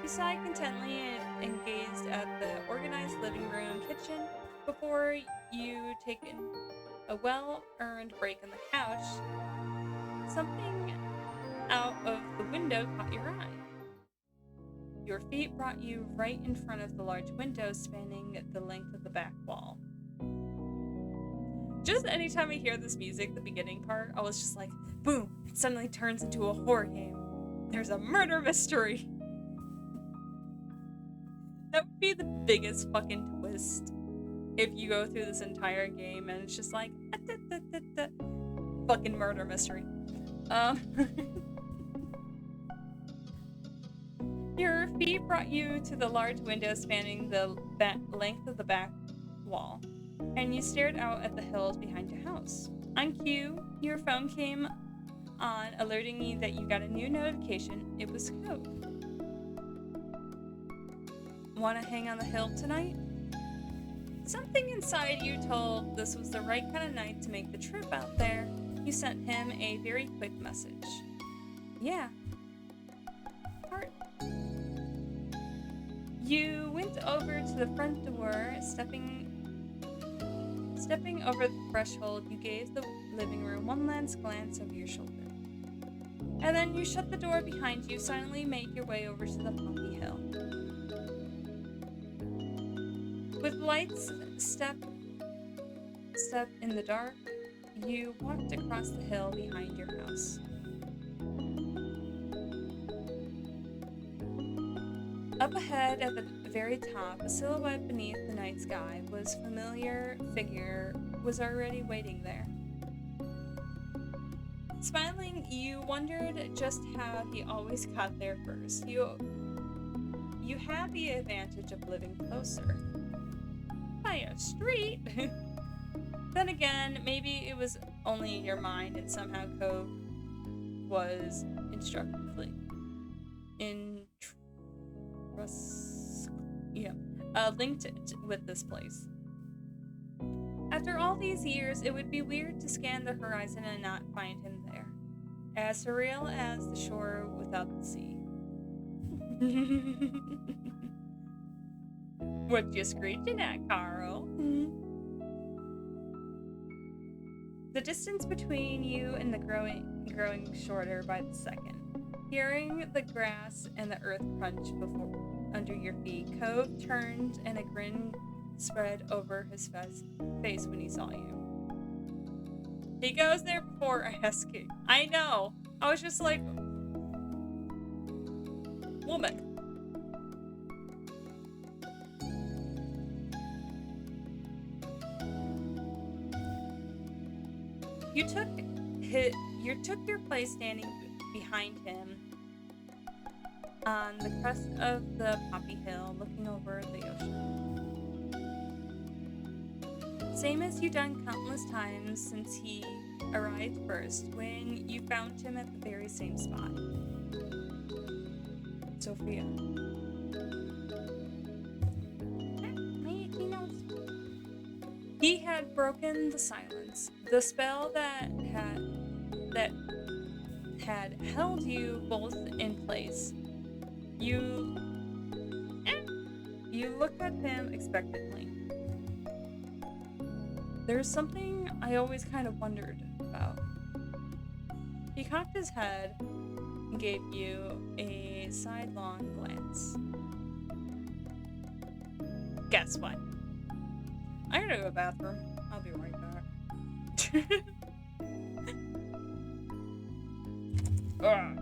You sighed contently and gazed at the organized living room kitchen before you taken a well-earned break on the couch. Something out of the window caught your eye. Your feet brought you right in front of the large window spanning the length of the back wall. Just anytime I hear this music, the beginning part, I was just like, boom, it suddenly turns into a horror game. There's a murder mystery. That would be the biggest fucking twist if you go through this entire game and it's just like, fucking murder mystery. Your feet brought you to the large window spanning the length of the back wall, and you stared out at the hills behind your house. On cue, your phone came on, alerting you that you got a new notification. It was Cove. Want to hang on the hill tonight? Something inside you told this was the right kind of night to make the trip out there. You sent him a very quick message. Yeah. Heart. You went over to the front door, stepping over the threshold. You gave the living room one last glance over your shoulder. And then you shut the door behind you, silently make your way over to the poppy hill. With lights step in the dark, you walked across the hill behind your house. Up ahead at the very top, a silhouette beneath the night sky, was familiar figure was already waiting there. Smiling, you wondered just how he always got there first. You had the advantage of living closer. By a street. Then again, maybe it was only in your mind, and somehow Cove was linked with this place. After all these years, it would be weird to scan the horizon and not find him there. As surreal as the shore without the sea. What you screeching at, Carl? The distance between you and the growing shorter by the second. Hearing the grass and the earth crunch under your feet, Cove turned and a grin spread over his face when he saw you. He goes there before asking. I know. I was just like, woman. You took your place standing behind him on the crest of the poppy hill, looking over the ocean. Same as you've done countless times since he arrived first, when you found him at the very same spot. Sophia. He had broken the silence, the spell that had held you both in place. You looked at him expectantly. There's something I always kind of wondered about. He cocked his head and gave you a sidelong glance. Guess what? I gotta go to the bathroom. I'll be right back. Ugh.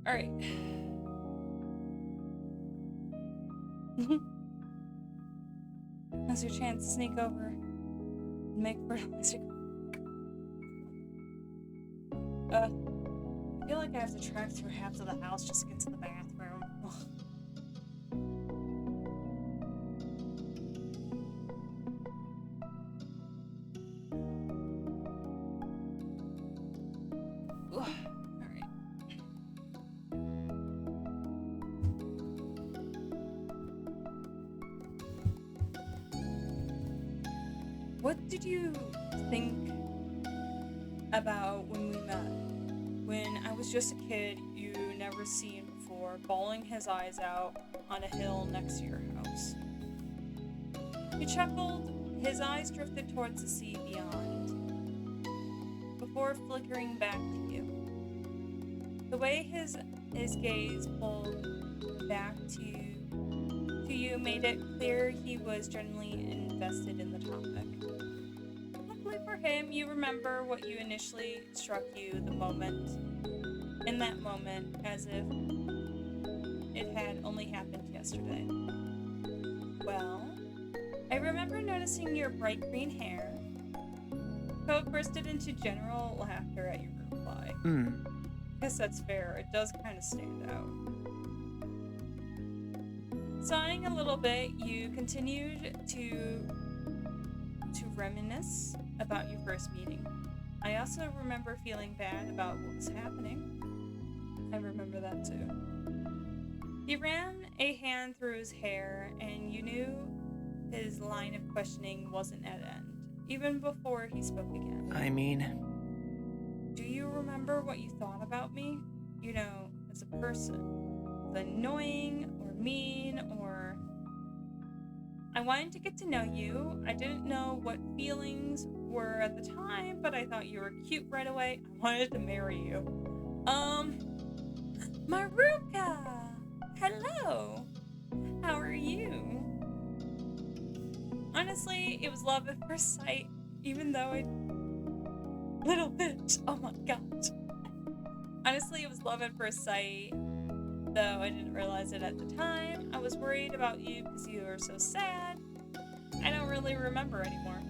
All right. Now's your chance to sneak over and make fertilizer. I feel like I have to track through half of the house just to get to the bathroom. What did you think about when we met? When I was just a kid you never seen before, bawling his eyes out on a hill next to your house. foremost. He chuckled, his eyes drifted towards the sea beyond, before flickering back to you. The way his gaze pulled back to you made it clear he was genuinely invested in the topic. Luckily for him, you remember what you initially struck you in that moment, as if it had only happened yesterday. Well, I remember noticing your bright green hair. Cove bursted into general laughter at your reply. Guess that's fair, it does kind of stand out. Sighing a little bit, you continued to reminisce about your first meeting. I also remember feeling bad about what was happening. I remember that too. He ran a hand through his hair, and you knew his line of questioning wasn't at end, even before he spoke again. I mean... Do you remember what you thought about me? You know, as a person. Was I annoying, or mean, or... I wanted to get to know you. I didn't know what feelings were at the time, but I thought you were cute right away. I wanted to marry you. Maruka! Hello! How are you? Honestly, it was love at first sight, even though Little bitch! Oh my god. Honestly, it was love at first sight, though I didn't realize it at the time. I was worried about you because you were so sad. I don't really remember anymore.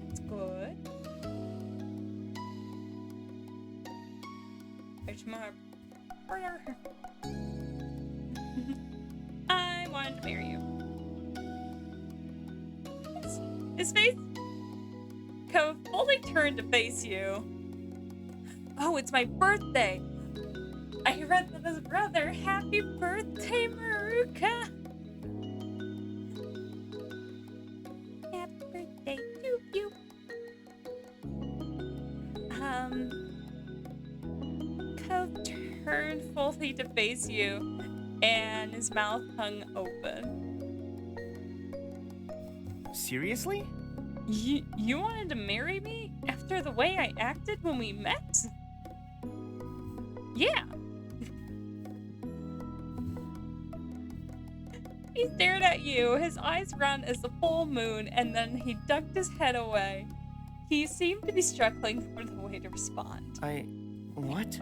That's good. It's my brother. I wanted to marry you. His face fully turned to face you. Oh, it's my birthday. I read that as brother. Happy birthday, Maruka. Happy birthday to you. Cove turned fully to face you, and his mouth hung open. Seriously? You wanted to marry me after the way I acted when we met? Yeah. He stared at you, his eyes round as the full moon, and then he ducked his head away. He seemed to be struggling for the way to respond. What?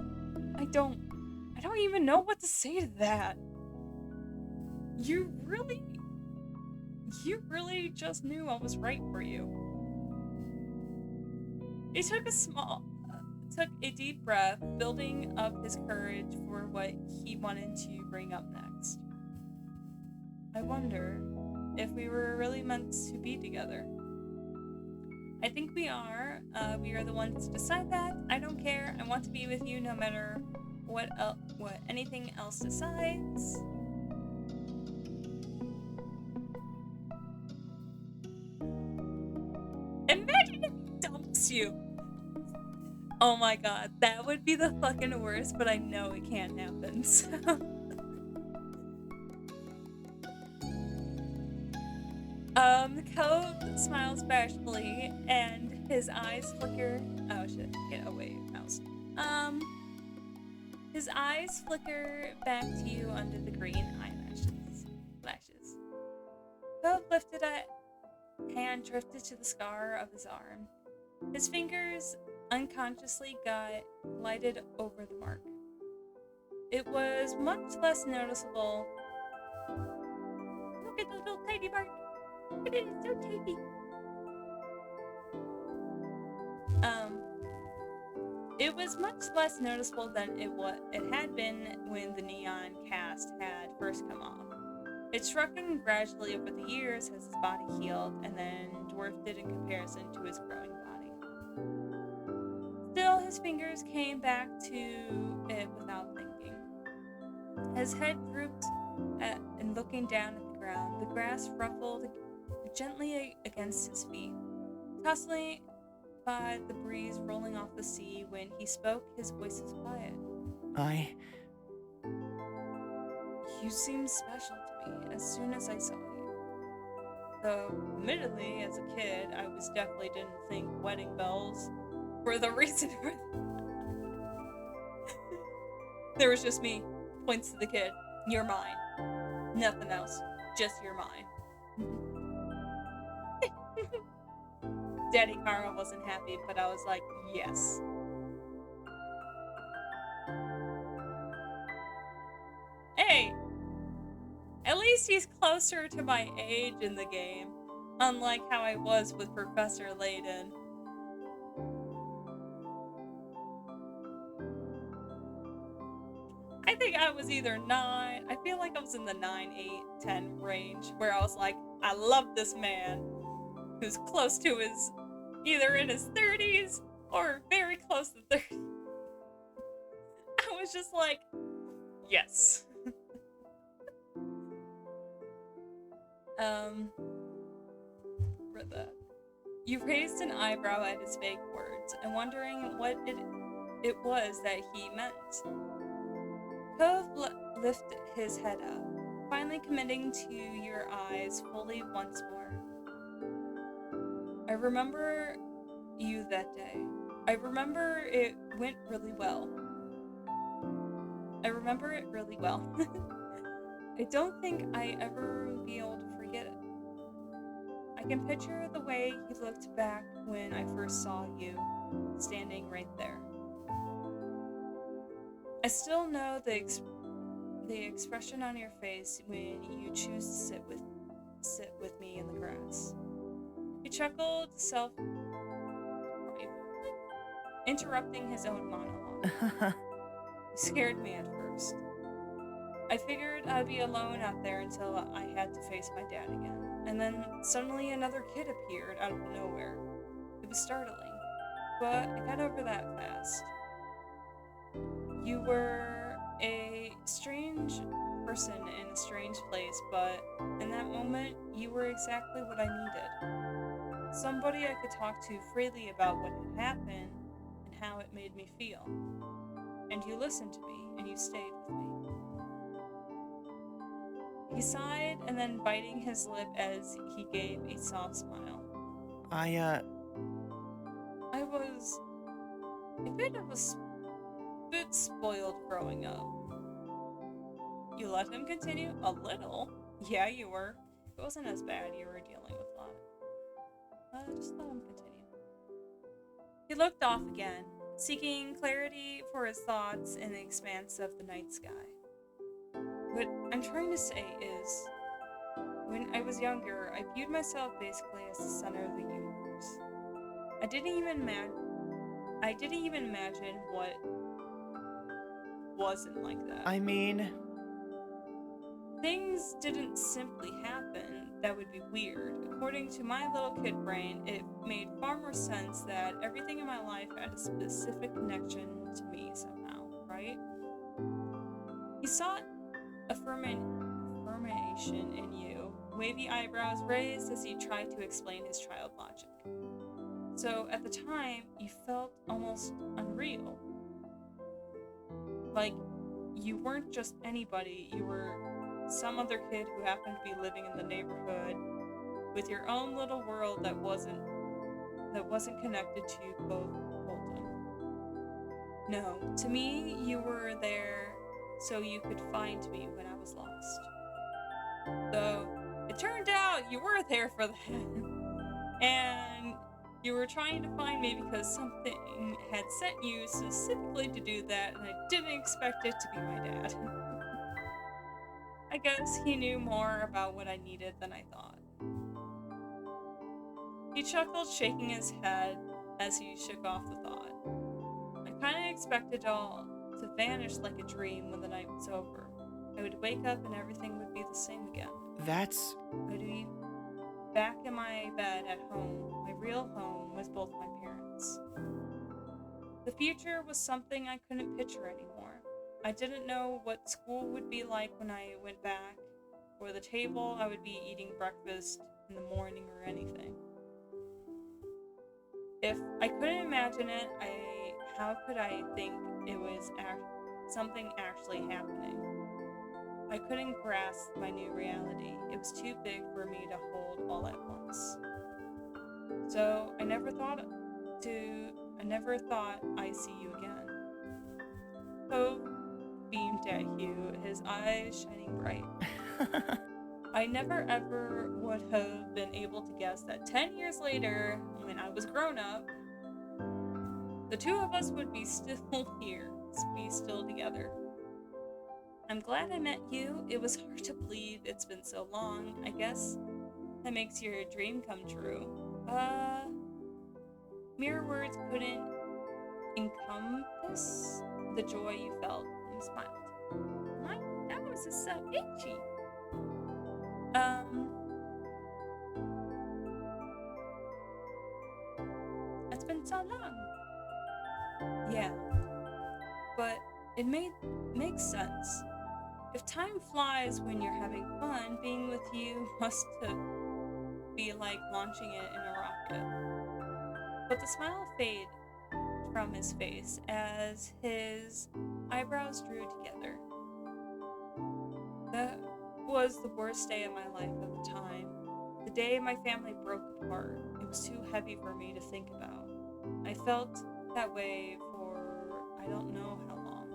I don't even know what to say to that. You really just knew I was right for you. He took a deep breath, building up his courage for what he wanted to bring up next. I wonder if we were really meant to be together. I think we are. We are the ones to decide that. I don't care. I want to be with you no matter what anything else decides. Imagine if he dumps you. Oh my god, that would be the fucking worst, but I know it can't happen, so... Cove smiles bashfully, and his eyes flicker... Oh shit, get away, mouse. His eyes flicker back to you under the green lashes. Cove lifted a hand, drifted to the scar of his arm. His fingers unconsciously glided over the mark. It was much less noticeable. Look at the little tiny mark. It is so tiny. It was much less noticeable than it had been when the neon cast had first come off. It shrunk him gradually over the years as his body healed, and then dwarfed it in comparison to his growing body. Still, his fingers came back to it without thinking. His head drooped and looking down at the ground, the grass ruffled gently against his feet, tossing by the breeze rolling off the sea. When he spoke, his voice was quiet. You seemed special to me as soon as I saw you. Though, admittedly, as a kid, I was definitely didn't think wedding bells were the reason for There was just me, points to the kid, you're mine. Nothing else, just you're mine. Daddy Carl wasn't happy, but I was like, yes. Hey! At least he's closer to my age in the game, unlike how I was with Professor Layden. I think I was either 9, I feel like I was in the 9, 8, 10 range, where I was like, I love this man who's close to his, either in his 30s or very close to 30. I was just like, yes. Read that. You raised an eyebrow at his vague words, and wondering what it was that he meant. Cove lifted his head up, finally committing to your eyes fully once more. I remember you that day. I remember it went really well. I remember it really well. I don't think I ever will be able to forget it. I can picture the way you looked back when I first saw you, standing right there. I still know the expression on your face when you choose to sit with me in the grass. He chuckled, interrupting his own monologue. He scared me at first. I figured I'd be alone out there until I had to face my dad again. And then suddenly another kid appeared out of nowhere. It was startling, but I got over that fast. You were a strange person in a strange place, but in that moment, you were exactly what I needed. Somebody I could talk to freely about what had happened and how it made me feel. And you listened to me, and you stayed with me. He sighed, and then biting his lip as he gave a soft smile. I was a bit spoiled growing up. You let him continue? A little? Yeah, you were. It wasn't as bad. You were dealing with a lot. Just let him continue. He looked off again, seeking clarity for his thoughts in the expanse of the night sky. What I'm trying to say is, when I was younger, I viewed myself basically as the center of the universe. I didn't even imagine what wasn't like that. I mean, things didn't simply happen that would be weird. According to my little kid brain, it made far more sense that everything in my life had a specific connection to me somehow, right? He sought affirmation in you, wavy eyebrows raised as he tried to explain his child logic. So at the time, you felt almost unreal. Like, you weren't just anybody, you were some other kid who happened to be living in the neighborhood with your own little world that wasn't connected to both Colton. No, to me, you were there so you could find me when I was lost. Though, it turned out you were there for that. And you were trying to find me because something had sent you specifically to do that, and I didn't expect it to be my dad. I guess he knew more about what I needed than I thought. He chuckled, shaking his head as he shook off the thought. I kinda expected it all to vanish like a dream when the night was over. I would wake up and everything would be the same again. That's... I'd be back in my bed at home, my real home with both my parents. The future was something I couldn't picture anymore. I didn't know what school would be like when I went back, or the table I would be eating breakfast in the morning or anything. If I couldn't imagine it, how could I think it was something actually happening? I couldn't grasp my new reality. It was too big for me to hold all at once. So I never thought I'd see you again. Cove beamed at Hugh, his eyes shining bright. I never ever would have been able to guess that 10 years later, when I was grown up, the two of us would be still here, be still together. I'm glad I met you. It was hard to believe it's been so long. I guess that makes your dream come true. Mere words couldn't encompass the joy you felt. You smiled. My nose is so itchy. It's been so long. Yeah, but it makes sense. If time flies when you're having fun, being with you must be like launching it in a rocket. But the smile faded from his face as his eyebrows drew together. That was the worst day of my life at the time. The day my family broke apart. It was too heavy for me to think about. I felt that way for I don't know how long.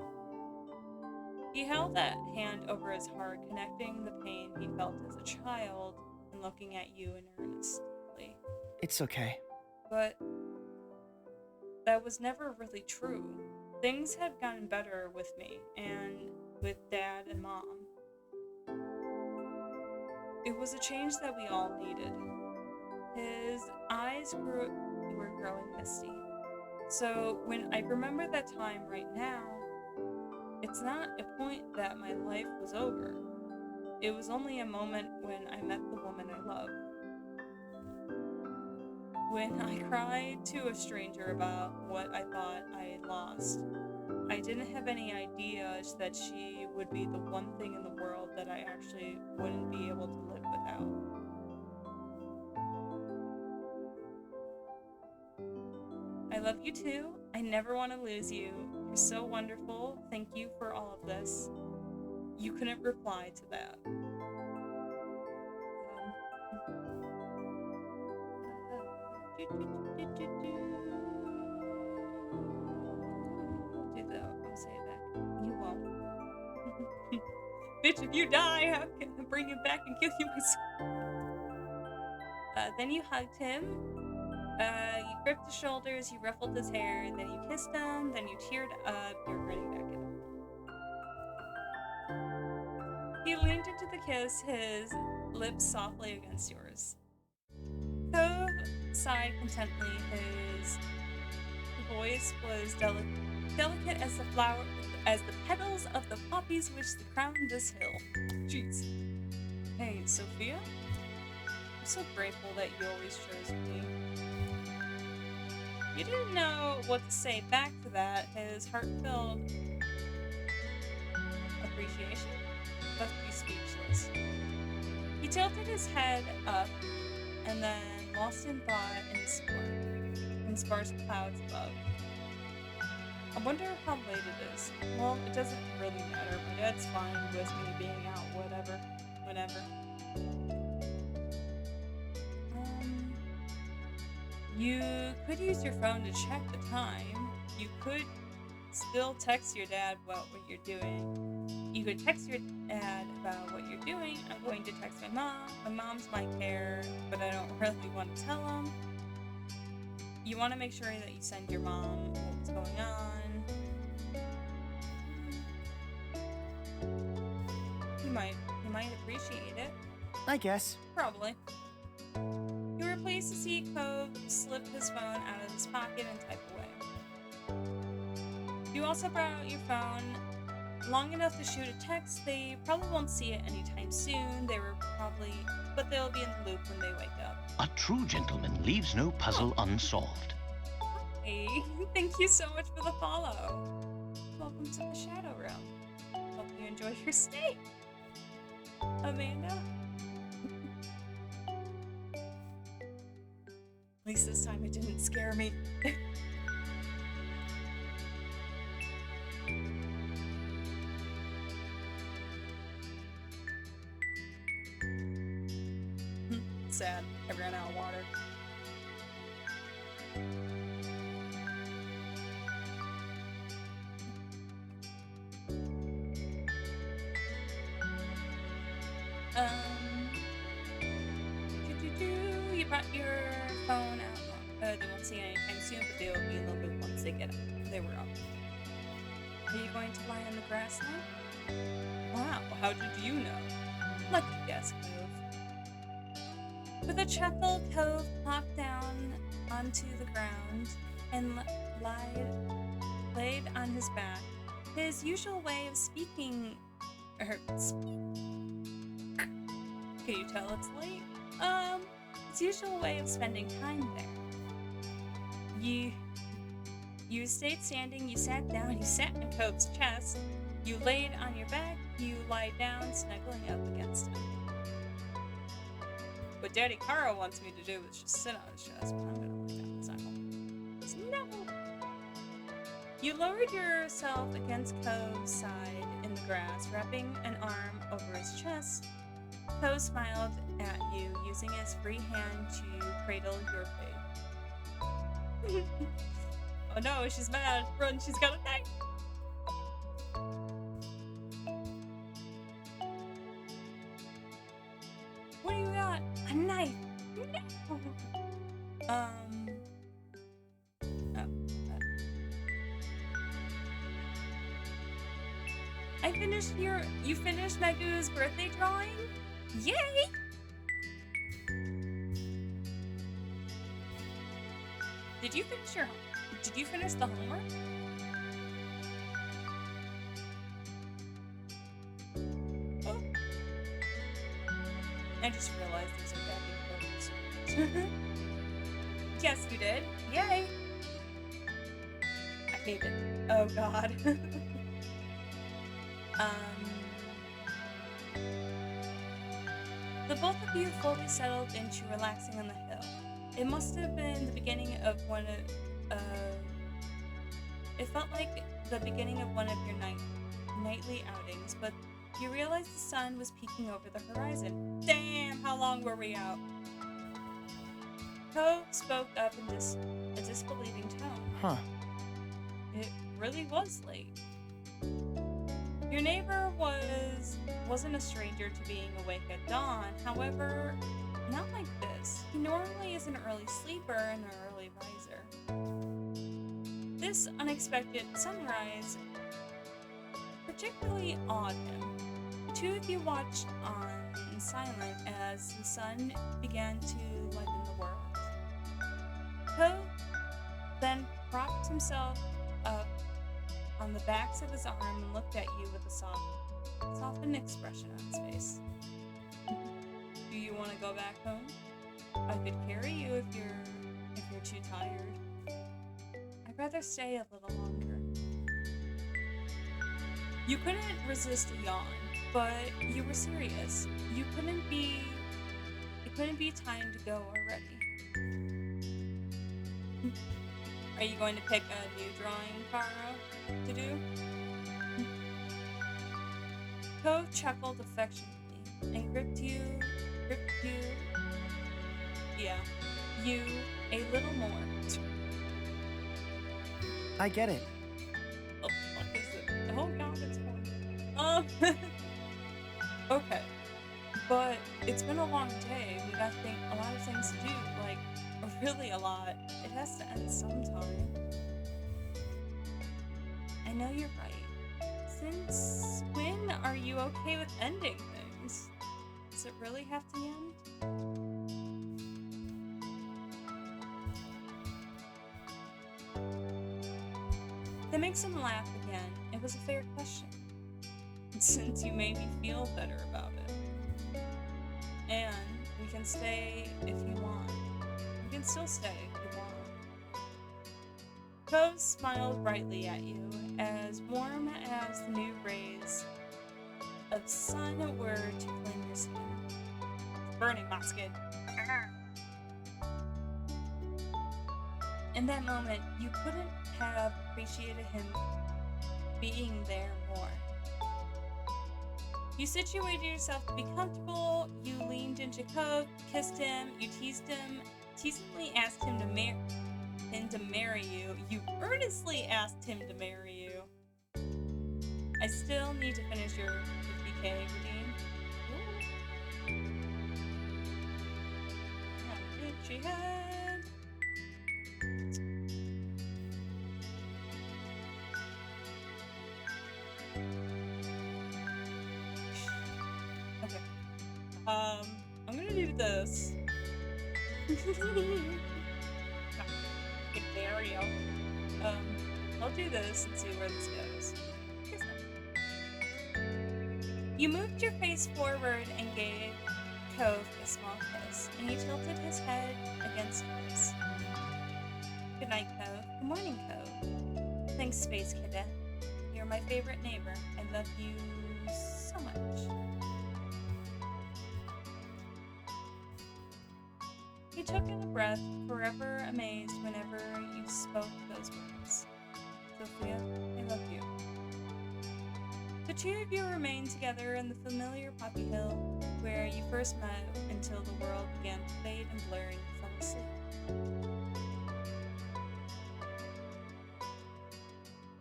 He held that hand over his heart, connecting the pain he felt as a child and looking at you earnestly. It's okay. But that was never really true. Things had gotten better with me and with Dad and Mom. It was a change that we all needed. His eyes were growing misty. So when I remember that time right now, it's not a point that my life was over. It was only a moment when I met the woman I love. When I cried to a stranger about what I thought I had lost, I didn't have any idea that she would be the one thing in the world that I actually wouldn't be able to live without. I love you too. I never want to lose you. You're so wonderful. Thank you for all of this. You couldn't reply to that. I'll say it back. You won't. Bitch, if you die, how can I bring you back and kill you myself? Then you hugged him. You gripped his shoulders, you ruffled his hair, then you kissed him, then you teared up, you're grinning back at him. He leaned into the kiss, his lips softly against yours. Cove sighed contently, his voice was delicate as the petals of the poppies which crowned this hill. Jeez. Hey, Sophia? I'm so grateful that you always chose me. You didn't know what to say back to that. His heartfelt appreciation left you speechless. He tilted his head up and then lost in thought in sparse clouds above. I wonder how late it is. Well, it doesn't really matter. My dad's fine with me being out whenever. You could use your phone to check the time. You could still text your dad about what you're doing. You could text your dad about what you're doing. I'm going to text my mom. My mom's might care, but I don't really want to tell them. You want to make sure that you send your mom what's going on. He might appreciate it. I guess. Probably. You were pleased to see Cove slip his phone out of his pocket and type away. You also brought out your phone long enough to shoot a text. They probably won't see it anytime soon. But they'll be in the loop when they wake up. A true gentleman leaves no puzzle unsolved. Hey, thank you so much for the follow. Welcome to the Shadow Realm. Hope you enjoy your stay, Amanda. At least this time it didn't scare me. It's sad. I ran out of water. You brought your phone out. They won't see it anytime soon, but they will be a little bit once they get up. They were up. Are you going to lie on the grass now? Wow, how did you know? Lucky guess, Cove. With a chuckle, Cove plopped down onto the ground and laid on his back. His usual way of speaking... Can you tell it's late? His usual way of spending time there. You stayed standing, you sat down, you sat in Cove's chest, you laid on your back, you lied down, snuggling up against him. What Daddy Karo wants me to do is just sit on his chest, but I'm gonna lie down, snuggle. You lowered yourself against Cove's side in the grass, wrapping an arm over his chest. Cove smiled at you, using his free hand to cradle your face. Oh no, she's mad. Run, she's got a knife. What do you got? A knife. No. You finished Megu's birthday drawing? Yay! Did you finish the homework? Oh. I just realized there's a backing photos. Yes, you did. Yay! I hate it. Oh god. The both of you fully settled into relaxing on the hill. It must have been the beginning of one of, it felt like the beginning of one of your nightly outings, but you realized the sun was peeking over the horizon. Damn, how long were we out? Cove spoke up in a disbelieving tone. Huh. It really was late. Your neighbor wasn't a stranger to being awake at dawn, however, not like this. He normally is an early sleeper and an early riser. This unexpected sunrise particularly awed him. The two of you watched on in silence as the sun began to lighten the world. Cove then propped himself up on the backs of his arm and looked at you with a softened expression on his face. Do you want to go back home? I could carry you if you're too tired. I'd rather stay a little longer. You couldn't resist a yawn, but you were serious. It couldn't be time to go already. Are you going to pick a new drawing, Karo, to do? Cove chuckled affectionately and gripped you, a little more. I get it. What the fuck is it? Oh god, it's horrible. Okay. But it's been a long day. We got a lot of things to do, like, really a lot. It has to end sometime. I know you're right. Since when are you okay with ending things? Does it really have to end? That makes him laugh again. It was a fair question. Since you made me feel better about it. And we can stay if you want. You can still stay if you want. Cove smiled brightly at you, as warm as the new rays of sun were tickling your skin. Burning my skin. In that moment, you couldn't have appreciated him being there more. You situated yourself to be comfortable. You leaned into Cove, kissed him. You teasingly asked him to marry you. You earnestly asked him to marry you. I still need to finish your 50k redeem. How did she head? Okay. I'm gonna do this. Mario. I'll do this and see where this goes. You moved your face forward and gave Cove a small kiss, and he tilted his head against yours. Good night, Cove. Good morning, Cove. Thanks, Space Cadet. You're my favorite neighbor. I love you so much. He took in a breath, forever amazed whenever you spoke those words. Sophia, I love you. The two of you remained together in the familiar Poppy Hill, where you first met until the world began to fade and blur and you fell asleep.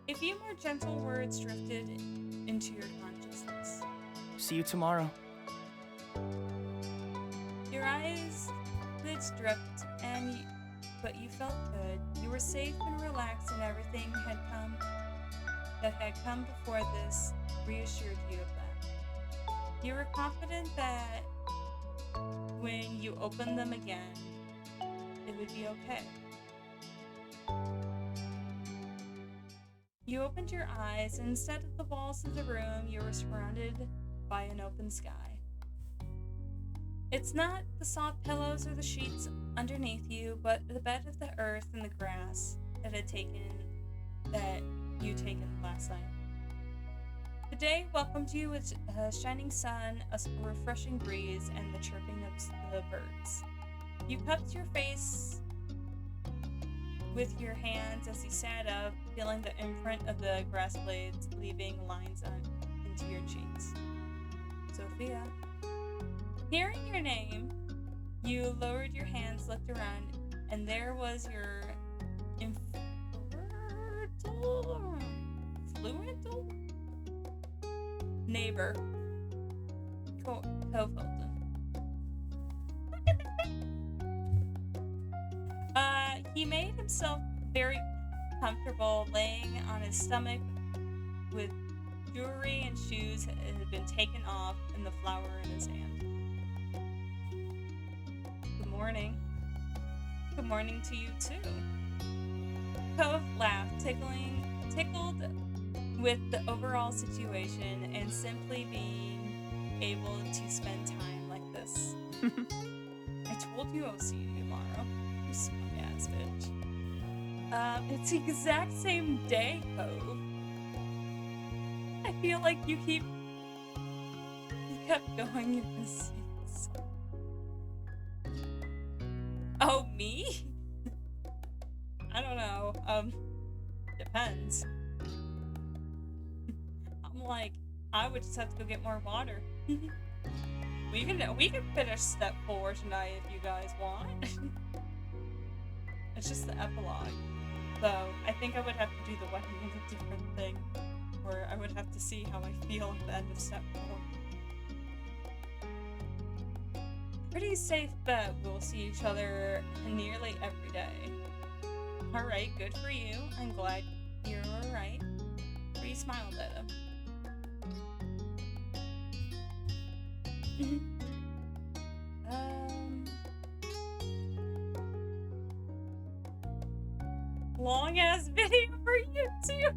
A few more gentle words drifted into your consciousness. See you tomorrow. Your eyes lids dripped, but you felt good. You were safe and relaxed, and everything that had come before this reassured you of that. You were confident that when you opened them again, it would be okay. You opened your eyes, and instead of the walls of the room, you were surrounded by an open sky. It's not the soft pillows or the sheets underneath you, but the bed of the earth and the grass that you taken last night. The day welcomed you with a shining sun, a refreshing breeze, and the chirping of the birds. You cupped your face with your hands as you sat up, feeling the imprint of the grass blades leaving lines into your cheeks. Sophia. Hearing your name, you lowered your hands, looked around, and there was your fluent neighbor, Cove Hilton. He made himself very comfortable, laying on his stomach with jewelry and shoes that had been taken off and the flower in his hand. Good morning. Good morning to you too. Cove laughed, tickled with the overall situation and simply being able to spend time like this. I told you I'll see you tomorrow. You smug ass bitch. It's the exact same day, Cove. I feel like you kept going in this series. Oh, me? I don't know. Depends. I'm like, I would just have to go get more water. We can finish step 4 tonight if you guys want. It's just the epilogue. So I think I would have to do the wedding in a different thing. Or I would have to see how I feel at the end of step 4. Pretty safe bet we'll see each other nearly every day. Alright, good for you. I'm glad you're alright. Bree smiled at him. Long ass video for YouTube.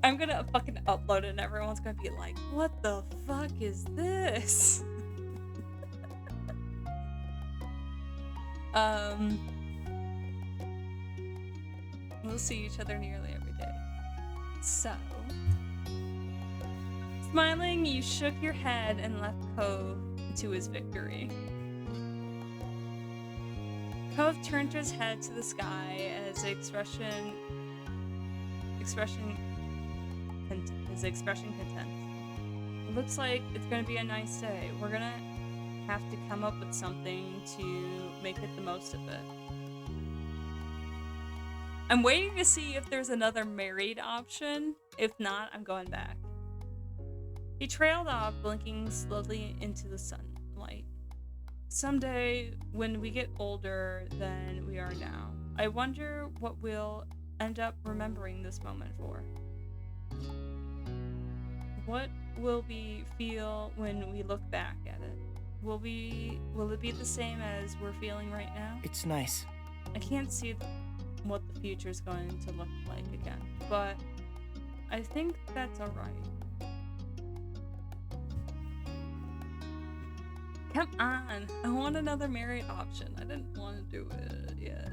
I'm gonna fucking upload it and everyone's gonna be like, what the fuck is this? We'll see each other nearly every day. So, smiling, you shook your head and left Cove to his victory. Cove turned his head to the sky as his expression content. looks like it's gonna be a nice day. We're gonna have to come up with something to make it the most of it. I'm waiting to see if there's another married option. If not, I'm going back. He trailed off, blinking slowly into the sunlight. Someday, when we get older than we are now, I wonder what we'll end up remembering this moment for. What will we feel when we look back at it? Will it be the same as we're feeling right now? It's nice. I can't see what the future's going to look like again, but I think that's alright. Come on, I want another married option. I didn't want to do it yet.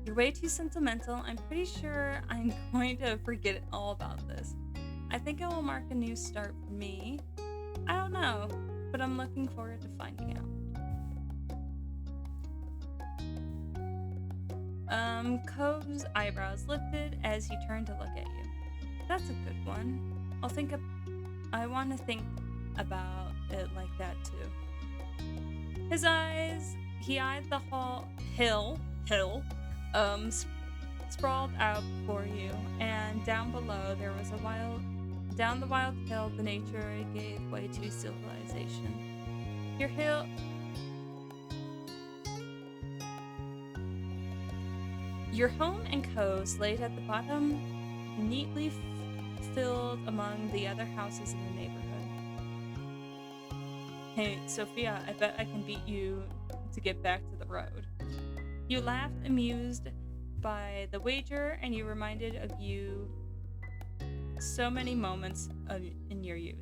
You're way too sentimental. I'm pretty sure I'm going to forget all about this. I think it will mark a new start for me. I don't know, but I'm looking forward to finding out. Cove's eyebrows lifted as he turned to look at you. That's a good one. I want to think about it like that too. He eyed the hill, sprawled out before you, and down below there was down the wild hill, the nature gave way to civilization. Your home and coast laid at the bottom, neatly filled among the other houses in the neighborhood. Hey, Sophia, I bet I can beat you to get back to the road. You laughed, amused by the wager, and you reminded of you so many moments in your youth.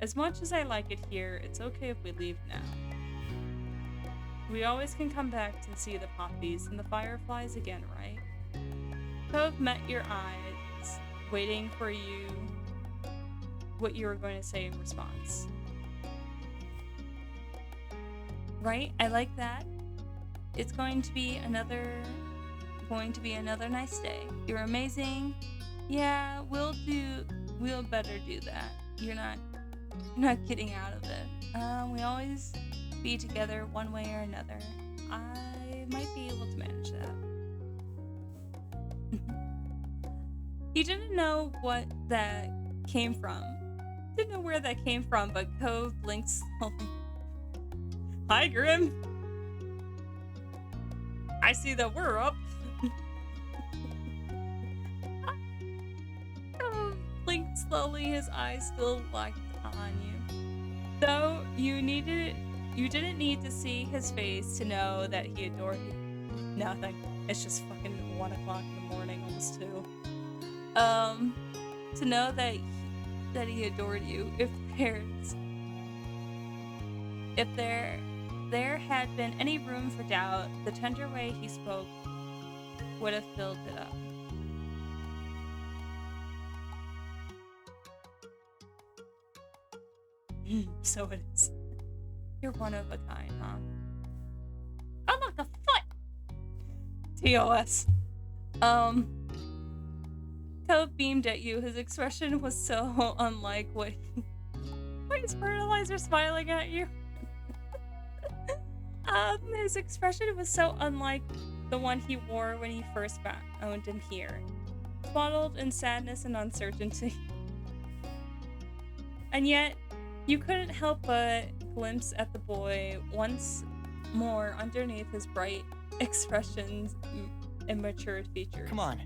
As much as I like it here, it's okay if we leave now. We always can come back to see the poppies and the fireflies again, right? Cove met your eyes, waiting for what you were going to say in response. Right? I like that. It's going to be another nice day. You're amazing. Yeah, we'll better do that. You're not getting out of it. We always be together one way or another. I might be able to manage that. He didn't know what that came from. Didn't know where that came from, but Cove blinked slowly. Hi, Grim. I see that we're up. Cove blinked slowly, his eyes still locked on you. Though you didn't need to see his face to know that he adored you. Nothing. It's just fucking 1 o'clock in the morning, almost 2. To know that he adored you. If there had been any room for doubt, the tender way he spoke would have filled it up. So it is. You're one of a kind, huh? Oh, look, a foot! TOS. Cove beamed at you. His expression was so unlike Why is fertilizer smiling at you? His expression was so unlike the one he wore when he first owned him here. Swaddled in sadness and uncertainty. And yet, you couldn't help but glimpse at the boy once more underneath his bright expressions and matured features. Come on.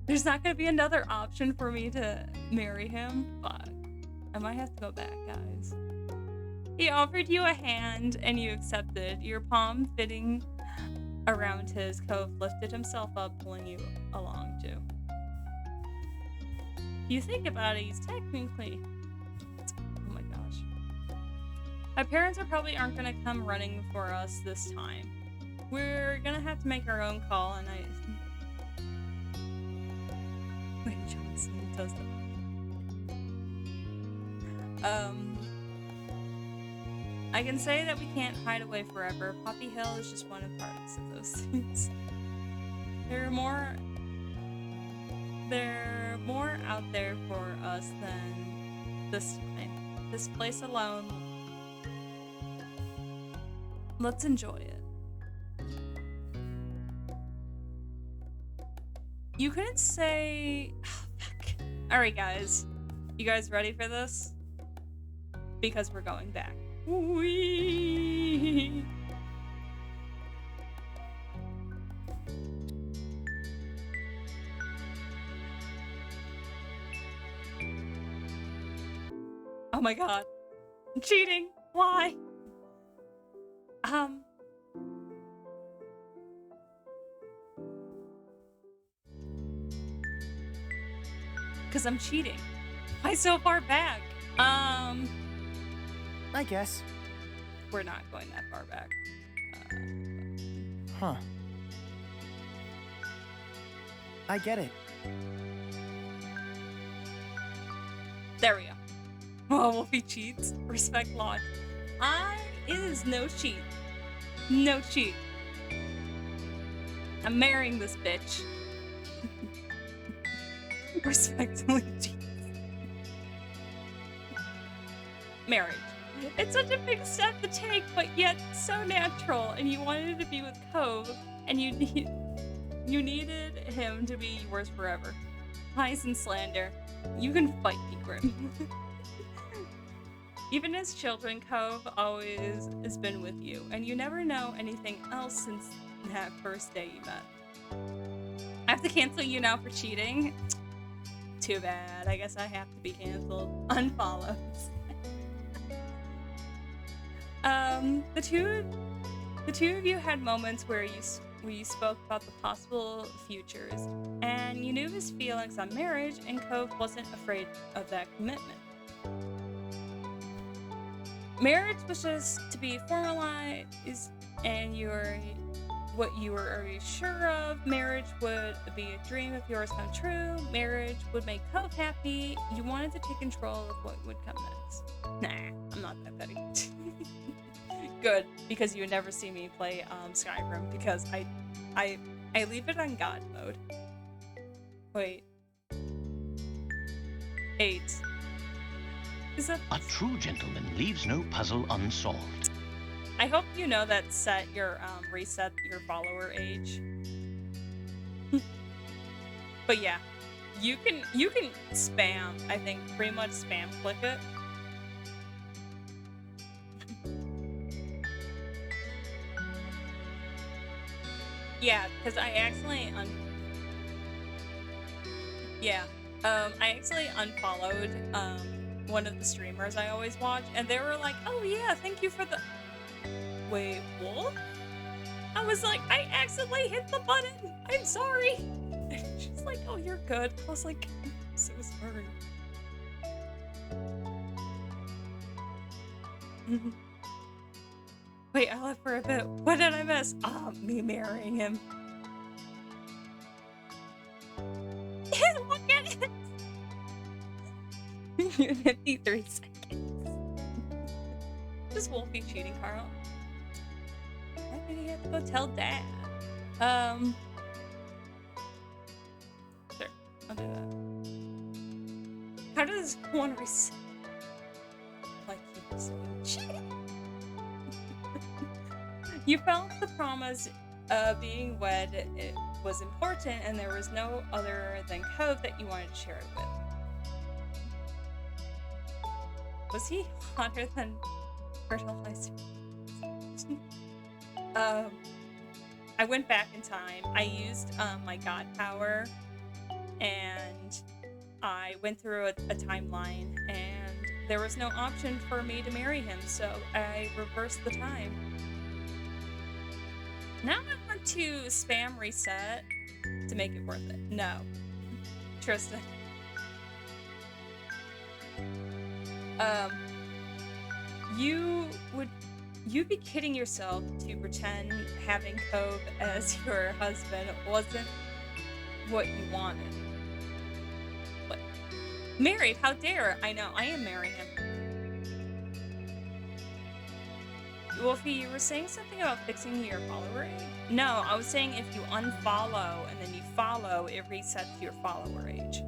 There's not going to be another option for me to marry him. Fuck. I might have to go back, guys. He offered you a hand and you accepted. Your palm fitting around his. Cove lifted himself up, pulling you along too. You think about it, he's technically... Oh my gosh. My parents probably aren't going to come running for us this time. We're going to have to make our own call, and Wait, Johnson does that. I can say that we can't hide away forever. Poppy Hill is just one of parts of those things. There are They're more out there for us than this time. This place alone. Let's enjoy it. You couldn't say... Oh, fuck. Alright, guys. You guys ready for this? Because we're going back. Whee! Oh my god. I'm cheating. Why? Because I'm cheating. Why so far back? I guess. We're not going that far back. Huh. I get it. There we go. Oh, Wolfie cheats. Respect law. It is no cheat. No cheat. I'm marrying this bitch. Respectfully cheats. Marriage. It's such a big step to take, but yet so natural. And you wanted to be with Cove, and you needed him to be yours forever. Lies and slander. You can fight me, Grim. Even as children, Cove always has been with you, and you never know anything else since that first day you met. I have to cancel you now for cheating? Too bad. I guess I have to be canceled. Unfollows. The two of you had moments where you spoke about the possible futures, and you knew his feelings on marriage, and Cove wasn't afraid of that commitment. Marriage was just to be formalized, and what you were already sure of. Marriage would be a dream of yours come true. Marriage would make Cove happy. You wanted to take control of what would come next. Nah, I'm not that petty. Good, because you would never see me play Skyrim, because I leave it on God mode. Wait. 8. Is that... A true gentleman leaves no puzzle unsolved. I hope you know that reset your follower age. But yeah, you can spam, I think, pretty much spam click it. Yeah, because I accidentally I accidentally unfollowed one of the streamers I always watch, and they were like, "Oh yeah, thank you for the." Wait, Wolf? I was like, I accidentally hit the button. I'm sorry. And she's like, "Oh, you're good." I was like, "I'm so sorry." Wait, I left for a bit. What did I miss? Me marrying him. Look at it! 53 seconds. Just Wolfie cheating, Carl. Why did he have to go tell Dad? Sure, I'll do that. How does one reset? Like he was cheating. You felt the promise of being wed it was important, and there was no other than Cove that you wanted to share it with. Was he hotter than fertilizer? I went back in time. I used my god power, and I went through a timeline, and there was no option for me to marry him, so I reversed the time. Now I want to spam reset to make it worth it. No. Tristan. You'd be kidding yourself to pretend having Cove as your husband wasn't what you wanted. What? Married? How dare? I know, I am marrying him. Wolfie, you were saying something about fixing your follower age? No, I was saying if you unfollow and then you follow, it resets your follower age.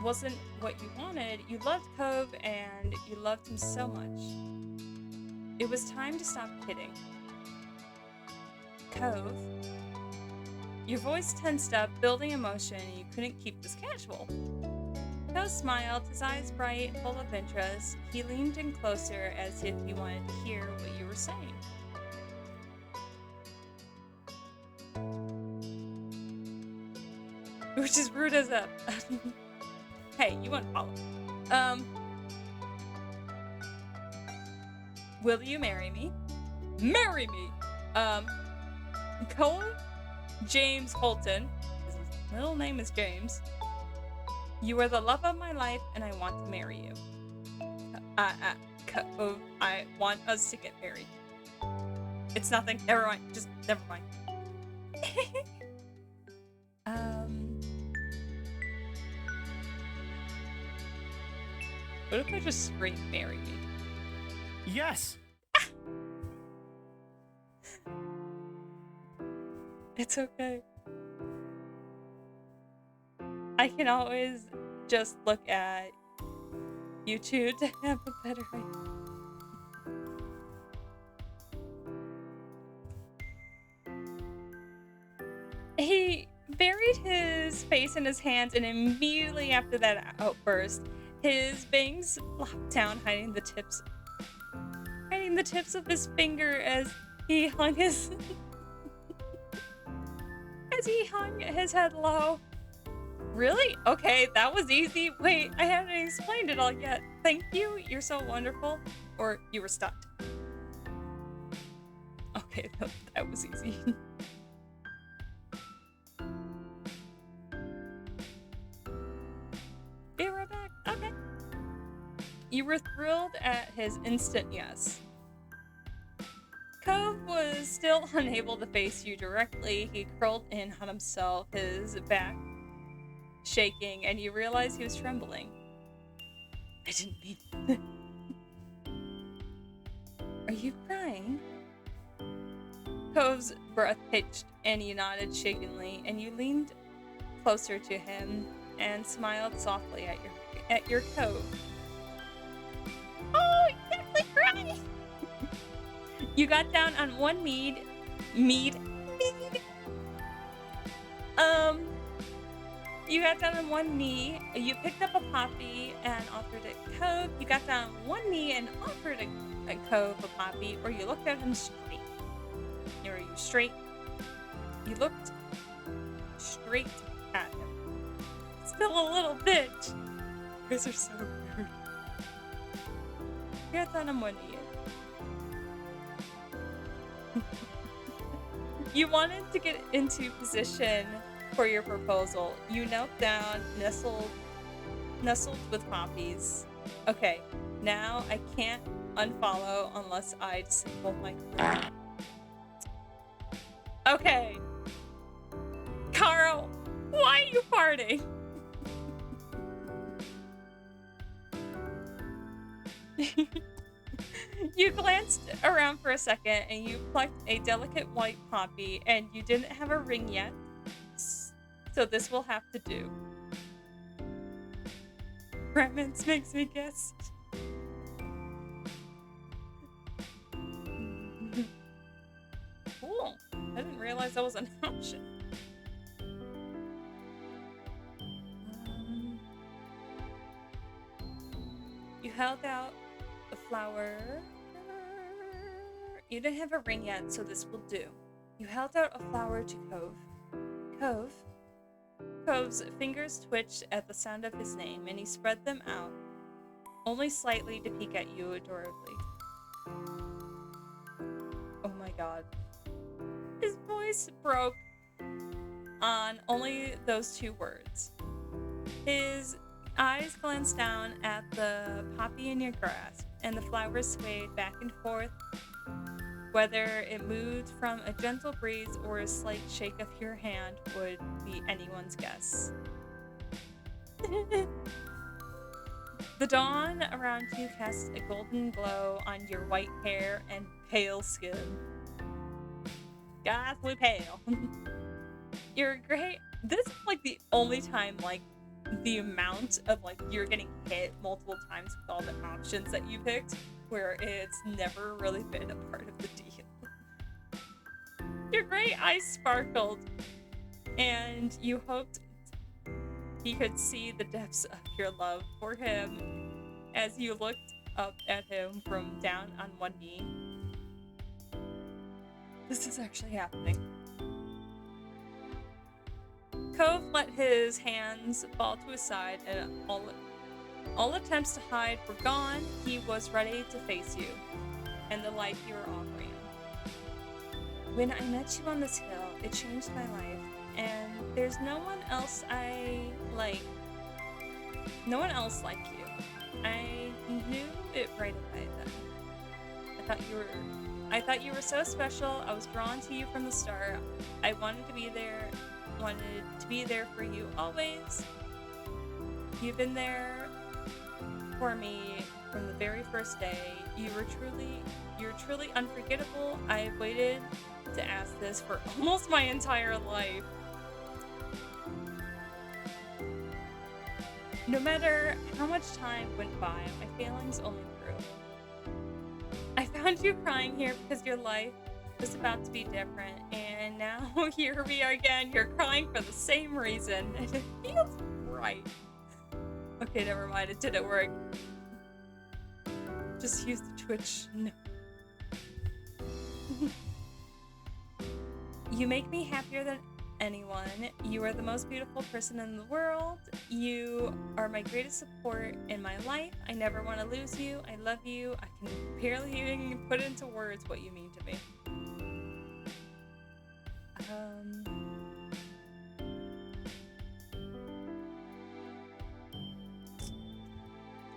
Wasn't what you wanted. You loved Cove and you loved him so much. It was time to stop kidding. Cove. Your voice tensed up, building emotion, and you couldn't keep this casual. Cove smiled, his eyes bright, full of interest. He leaned in closer as if he wanted to hear what you were saying. Which is rude as a... Hey, you unfollow. Will you marry me? Marry me! Cole James Holton, his middle name is James. You are the love of my life, and I want to marry you. I want us to get married. It's nothing. Never mind. Just never mind. What if I just scream, marry me? Yes! It's okay. I can always just look at YouTube to have a better idea. He buried his face in his hands, and immediately after that outburst, his bangs flopped down, hiding the tips of his finger as he hung his his head low. Really? Okay, that was easy. Wait, I haven't explained it all yet. Thank you. You're so wonderful. Or you were stunned. Okay, that was easy. Be right back. Okay. You were thrilled at his instant yes. Cove was still unable to face you directly. He curled in on himself, his back shaking, and you realized he was trembling. I didn't mean it. Are you crying? Cove's breath hitched, and you nodded shakingly, and you leaned closer to him and smiled softly at your Cove. Oh, you definitely cried! You got down on one knee. You got down on one knee. You picked up a poppy and offered it Cove. You got down on one knee and offered a Cove a poppy, or you looked at him straight. Or you straight. You looked straight at him. Still a little bitch. You guys are so weird. You got down on one knee. You wanted to get into position for your proposal. You knelt down, nestled with poppies. Okay, now I can't unfollow unless I disable my career. Okay. Carl, why are you farting? You glanced around for a second and you plucked a delicate white poppy, and you didn't have a ring yet, so this will have to do. Romance makes me guess. Cool. I didn't realize that was an option. You held out a flower. You didn't have a ring yet, so this will do. You held out a flower to Cove. Cove's fingers twitched at the sound of his name, and he spread them out, only slightly to peek at you adorably. Oh my god. His voice broke on only those two words. His eyes glanced down at the poppy in your grasp, and the flowers swayed back and forth. Whether it moved from a gentle breeze or a slight shake of your hand would be anyone's guess. The dawn around you casts a golden glow on your white hair and pale skin. Ghastly pale. You're great. This is like the only time, like, the amount of, like, you're getting hit multiple times with all the options that you picked, where it's never really been a part of the deal. Your gray eyes sparkled, and you hoped he could see the depths of your love for him as you looked up at him from down on one knee. This is actually happening. Cove let his hands fall to his side, and all attempts to hide were gone. He was ready to face you and the life you were offering him. When I met you on this hill, it changed my life, and there's no one else like you. I knew it right away then. I thought you were so special. I was drawn to you from the start. I wanted to be there for you always. You've been there for me from the very first day. You're truly unforgettable. I've waited to ask this for almost my entire life. No matter how much time went by, my feelings only grew. I found you crying here because your life was about to be different, and now here we are again. You're crying for the same reason, and it feels right. Okay, never mind, it didn't work. Just use the Twitch. No. You make me happier than anyone. You are the most beautiful person in the world. You are my greatest support in my life. I never want to lose you. I love you. I can barely even put into words what you mean to me.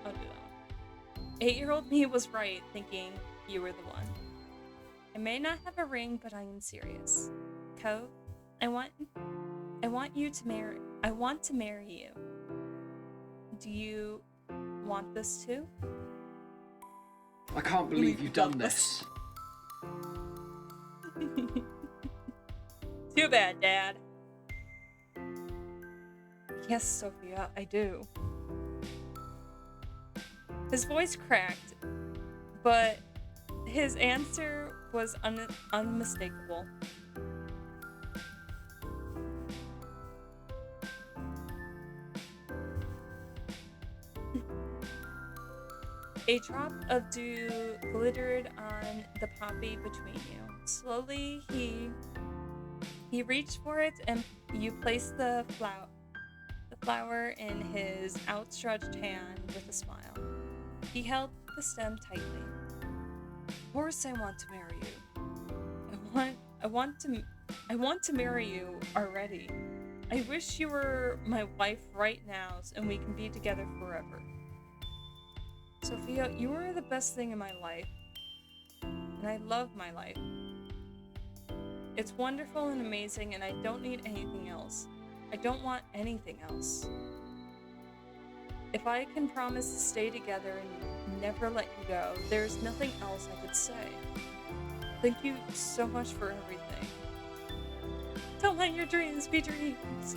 I'll do that. 8-year-old me was right, thinking you were the one. I may not have a ring, but I am serious. Cove, I want to marry you. Do you want this too? I can't believe you've done this. Too bad, Dad. Yes, Sophia, I do. His voice cracked, but his answer was unmistakable. A drop of dew glittered on the poppy between you. Slowly, he reached for it, and you placed the flower in his outstretched hand with a smile. He held the stem tightly. Of course, I want to marry you. I want to marry you already. I wish you were my wife right now, and we can be together forever. Sophia, you are the best thing in my life, and I love my life. It's wonderful and amazing, and I don't need anything else. I don't want anything else. If I can promise to stay together and never let you go, there's nothing else I could say. Thank you so much for everything. Don't let your dreams be dreams.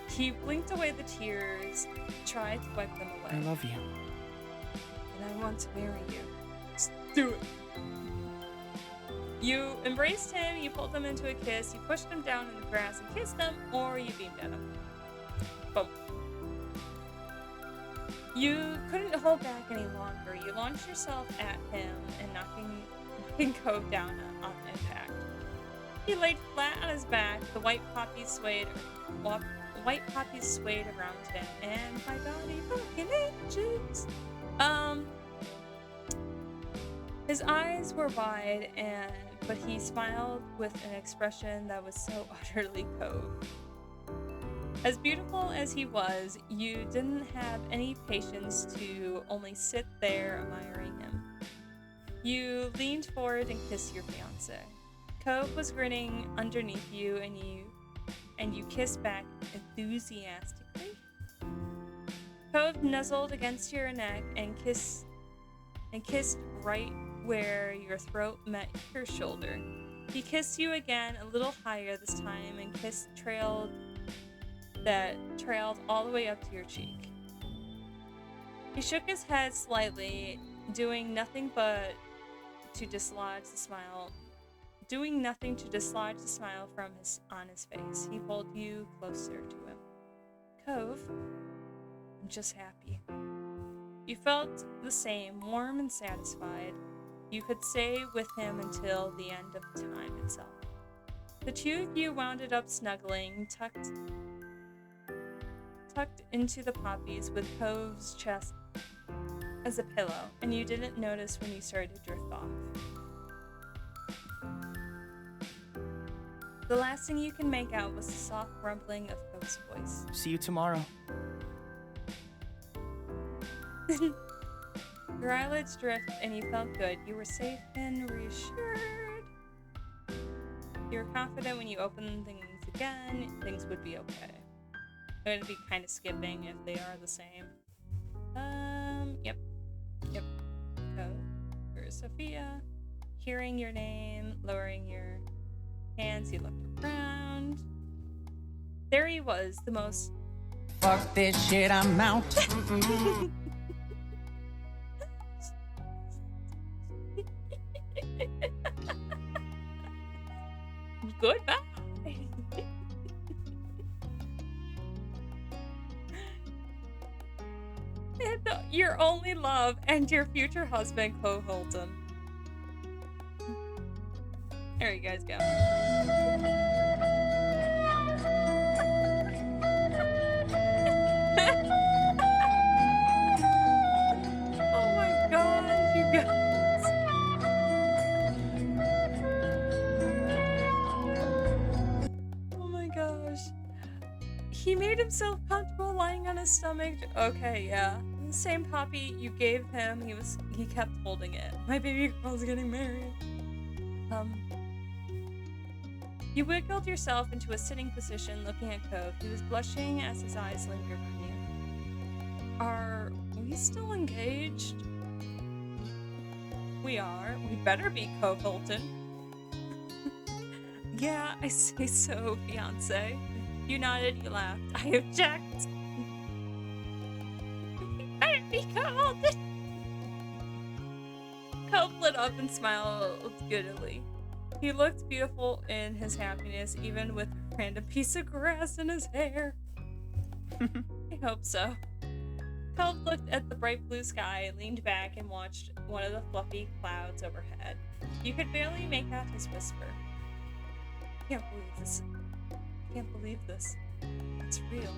He blinked away the tears, tried to wipe them away. I love you. And I want to marry you. Just do it. You embraced him, you pulled him into a kiss, you pushed him down in the grass and kissed him, or you beamed at him. Boom. You couldn't hold back any longer. You launched yourself at him and knocking Cove down on impact. He laid flat on his back, the white poppies swayed around him, and my body broken inches. His eyes were wide, but he smiled with an expression that was so utterly Cove. As beautiful as he was, you didn't have any patience to only sit there admiring him. You leaned forward and kissed your fiancé. Cove was grinning underneath you, and you kissed back enthusiastically. Cove nuzzled against your neck and kissed right where your throat met your shoulder. He kissed you again, a little higher this time, and kiss trailed all the way up to your cheek. He shook his head slightly, doing nothing to dislodge the smile on his face. He pulled you closer to him. Cove, I'm just happy. You felt the same, warm and satisfied. You could stay with him until the end of time itself. The two of you wounded up snuggling, tucked into the poppies with Cove's chest as a pillow, and you didn't notice when you started to drift off. The last thing you can make out was the soft rumbling of Cove's voice. See you tomorrow. Your eyelids drift and you felt good. You were safe and reassured. You were confident when you opened things again, things would be okay. I'm going to be kind of skipping if they are the same. Yep. Go. For Sophia. Hearing your name, lowering your hands, you looked around. There he was, the most... Fuck this shit, I'm out. Goodbye. Your only love and your future husband, Cove Holton. There you guys go. Oh my gosh, you guys. Oh my gosh. He made himself comfortable lying on his stomach. Okay, yeah. The same puppy you gave him, he kept holding it. My baby girl's getting married. You wiggled yourself into a sitting position looking at Cove. He was blushing as his eyes lingered on you. Are we still engaged? We are. We better be, Cove Holton. Yeah, I say so, fiance. You nodded, you laughed. I object. Be Cove. Cove lit up and smiled giddily. He looked beautiful in his happiness, even with a random piece of grass in his hair. I hope so. Cove looked at the bright blue sky, leaned back, and watched one of the fluffy clouds overhead. You could barely make out his whisper. I can't believe this. I can't believe this. It's real.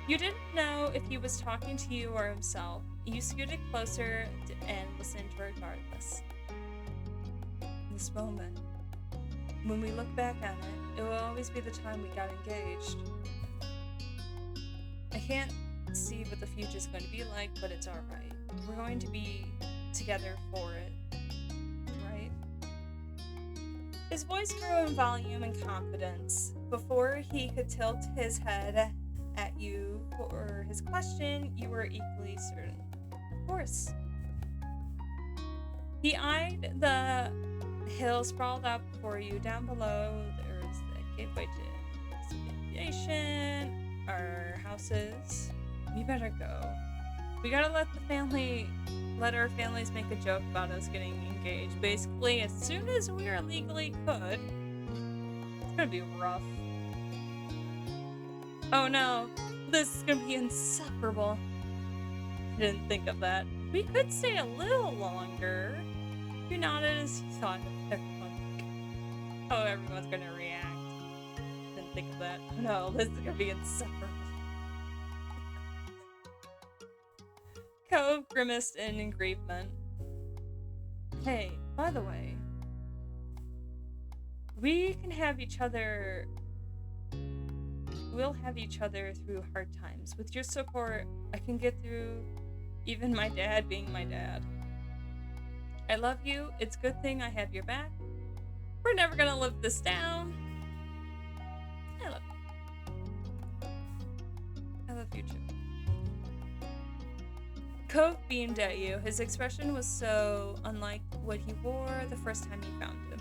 You didn't know if he was talking to you or himself. You scooted closer and listened regardless. This moment, when we look back at it, it will always be the time we got engaged. I can't see what the future's going to be like, but it's alright. We're going to be together for it, right? His voice grew in volume and confidence. Before he could tilt his head at you for his question, you were equally certain. Of course. He eyed the hill sprawled out before you. Down below, there's the gateway to civilization, our houses. We better go. We gotta let our families make a joke about us getting engaged. Basically, as soon as we are legally could. It's gonna be rough. Oh no, this is gonna be insufferable. I didn't think of that. We could stay a little longer. You nodded as you thought everyone's gonna react. Didn't think of that. No, this is gonna be insufferable. Cove grimaced in aggrievement. Hey, by the way, we can have each other. We'll have each other through hard times. With your support, I can get through even my dad being my dad. I love you. It's a good thing I have your back. We're never gonna live this down. I love the future. Cove beamed at you. His expression was so unlike what he wore the first time you found him.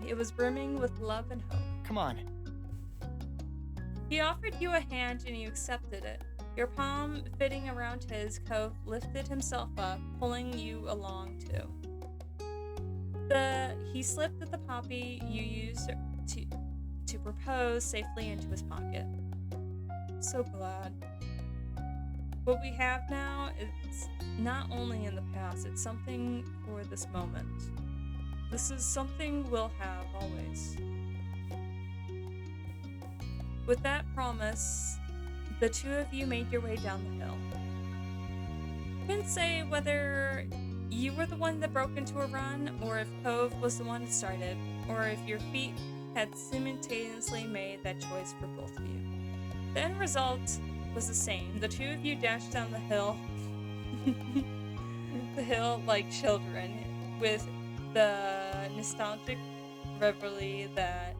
It was brimming with love and hope. Come on. He offered you a hand and you accepted it. Your palm fitting around his, Cove lifted himself up, pulling you along too. He slipped the poppy you used to propose safely into his pocket. So glad. What we have now is not only in the past, it's something for this moment. This is something we'll have always. With that promise, the two of you made your way down the hill. Couldn't say whether you were the one that broke into a run, or if Cove was the one that started, or if your feet had simultaneously made that choice for both of you. The end result was the same. The two of you dashed down the hill, like children, with the nostalgic reverie that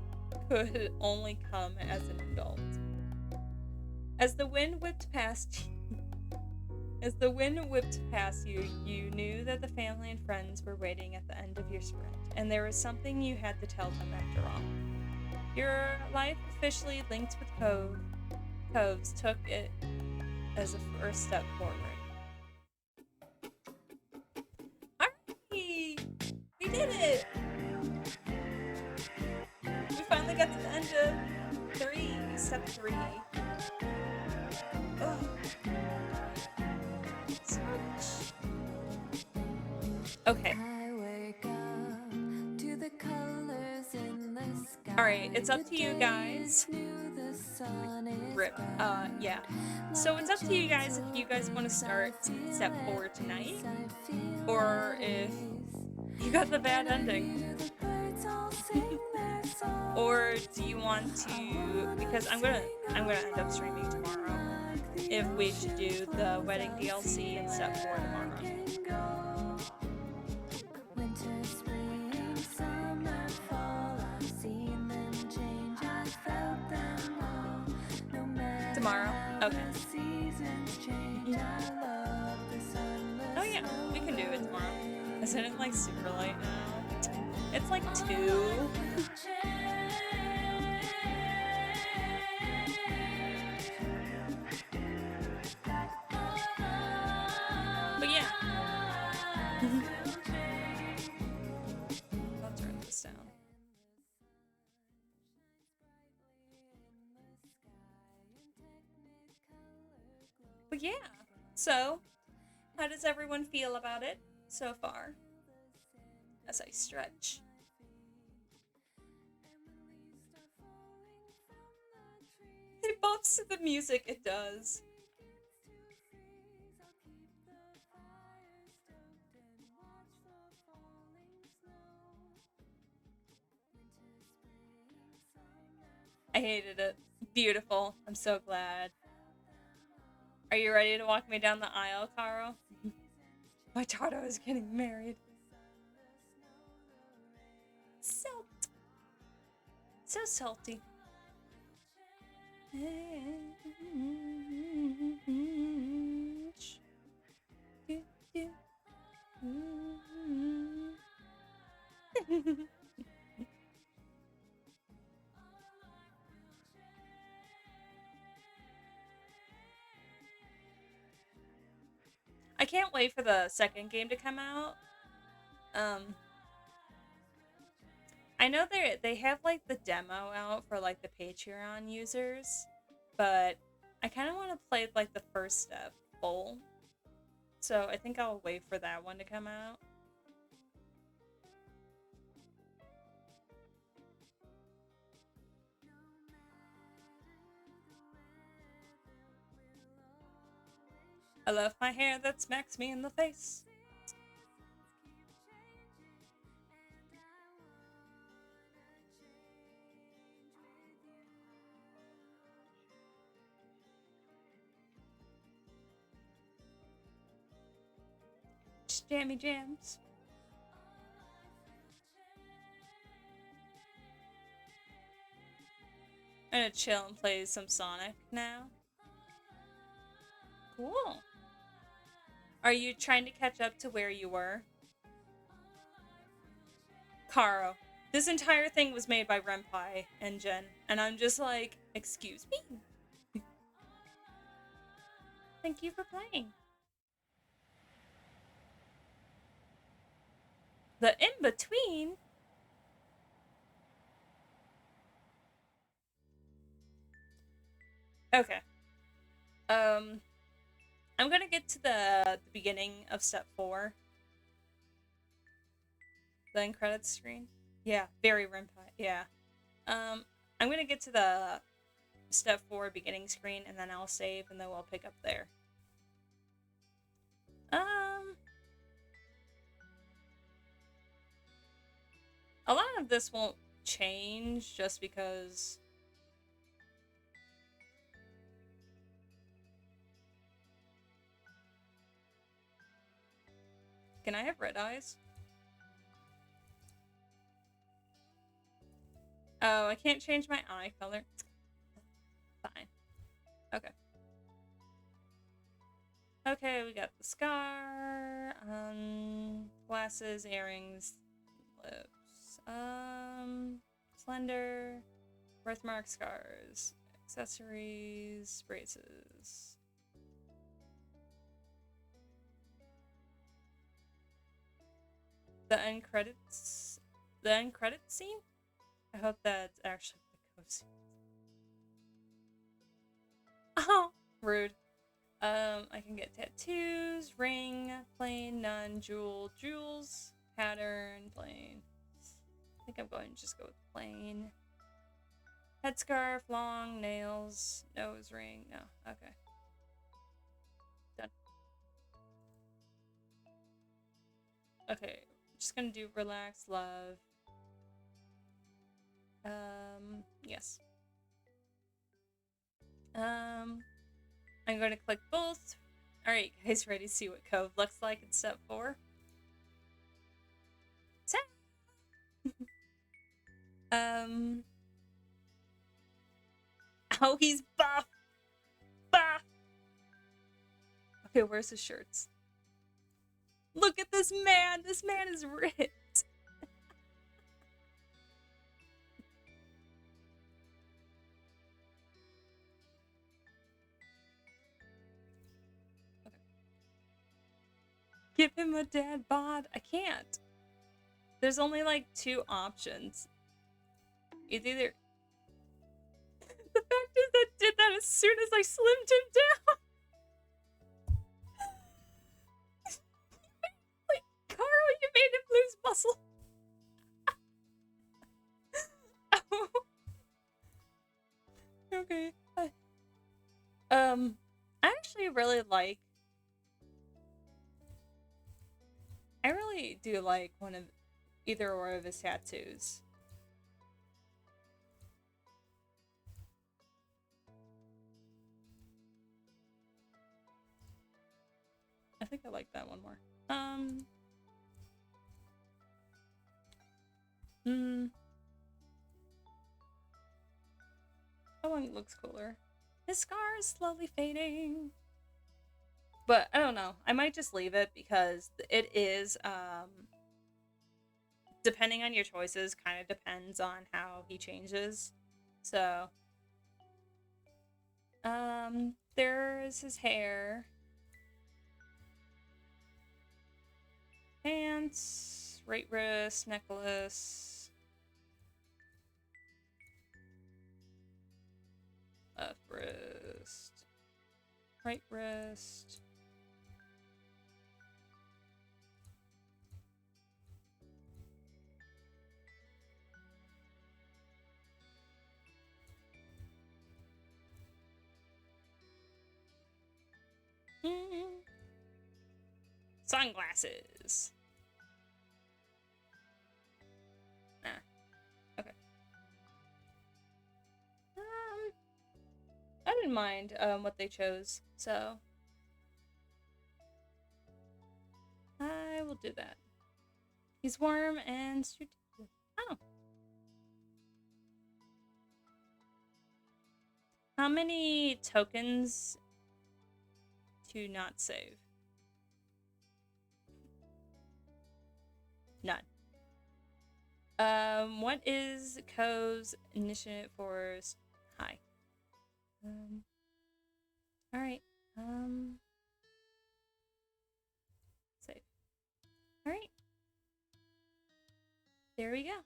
could only come as an adult. As the wind whipped past you, you knew that the family and friends were waiting at the end of your sprint, and there was something you had to tell them after all. Your life officially linked with Coves took it as a first step forward. Alright! We did it! We finally got to the end of step 3. Ugh. Okay. Alright, it's up to you guys. Rip. Yeah. So it's up to you guys if you guys want to start step 4 tonight, or if you got the bad ending. Or do you want to, because I'm gonna end up streaming tomorrow, if we should do the wedding DLC in step 4 tomorrow. Tomorrow? Okay. Oh yeah, we can do it tomorrow. Isn't it like super late now? It's like 2. But yeah. I'll turn this down. But yeah, so how does everyone feel about it so far? As I stretch. It buffs to the music, it does. I hated it. Beautiful. I'm so glad. Are you ready to walk me down the aisle, Caro? My daughter is getting married. So salty. I can't wait for the second game to come out. I know they have like the demo out for like the Patreon users, but I kind of want to play like the first step full. So I think I'll wait for that one to come out. I love my hair that smacks me in the face. Jammy jams. I'm gonna chill and play some Sonic now. Cool. Are you trying to catch up to where you were? Caro. This entire thing was made by Renpai Engine, and I'm just like, excuse me? Thank you for playing. The in-between? Okay. I'm gonna get to the beginning of step 4. The end credits screen. Yeah, very Renpai. Yeah. I'm gonna get to the step 4 beginning screen, and then I'll save, and then we'll pick up there. A lot of this won't change just because can I have red eyes? Oh, I can't change my eye color. Fine. Okay. Okay, we got the scar, glasses, earrings, lips, slender, birthmark scars, accessories, braces. The end credits scene? I hope that's actually the ghost scene. Oh, rude. I can get tattoos, ring, plain, none, jewels, pattern, plain. I think I'm going to just go with plain. Headscarf, long, nails, nose ring. No, okay. Done. Okay, just gonna do relax, love. Yes. I'm going to click both. Alright, guys, ready to see what Cove looks like in step 4? Oh, he's buff! Buff! Okay, where's his shirts? Look at this man! This man is ripped! Give him a dad bod. I can't. There's only like 2 options. It's either... The fact is that did that as soon as I slimmed him down. Like, Carl, you made him lose muscle. Okay. I actually really like... I really do like either or of his tattoos. I think I like that one more. That one looks cooler. His scar is slowly fading. But I don't know. I might just leave it because it is, depending on your choices, kind of depends on how he changes. So, there's his hair. Pants, right wrist, necklace. Left wrist. Right wrist. Sunglasses. Okay. I didn't mind what they chose, so I will do that. He's warm and oh. How many tokens to not save? None. What is Ko's initiative for... Hi. Alright. Save. Alright. There we go.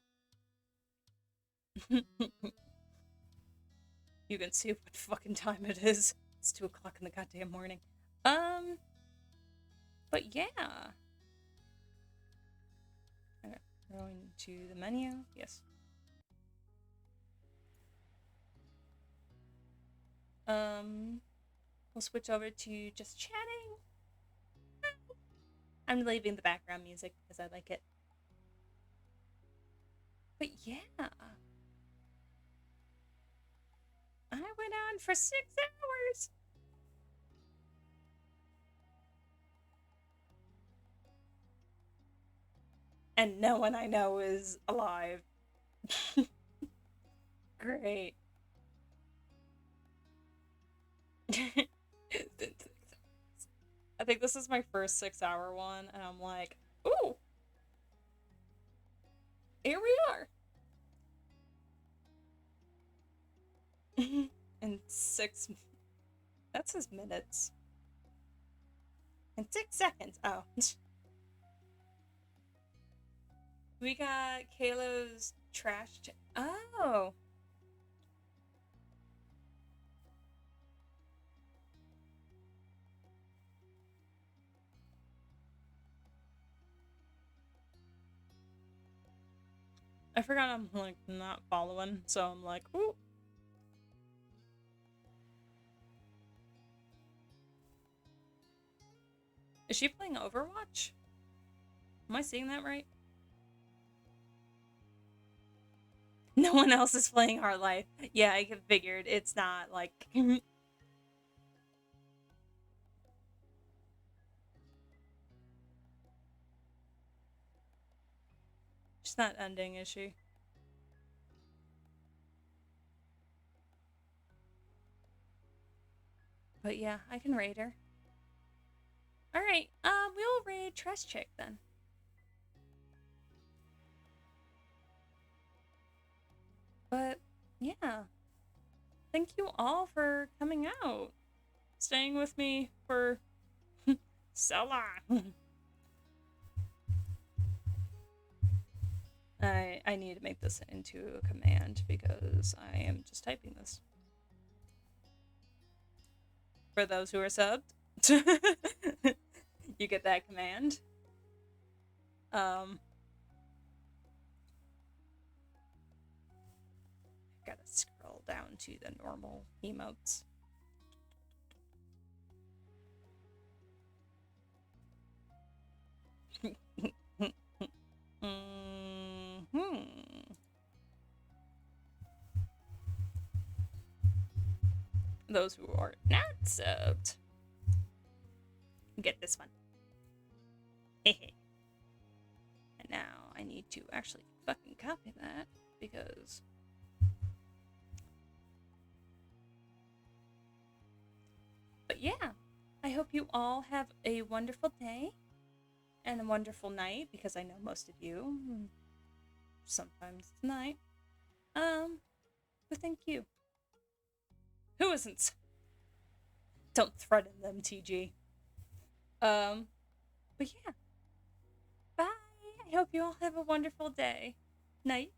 You can see what fucking time it is. It's 2 o'clock in the goddamn morning. But yeah. Okay, going to the menu. Yes. We'll switch over to just chatting. I'm leaving the background music because I like it. But yeah. I went on for 6 hours. And no one I know is alive. Great. I think this is my first 6-hour one, and I'm like, ooh, here we are. In 6, that's his minutes. In 6 seconds. Oh. We got Kalo's trash. Oh. I forgot I'm like not following, so I'm like, ooh. Is she playing Overwatch? Am I seeing that right? No one else is playing Hard Life. Yeah, I figured it's not like... She's not ending, is she? But yeah, I can raid her. Alright, we'll raid Trash Chick then. But yeah, thank you all for coming out, staying with me for so long. I need to make this into a command because I am just typing this. For those who are subbed, you get that command. Gotta scroll down to the normal emotes. Those who are not subbed, get this one. And now I need to actually fucking copy that because but yeah, I hope you all have a wonderful day and a wonderful night because I know most of you sometimes tonight. But thank you. Who isn't? Don't threaten them, TG. But yeah. Bye. I hope you all have a wonderful day. Night.